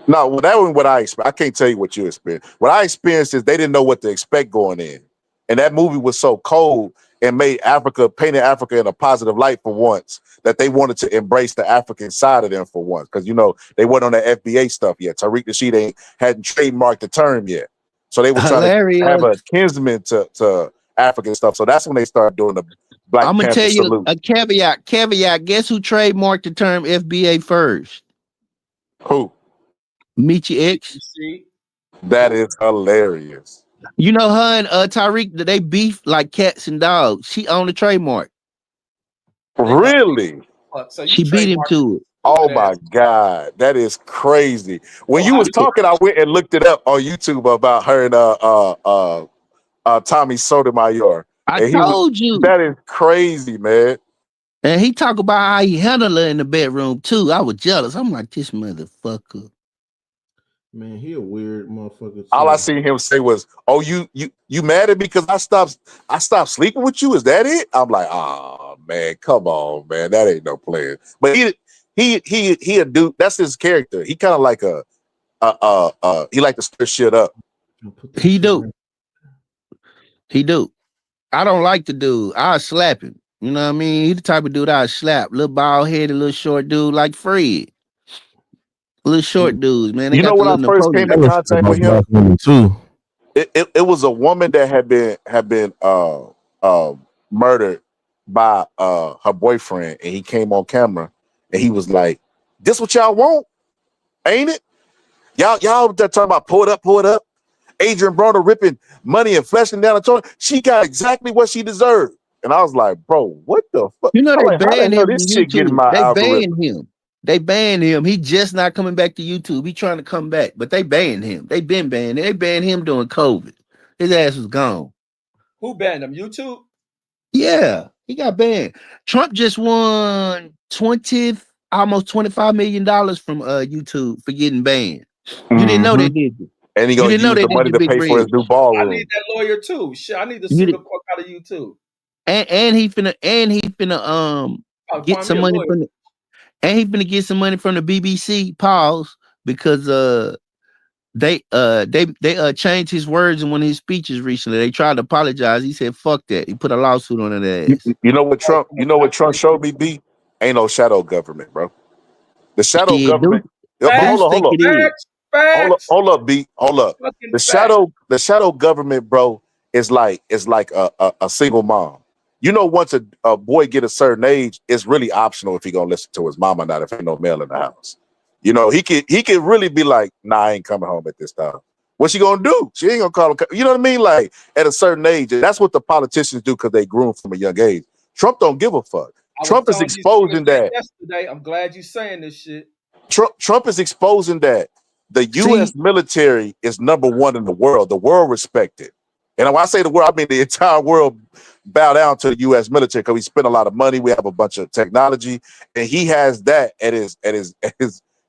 No, well, that wasn't what I experienced. I can't tell you what you experienced. What I experienced is they didn't know what to expect going in. And that movie was so cold and painted Africa in a positive light for once, that they wanted to embrace the African side of them for once. Because, they weren't on the FBA stuff yet. Tariq Nasheed hadn't trademarked the term yet. So they were trying to have a kinsman to African stuff. So that's when they started doing the Black Panther
I'm going to tell you
salute.
a caveat. Guess who trademarked the term FBA first?
Who?
Michi X.
That is hilarious.
You know her and Tariq, they beef like cats and dogs. She owned the trademark.
Really?
So
she beat him to it.
Oh my God, that is crazy. When you was talking, I went and looked it up on YouTube about her and Tommy Sotomayor.
I told you.
That is crazy, man.
And he talk about how he handled her in the bedroom too. I was jealous. I'm like, this motherfucker.
Man, he a weird motherfucker too.
All I seen him say was, "Oh, you mad at me because I stopped sleeping with you? Is that it?" I'm like, "Oh man, come on, man, that ain't no plan." But he a dude. That's his character. He kind of like he like to stir shit up.
He do. I don't like the dude. I'll slap him. You know what I mean? He the type of dude I'll slap. Little bald headed, little short dude like Fred. Little short dudes, man.
You know when I first came in contact with him too. It was a woman that had been murdered by her boyfriend, and he came on camera and he was like, "This what y'all want, ain't it? Y'all that talking about pull it up. Adrian Broner ripping money and fleshing down the toilet. She got exactly what she deserved." And I was like, "Bro, what the fuck?"
You know they banned him.
This shit getting my algorithm.
They banned him. He just not coming back to YouTube. He trying to come back, but they banned him. They been banned. They banned him during COVID. His ass was gone.
Who banned him? YouTube?
Yeah, he got banned. Trump just won almost $25 million from YouTube for getting banned. You didn't know they did it.
And he gonna use the money to pay for his new ballroom.
I need that lawyer too. Shit, I need to sue the fuck out of YouTube.
And he finna get some money from the. And he finna get some money from the BBC, pause, because they changed his words in one of his speeches recently. They tried to apologize. He said, "Fuck that." He put a lawsuit on his ass.
You know what Trump showed me, B? Ain't no shadow government, bro. The shadow government. Hold up, B. Hold up. The shadow government, bro, is like a single mom. You know, once a boy get a certain age, it's really optional if he gonna listen to his mama, not if ain't no male in the house. You know, he could really be like, "Nah, I ain't coming home at this time." What's she gonna do? She ain't gonna call him. You know what I mean? Like at a certain age, and that's what the politicians do because they grew him from a young age. Trump don't give a fuck. Trump is exposing that.
Yesterday, I'm glad you saying this shit.
Trump is exposing that the U.S. military is #1 in the world. The world respect it. And when I say the world, I mean the entire world bow down to the U.S. military because we spend a lot of money. We have a bunch of technology, and he has that at his.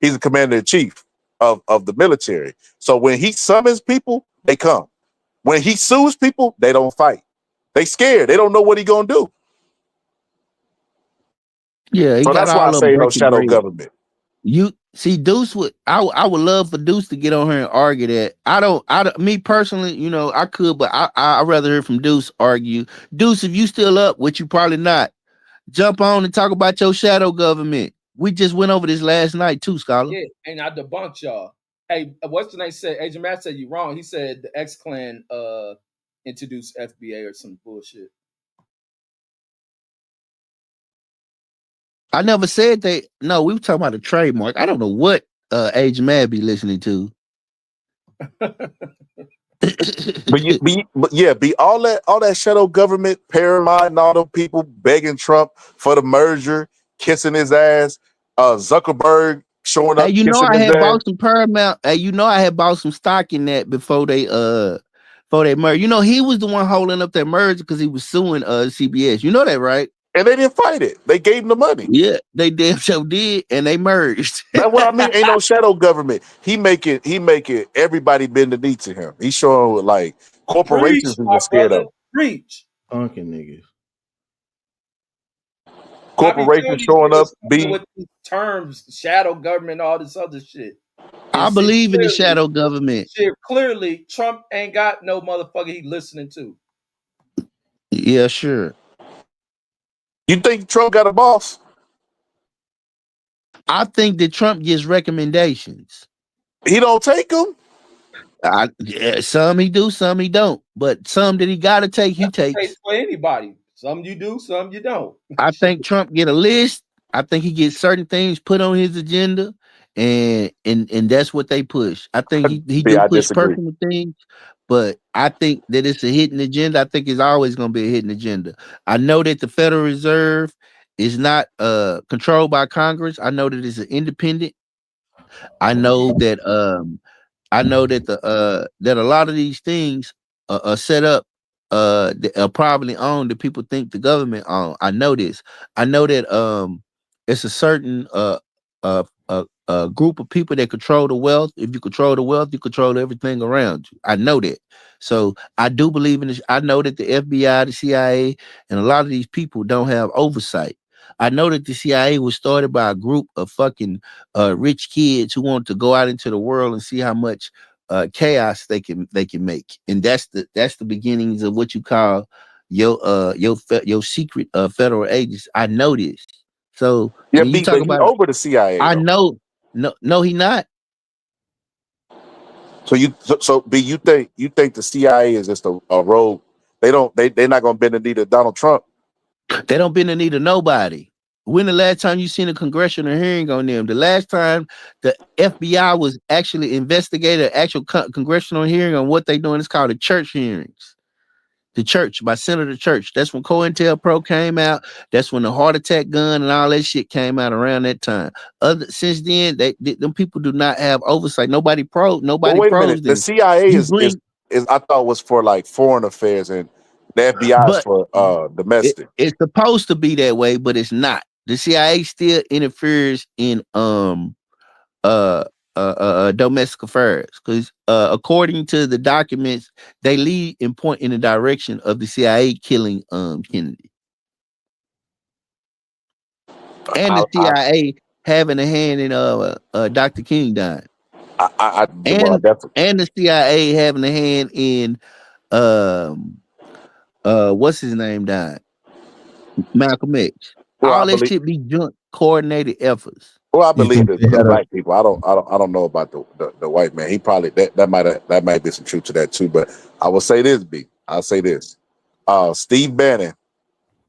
He's the commander-in-chief of the military. So when he summons people, they come. When he sues people, they don't fight. They scared. They don't know what he gonna do.
Yeah,
so that's why I say no shadow government.
You see, Deuce would. I would love for Deuce to get on here and argue that. I don't. Me personally, you know, I could, but I rather hear from Deuce argue. Deuce, if you still up, which you probably not, jump on and talk about your shadow government. We just went over this last night too, Scholar.
Yeah, and I debunked y'all. Hey, what's the name said? Agent Matt said you wrong. He said the X-Clan introduced FBA or some bullshit.
I never said that. No, we were talking about a trademark. I don't know what Agent Mad be listening to.
But yeah, be all that shadow government, Paramount, and all them people begging Trump for the merger, kissing his ass, Zuckerberg showing up,
Hey, you know
kissing
I
his
had
ass.
bought some Paramount. Hey, you know I had bought some stock in that before they merger. You know he was the one holding up that merger because he was suing CBS. You know that, right?
And they didn't fight it. They gave him the money.
Yeah, they damn sure did, and they merged.
That's what I mean. Ain't no shadow government. He making everybody bend the knee to him. He's showing like corporations
Preach,
are scared
brother.
of him.
Preach.
Punkin niggas.
Corporations showing up.
With these terms, shadow government, all this other shit.
I believe in the shadow government.
Shit, clearly, Trump ain't got no motherfucker he listening to.
Yeah, sure.
You think Trump got a boss?
I think that Trump gets recommendations.
He don't take them.
Some he do, some he don't. But some that he gotta take, he takes.
For anybody. Some you do, some you don't.
I think Trump get a list. I think he gets certain things put on his agenda, and that's what they push. I think he do push personal things, but I think that it's a hidden agenda. I think it's always going to be a hidden agenda. I know that the Federal Reserve is not controlled by Congress. I know that it's an independent. I know that that a lot of these things are set up that are probably owned that people think the government own. I know this. I know that it's a certain group of people that control the wealth. If you control the wealth, you control everything around you. I know that. So I do believe in this. I know that the FBI, the CIA, and a lot of these people don't have oversight. I know that the CIA was started by a group of fucking rich kids who want to go out into the world and see how much chaos they can make, and that's the beginnings of what you call your secret federal agents. I know this. So
yeah,
when you talk about
over the CIA.
I know, no, he not.
So you think the CIA is just a rogue? They're not gonna bend the knee to Donald Trump.
They don't bend the knee to nobody. When the last time you seen a congressional hearing on them? The last time the FBI was actually investigated an actual congressional hearing on what they doing is called the church hearings. The church by Senator Church. That's when COINTELPRO came out. That's when the heart attack gun and all that shit came out around that time. Since then, them people do not have oversight. Nobody probes. Nobody probes them.
The CIA is I thought was for like foreign affairs, and the FBI is for domestic.
It's supposed to be that way, but it's not. The CIA still interferes in domestic affairs because according to the documents, they lead and point in the direction of the CIA killing Kennedy, and the CIA having a hand in Dr. King dying. And the CIA having a hand in what's his name dying, Malcolm X.
Well,
all that shit be joint coordinated efforts.
Well, I believe it for the black people. I don't know about the white man. He probably that might be some truth to that too. But I will say this, B. I'll say this. Steve Bannon,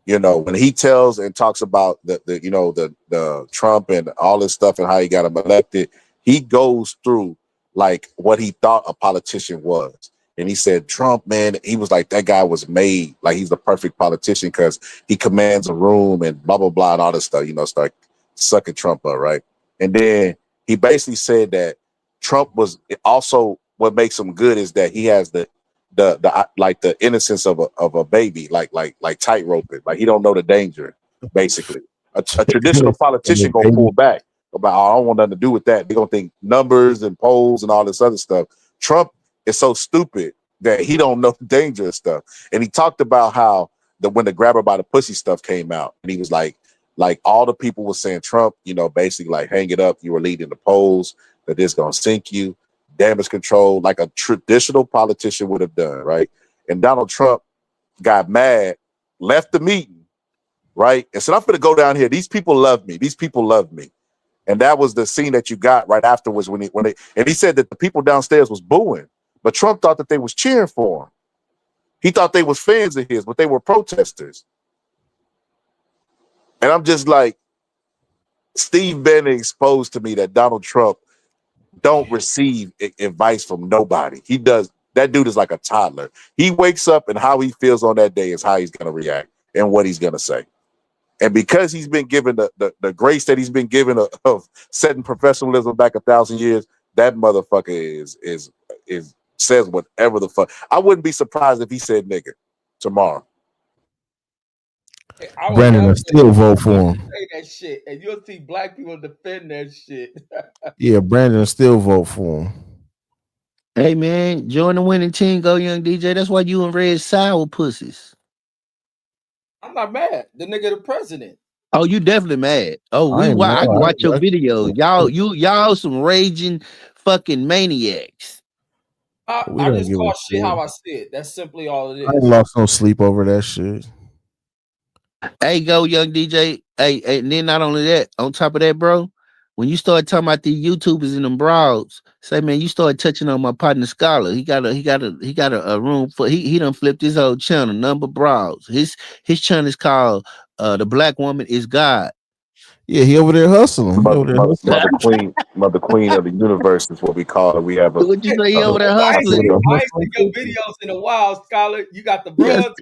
when he tells and talks about the Trump and all this stuff and how he got him elected, he goes through like what he thought a politician was. And he said, Trump, man, he was like, that guy was made, like he's the perfect politician because he commands a room and blah, blah, blah, and all this stuff, start sucking Trump up, right? And then he basically said that Trump was also, what makes him good is that he has the innocence of a baby, like tightroping, like he don't know the danger, basically. A traditional politician gonna pull back about, I don't want nothing to do with that. They're gonna think numbers and polls and all this other stuff. Trump is so stupid that he don't know the dangerous stuff. And he talked about how when the grabber by the pussy stuff came out, and he was like all the people were saying Trump, basically like, hang it up, you were leading the polls, that this gonna sink you, damage control, like a traditional politician would have done, right? And Donald Trump got mad, left the meeting, right? And so I'm gonna go down here. These people love me. These people love me. And that was the scene that you got right afterwards when he said that the people downstairs was booing, but Trump thought that they was cheering for him. He thought they was fans of his, but they were protesters. And I'm just like, Steve Bannon exposed to me that Donald Trump don't receive advice from nobody. He does. That dude is like a toddler. He wakes up and how he feels on that day is how he's gonna react and what he's gonna say. And because he's been given the grace that he's been given of setting professionalism back 1,000 years, that motherfucker is says whatever the fuck. I wouldn't be surprised if he said nigga tomorrow.
Brandon will still vote for him.
Say that shit, and you'll see black people defend that shit.
Yeah, Brandon will still vote for him.
Hey man, join the winning team, go Young DJ. That's why you and Red sour pussies.
I'm not mad. The nigga the president.
Oh, you definitely mad. Oh, I can watch your videos. Y'all some raging fucking maniacs.
I just call shit how I see it. That's simply all it is.
I lost no sleep over that shit.
Hey, go Young DJ. Hey, and then not only that, on top of that, bro, when you start talking about the YouTubers and them broads, say, man, you start touching on my partner Scholar. He got a room for he done flipped his whole channel, number broads. His channel is called The Black Woman is God.
Yeah, he over there hustling.
Mother queen of the universe is what we call it. We have a
what you say he over there hustling?
I ain't seen your videos in a while, Scholar. You got the broads.
Yes.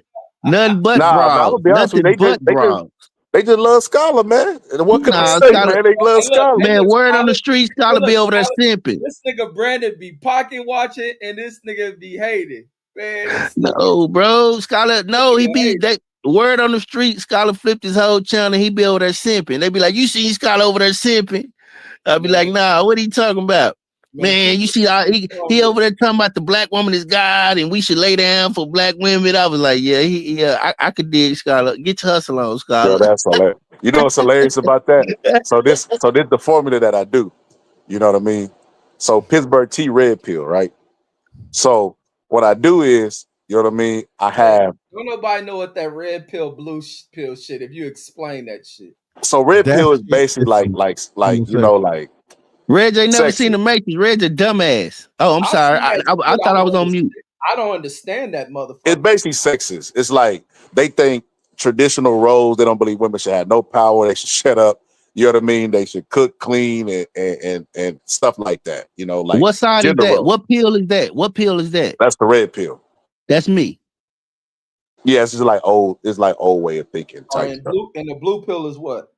None but broads. Nothing but broads.
They just love Scholar, man. And what can I say, man? They love Scholar.
Man, word on the street, Scholar be over there simping.
This nigga Brandon be pocket watching, and this nigga be hating. Man,
no, bro. Scholar, no, he be that word on the street. Scholar flipped his whole channel. He be over there simping. They be like, you see Scholar over there simping? I'll be like, nah, what are you talking about? Man, you see, he over there talking about the black woman is God and we should lay down for black women. I was like, yeah, I could dig Scholar. Get your hustle on, Scholar.
Yo, that's hilarious. You know what's hilarious about that? So this the formula that I do. You know what I mean? So Pittsburgh tea, red pill, right? So what I do is, you know what I mean? I have.
Don't nobody know what that red pill, blue pill shit. If you explain that shit.
So red pill is basically like you know, like.
Reg ain't never seen the Matrix. Reg a dumbass. Oh, I'm sorry. I thought I was on mute.
I don't understand that motherfucker.
It's basically sexist. It's like they think traditional roles, they don't believe women should have no power. They should shut up. You know what I mean? They should cook, clean, and stuff like that. You know, like
what side is that? Roles. What pill is that? What pill is that?
That's the red pill.
That's me.
Yeah, it's just like old. It's like old way of thinking.
And the blue pill is what?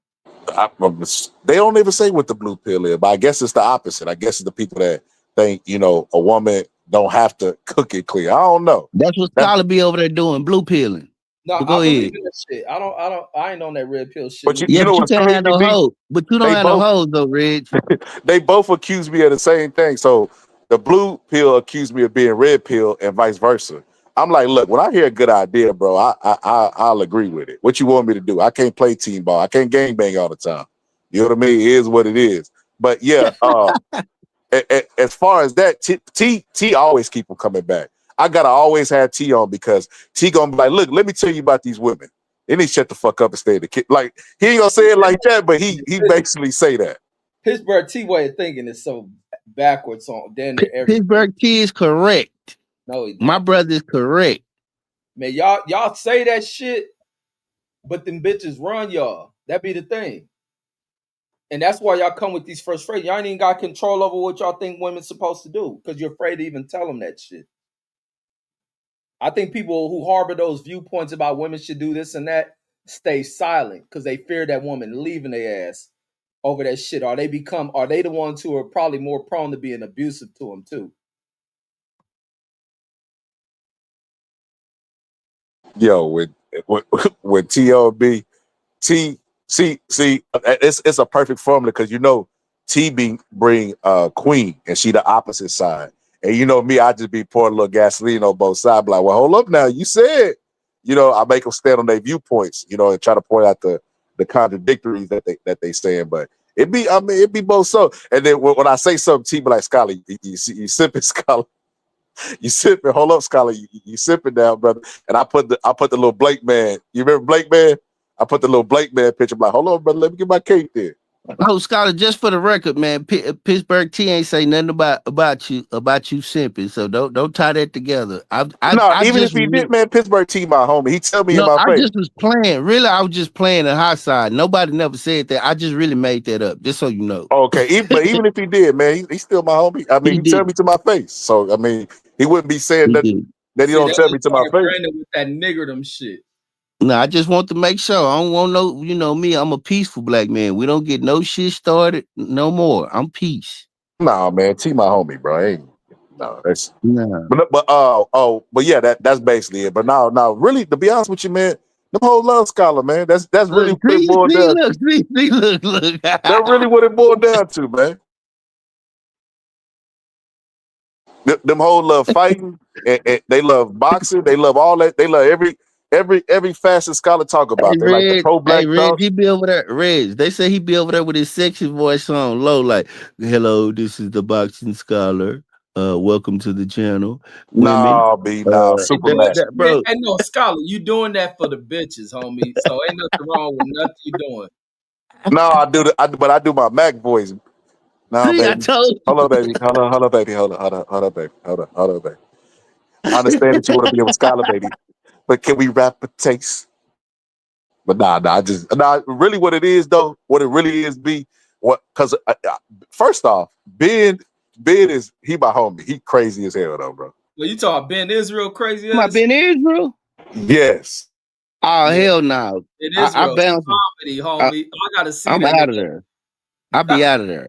They don't even say what the blue pill is, but I guess it's the opposite. I guess it's the people that think, you know, a woman don't have to cook it clear. I don't know.
That's what Scholar be over there doing, blue pilling.
No,
go ahead.
That shit. I ain't on that red pill shit.
But you know,
but you can't have no hoes. But you don't have no hoes though, Reg.
They both accuse me of the same thing. So the blue pill accused me of being red pill and vice versa. I'm like, look, when I hear a good idea, bro, I'll agree with it. What you want me to do? I can't play team ball. I can't gangbang all the time. You know what I mean? It is what it is. But yeah, as far as that, T always keep them coming back. I gotta always have T on because T gonna be like, look, let me tell you about these women. They need to shut the fuck up and stay the kid. Like he ain't gonna say it like that, but he basically say that.
Pittsburgh T way of thinking is so backwards on then.
Pittsburgh T is correct.
No,
my brother is correct.
Man, y'all say that shit, but them bitches run y'all. That be the thing. And that's why y'all come with these frustrations. Y'all ain't even got control over what y'all think women's supposed to do because you're afraid to even tell them that shit. I think people who harbor those viewpoints about women should do this and that stay silent because they fear that woman leaving their ass over that shit. Are they the ones who are probably more prone to being abusive to them too?
Yo, with TLB, T, see, it's a perfect formula because you know T bring Queen and she the opposite side, and you know me, I just be pouring a little gasoline on both sides. Like, well, hold up now, you said, you know, I make them stand on their viewpoints, you know, and try to point out the contradictories that they saying, but it be both so. And then when I say something, T be like, Scholar, you sipping, Scholar. You sipping, hold up, Scholar. You sipping down, brother. And I put the little Blake man. You remember Blake man? I put the little Blake man picture. I'm like, hold on, brother, let me get my cake there.
Oh, Scholar, just for the record, man, Pittsburgh T ain't say nothing about you simping. So don't tie that together. I
Even if
just
he did, man, Pittsburgh T my homie. He tell me in my
I
face.
just was playing. Really, I was just playing the hot side. Nobody never said that. I just really made that up, just so you know.
Okay, but even if he did, man, he's still my homie. I mean, he tell me to my face. So I mean, he wouldn't be saying that he don't tell me to my face.
Brandon with that niggerdom shit.
No, I just want to make sure. I don't want no, you know me, I'm a peaceful black man. We don't get no shit started no more. I'm peace.
Nah, man, T my homie, bro. That's
nah.
But yeah, that's basically it. But now, really, to be honest with you, man, the whole love Scholar, man, that's really what it boiled down to.
Look.
That's really what it boiled down to, man. Them whole love fighting, and they love boxing, they love all that, they love every facet Scholar talk about. They like the pro-black
Reg, he be over there. Reg, they say he be over there with his sexy voice on low, like, hello, this is the Boxing Scholar. Welcome to the channel.
Women, Superman.
Bro.
Hey, no, Scholar, you doing that for the bitches, homie. So ain't nothing wrong with nothing you doing.
No, but I do my Mac voice. No,
See,
baby.
I told you.
Hold on, baby. Hold on, baby. Hold on, baby. I understand that you want to be with Scholar, baby, but can we rap a taste? But really what it is though, what it really is because first off, Ben is he my homie. He crazy as hell though, bro.
Well, you talking Ben Israel crazy ass?
My Ben Israel?
Yes.
Oh, hell no.
It is
bounce
comedy, homie. I gotta see
I'm
that.
out of there. I'll be out of there.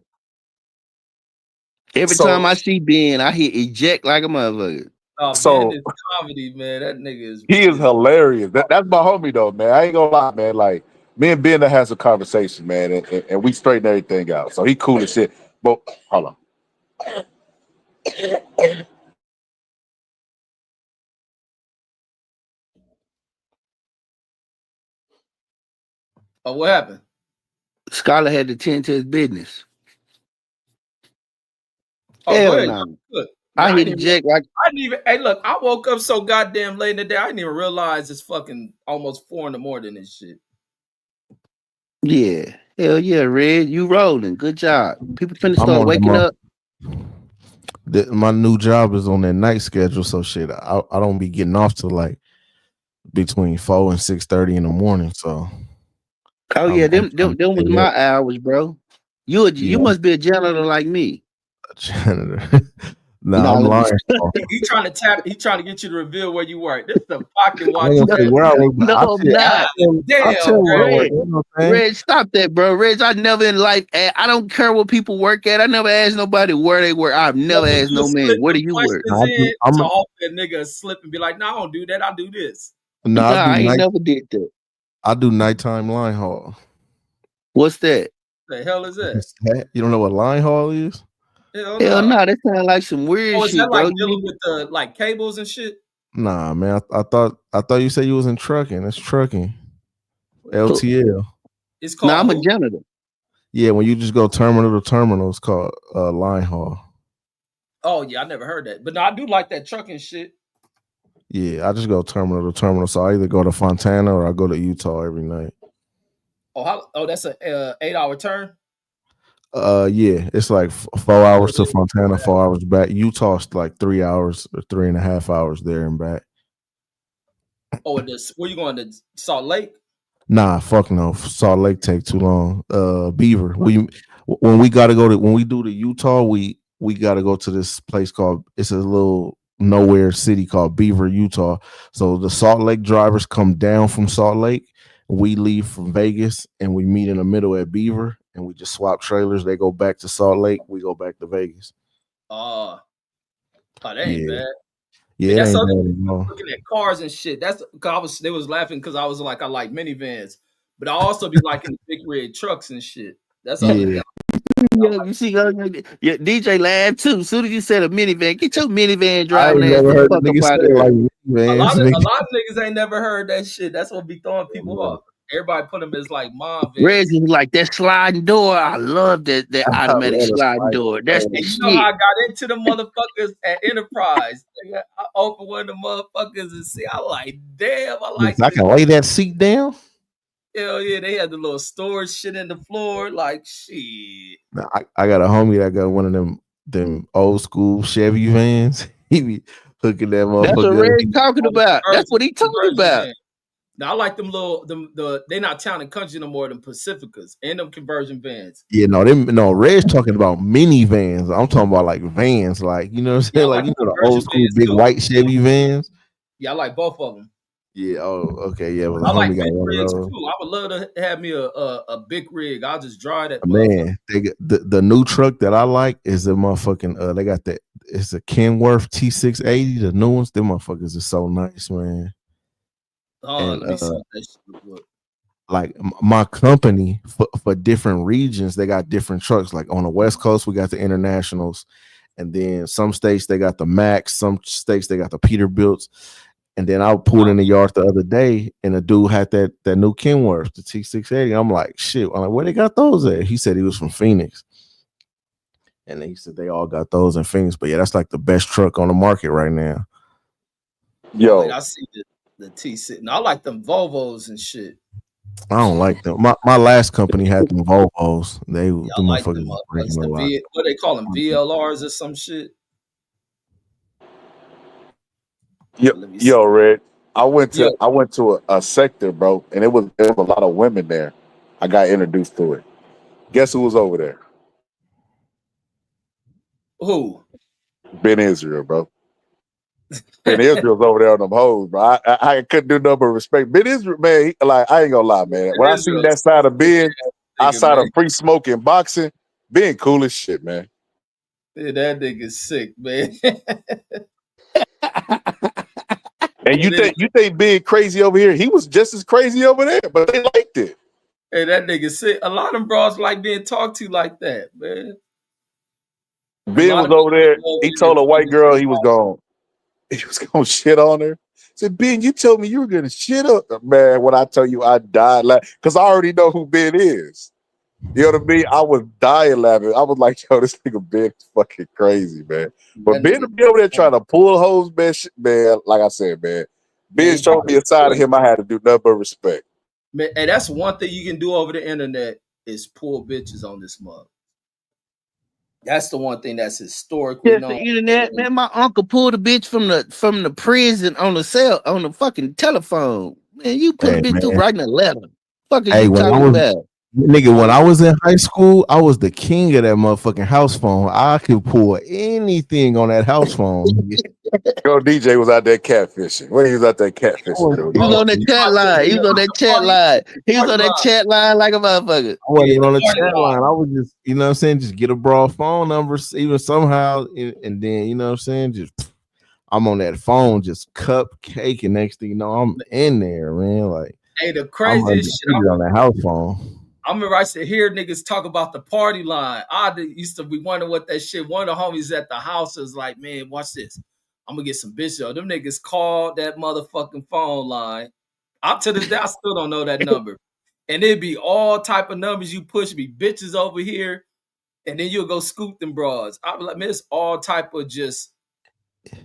Every time I see Ben, I hit eject like a motherfucker.
Ben is comedy, man. That nigga is.
He is hilarious. That's my homie though, man. I ain't gonna lie, man. Like me and Ben has a conversation, man, and we straighten everything out. So he cool as shit. But hold on.
Oh, what happened?
Scholar had to tend to his business.
Oh,
hell no.
Look,
I hit eject like
I didn't even. Hey, look, I woke up so goddamn late in the day. I didn't even realize it's fucking almost 4 a.m. and shit.
Yeah, hell yeah, Red, you rolling. Good job. People finna start waking up.
My new job is on that night schedule, so shit, I don't be getting off till like between 4 and 6:30 in the morning. So,
them was my hours, bro. You must be a janitor like me.
A janitor. No, I'm lying.
He trying to get you to reveal where you work. This is the fucking watch.
No, damn, Reg, stop that, bro. Reg, I never in life. I don't care what people work at. I never asked nobody where they work. I've never asked no man where do you work.
I'm to hope that nigga slip and be like, no, I don't do that. I do this.
I ain't never did that.
I do nighttime line haul.
What's that?
The hell is that?
You don't know what line haul is?
Hell
no, that sounds like some weird shit,
that like
bro.
dealing with the like cables and shit?
Nah, man. I thought you said you was in trucking. It's trucking. LTL.
It's called.
I'm a janitor.
Yeah, when you just go terminal to terminal, it's called line haul.
Oh yeah, I never heard that, but no, I do like that trucking shit.
Yeah, I just go terminal to terminal. So I either go to Fontana or I go to Utah every night.
Oh, that's a 8-hour turn.
Yeah, it's like 4 hours to Fontana, 4 hours back. Utah's like 3 hours or 3.5 hours there and back.
Oh, where you going to Salt Lake?
Nah, fuck no. Salt Lake take too long. Beaver. When we do the Utah, we gotta go to this place it's a little nowhere city called Beaver, Utah. So the Salt Lake drivers come down from Salt Lake. We leave from Vegas and we meet in the middle at Beaver. And we just swap trailers. They go back to Salt Lake. We go back to Vegas.
That ain't bad.
Yeah,
that's
ain't bad
looking at cars and shit. That's because they was laughing because I was like, I like minivans, but I also be liking big red trucks and shit. That's all.
Yeah, you see, DJ laughed too. As soon as you said a minivan, get your minivan driving ass the fuck up out of there.
A lot of niggas ain't never heard that shit. That's what be throwing people off. Everybody put them as like mom.
Reggie like that sliding door. I love that automatic sliding door. That's the shit.
You know how I got into the motherfuckers at Enterprise. I opened one of the motherfuckers and see. I like, damn. I
can lay that seat down.
Hell yeah, they had the little storage shit in the floor. Like shit.
Now, I got a homie that got one of them old school Chevy vans. He be hooking that
That's what
motherfucker up.
Red's talking about. That's what he talking about.
Van. Now I like them little they not town and country no more than Pacificas and them conversion vans.
Yeah, no, Red's talking about minivans. I'm talking about like vans, like you know what I'm saying,
Yeah, I
like
like
you know the
conversion
old school
vans,
big
too.
white Chevy vans.
Yeah, I like both of them.
Yeah. Oh, okay. Yeah. Well, the
I like
homie got
big
one of
rigs
those.
too. I would love to have me a big rig. I'll just drive that motherfucker.
Man, they got the new truck that I like is the motherfucking. They got that. It's a Kenworth T680. The new ones. Them motherfuckers is so nice, man.
Oh,
And
let me see what that shit look.
like my company for different regions, they got different trucks. Like on the West Coast, we got the Internationals, and then some states they got the Max. Some states they got the Peterbilts. And then I pulled in the yard the other day, and a dude had that new Kenworth, the T680. I'm like, shit. I'm like, where they got those at? He said he was from Phoenix, and he said they all got those in Phoenix. But yeah, that's like the best truck on the market right now.
Yo,
Wait, I see the T6. No, I like them Volvos and shit.
I don't like them. My last company had them Volvos. They
Yeah, I
them
like
motherfuckers
them
was
motherfuckers.
breaking a lot.
What they call them, VLRs or some shit. Let me see.
yo, Red. I went to a sector, bro, and there was a lot of women there. I got introduced to it. Guess who was over there?
Who?
Ben Israel, bro. Ben Israel's over there on them hoes, bro. I couldn't do no but respect. Ben Israel, man, like I ain't gonna lie, man. When I seen that side of Ben, outside of free smoking boxing, Ben cool as shit, man.
Yeah, that nigga's sick, man.
And you think Ben crazy over here? He was just as crazy over there, but they liked it.
Hey, that nigga sick. A lot of them bros like being talked to like that, man.
Ben was over there. He told a white girl he was gonna shit on her. Said, Ben, you told me you were gonna shit up. Man, when I tell you I died laughing, because I already know who Ben is. You know what I mean? I was dying laughing. I was like, yo, this nigga Ben is fucking crazy, man. But Ben to be over there trying to pull hoes, man, like I said, man, Ben showed me a side of him I had to do nothing but respect.
Man, and that's one thing you can do over the internet is pull bitches on this mug. That's the one thing that's historically known.
The internet, man. My uncle pulled a bitch from the prison on the fucking telephone. Man, you put a bitch through writing a letter. Fuck are you talking about?
Nigga, when I was in high school, I was the king of that motherfucking house phone. I could pull anything on that house phone.
Yo, DJ was out there catfishing. When he was out there catfishing,
he was on that chat line. He was on that chat line. He was on that chat line like a motherfucker.
I wasn't even on the chat line. I was just, you know what I'm saying, just get a broad phone number, even somehow, and then, you know what I'm saying, just I'm on that phone, just cupcake, and next thing you know, I'm in there, man. Like,
hey, the craziest shit
on that house phone.
I remember I used to hear niggas talk about the party line. Used to be wondering what that shit. One of the homies at the house was like, man, watch this. I'm gonna get some bitches. Them niggas called that motherfucking phone line. Up to this day, I still don't know that number. And it'd be all type of numbers you push me, bitches over here, and then you'll go scoop them broads. I'd be like, man, it's all type of just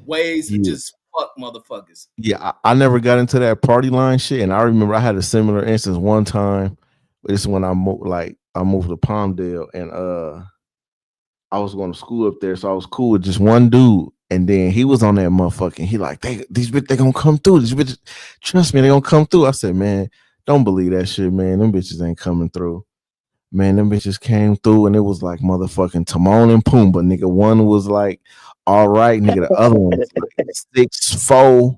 ways to just fuck motherfuckers.
Yeah, I never got into that party line shit, and I remember I had a similar instance one time. This is when I moved to Palmdale, and I was going to school up there, so I was cool with just one dude, and then he was on that motherfucking. He like these bitches, they gonna come through. These bitches, trust me, they gonna come through. I said, man, don't believe that shit, man. Them bitches ain't coming through. Man, them bitches came through, and it was like motherfucking Timon and Pumbaa, nigga. One was like, all right, nigga. The other one was like 6'4",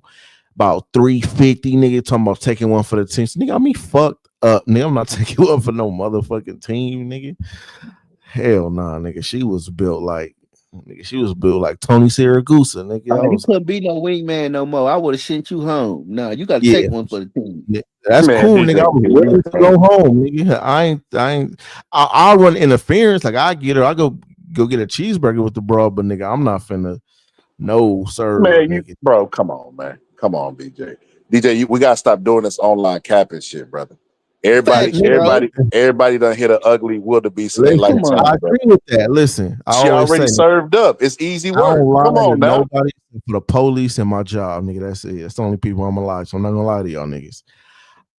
about 350, nigga. Talking about taking one for the team. So, nigga, I mean, fucked up, nigga. I'm not taking one for no motherfucking team, nigga. Hell nah, nigga. She was built like Tony Siragusa, nigga.
You couldn't be no wingman no more. I would have sent you home. Nah, you got to take one for the team.
Yeah, that's cool, nigga. I was ready to go home, nigga. I'll run interference. Like I get her. I go get a cheeseburger with the broad, but nigga, I'm not finna. No, sir.
Man, bro, come on, man. Come on, DJ. DJ, we gotta stop doing this online capping shit, brother. Everybody done hit an ugly wildebeest.
I agree with that. Listen,
she already served up. It's easy work. Come on, now.
Nobody for the police and my job, nigga. That's it. That's the only people I'm gonna lie to. I'm not gonna lie to y'all niggas.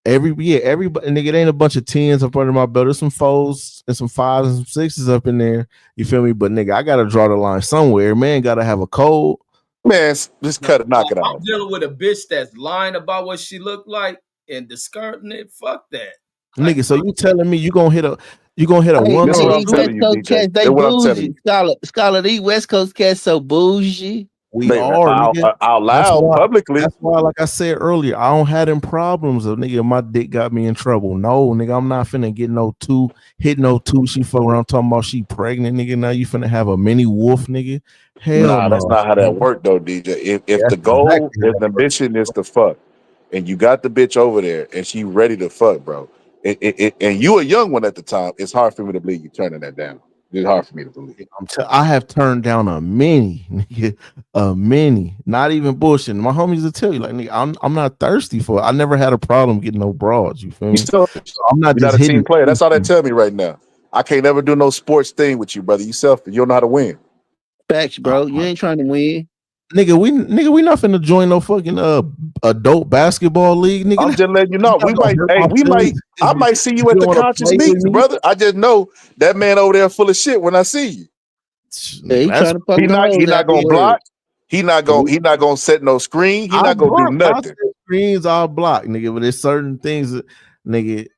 Everybody, nigga, it ain't a bunch of 10s up under my belt. There's some 4s and some 5s and some 6s up in there. You feel me? But nigga, I gotta draw the line somewhere. Man, gotta have a code.
Man, just cut it, knock it
I'm
out.
dealing with a bitch that's lying about what she looked like and discarding it. Fuck that.
Nigga, so you telling me you gonna hit a
Hey,
one
That's
man,
what I'm
these West
telling you,
Coast
DJ.
cats, they
That's what I'm telling
bougie.
you.
Scholar, these West Coast cats so bougie.
we
Man,
are, nigga.
out
That's
loud,
why,
publicly.
that's why, like I said earlier, I don't have them problems of nigga, my dick got me in trouble. No, nigga, I'm not finna get hit no two. She fuck around talking about she pregnant, nigga. Now you finna have a mini wolf, nigga. Hell
Nah,
no.
that's not how that work though, DJ. If the goal,
exactly
if the ambition is to fuck, and you got the bitch over there and she ready to fuck, bro, and you a young one at the time, it's hard for me to believe you turning that down. It's hard for me to believe.
I have turned down a many, nigga, a many. Not even bullshit. My homies will tell you, like, nigga, I'm not thirsty for it. I never had a problem getting no broads. You feel me?
You still,
I'm not
you're
just
not a
hitting
team player. That's all that tell me right now. I can't never do no sports thing with you, brother. You selfish. You don't know how to win.
Facts, bro. You ain't trying to win.
Nigga, we not finna join no fucking adult basketball league, nigga.
I'm just letting you know.
That's
We
not
might,
gonna hurt
hey,
my
we might,
feelings.
I might see you at
You
the
wanna
conscious
play with
meets,
me?
brother. I just know that man over there full of shit when I see you.
Yeah, he
That's
trying to fuck
He
the
not
hoes out
gonna
the
block. He not gonna set no screen. He not gonna do nothing.
Screens are blocked, nigga. But there's certain things that, nigga,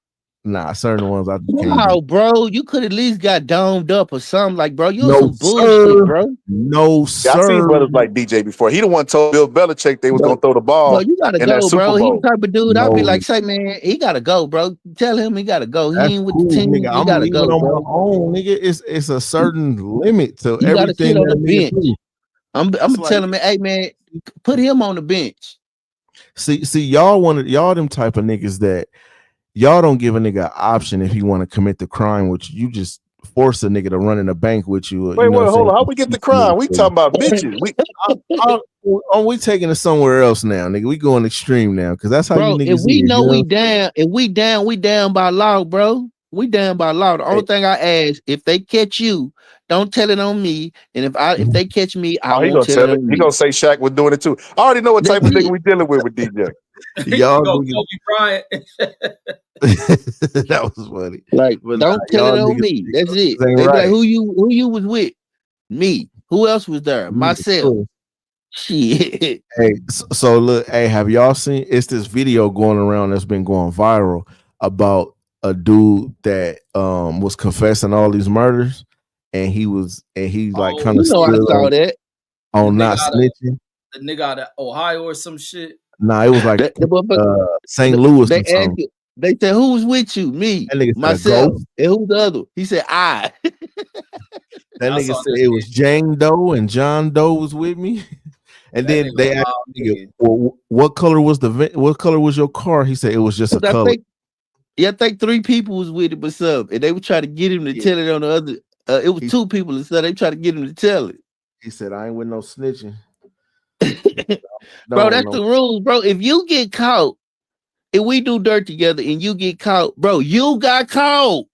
certain ones I just can't
Wow,
do.
bro, you could at least got domed up or something. Like, bro, you
No,
some bullshit,
sir.
bro.
No,
Yeah, I seen
sir.
brothers like DJ before. He the one told Bill Belichick they was
Bro,
gonna throw the
bro,
ball
you gotta
in that
go,
Super
bro. He the
Bowl.
type of dude I'd be
No,
like, say, man, he gotta go, bro. Tell him he gotta go. He
that's
ain't with the
cool,
team.
nigga.
He
I'm
gotta
leaving
go,
on my
bro.
own, nigga. It's a certain limit to
You gotta
everything
sit on
that
the
a nigga
bench.
do.
I'm
It's
gonna
like,
tell him, hey, man, put him on the bench.
see, y'all them type of niggas that y'all don't give a nigga an option if he want to commit the crime, which you just force a nigga to run in a bank with you.
Wait,
You know what I'm
hold
saying?
on. How we get the crime? We talking about bitches.
We taking it somewhere else now, nigga. We going extreme now because that's how you
Bro,
niggas
if we
is,
know
you
we
know?
down, we down by law, bro. We down by law. The only thing I ask, if they catch you, don't tell it on me. And if they catch me, I
Oh, he
won't
gonna
tell it
tell it.
on
He
me.
gonna say Shaq was doing it too. I already know what type
That's
of nigga
it.
we dealing with DJ.
Y'all
Go
niggas,
Kobe Bryant.
that was funny.
Like,
But
don't tell it
y'all
on
niggas,
me. That's it.
ain't
They be like,
right.
who you was with? Me. Who else was there? Myself.
Sure.
Shit.
Hey, so look, hey, have y'all seen? It's this video going around that's been going viral about a dude that was confessing all these murders, and he like kind
You
of
know I
stood
saw that.
on not
The
snitching.
nigga out of Ohio or some shit.
Nah, it was like St. Louis
They
or something.
asked you, they said, who was with you? Me,
That nigga said a
myself.
ghost.
And who's the other? He said, I.
That
I
nigga
saw
said
this
it was Jane Doe and John Doe was with me. And
That
then
nigga
they
a
asked
wild
nigga,
nigga.
well, what color was your car? He said it was just a
I
color.
think 3 people was with it, but some, and they would try to get him to tell it on the other. It was 2 people, and so they tried to get him to tell it.
He said, I ain't with no snitching.
Bro, that's the rules, bro. If you get caught, if we do dirt together and you get caught, bro, you got caught.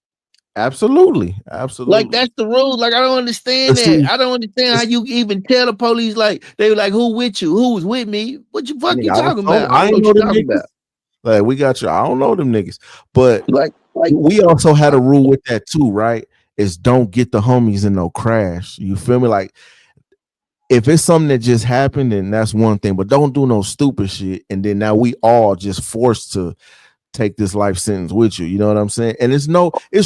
Absolutely.
Like, that's the rules. Like, I don't understand that. I don't understand how you even tell the police, like, they were like, who with you? Who was with me? What you fuck you talking about? I don't know what you're talking about.
Like, we got you. I don't know them niggas. But
like
we also had a rule with that too, right? Is don't get the homies in no crash. You feel me? Like, if it's something that just happened, then that's one thing, but don't do no stupid shit. And then now we all just forced to take this life sentence with you. You know what I'm saying? And it's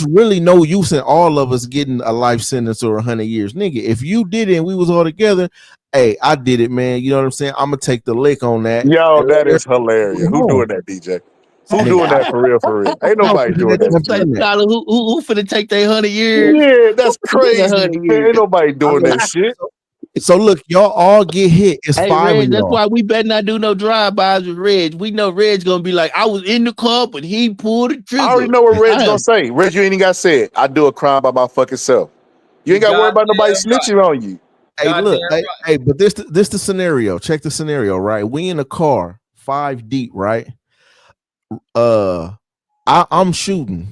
really no use in all of us getting a life sentence or 100 years. Nigga, if you did it and we was all together, hey, I did it, man. You know what I'm saying? I'm gonna take the lick on that.
Yo, that is hilarious. Who doing that, DJ? Who doing that for real? For real? Ain't nobody doing that.
Scholar, who finna take their 100 years?
Yeah, that's crazy. Man, ain't nobody doing that shit.
So look, y'all all get hit. It's 5
Reg,
of y'all.
that's why we better not do no drive-bys with Reg. We know Reg's gonna be like, I was in the car, but he pulled the trigger.
I already know what Reg's gonna say. Reg, you ain't even got to say it. I do a crime by my fucking self. You ain't got to worry about nobody snitching on you.
Hey, look, hey, but this the scenario. Check the scenario, right? We in a car, 5 deep, right? I'm shooting.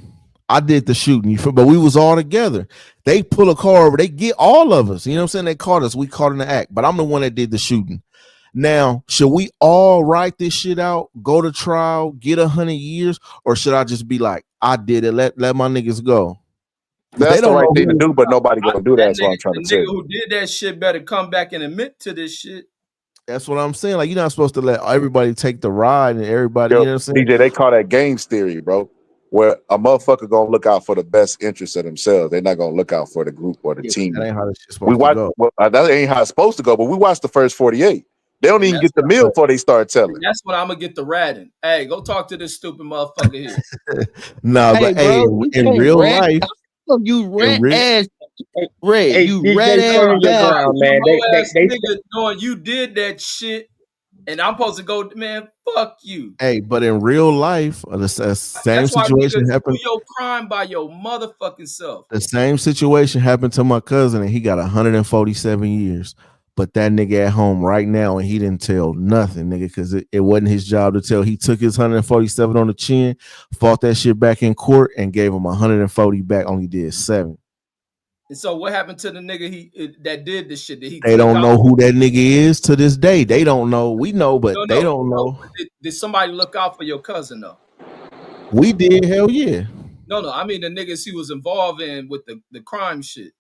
I did the shooting, you feel, but we was all together. They pull a car over, they get all of us. You know what I'm saying? They caught us. We caught in the act, but I'm the one that did the shooting. Now, should we all write this shit out, go to trial, get 100 years, or should I just be like, I did it, let my niggas go?
That's
They
the
don't
right
know
thing to
who.
do, but nobody gonna do that.
That
That's what I'm
nigga,
trying
the
to tell
nigga
you.
who did that shit better come back and admit to this shit.
That's what I'm saying. Like, you're not supposed to let everybody take the ride and everybody,
Yo,
you know what I'm saying?
DJ, they call that games theory, bro. Where a motherfucker gonna look out for the best interest of themselves. They're not gonna look out for the group or the
Yeah,
team.
that ain't how this shit's
We
supposed to
watch.
go.
Well, that ain't how it's supposed to go. But we watched the first 48. They don't
And
even
that's
get the meal before they start telling.
that's what I'm gonna get the ratting. Hey, go talk to this stupid motherfucker here.
Nah,
Hey,
but hey,
bro, you
in
can't
real
rat.
life,
You rat
real-
ass,
Hey,
you
DJ,
rat ass
stand your
guy.
ground, man.
You
They,
ass
they,
nigga knowing you did that shit, and I'm supposed to go, man. Fuck you.
hey, but in real life, the same
That's why
situation
niggas
happened.
do your crime by your motherfucking self.
The same situation happened to my cousin, and he got 147 years. But that nigga at home right now, and he didn't tell nothing, nigga, because it wasn't his job to tell. He took his 147 on the chin, fought that shit back in court, and gave him 140 back. Only did 7.
And so, what happened to the nigga that did this shit? That he
They
took
don't
out?
know who that nigga is to this day. They don't know. We know, but
No,
they don't know.
Did somebody look out for your cousin though?
We did. Hell yeah.
No. I mean the niggas he was involved in with the crime shit.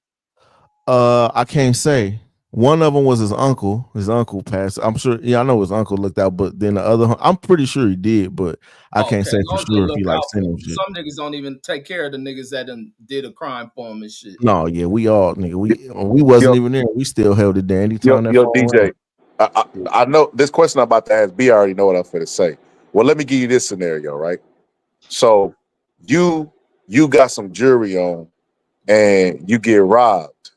I can't say. One of them was his uncle. His uncle passed. I'm sure. Yeah, I know his uncle looked out, but then the other, I'm pretty sure he did, but I can't say for sure if he like sent him shit.
Some niggas don't even take care of the niggas that did a crime for him and shit.
No, yeah, we all nigga. We wasn't even there. We still held it down.
Yo, DJ, I know this question I'm about to ask. B, I already know what I'm going to say. Well, let me give you this scenario, right? So you got some jewelry on, and you get robbed,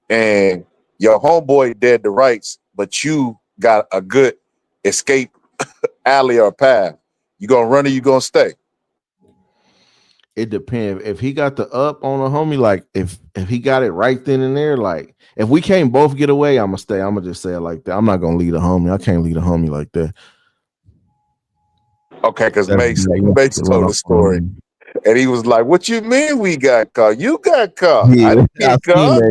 and your homeboy dead to rights, but you got a good escape alley or path. You gonna run or you gonna stay?
It depends. If he got the up on a homie, like if he got it right then and there, like if we can't both get away, I'm gonna stay. I'm gonna just say it like that. I'm not gonna lead a homie. I can't lead a homie like that.
Okay, because Mace told the story, and he was like, "What you mean we got caught? You got caught.
Yeah,
I didn't get caught."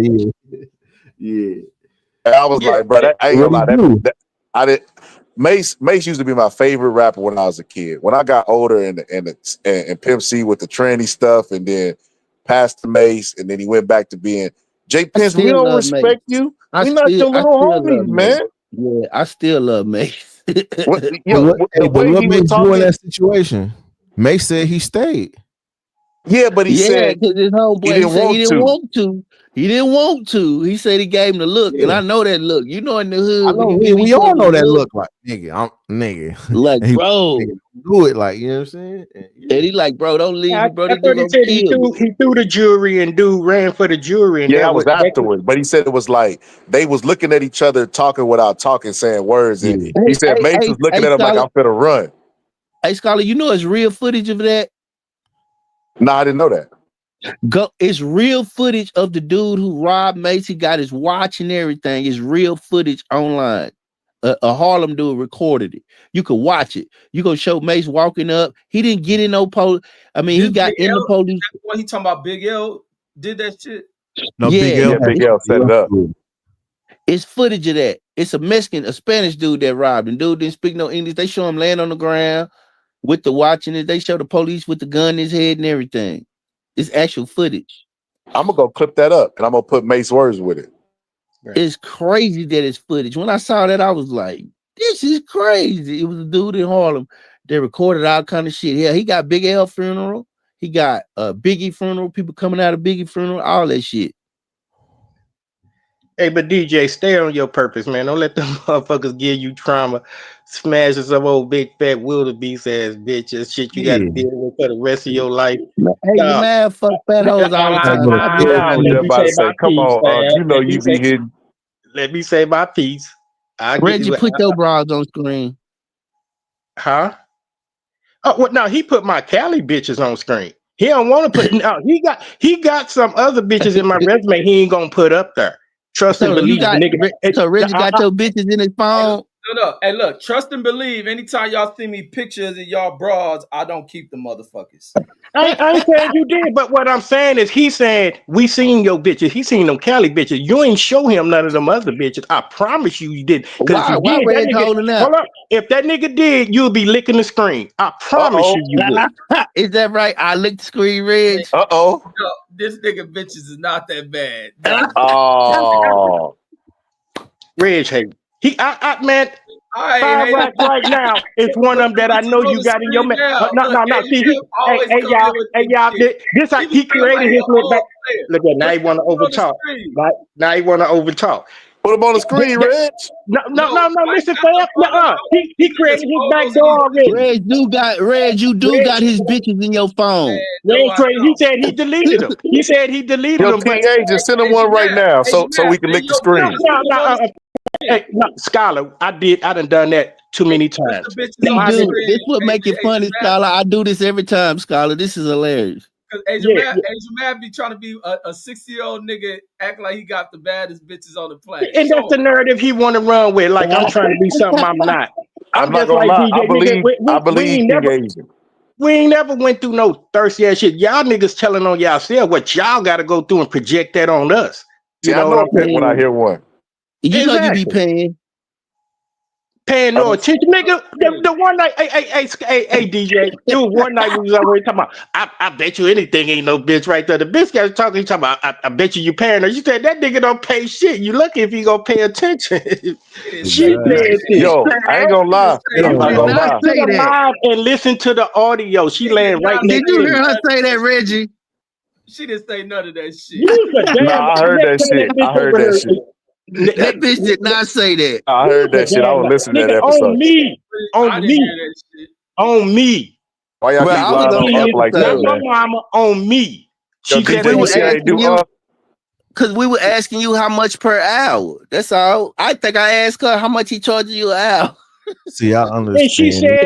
Yeah.
And I was like, "Bro, I ain't gonna lie. I did." Mace used to be my favorite rapper when I was a kid. When I got older and Pimp C with the trendy stuff, and then passed to Mace, and then he went back to being Jay Pence. We don't respect you. We not your little homies, man.
Yeah, I still love Mace.
But what made you in that situation? Mace said he stayed.
Yeah, but he said
because his homeboy he didn't want to. He didn't want to. He said he gave him the look, and I know that look. You know, in the hood,
I know, we all know that look. Like nigga,
like bro,
do it like, you know what I'm saying?
And he like, bro, don't leave me, bro.
I thought he said he threw the jury and dude ran for the jury. And
that was afterwards. But he said it was like they was looking at each other, talking without talking, saying words. And he said Mace was looking at him like I'm finna run.
Hey, Scholar, you know it's real footage of that?
No, I didn't know that.
It's real footage of the dude who robbed Mace. He got his watch and everything. It's real footage online. A Harlem dude recorded it. You could watch it. You gonna show Mace walking up. He didn't get in no police. I mean, he got in the police.
That's what he talking about. Big L did that shit.
No, Big
L set it up.
It's footage of that. It's a Spanish dude that robbed him. Dude didn't speak no English. They show him laying on the ground with the watch in it. They show the police with the gun in his head and everything. It's actual footage.
I'm gonna go clip that up and I'm gonna put Mace words with it.
Right. It's crazy that it's footage. When I saw that, I was like, this is crazy. It was a dude in Harlem. They recorded all kind of shit. Yeah, he got Big L funeral. He got a Biggie funeral. People coming out of Biggie funeral. All that shit.
Hey, but DJ, stay on your purpose, man. Don't let them motherfuckers give you trauma, smashing some old big fat wildebeest ass bitches. Shit you got to deal with for the rest of your life.
Hey, you mad fuck fat hoes all the time.
I was just about to say, come on, you know you be hitting.
Let me say my piece.
Reggie, put your bras on screen.
Huh? Oh, well, no, he put my Cali bitches on screen. He don't want to put. No, he got some other bitches in my resume. He ain't gonna put up there. Trust and believe, nigga.
So Reggie got your bitches in his phone.
up. Hey, look, trust and believe. Anytime y'all see me pictures of y'all bras, I don't keep the motherfuckers.
I ain't saying you did, but what I'm saying is he said we seen your bitches. He seen them Cali bitches. You ain't show him none of them other bitches. I promise you did. Because if
Why
you did,
Reg
that nigga,
holding out?
hold up. If that nigga did, you'll be licking the screen. I promise you would.
Is that right? I licked the screen, Reg.
No, this nigga bitches is not that bad. No.
Oh,
Reg hate. Man,
I
Fire
ain't
Rap right now is one of them that I know you got in your man. No. See, hey, y'all. This he created his little back. Look at now he want to overtalk. Now he want to overtalk.
put him on the screen, Reg.
No. Listen, fam. He created his back door already.
Reg, you got his bitches in your phone.
He said he deleted them. He said he deleted
Yo,
them.
King Agent, send him one right now, so we can lick the screen.
No, Scholar, I done that too many times.
You do. This would make it funny, Scholar. I do this every time, Scholar. This is hilarious.
Because Asia Matt be trying to be a 60-year-old nigga, act like he got the baddest bitches on the planet.
And that's the narrative he want to run with. Like I'm trying to be something I'm not.
I'm not gonna lie. I believe King Agent.
We ain't never went through no thirsty ass shit. Y'all niggas telling on y'all what y'all got to go through and project that on us.
See, I know when I hear one.
You know you be paying
no attention, nigga. The one night, hey, DJ, it was one night we was already talking about. I bet you anything ain't no bitch right there. The bitch guy was talking. He talking about. I bet you paying her. You said that nigga don't pay shit. You lucky if he gonna pay attention. She said,
"Yo, I ain't gonna lie. I'm not gonna lie.
Say that live and listen to the audio. She laying right next to you.
Did you hear her say that, Reggie?
She didn't say none of that shit.
Nah, I heard that shit. I heard that shit.
That bitch did not say that.
I heard that shit. I was listening to that episode.
On me.
Why y'all keep lying up like that, man?
Mama on me.
She because we were asking you how much per hour. That's all. I think I asked her how much he charged you an hour.
See, I understand.
And she said,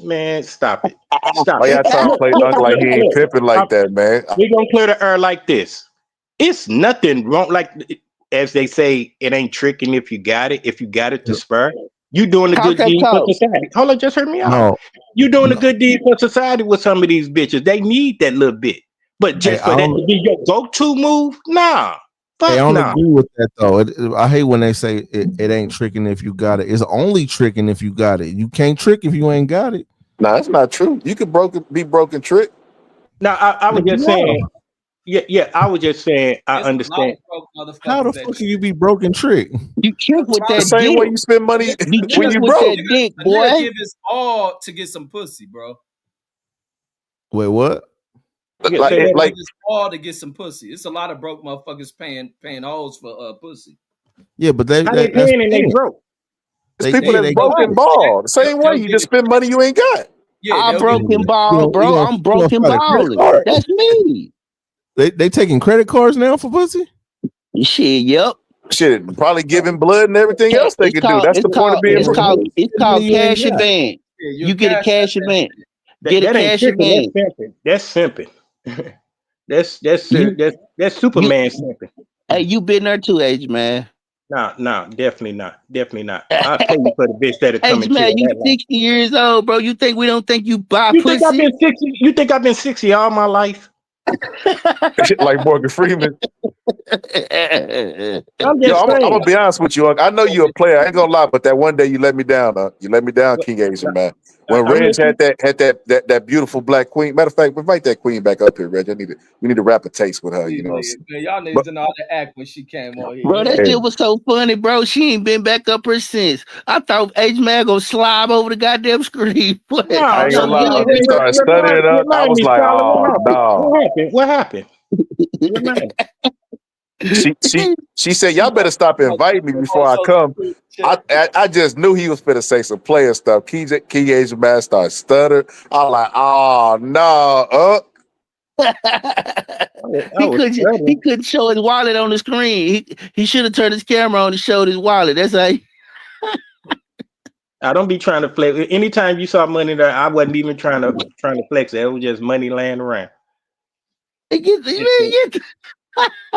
man, stop it. Stop
Why y'all trying to play dunk like he ain't pimping like that, man?
We gonna clear the air like this. It's nothing wrong. Like, as they say, it ain't tricking if you got it. If you got it to spur, you doing a good deed for society. Hold on, just hear me out.
No,
you doing a good deed for society with some of these bitches. They need that little bit. But just for that to be your go-to move, nah.
I don't agree with that though. I hate when they say it ain't tricking if you got it. It's only tricking if you got it. You can't trick if you ain't got it.
No, that's not true. You could be broken trick.
No, I was just saying. Yeah, I was just saying. I understand.
How the fuck can you be broken trick?
You trick with that
same way you spend money when you broke.
That dick, boy.
Give his all to get some pussy, bro.
Wait, what?
Like all to get some pussy. It's a lot of broke motherfuckers paying hoes for pussy.
Yeah, but they
paying and they broke.
It's people that broken ball. The same way you just spend money you ain't got.
Yeah, I'm broken ball, bro. I'm broken balling. That's me.
They taking credit cards now for pussy?
Shit, yep.
Shit, probably giving blood and everything else they could do. That's the point of being broke.
It's called cash advance. You get a cash advance. Get a cash advance.
That's simping. That's Superman simping.
Hey, you been there too, Age Man.
No, definitely not. I'll pay you for the bitch that'll come
Age Man, you 60 years old, bro. You think we don't think you buy pussy?
You think I've been 60 all my life?
Like Morgan Freeman. I'm gonna be honest with you. I know you're a player. I ain't gonna lie, but that one day you let me down. You let me down, King Asian, man. When Reg had that beautiful black queen. Matter of fact, invite that queen back up here, Reg. We need to rap a taste with her. You know,
y'all niggas didn't know how to act when she came on here.
Bro, that shit was so funny, bro. She ain't been back up her since. I thought Age Man gonna slide over the goddamn screen.
I ain't gonna lie. When you started studying it up, I was like, oh no.
What happened?
She said, y'all better stop inviting me before I come. I just knew he was finna say some player stuff. King Asian Man started stuttering. I was like, oh no.
He couldn't show his wallet on the screen. He should have turned his camera on and showed his wallet. That's how
I don't be trying to flex. Anytime you saw money there, I wasn't even trying to flex it. It was just money laying around.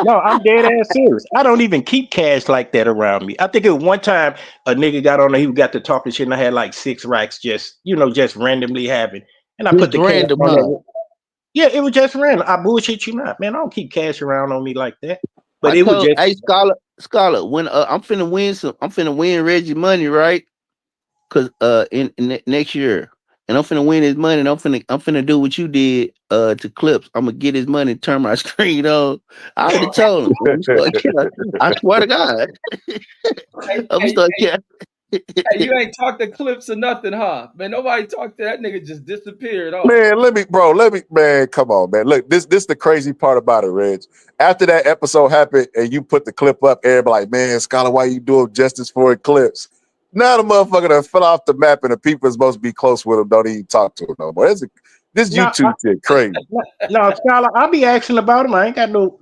No, I'm dead ass serious. I don't even keep cash like that around me. I think it was one time a nigga got on there, he got to talking shit, and I had like 6 racks just randomly having. And I put
Just
the cash
random,
on
huh?
that. Yeah, it was just random. I bullshit you not, man. I don't keep cash around on me like that. But
I
it was
told,
just
hey, Scholar, when I'm finna win Reggie money, right? Cause next year, and I'm finna win his money, and I'm finna do what you did to Clips. I'm gonna get his money, and turn my screen on. I already told him. I'm start I swear to God, I'm
Hey,
start
hey, you ain't talked to Clips or nothing, huh? Man, nobody talked to that nigga. Just disappeared off.
Man, man, come on, man. Look, this the crazy part about it, Reg. After that episode happened and you put the clip up, everybody like, man, Scholar, why you doing justice for Eclipse? Now the motherfucker done fell off the map and the people that's supposed to be close with him don't even talk to him no more. This
no,
YouTube shit crazy.
no, Scholar. I'll be asking about him. I ain't got no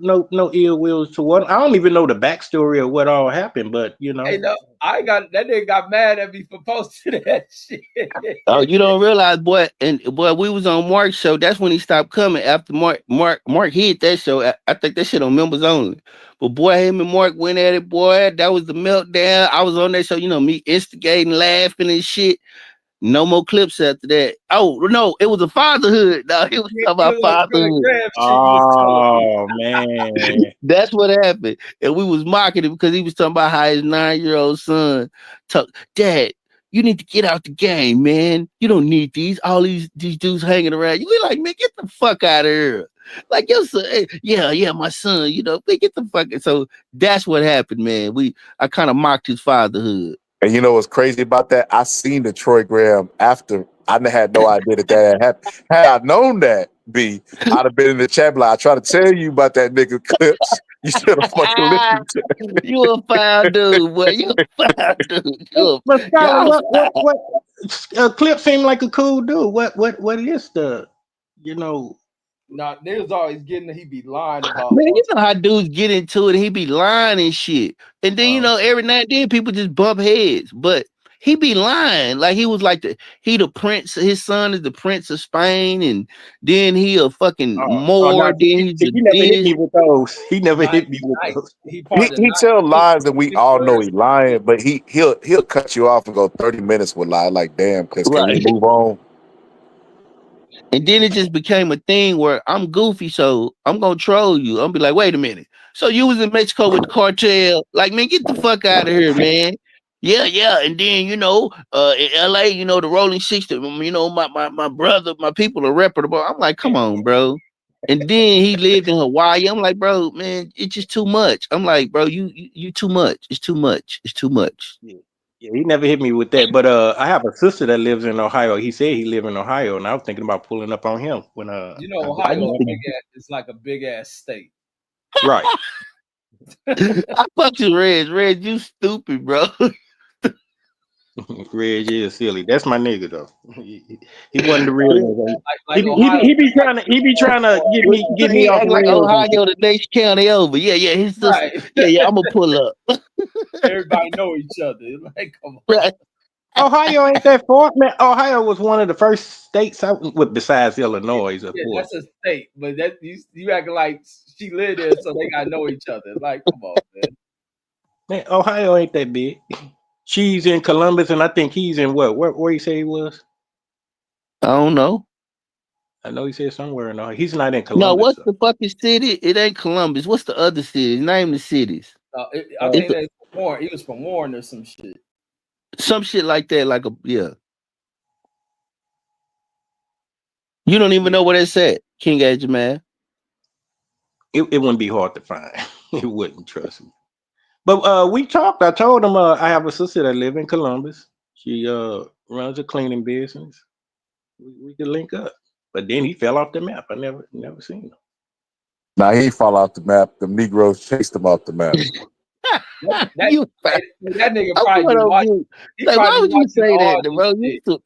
ill wills toward him. I don't even know the backstory of what all happened, but
Hey, no, I got that nigga got mad at me for posting that shit.
Oh, you don't realize, boy, we was on Mark's show. That's when he stopped coming. After Mark hit that show. I think that shit on members only. But boy, him and Mark went at it, boy. That was the meltdown. I was on that show, me instigating, laughing and shit. No more Clips after that. Oh no, it was a fatherhood. No, it was talking about fatherhood.
Shit you was telling me.
oh man,
That's what happened. And we was mocking him because he was talking about how his 9-year-old son talk, Dad, you need to get out the game, man. You don't need all these dudes hanging around. You be like, man, get the fuck out of here. Like your son, yeah, my son, man, get the fuck. So that's what happened, man. I kind of mocked his fatherhood.
And you know what's crazy about that? I seen the Troy Graham after. I had no idea that had happened. Had I known that, I'd have been in the chat. Like, I try to tell you about that nigga Clips. You should have fucking listened to it.
You a foul dude, boy. You a foul dude.
but Scholar, what Clip seemed like a cool dude. What is the
Nah, they was always getting he be lying about.
Man, you know how dudes get into it. He be lying and shit. And then, every now and then people just bump heads. But he be lying. Like he was like the prince. His son is the prince of Spain. And then he a fucking Moor. Then he's
he never hit me with those. He never hit me with those.
He tell lies that we all know he lying, but he'll cut you off and go 30 minutes with lie. Like, damn, Clips, can we move on?
And then it just became a thing where I'm goofy, so I'm gonna troll you. I'm be like, wait a minute. So you was in Mexico with the cartel? Like, man, get the fuck out of here, man. Yeah. And then, in LA, the Rolling 60, my brother, my people are reputable. I'm like, come on, bro. And then he lived in Hawaii. I'm like, bro, man, it's just too much. I'm like, bro, you too much. It's too much. It's too much.
Yeah, he never hit me with that. But I have a sister that lives in Ohio. He said he live in Ohio, and I was thinking about pulling up on him when
Ohio is like a big ass state.
Right.
I fucked you, Reg. Reg, you stupid, bro.
Reg is silly. That's my nigga though. He wasn't the real nigga. He be trying to get me off
like Ohio, the next county over. Yeah. His sister. Right. Yeah. I'm gonna pull up.
Everybody know each other. Like, come on.
Right.
Ohio ain't that far, man. Ohio was one of the first states besides Illinois.
Yeah, that's a state, but that you acting like she lived there, so they gotta know each other. Like, come on, man.
Man, Ohio ain't that big. She's in Columbus, and I think he's in what? Where he say he was?
I don't know.
I know he said somewhere in Ohio. He's not in Columbus.
No, what's the fucking city? It ain't Columbus. What's the other cities? Name the cities.
I think that's Warren. He was from Warren or some shit.
Some shit like that, yeah. You don't even know what it's at, King Edge, man.
It wouldn't be hard to find. It wouldn't, trust me. But we talked. I told him I have a sister that live in Columbus. She runs a cleaning business. We could link up. But then he fell off the map. I never seen him.
Nah, he ain't fall off the map. The Negroes chased him off the map.
that nigga probably be watching.
Why would you say that, bro?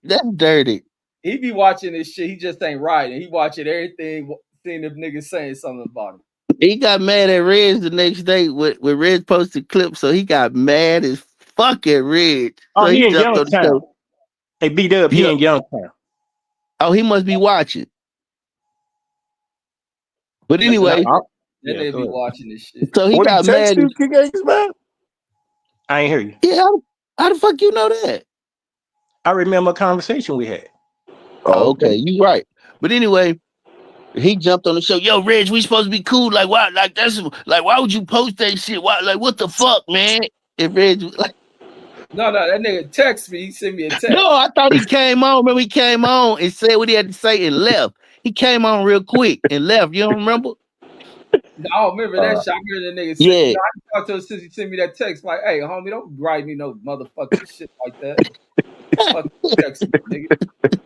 That's dirty.
He be watching this shit. He just ain't right. And he watching everything, seeing if niggas saying something about him.
He got mad at Reg the next day with Reg posted clips, so he got mad as fuck at Reg.
Oh,
so
he in Youngstown. Hey, B-Dub, he in Youngstown.
Oh, he must be watching. But anyway,
That
Yeah,
nigga
go
be
ahead.
watching this shit.
So he
What he
got
text
mad.
you, King Ace, man?
I ain't hear you.
Yeah, how the fuck you know that?
I remember a conversation we had.
Oh,
Okay, you right. But anyway, he jumped on the show. Yo, Reg, we supposed to be cool. Like, why? Like, that's like, why would you post that shit? Why? Like, what the fuck, man? And Reg was like,
No, that nigga text me. He sent me a text.
no, I thought he came on. Remember, he came on and said what he had to say and left. He came on real quick and left. You don't remember?
No, I don't remember that shit. I remember that nigga said,
Yeah.
I talked to him since he sent me that text. Like, hey, homie, don't write me no motherfucking shit like that. Fuck text me, nigga.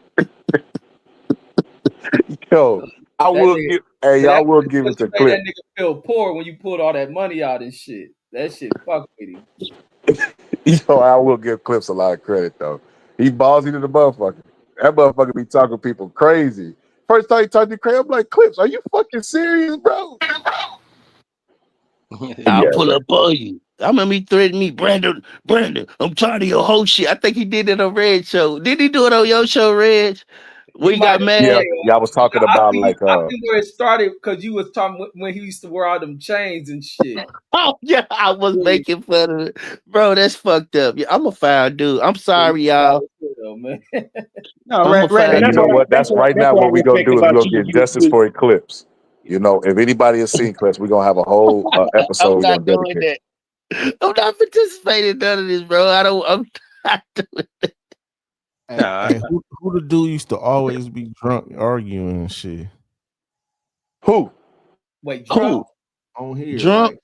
Yo, I will give. Hey, I will give it to
That
Clip.
nigga feel poor when you pulled all that money out and shit. That shit fuck with him.
Yo, I will give Clips a lot of credit though. He ballsy to the motherfucker. That motherfucker be talking people crazy. First time he talked to Craig, I'm like, Clips, are you fucking serious, bro?
I'll pull up on you. I remember he threatened me, Brandon, I'm tired of your whole shit. I think he did it on Red Show. Did he do it on your show, Reg? Where he got mad?
Yeah, I was talking about
I think where it started because you was talking when he used to wear all them chains and shit.
Oh yeah, I was making fun of it. Bro, that's fucked up. Yeah, I'm a foul dude. I'm sorry, y'all.
Man.
No,
you know what? That's right now what we gonna do is we're gonna get justice for Eclipse. You know, if anybody has seen Clips, we're gonna have a whole episode.
I'm not doing that. I'm not participating in none of this, bro. I'm not doing that.
And who the dude used to always be drunk arguing and shit?
Who?
Wait, drunk?
On here.
Drunk?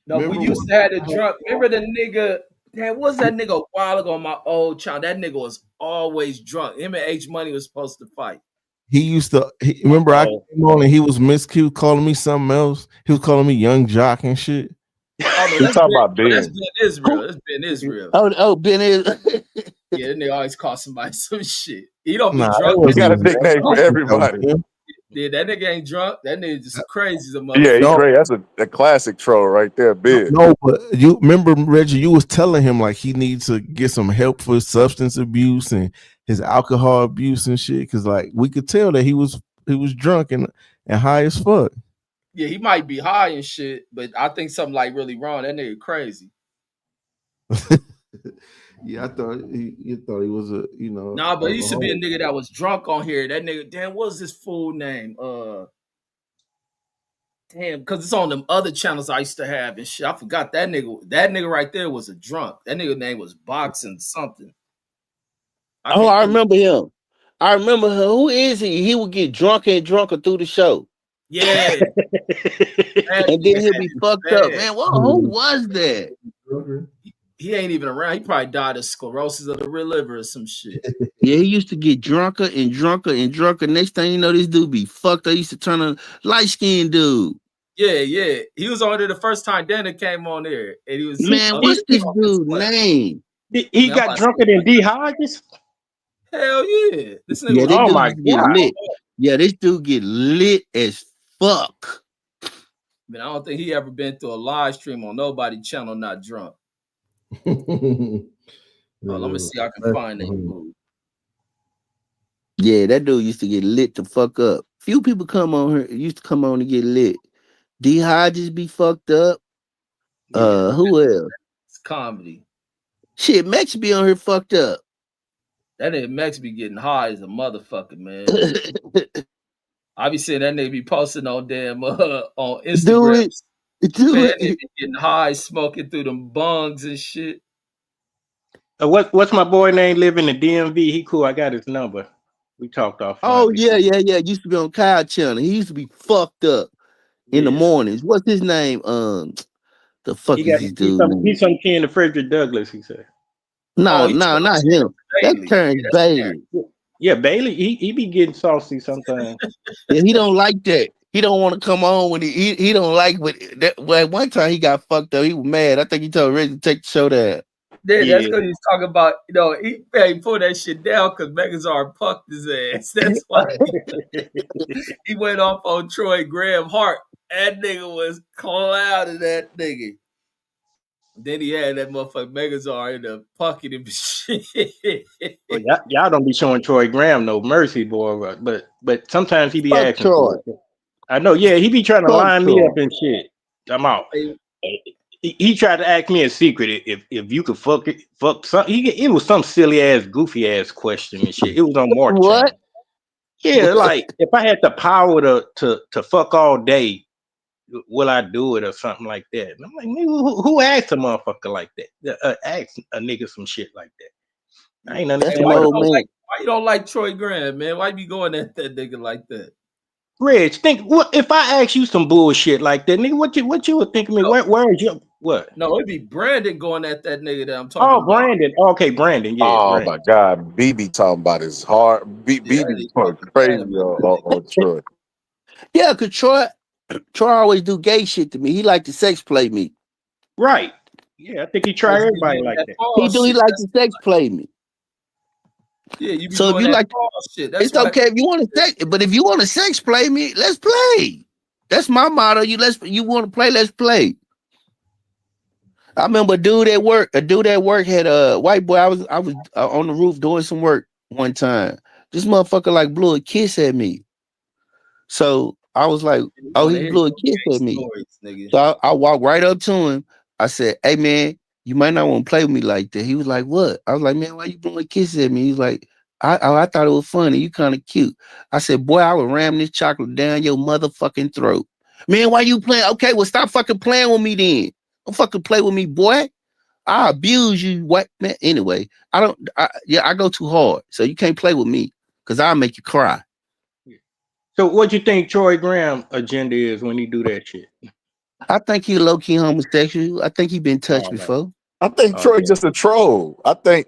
Like,
no, we used to have the drunk. Remember the nigga? Damn, was that nigga a while ago on my old child? That nigga was always drunk. Him and H Money was supposed to fight.
He used to remember I came on and he was miscued calling me something else. He was calling me Young Jock and shit.
Oh, no,
talking about Ben.
That's Ben Israel. That's Ben Israel.
Oh, Ben Israel.
Yeah, that nigga always call somebody some shit. He don't be
Nah,
drunk.
He got a nickname for everybody.
Yeah, that nigga ain't drunk. That nigga just crazy as a motherfucker.
Yeah, he's great. That's a classic troll right there, big.
No, but you remember, Reggie, you was telling him like he needs to get some help for his substance abuse and his alcohol abuse and shit. Cause like we could tell that he was drunk and high as fuck.
Yeah, he might be high and shit, but I think something like really wrong. That nigga crazy.
Yeah, I thought he thought he was a, you know.
Nah, but he used to be a nigga that was drunk on here. That nigga, damn, what's his full name? Damn, because it's on them other channels I used to have and shit. I forgot that nigga. That nigga right there was a drunk. That nigga name was Boxing something.
I remember him. I remember him. Who is he? He would get drunker and drunker through the show.
Yeah.
And then he'll be fucked up. Man, who was that?
He ain't even around. He probably died of sclerosis of the liver or some shit.
Yeah, he used to get drunker and drunker and drunker. Next thing you know, this dude be fucked up. He used to turn a light-skinned dude.
Yeah. He was on there the first time Dana came on there. And he was
man, what's this dude's name?
He got drunker than D Hodges?
Hell yeah. This nigga
yeah,
oh my God.
Lit. Yeah, this dude get lit as fuck.
Man, I don't think he ever been through a live stream on nobody's channel not drunk. Let me see if I can find that dude.
Yeah, that dude used to get lit the fuck up. Few people come on here used to come on to get lit. D Hodges be fucked up.
Yeah,
who else?
It's comedy.
Shit, Max be on here fucked up.
That nigga Max be getting high as a motherfucker, man. I be seeing that nigga be posting on damn on Instagram.
Do
man,
it.
They be getting high, smoking through them bungs and shit.
What's my boy name? Living in DMV. He cool. I got his number. We talked off.
Oh yeah. Used to be on Kyle channel. He used to be fucked up in the mornings. What's his name? The fuck is his dude?
He's some kin of Frederick Douglass. He said.
No, not him. That's Terrence Bailey.
Yeah, Bailey. He be getting saucy sometimes.
Yeah, he don't like that. He don't want to come on when he don't like what that. Well, one time he got fucked up. He was mad. I think he told Reggie to take the show down.
Yeah, that's because he's talking about, he pulled that shit down because Megazord punked his ass. That's why he went off on Troy Graham Hart. That nigga was clouded that nigga. Then he had that motherfucker Megazord in the punking him shit.
Well, y'all don't be showing Troy Graham no mercy, boy. But sometimes he be
Fuck
acting.
Troy.
I know. Yeah, he be trying to
Fuck
line me
Troy.
up and shit. I'm out.
Hey,
He tried to ask me in secret if you could fuck some. It was some silly ass, goofy ass question and shit. It was on Mark
What?
channel. Yeah, like if I had the power to fuck all day, will I do it or something like that? And I'm like, nigga, who asked a motherfucker like that? Ask a nigga some shit like that. I ain't
That's
hey,
an
understand what.
old man.
why you don't like Troy Graham, man? Why you be going at that nigga like that?
Reg, think what if I ask you some bullshit like that, nigga? What you would think of me?
No,
Where is you? What?
no, it'd be Brandon going at that nigga that I'm talking
Oh,
about.
Brandon. Okay, Brandon. Yeah,
Oh
Brandon.
my God, BB talking about his heart.
Yeah, I
BB
ain't
going
fucking
crazy
mad about
on Troy.
Yeah, cause Troy always do gay shit to me. He like to sex play me.
Right. Yeah, I think he tried
because you be
everybody
doing
like
that
that.
He
false
do. He
shit.
like to sex play me.
Yeah, you be
So if
doing
you
that
like,
false shit. That's
it's
why.
okay if you want to sex, but if you want to sex play me, let's play. That's my motto. You want to play, let's play. I remember a dude at work had a white boy. I was on the roof doing some work one time. This motherfucker like blew a kiss at me. So I was like,
You
oh,
want to
he
hear
blew a
your
kiss
gay
at me.
stories, nigga.
So I walked right up to him. I said, hey man, you might not want to play with me like that. He was like, what? I was like, man, why you blowing kisses at me? He's like, I thought it was funny. You kind of cute. I said, boy, I would ram this chocolate down your motherfucking throat. Man, why you playing? Okay, well, stop fucking playing with me then. Don't fucking play with me, boy. I abuse you, what man? Anyway, I go too hard. So you can't play with me because I'll make you cry.
So what you think Troy Graham agenda is when he do that shit?
I think he low-key homosexual. I think he been touched
Oh,
before.
I think
okay.
Troy's just a troll. I think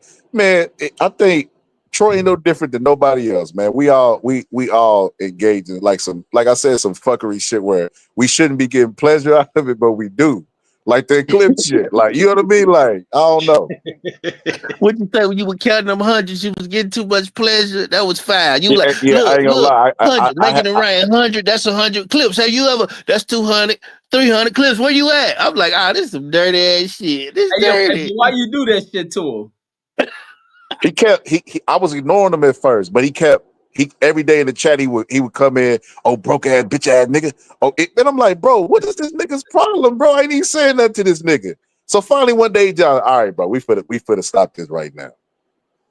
Troy ain't no different than nobody else, man. We all engage in like I said, some fuckery shit where we shouldn't be getting pleasure out of it, but we do. Like that clip shit. Like, you know what I mean? Like, I don't know.
What you say when you were counting them hundreds? You was getting too much pleasure. That was foul. You like,
Yeah, I ain't gonna
look,
lie.
100, making it rain. 100. That's 100 clips. Have you ever? That's 200, 300 clips. Where you at? I'm like, this is some dirty ass shit. This
Hey, yo, hey,
dirty.
but why you do that shit to him?
He kept I was ignoring him at first, but he every day in the chat he would come in, oh, broke ass bitch ass nigga. And I'm like, bro, what is this nigga's problem, bro? I ain't even saying nothing to this nigga. So finally one day, John, all right, bro, we finna stop this right now.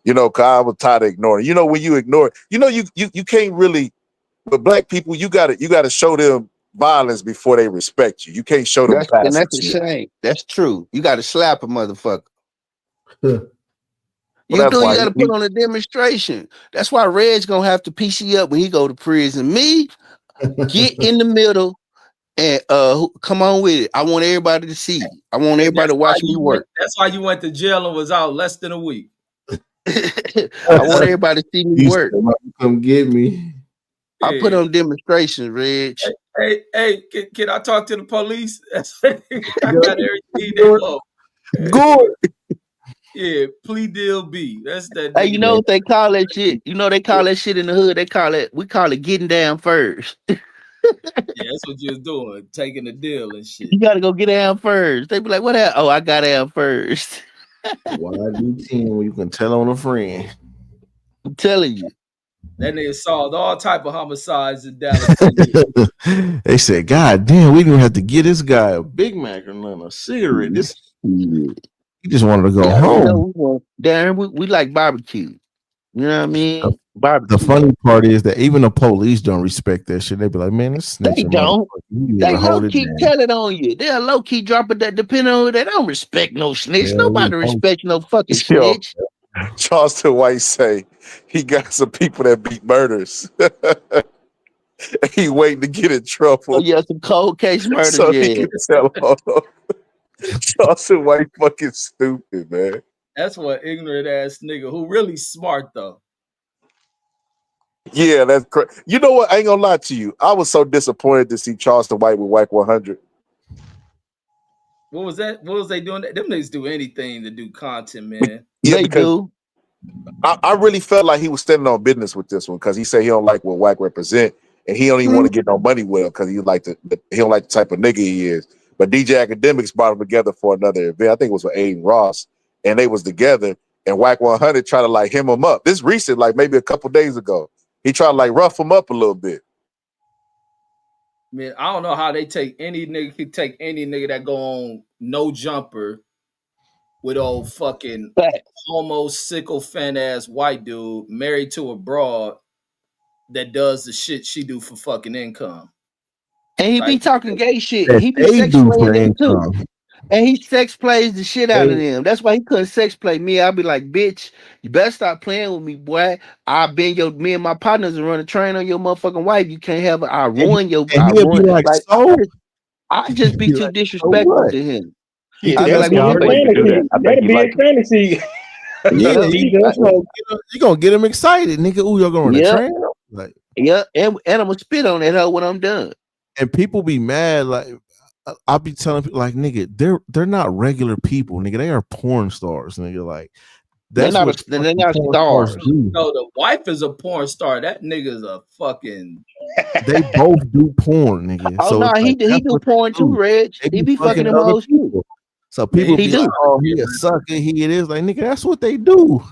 You know, cause I was tired of ignoring. You know, when you ignore, you know, you can't really, with black people, you gotta show them violence before they respect you. You can't show them
And
passive
that's a
shit.
shame. That's true. You got to slap a motherfucker.
Well,
You
that's
do. You
why
got to put on a demonstration. That's why Red's gonna have to PC up when he go to prison. Me, get in the middle and come on with it. I want everybody to see. I want
Hey,
everybody to watch me work.
that's why you went to jail and was out less than a week.
I want everybody to see me
You
work.
said, come get me.
I put on demonstrations, Reg.
Hey, can I talk to the police? I got everything they want.
good.
Yeah, plea deal B. That's that.
Hey, you know what they call that shit? You know they call that shit in the hood. We call it getting down first.
Yeah, that's what you was doing, taking the deal and shit.
You gotta go get down first. They be like, "What happened?" Oh, I got down first.
Why do 10 when you can tell on a friend?
I'm telling you.
That nigga solved all type of homicides in Dallas.
They said, God damn, we didn't have to get this guy a Big Mac or nothing, a cigarette. He just wanted to go home.
Darren, we like barbecue. You know what I mean? Barbecue.
The funny part is that even the police don't respect that shit. They be like, man, this snitching.
They don't. They low key tell it on you. They'll low key drop it that depending on who they don't respect no snitch.
Yeah,
Nobody respect no fucking
Yo,
snitch.
Charleston White say he got some people that beat murders. He waiting to get in trouble.
Oh yeah, some cold case murders.
So he can tell on Charleston White fucking stupid, man.
That's what ignorant ass nigga who really smart though.
Yeah, that's crazy. You know what? I ain't gonna lie to you. I was so disappointed to see Charleston White with Whack 100.
What was that? What was they doing? Them niggas do anything to do content, man.
Yeah,
they do.
I really felt like he was standing on business with this one because he said he don't like what Whack represent, and he don't even want to get no money with him because he don't like the type of nigga he is. But DJ Academics brought them together for another event. I think it was with Aiden Ross, and they was together. And Whack 100 tried to like hem him up. This recent, like maybe a couple days ago, he tried to like rough him up a little bit.
Man, I don't know how they take any nigga could take any nigga that go on no jumper with old fucking homo sycophant ass white dude married to a broad that does the shit she do for fucking income.
And he be
Like,
talking gay shit.
That
He be
they
sex
do
playing
for
them too.
income.
And he sex plays the shit out of
They,
them. That's why he couldn't sex play me. I'd be like, bitch, you better stop playing with me, boy. Me and my partners will run a train on your motherfucking wife. You can't have it. I
and, he,
ruin your,
and
I
he'll be
ruin
like,
like
so?
I just be
Be
too
like, so
disrespectful
what?
to him.
Yeah,
I'd be
that'll
like,
be
well,
I
his
don't think he can do that.
fantasy.
I think
That'll
he
be
like
his fantasy.
Yeah,
See, that's
you gonna get him excited, nigga. Ooh, you're going to
yeah,
train? Like,
yeah, and I'm gonna spit on that hoe when I'm done.
and people be mad. Like, I'll be telling people, like, nigga, they're not regular people, nigga. They are porn stars, nigga. Like, that's
They're
what
not
porn
stars.
stars do.
no, the wife is a porn star. That nigga's a fucking.
They both do porn, nigga.
Oh
So
no,
it's like
he
that's
do
what they
porn too,
do.
Reg.
They
He
be
be fucking them
other
hoes too.
people. So people
He
be
do.
like, "Oh, he a sucker. He it is." Like, nigga, that's what they do.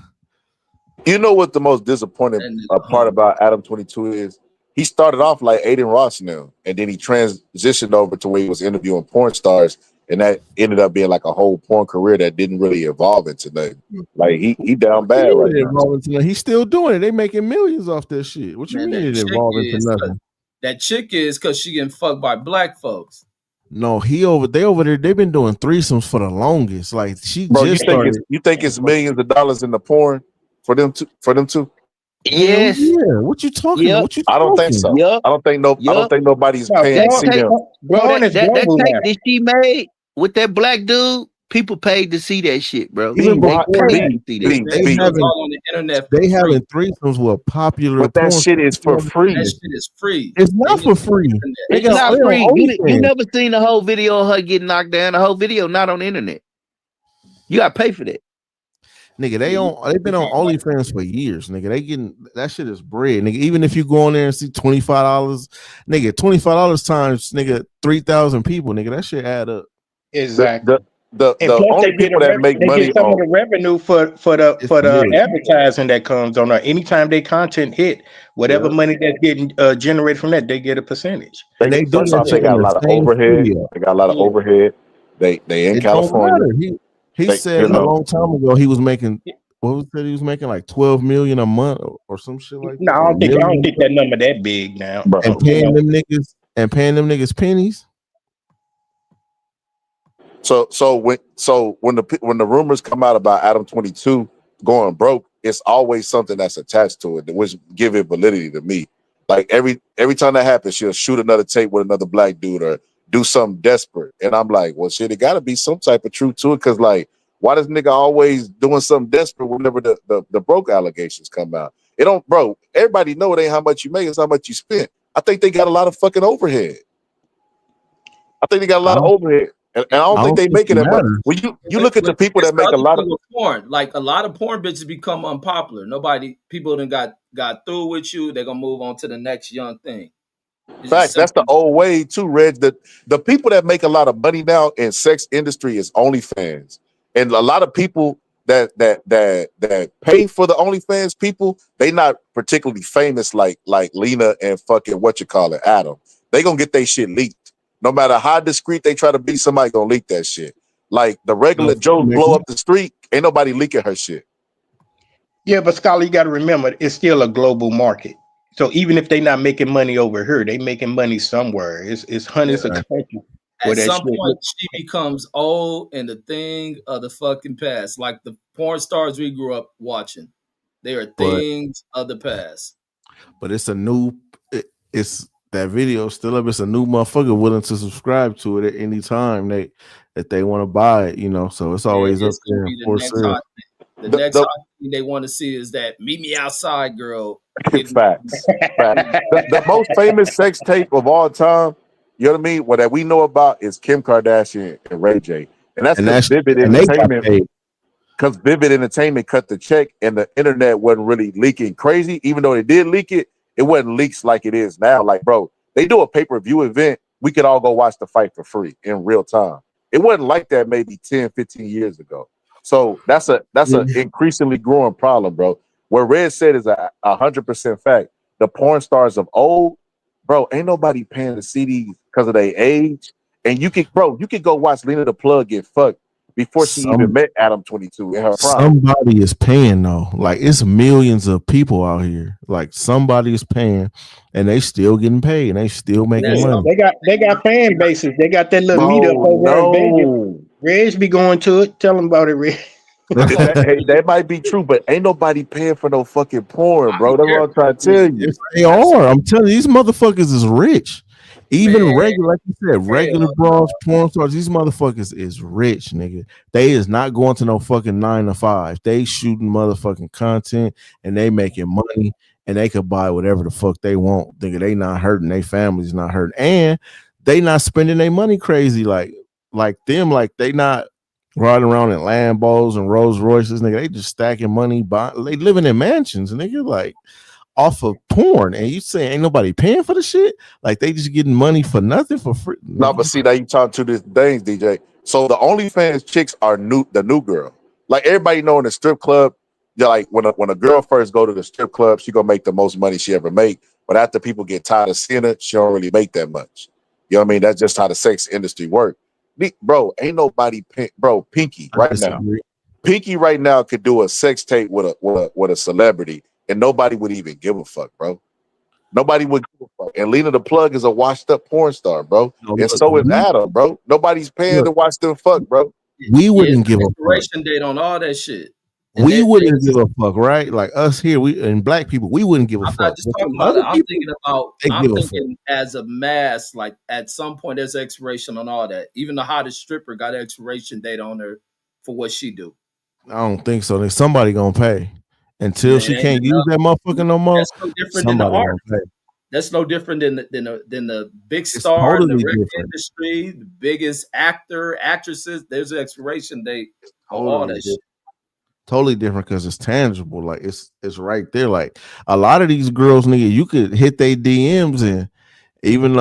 You know what the most disappointing
That nigga
part about Adam 22 is? He started off like Aiden Ross now, and then he transitioned over to where he was interviewing porn stars, and that ended up being like a whole porn career that didn't really evolve into nothing. Like he down bad right now.
He's still doing it. They making millions off this shit. What you
man,
mean
that
it
chick
evolved into
is
nothing?
that chick is because she getting fucked by black folks.
No, they over there. They've been doing threesomes for the longest. Like she
Bro,
just started.
you think it's millions of dollars in the porn for them two?
Yes.
Hell yeah. What you talking
Yep.
about? What you
I don't think
talking?
so.
Yep.
I don't think nobody's
No,
paying to see them.
Bro,
porn is
that
global
tape
now.
that she made with that black dude, people paid to see that shit, bro.
Even
They
before
paid
that,
to see that.
That shit was all on the internet for
they
free.
having threesomes with popular
But that
porn
shit is for
stars.
free.
That shit is free.
It's not for free. They
It's
got
not
they on
free. You
OnlyFans.
never seen the whole video of her getting knocked down. The whole video not on the internet. You gotta pay for that.
Nigga, they've been on OnlyFans for years, nigga. They getting that shit is bread, nigga. Even if you go on there and see $25, nigga, $25 times nigga 3,000 people, nigga, that shit add up.
Exactly.
The
And plus,
only people that make money
get some of
on
the revenue for the
lit.
advertising that comes on there. Anytime they content hit, whatever money that's getting generated from that, they get a percentage.
And they doing
first
that
off, they
shit
got
in
a
the
lot of
same
overhead.
studio.
They got a lot of
Yeah.
overhead. They in
It don't
California.
matter. He
They-
said
you know.
a long time ago he was making he was making like 12 million a month or some shit like that.
No, I don't think that number that big now.
Bro.
And paying them niggas pennies.
So when the rumors come out about Adam 22 going broke, it's always something that's attached to it, which give it validity to me. Like every time that happens, she'll shoot another tape with another black dude or do something desperate, and I'm like, well, shit, it got to be some type of truth to it, because like, why does nigga always doing something desperate whenever the broke allegations come out? It don't, bro. Everybody know it ain't how much you make, it's how much you spent. I think they got a lot of fucking overhead. I think they got a lot of overhead. And I don't think they making that much. When you look at the people that make a lot of
porn, like a lot of porn bitches become unpopular. People done got through with you. They're gonna move on to the next young thing.
Facts. That's the old way too, Reg. The people that make a lot of money now in sex industry is OnlyFans, and a lot of people that pay for the OnlyFans people, they not particularly famous like Lena and fucking Adam. They gonna get their shit leaked. No matter how discreet they try to be, somebody gonna leak that shit. Like the regular Joe blow up the street, ain't nobody leaking her shit.
Yeah, but Scholar, you got to remember, it's still a global market. So even if they not making money over here, they making money somewhere. It's hundreds of countries.
At some point, she becomes old and a thing of the fucking past. Like the porn stars we grew up watching, they are things of the past.
But it's that video still up. It's a new motherfucker willing to subscribe to it at any time that they want to buy it, you know. So it's always up there for sale.
The next hot thing they want to see is that "Meet Me Outside" girl.
Facts. The most famous sex tape of all time, you know what I mean? What that we know about is Kim Kardashian and Ray J, and that's because Vivid Entertainment. Because Vivid Entertainment cut the check, and the internet wasn't really leaking crazy. Even though they did leak it, it wasn't leaks like it is now. Like, bro, they do a pay-per-view event. We could all go watch the fight for free in real time. It wasn't like that maybe 10, 15 years ago. So that's an increasingly growing problem, bro. What Red said is 100% fact. The porn stars of old, bro, ain't nobody paying the CDs because of their age. And you could go watch Lena the Plug get fucked before she even met Adam 22 in her prime.
Somebody is paying though. Like it's millions of people out here. Like somebody is paying, and they still getting paid, and they still making money.
They got fan bases. They got that little meetup over in Vegas. Reg be going to it. Tell them about it, Reg.
That might be true, but ain't nobody paying for no fucking porn, bro. That's what I'm trying to tell you.
Yes, they are. I'm telling you, these motherfuckers is rich. Even regular, like you said, regular bras, porn stars, these motherfuckers is rich, nigga. They is not going to no fucking 9 to 5. They shooting motherfucking content and they making money and they could buy whatever the fuck they want. Nigga, they not hurting. They family's not hurting. And they not spending their money crazy like them. Like they not riding around in Lambos and Rolls Royces, nigga. They just stacking money. They living in mansions, nigga. Like off of porn, and you say ain't nobody paying for the shit? Like they just getting money for nothing for free?
No, but see, now you talk to these things, DJ. So the OnlyFans chicks are the new girl. Like everybody know in the strip club, like when a girl first go to the strip club, she gonna make the most money she ever make. But after people get tired of seeing it, she don't really make that much. You know what I mean? That's just how the sex industry works. Bro, ain't nobody Pinky right now. Pinky right now could do a sex tape with a celebrity, and nobody would even give a fuck, bro. Nobody would give a fuck. And Lena the Plug is a washed up porn star, bro. And so is Adam, bro. Nobody's paying to watch them fuck, bro.
We wouldn't give a fuck.
Expiration date on all that shit.
We wouldn't give a fuck, right? Like us here, and black people, we wouldn't give a fuck.
I'm not just talking about it. I'm thinking as a mass, like at some point there's expiration on all that. Even the hottest stripper got an expiration date on her for what she do.
I don't think so. There's somebody gonna pay until she can't use that motherfucker no more.
That's no different than the art. That's no different than the big star in the record industry, the biggest actresses. There's an expiration date on all that shit.
Totally different because it's tangible. Like it's right there. Like a lot of these girls, nigga, you could hit their DMs and even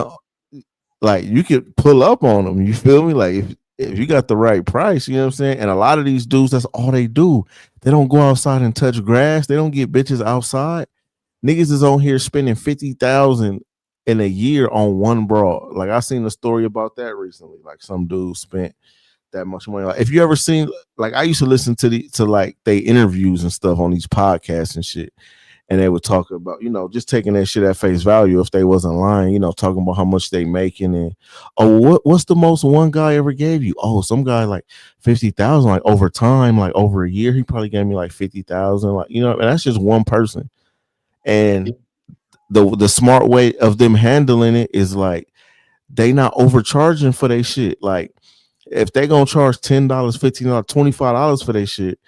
like you could pull up on them. You feel me? Like if you got the right price, you know what I'm saying? And a lot of these dudes, that's all they do. They don't go outside and touch grass. They don't get bitches outside. Niggas is on here spending $50,000 in a year on one bra. Like I seen a story about that recently. Like some dude spent that much money. Like if you ever seen, like I used to listen to like they interviews and stuff on these podcasts and shit, and they would talk about, you know, just taking that shit at face value if they wasn't lying, you know, talking about how much they making and what's the most one guy ever gave you? Oh, some guy like 50,000, like over time, like over a year, he probably gave me like 50,000, like, you know, and that's just one person. And the smart way of them handling it is like they not overcharging for their shit. Like if they gonna charge $10, $15, $25 for their shit,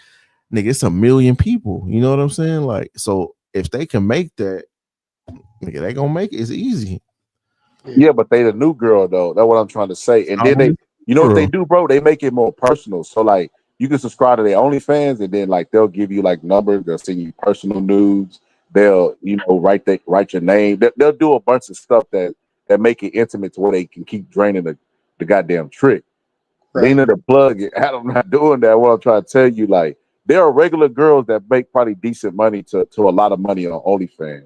nigga, it's 1 million people. You know what I'm saying? Like, so if they can make that, nigga, they gonna make it. It's easy.
Yeah, but they the new girl though. That's what I'm trying to say. And then they, you know what they do, bro? They make it more personal. So like you can subscribe to their OnlyFans, and then like they'll give you like numbers. They'll send you personal nudes. They'll, you know, write your name. They'll do a bunch of stuff that make it intimate to where they can keep draining the goddamn trick. Right. Lena the Plug, Adam not doing that. What I'm trying to tell you, like there are regular girls that make probably decent money to a lot of money on OnlyFans.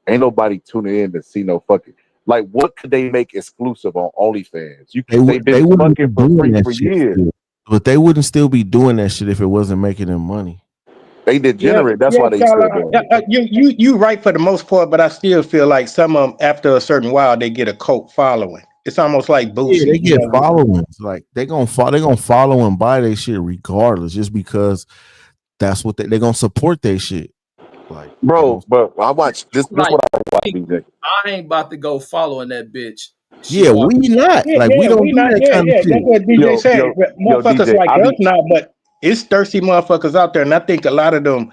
Ain't nobody tuning in to see no fucking. Like, what could they make exclusive on OnlyFans? They've been fucking for free for years.
But they wouldn't still be doing that shit if it wasn't making them money.
They degenerate. That's why they still doing it.
You right for the most part, but I still feel like some of them, after a certain while, they get a cult following. It's almost like Boosie.
Yeah, they get followings. Like they're gonna follow and buy their shit regardless, just because that's what they're gonna support their shit. Like,
bro, but I watch this. This what I watch, DJ.
I ain't about to go following that bitch.
Yeah, we not. Like we don't do that kind of shit.
That's what DJ said. Motherfuckers DJ, like us now, but it's thirsty motherfuckers out there, and I think a lot of them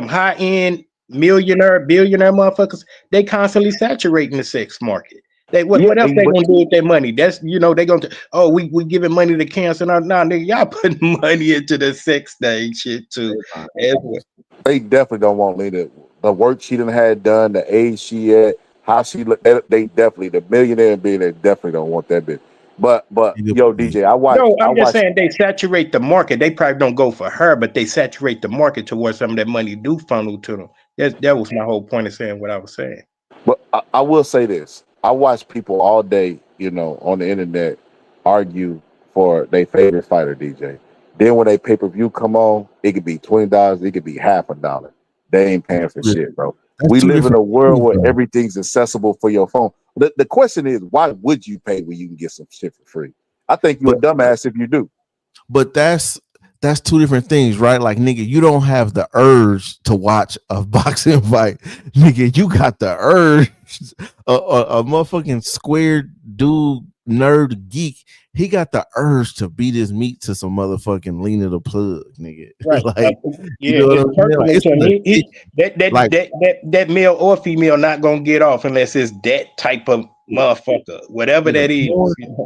high end billionaire motherfuckers, they constantly saturating the sex market. What else they gonna do with their money? That's, you know, they gonna we giving money to cancer. Nah, nigga, y'all putting money into the sex thing shit too.
They definitely don't want Lena. The work she done had done, the age she at, how she look. They definitely, the millionaire and billionaire definitely don't want that bitch. But yo, DJ, I'm
just saying they saturate the market. They probably don't go for her, but they saturate the market to where some of that money do funnel to them. That was my whole point of saying what I was saying.
But I will say this: I watch people all day, you know, on the internet argue for their favorite fighter, DJ. Then when they pay-per-view come on, it could be $20, it could be half a dollar. They ain't paying for shit, bro.
That's
We
two
live in
different
a world
things,
where
though.
everything's accessible for your phone. The question is, why would you pay when you can get some shit for free? I think you a
But
dumbass if you do.
but that's two different things, right? Like, nigga, you don't have the urge to watch a boxing fight. Nigga, you got the urge. A motherfucking square dude, nerd geek, he got the urge to beat his meat to some motherfucking Lena the Plug, nigga.
Right.
Like, you
Yeah,
know what
it's
I'm saying? Like,
personal
it's
to him.
an addiction. Like,
That male or female not gonna get off unless it's that type of motherfucker, whatever
nigga,
that is.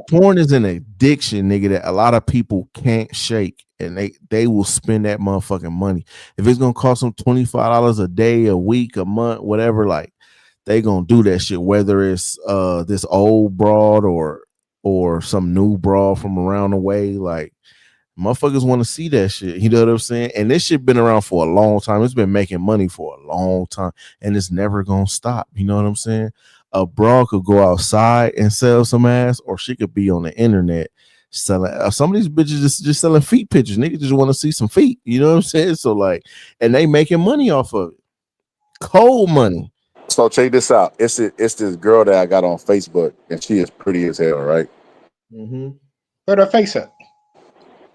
porn is an addiction, nigga, that a lot of people can't shake, and they will spend that motherfucking money. If it's gonna cost them $25 a day, a week, a month, whatever, like, they gonna do that shit, whether it's this old broad or some new broad from around the way. Like, motherfuckers want to see that shit. You know what I'm saying? And this shit been around for a long time. It's been making money for a long time, and it's never gonna stop. You know what I'm saying? A broad could go outside and sell some ass, or she could be on the internet selling. Some of these bitches just selling feet pictures. Niggas just want to see some feet. You know what I'm saying? So, like, and they making money off of it. Cold money.
So check this out. It's this girl that I got on Facebook, and she is pretty as hell, right?
Mm-hmm.
Put her face up.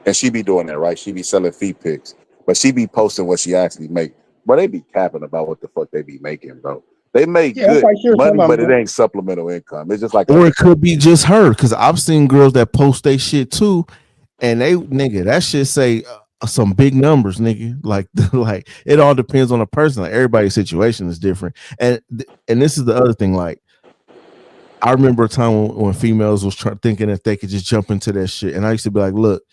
And she be doing that, right? She be selling feet pics, but she be posting what she actually make. But they be capping about what the fuck they be making, bro. They make
Yeah, I'm
good
quite sure
money,
some of
but it
them.
ain't supplemental income. It's just like
Or it could be just her, because I've seen girls that post they shit too, and they, nigga, that shit say some big numbers, nigga. Like, like, it all depends on the person. Like, everybody's situation is different, and this is the other thing. Like, I remember a time when females was thinking that they could just jump into that shit, and I used to be like, look,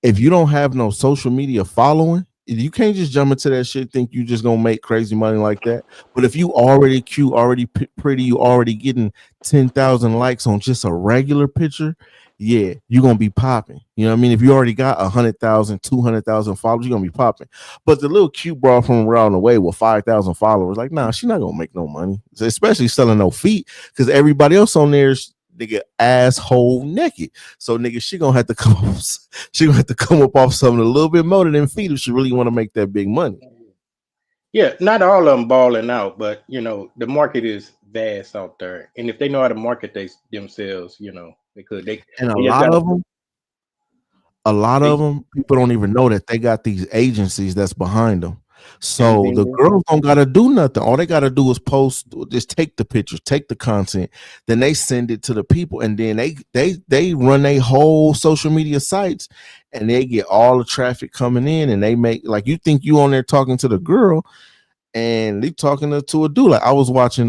if you don't have no social media following, you can't just jump into that shit, think you just gonna make crazy money like that. But if you already cute, already pretty, you already getting 10,000 likes on just a regular picture, yeah, you're gonna be popping. You know what I mean? If you already got 100,000, 200,000 followers, you're gonna be popping. But the little cute bra from around the way with 5,000 followers, like, nah, she's not gonna make no money, especially selling no feet, because everybody else on there is, nigga, asshole naked. So, nigga, she gonna have to come up, she gonna have to come up off something a little bit more than feet if she really want to make that big money.
Yeah, not all of them balling out, but you know the market is vast out there, and if they know how to market themselves, you know they could.
And
They just gotta.
a lot
They,
of them, people don't even know that they got these agencies that's behind them. So the
Mhm.
girls don't gotta do nothing. All they gotta do is post, just take the pictures, take the content, then they send it to the people, and then they run their whole social media sites, and they get all the traffic coming in, and they make, like, you think you on there talking to the girl, and they talking to a dude. Like, I was watching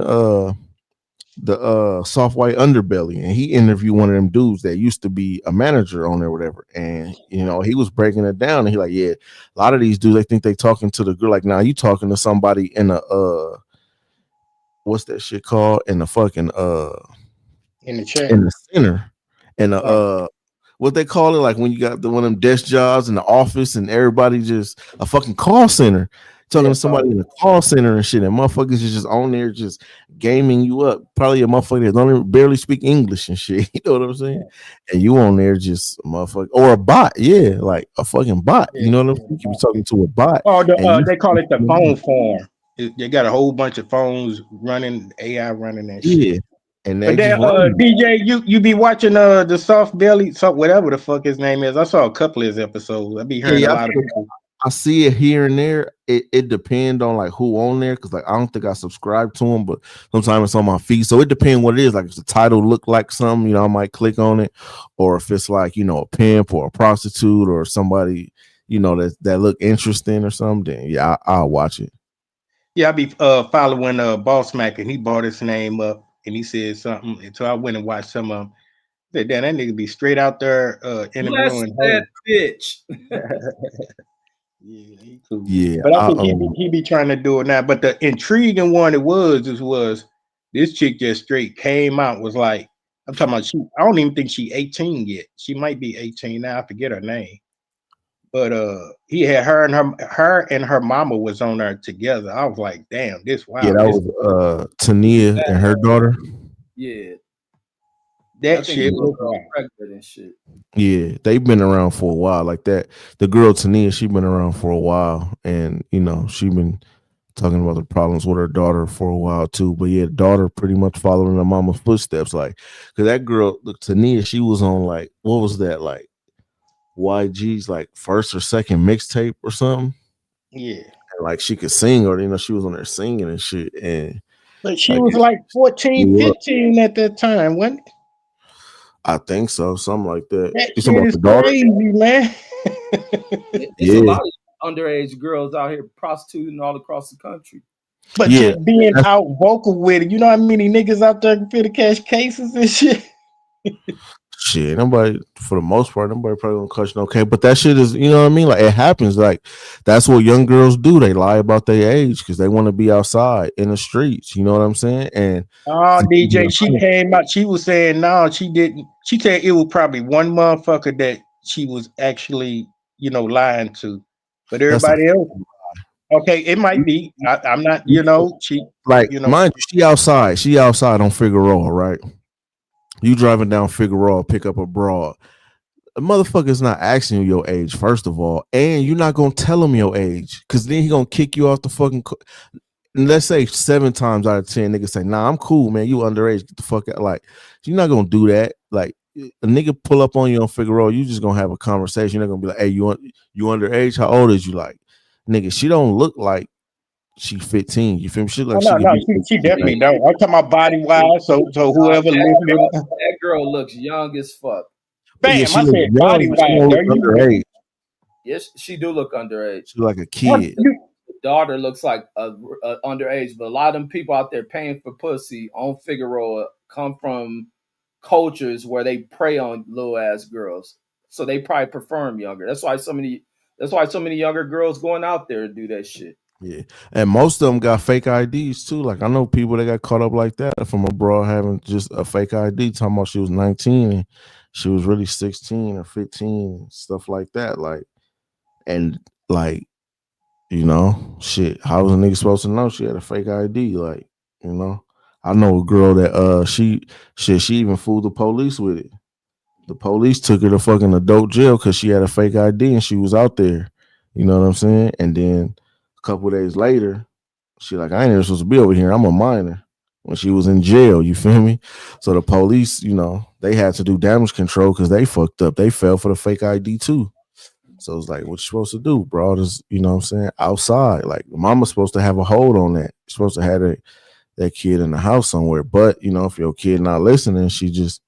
the soft white underbelly, and he interviewed one of them dudes that used to be a manager on there, whatever, and you know, he was breaking it down, and he like, yeah, a lot of these dudes, they think they talking to the girl. Like, nah, you talking to somebody in a what's that shit called, in the fucking
in the chat.
in the center, in a what they call it, like when you got one of them desk jobs in the office, and everybody just a fucking call center, talking to somebody in the call center and shit, and motherfuckers is just on there just gaming you up. Probably a motherfucker that don't even barely speak English and shit. You know what I'm saying? And you on there just a motherfucker, or a bot, yeah, like a fucking bot. You know what I'm saying? You be talking to a bot,
Oh,
and
they call it the phone form. They got a whole bunch of phones running, AI running that shit.
yeah, and
But
they just
then,
run.
DJ, you be watching the soft belly, so whatever the fuck his name is. I saw a couple of his episodes. I be hearing a lot of people.
I see it here and there. It depends on like who on there, because like I don't think I subscribe to them, but sometimes it's on my feed. So it depends what it is. Like if the title look like something, you know, I might click on it, or if it's like, you know, a pimp or a prostitute or somebody, you know, that look interesting or something. Yeah, I'll watch it.
Yeah, I be following Boss Mac, and he brought his name up, and he said something, and so I went and watched some of them. Said, damn, that nigga be straight out there
Bless
interviewing
that
hoes.
bitch.
Yeah, he cool.
Yeah,
But I think he be trying to do it now. But the intriguing one it was this chick just straight came out, was like, I'm talking about I don't even think she 18 yet. She might be 18 now. I forget her name. But he had her and her mama was on there together. I was like, damn, this
Yeah,
wow,
that
this
was Tania and her daughter.
Yeah, I
that
think the
shit
little
was
girl
wild.
pregnant and shit.
Yeah, they've been around for a while. Like that, the girl Tania, she been around for a while, and you know she been talking about the problems with her daughter for a while too. But yeah, daughter pretty much following her mama's footsteps, like because that girl, look, Tania, she was on like what was that like YG's like first or second mixtape or something.
Yeah.
And like she could sing, or you know she was on there singing and shit, and
But she
like
was
it
like 14,
blew up.
15 at that time, wasn't it?
I think so, something like that.
That
You talking
shit
about
is
the daughter?
crazy, man.
It's a
Yeah,
lot of underage girls out here prostituting all across the country.
But
yeah.
just being out vocal with it, you know how many niggas out there can fit to cash cases and shit?
Shit, nobody for the most part, nobody probably gonna question okay, but that shit is, you know what I mean? Like it happens. Like that's what young girls do. They lie about their age because they want to be outside in the streets. You know what I'm saying? And
Oh, DJ, she came out. She was saying no, she didn't. She said it was probably one motherfucker that she was actually, lying to. But
that's a
everybody else, okay, it might be. I'm not, she,
like mind you, she outside. She outside on Figueroa, right? You driving down Figueroa, pick up a broad. A motherfucker's not asking you your age, first of all, and you're not gonna tell him your age, cause then he gonna kick you off the fucking. Let's say 7 times out of 10, niggas say, "Nah, I'm cool, man. You underage. Get the fuck out." Like, you're not gonna do that. Like, a nigga pull up on you on Figueroa, you just gonna have a conversation. You're not gonna be like, "Hey, you underage? How old is you?" Like, nigga, she don't look like she 15. You feel me? She look like she could
no,
be.
she definitely don't. I'm talking about body wise. So whoever listening,
That girl looks young as fuck.
Yeah,
bam,
she
I
looks
said
young,
body
but she
wise.
don't
There
look
you go.
underage.
Yes, she do look underage.
She like a kid.
The daughter looks like a underage, but a lot of them people out there paying for pussy on Figueroa come from cultures where they prey on little ass girls, so they probably prefer them younger. That's why so many younger girls going out there to do that shit.
Yeah, and most of them got fake IDs too. Like I know people that got caught up like that from abroad having just a fake ID, talking about she was 19 and she was really 16 or 15, stuff like that. Like, and like, you know, shit. How was a nigga supposed to know she had a fake ID? Like, you know, I know a girl that she even fooled the police with it. The police took her to fucking adult jail because she had a fake ID and she was out there. You know what I'm saying? And then a couple days later, she like, I ain't even supposed to be over here. I'm a minor. When she was in jail, you feel me? So the police, you know, they had to do damage control because they fucked up. They fell for the fake ID too. So it's like, what you supposed to do, bro? Just, you know what I'm saying? Outside. Like mama's supposed to have a hold on that. You're supposed to have that kid in the house somewhere. But, you know, if your kid not listening, she just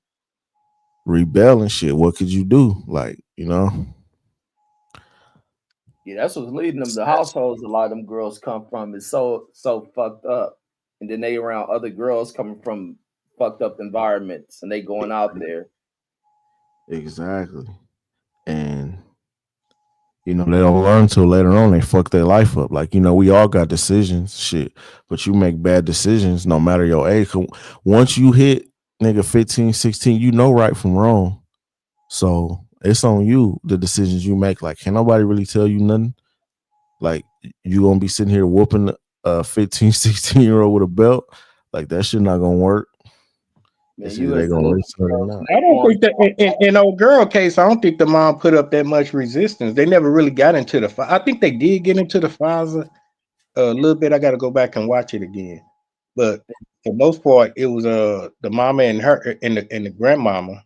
rebel and shit. What could you do? Like, you know?
Yeah, that's what's leading them. The households a lot of them girls come from is so fucked up, and then they around other girls coming from fucked up environments, and they going out there.
Exactly. And you know, they don't learn till later on. They fuck their life up. Like, you know, we all got decisions, shit. But you make bad decisions no matter your age. Once you hit nigga 15, 16, you know right from wrong. So it's on you, the decisions you make. Like, can nobody really tell you nothing? Like, you gonna be sitting here whooping a 15, 16-year-old with a belt? Like, that shit not gonna work.
Man,
It's
you
either they
as
gonna
a
listen or not.
I don't think that in old girl case, I don't think the mom put up that much resistance. They never really got into the I think they did get into the FISA a little bit. I got to go back and watch it again. But for most part, it was the mama and her and the grandmama.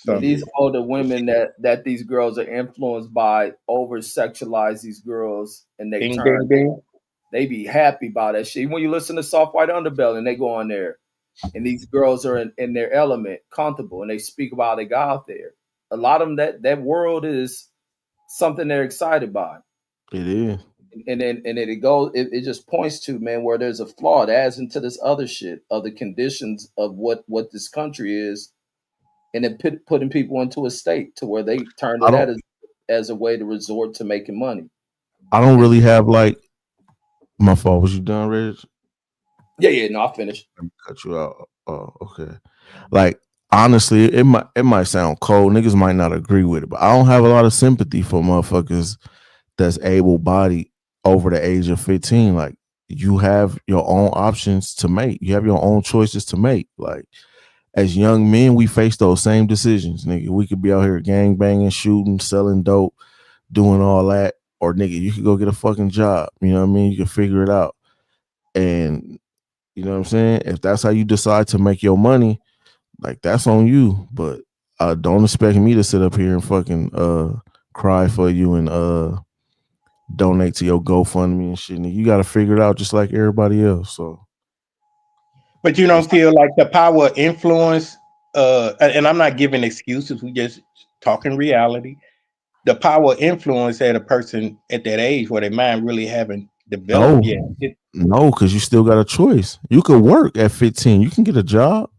Man, these older women that these girls are influenced by over sexualize these girls, and they
Ding,
turn.
ding, ding.
They be happy about that shit. When you listen to Soft White Underbelly and they go on there, and these girls are in their element, comfortable, and they speak about how they got out there. A lot of them that world is something they're excited by.
It is.
And then it just points to, man, where there's a flaw. It adds into this other shit of the conditions of what this country is, and it putting people into a state to where they turn to that as a way to resort to making money.
I don't really have like my fault. Was you done, Reg?
Yeah, no, I finished.
Let me cut you out. Oh, okay. Like honestly, it might sound cold. Niggas might not agree with it, but I don't have a lot of sympathy for motherfuckers that's able bodied over the age of 15. Like, you have your own options to make. You have your own choices to make. Like, as young men, we face those same decisions, nigga. We could be out here gang banging, shooting, selling dope, doing all that, or nigga, you could go get a fucking job. You know what I mean? You can figure it out. And you know what I'm saying? If that's how you decide to make your money, like, that's on you. But don't expect me to sit up here and fucking cry for you and donate to your GoFundMe and shit. Nigga, you got to figure it out just like everybody else. So,
But you don't feel like the power of influence, and I'm not giving excuses, we just talking reality. The power of influence at a person at that age where their mind really haven't developed yet.
no, because you still got a choice. You could work at 15. You can get a job.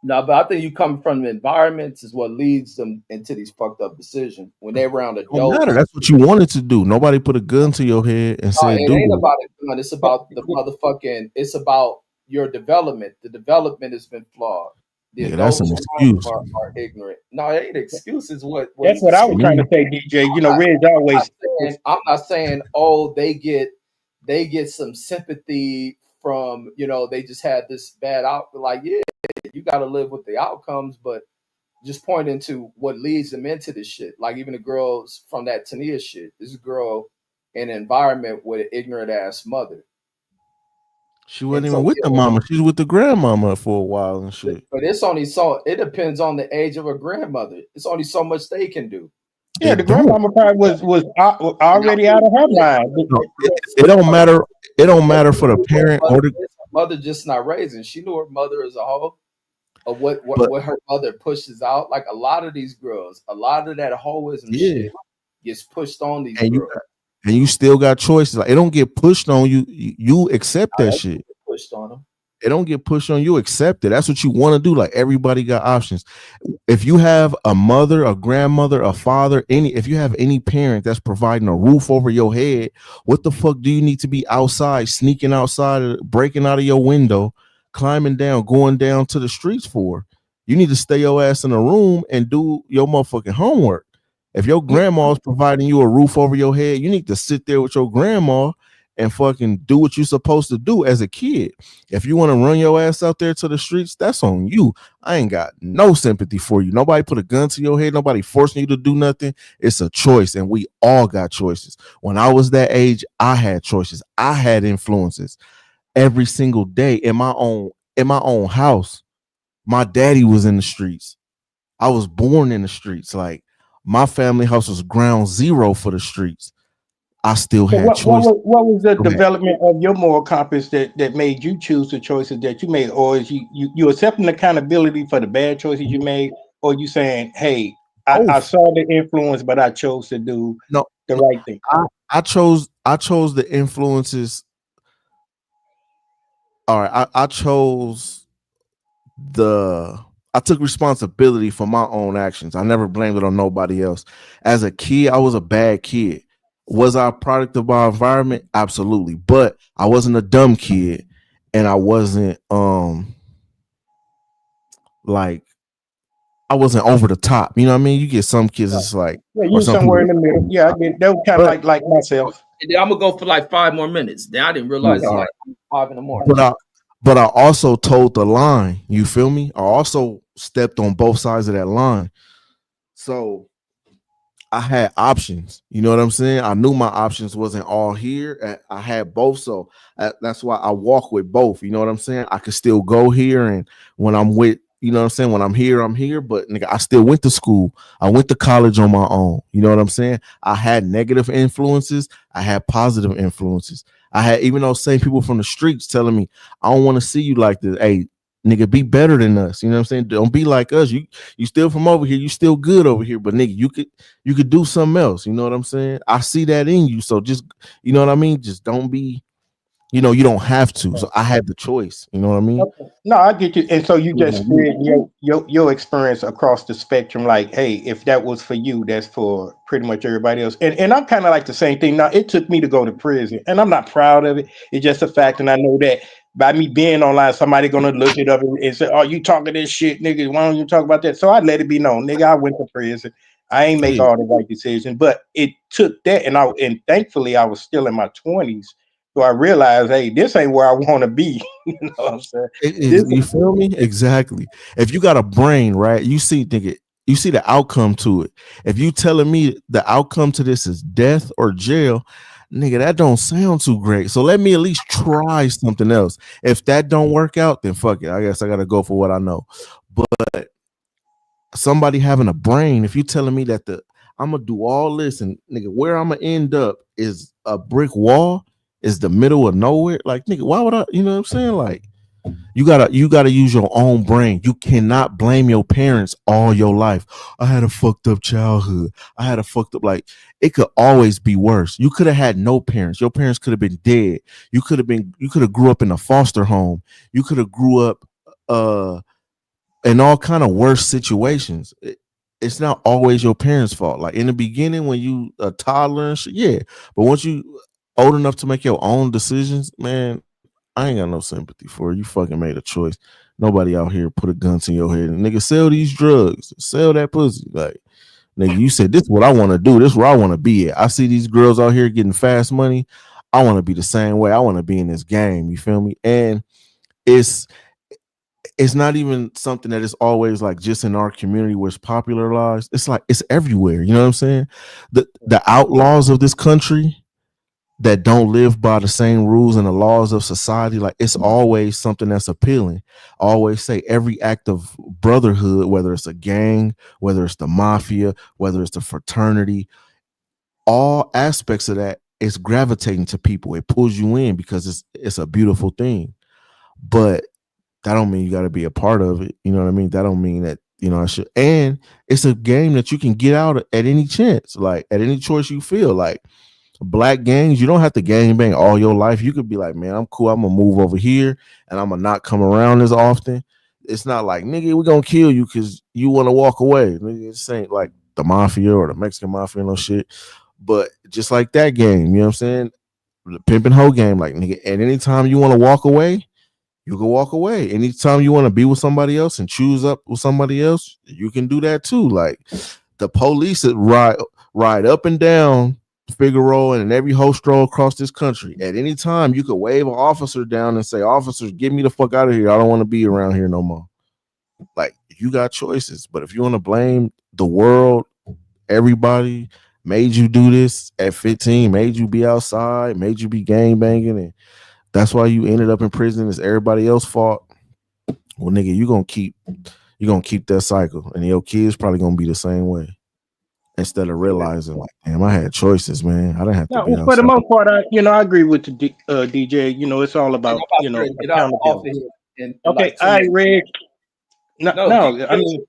No, but I think you come from the environments is what leads them into these fucked up decisions. When they're around
Don't
adults,
matter. That's what you wanted to do. Nobody put a gun to your head and
no,
said,
it
"Do
ain't
it."
about a gun. It's about the motherfucking. It's about your development. The development has been flawed. The
Yeah, that's
adults
an
around
excuse.
are ignorant. No, it ain't excuses. What
That's what I was trying to say, DJ. You know, Red's always.
I'm not saying, oh, they get some sympathy from, they just had this bad out. Like, yeah, you got to live with the outcomes, but just pointing to what leads them into this shit. Like, even the girls from that Tania shit. This girl in an environment with an ignorant ass mother.
She wasn't even with the mama. She was with the grandmama for a while and shit.
But it's only so. It depends on the age of a grandmother. It's only so much they can do.
Yeah, the grandmama probably was already out of her mind.
It don't matter. It don't matter for the parent or the
mother. Just not raising. She knew her mother as a whole, of what her mother pushes out. Like, a lot of these girls, a lot of that hoism shit gets pushed on these girls.
And you still got choices. Like, it don't get pushed on you. You accept that shit.
Pushed on them.
It don't get pushed on you. Accept it. That's what you want to do. Like, everybody got options. If you have a mother, a grandmother, a father, if you have any parent that's providing a roof over your head, what the fuck do you need to be outside, sneaking outside, breaking out of your window, climbing down, going down to the streets for? You need to stay your ass in a room and do your motherfucking homework. If your grandma's providing you a roof over your head, you need to sit there with your grandma and fucking do what you're supposed to do as a kid. If you want to run your ass out there to the streets, that's on you. I ain't got no sympathy for you. Nobody put a gun to your head. Nobody forcing you to do nothing. It's a choice, and we all got choices. When I was that age, I had choices. I had influences every single day in my own house. My daddy was in the streets. I was born in the streets. Like, my family house was ground zero for the streets. I still had choices.
What was the development of your moral compass that made you choose the choices that you made? Or is you accepting accountability for the bad choices you made? Or you saying, hey, I saw the influence, but I chose to do the right thing?
I chose the influences. All right, I chose I took responsibility for my own actions. I never blamed it on nobody else. As a kid, I was a bad kid. Was I a product of my environment? Absolutely. But I wasn't a dumb kid, and I wasn't like, I wasn't over the top. You know what I mean? You get some kids, it's like,
yeah, you somewhere in the middle. Yeah, I mean, that was kind of like myself.
I'm gonna go for like 5 more minutes. Then I didn't realize it's like 5 in the morning.
But I also told the line. You feel me? I also stepped on both sides of that line. So I had options. You know what I'm saying? I knew my options wasn't all here. I had both. So that's why I walk with both. You know what I'm saying? I could still go here, and when I'm with, you know what I'm saying? When I'm here, I'm here. But nigga, I still went to school. I went to college on my own. You know what I'm saying? I had negative influences. I had positive influences. I had even those same people from the streets telling me, I don't want to see you like this. Hey, nigga, be better than us. You know what I'm saying? Don't be like us. You still from over here. You still good over here. But nigga, you could do something else. You know what I'm saying? I see that in you. So just, you know what I mean? Just don't be, you don't have to. So I had the choice. You know what I mean?
Okay. No, I get you. And so you just spread your experience across the spectrum. Like, hey, if that was for you, that's for pretty much everybody else. And I'm kind of like the same thing. Now, it took me to go to prison, and I'm not proud of it. It's just a fact, and I know that by me being online, somebody gonna look it up and say, "Oh, you talking this shit, nigga? Why don't you talk about that?" So I let it be known, nigga. I went to prison. I ain't make
Yeah.
all the right decisions, but it took that, and thankfully I was still in my 20s, so I realized, hey, this ain't where I want to be. You know what I'm saying?
You feel me? Exactly. If you got a brain, right? You see, nigga, you see the outcome to it. If you telling me the outcome to this is death or jail, nigga, that don't sound too great. So let me at least try something else. If that don't work out, then fuck it. I guess I gotta go for what I know. But somebody having a brain, if you telling me that I'm gonna do all this and nigga, where I'm gonna end up is a brick wall, is the middle of nowhere. Like, nigga, why would I? You know what I'm saying? Like, you gotta use your own brain. You cannot blame your parents all your life. I had a fucked up childhood. I had a fucked up, like, it could always be worse. You could have had no parents. Your parents could have been dead. You could have grew up in a foster home. You could have grew up in all kind of worse situations. It's not always your parents' fault. Like in the beginning, when you a toddler and shit, yeah. But once you old enough to make your own decisions, man, I ain't got no sympathy for you. Fucking made a choice. Nobody out here put a gun to your head and nigga sell these drugs, sell that pussy. Like, nigga, you said this is what I want to do. This is where I want to be at. I see these girls out here getting fast money. I want to be the same way. I want to be in this game. You feel me? And it's not even something that is always like just in our community where it's popularized. It's like it's everywhere. You know what I'm saying? The outlaws of this country that don't live by the same rules and the laws of society, like it's always something that's appealing. I always say every act of brotherhood, whether it's a gang, whether it's the mafia, whether it's the fraternity, all aspects of that is gravitating to people. It pulls you in because it's a beautiful thing. But that don't mean you got to be a part of it. You know what I mean? That don't mean that, you know, I should. And it's a game that you can get out at any chance, like at any choice you feel. Like black gangs, you don't have to gang bang all your life. You could be like, man, I'm cool. I'm gonna move over here and I'm gonna not come around as often. It's not like, nigga, we're gonna kill you because you want to walk away. Nigga, this ain't like the mafia or the Mexican mafia, no shit. But just like that game, you know what I'm saying? The pimp and hoe game, like, nigga, at any time you want to walk away, you can walk away. Anytime you want to be with somebody else and choose up with somebody else, you can do that too. Like the police that ride up and down Figueroa and every whole stroll across this country. At any time, you could wave an officer down and say, "Officers, get me the fuck out of here. I don't want to be around here no more." Like you got choices, but if you want to blame the world, everybody made you do this at 15, made you be outside, made you be gang banging, and that's why you ended up in prison. It's everybody else's fault. Well, nigga, you're gonna keep that cycle, and your kids probably gonna be the same way. Instead of realizing, like, damn, I had choices, man. I didn't have to be outside.
For the most part, I agree with the DJ. You know, it's all about, you know,
get off of
accountability.
here.
Okay,
Like
all right, Reg. No, I mean,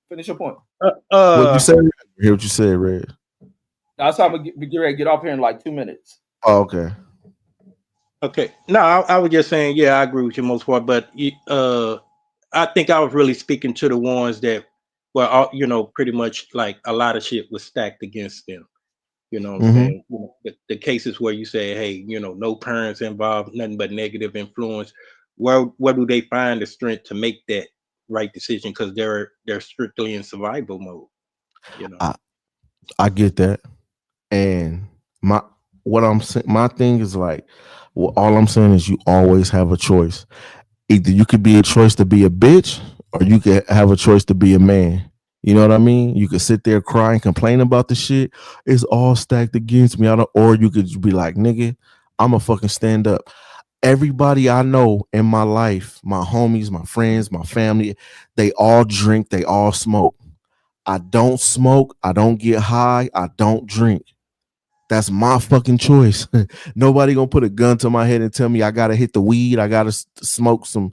finish your point.
What you said? Hear what you said, Red.
That's how I'm gonna get ready to get off here in like 2 minutes.
Oh, okay.
Okay. No, I was just saying, yeah, I agree with you most part, but I think I was really speaking to the ones that were, you know, pretty much like a lot of shit was stacked against them. You know what I'm saying? You know, the cases where you say, hey, you know, no parents involved, nothing but negative influence. Where do they find the strength to make that right decision? Because they're strictly in survival mode. You know,
I get that, and my thing is like, well, all I'm saying is you always have a choice. Either you could be a choice to be a bitch, or you could have a choice to be a man. You know what I mean? You could sit there cry and complain about the shit. It's all stacked against me. Or you could be like, nigga, I'm a fucking stand up. Everybody I know in my life, my homies, my friends, my family, they all drink, they all smoke. I don't smoke, I don't get high, I don't drink. That's my fucking choice. Nobody gonna put a gun to my head and tell me I gotta hit the weed, I gotta smoke some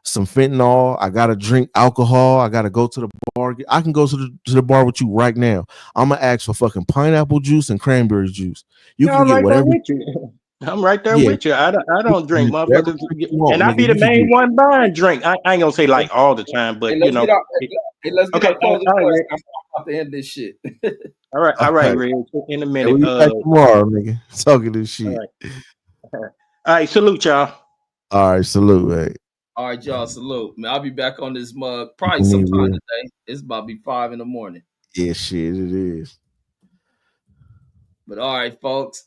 fentanyl, I gotta drink alcohol, I gotta go to the bar. I can go to the bar with you right now. I'm gonna ask for fucking pineapple juice and cranberry juice. You can get whatever.
I'm right there with you. I don't drink, motherfuckers, and I be the main one buying drink. I ain't gonna say like all the time, but you know.
Let's get our closing points. I'm about to end this shit.
All right, Red. In a minute.
We'll be back tomorrow, nigga. Talking this shit.
All right, salute y'all.
All right, salute, man.
All right, y'all. Salute. Man, I'll be back on this mug probably
Me
sometime
either.
today. It's about to be 5 in the morning.
Yeah, shit, it is.
But all right, folks.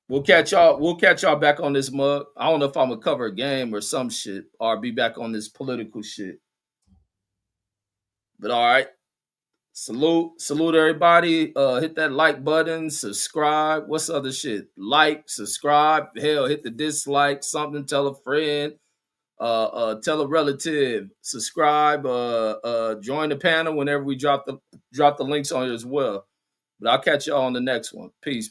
We'll catch y'all back on this mug. I don't know if I'm gonna cover a game or some shit or be back on this political shit. But all right. Salute everybody. Hit that like button, subscribe. What's the other shit? Like, subscribe, hell, hit the dislike, something, tell a friend, tell a relative, subscribe, join the panel whenever we drop the links on it as well. But I'll catch y'all on the next one. Peace.